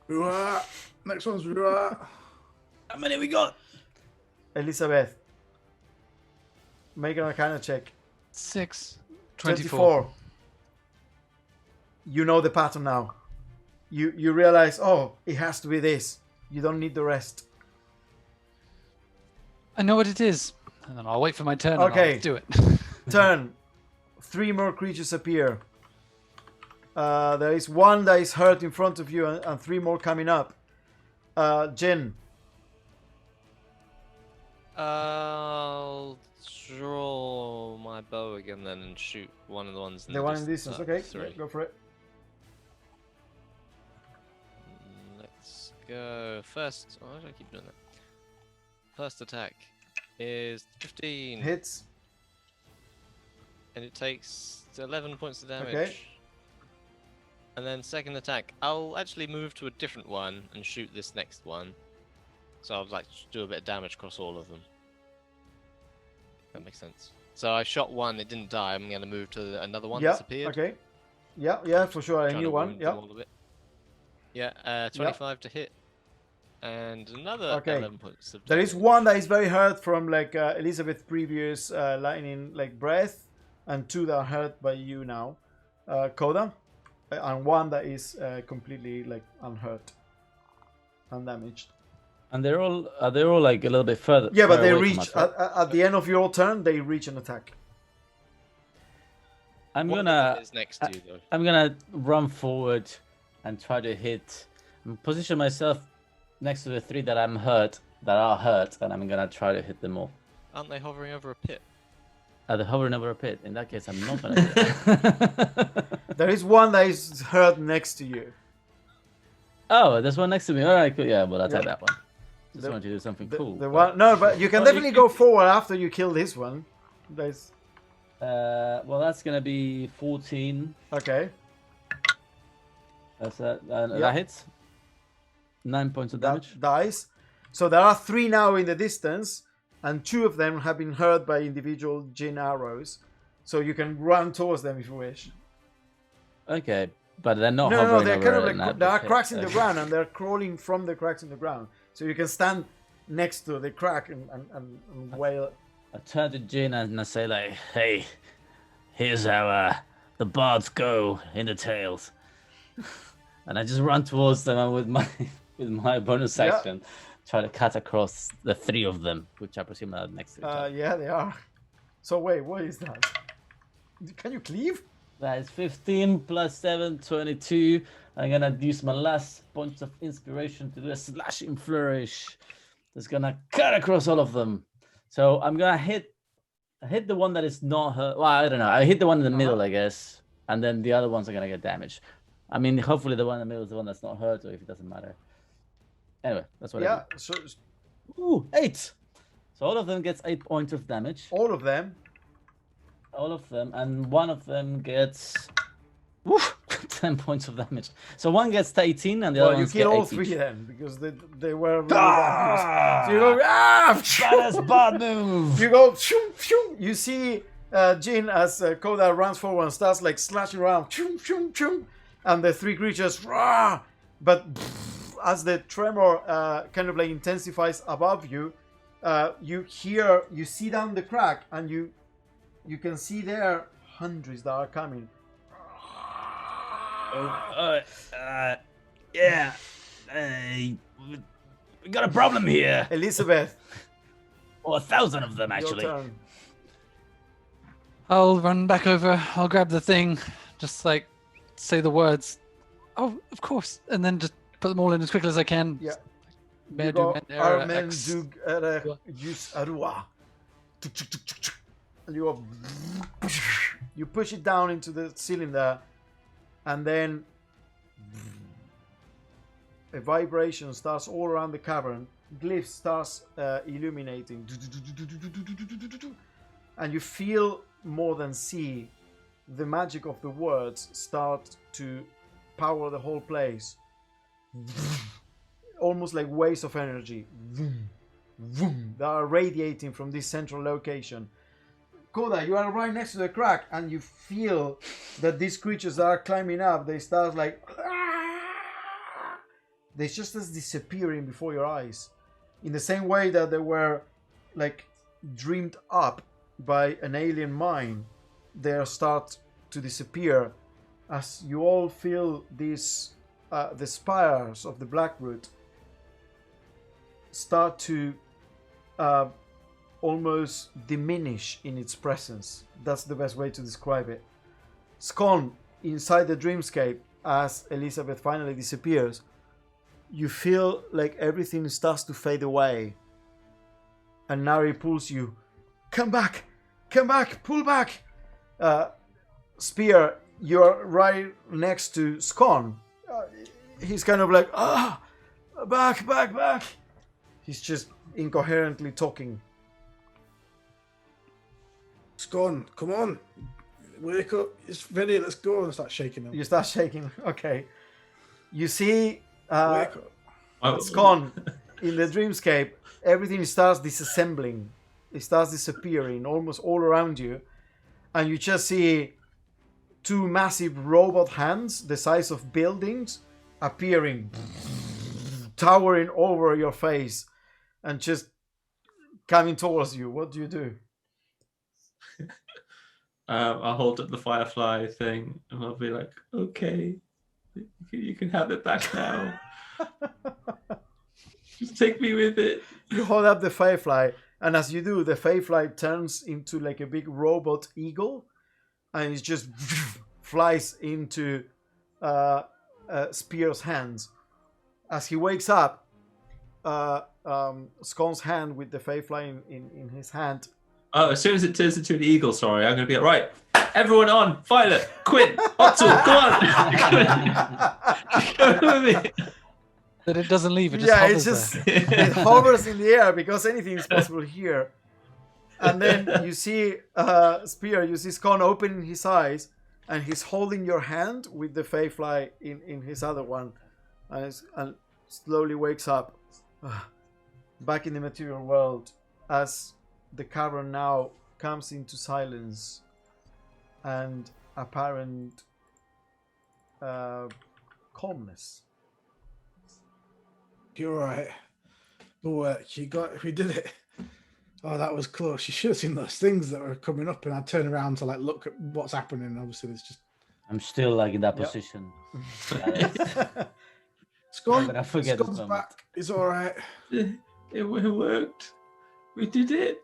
Ruah. Next one's Ruah. How many we got? Elizabeth, make an Arcana check. 6. 24. You know the pattern now. You realize, oh, it has to be this. You don't need the rest. I know what it is. And then I'll wait for my turn Okay. and I'll do it. Turn. 3 more creatures appear. There is one that is hurt in front of you, and 3 more coming up. Jin. I'll draw my bow again then and shoot one of the ones in The one in distance. Okay, 3. yeah, go for it. Let's go. First, why do I keep doing that? First attack is 15. Hits. And it takes 11 points of damage. Okay. And then second attack, I'll actually move to a different one and shoot this next one. So I'll like do a bit of damage across all of them. That makes sense. So I shot one, it didn't die. I'm going to move to another one Yeah, that's appeared. okay. Yeah, for sure. A Trying new to one. wound Yeah. them all a bit. Yeah, 25 to hit. And another Okay. 11 points of There damage. is one that is very hurt from like Elizabeth's previous lightning like breath, and 2 that are hurt by you now, Coda, and 1 that is completely like unhurt, undamaged. And they're all like a little bit further. Yeah, but far they away from reach us, right? at the end of your turn. They reach an attack. I'm One of gonna them is next to you though. I'm gonna run forward and try to hit and position myself next to the 3 that are hurt, and I'm gonna try to hit them all. Aren't they hovering over a pit? They're hovering over a pit. In that case, I'm not gonna do it. There is one that is hurt next to you. Oh, there's one next to me. All right, cool. Yeah, well, I'll take Yeah. that one. Just The- wanted to do something The, cool. the but- one, no, but you can Oh, definitely go forward after you kill this one. There's Well, that's gonna be 14. okay. That's that. Yeah. That hits. 9 points of damage. That dies. So there are 3 now in the distance, and 2 of them have been hurt by individual Jin arrows. So you can run towards them if you wish. Okay, but they're not No, hovering they're over kind of an like there are pit, cracks in the so- ground, and they're crawling from the cracks in the ground. So you can stand next to the crack and wail. I turn to Jin and I say like, "Hey, here's our the bards go in the tails. And I just run towards them and with my bonus Yeah. action, try to cut across the 3 of them, which I presume are next to each other. Yeah, they are. So wait, what is that? Can you cleave? That is 15 plus 7, 22. I'm gonna use my last point of inspiration to do a slashing flourish. That's gonna cut across all of them. So I'm gonna hit the one that is not hurt. Well, I don't know. I hit the one in the middle, I guess, and then the other ones are gonna get damaged. I mean, hopefully the one in the middle is the one that's not hurt, or if it doesn't matter. Anyway, that's what I Yeah, do. so Ooh, 8. So all of them gets 8 points of damage. all of them. All of them, and one of them gets 10 points of damage. So one gets 18, and the other Well, you ones kill get all 8 three each. then, because they were really bad. So you go, That is bad move. You go, shoom, shoom. You see Jin as Koda runs forward and starts like slashing around, shoom, shoom, shoom. And the 3 creatures, rah! But as the tremor kind of like intensifies above you, you see down the crack, and you can see there hundreds that are coming. Yeah. We got a problem here. Elizabeth, Or 1,000 of them, your actually. turn. I'll run back over. I'll grab the thing, just like say the words. Oh, of course, and then just put them all in as quickly as I can. Yeah. May You I do go, men error Armen X? Dug use Arua. Tuk, tuk, tuk, tuk, tuk. And you go, you push it down into the cylinder, and then a vibration starts all around the cavern. Glyph starts illuminating, and you feel more than see the magic of the words start to power the whole place. Almost like waves of energy that are radiating from this central location. Koda, you are right next to the crack, and you feel that these creatures that are climbing up, they start like they just as disappearing before your eyes, in the same way that they were like dreamed up by an alien mind. They start to disappear as you all feel these the spires of the Blackroot start to almost diminish in its presence. That's the best way to describe it. Scone, inside the dreamscape, as Elizabeth finally disappears, you feel like everything starts to fade away. And Nari pulls you. Come back! Come back! Pull back! Spear, you're right next to Scone. He's kind of like, back, back, back. He's just incoherently talking. Scone, come on. Wake up. It's ready. Let's go. And start shaking him. You start shaking. Okay. You see Wake up. Scone in the dreamscape. Everything starts disassembling. It starts disappearing almost all around you. And you just see 2 massive robot hands the size of buildings appearing, towering over your face and just coming towards you. What do you do? I'll hold up the firefly thing and I'll be like, okay, you can have it back now. Just take me with it. You hold up the firefly, and as you do, the firefly turns into like a big robot eagle, and it just flies into Spear's hands. As he wakes up, Scone's hand with the firefly in his hand. Oh, as soon as it turns into an eagle, sorry, I'm going to be like, right, everyone on, Violet, Quinn, Otto, go on. Go with me. That it doesn't leave. It just Yeah, hovers it's just there. it hovers in the air because anything is possible here. And then you see Spear, you see Scone opening his eyes, and he's holding your hand with the firefly in his other one, and slowly wakes up back in the material world as the cavern now comes into silence and apparent calmness. You're right. Good work. We did it. Oh, that was close. You should have seen those things that were coming up, and I'd turn around to like look at what's happening. Obviously, there's just I'm still like in that Yep. position. Scott, gonna forget this Scott's moment. back. It's all right. It worked. We did it.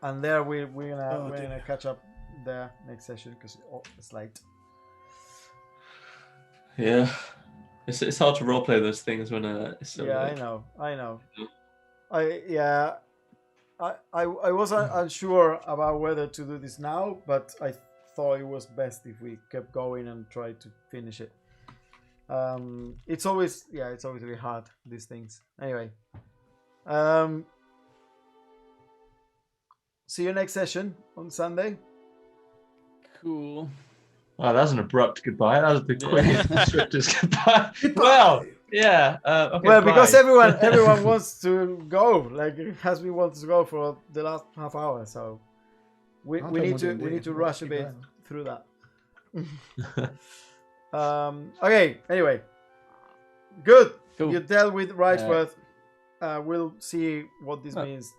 And there we're gonna Oh, we're dear. gonna catch up there next session because it's late. Yeah. It's hard to roleplay those things when it's so Yeah, late. I know. I was unsure about whether to do this now, but I thought it was best if we kept going and tried to finish it. It's always really hard, these things. Anyway, see you next session on Sunday. Cool. Oh, that was an abrupt goodbye. That was the Yeah. quickest, the swiftest goodbye. Well, yeah. Okay, Well, because bye. everyone wants to go, like it has been wanting to go for the last half hour, so we need to rush a bit through that. Okay. Anyway, good. Cool. You dealt with Rightsworth. We'll see what this means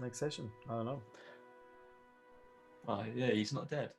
next session. I don't know. Oh, yeah, he's not dead.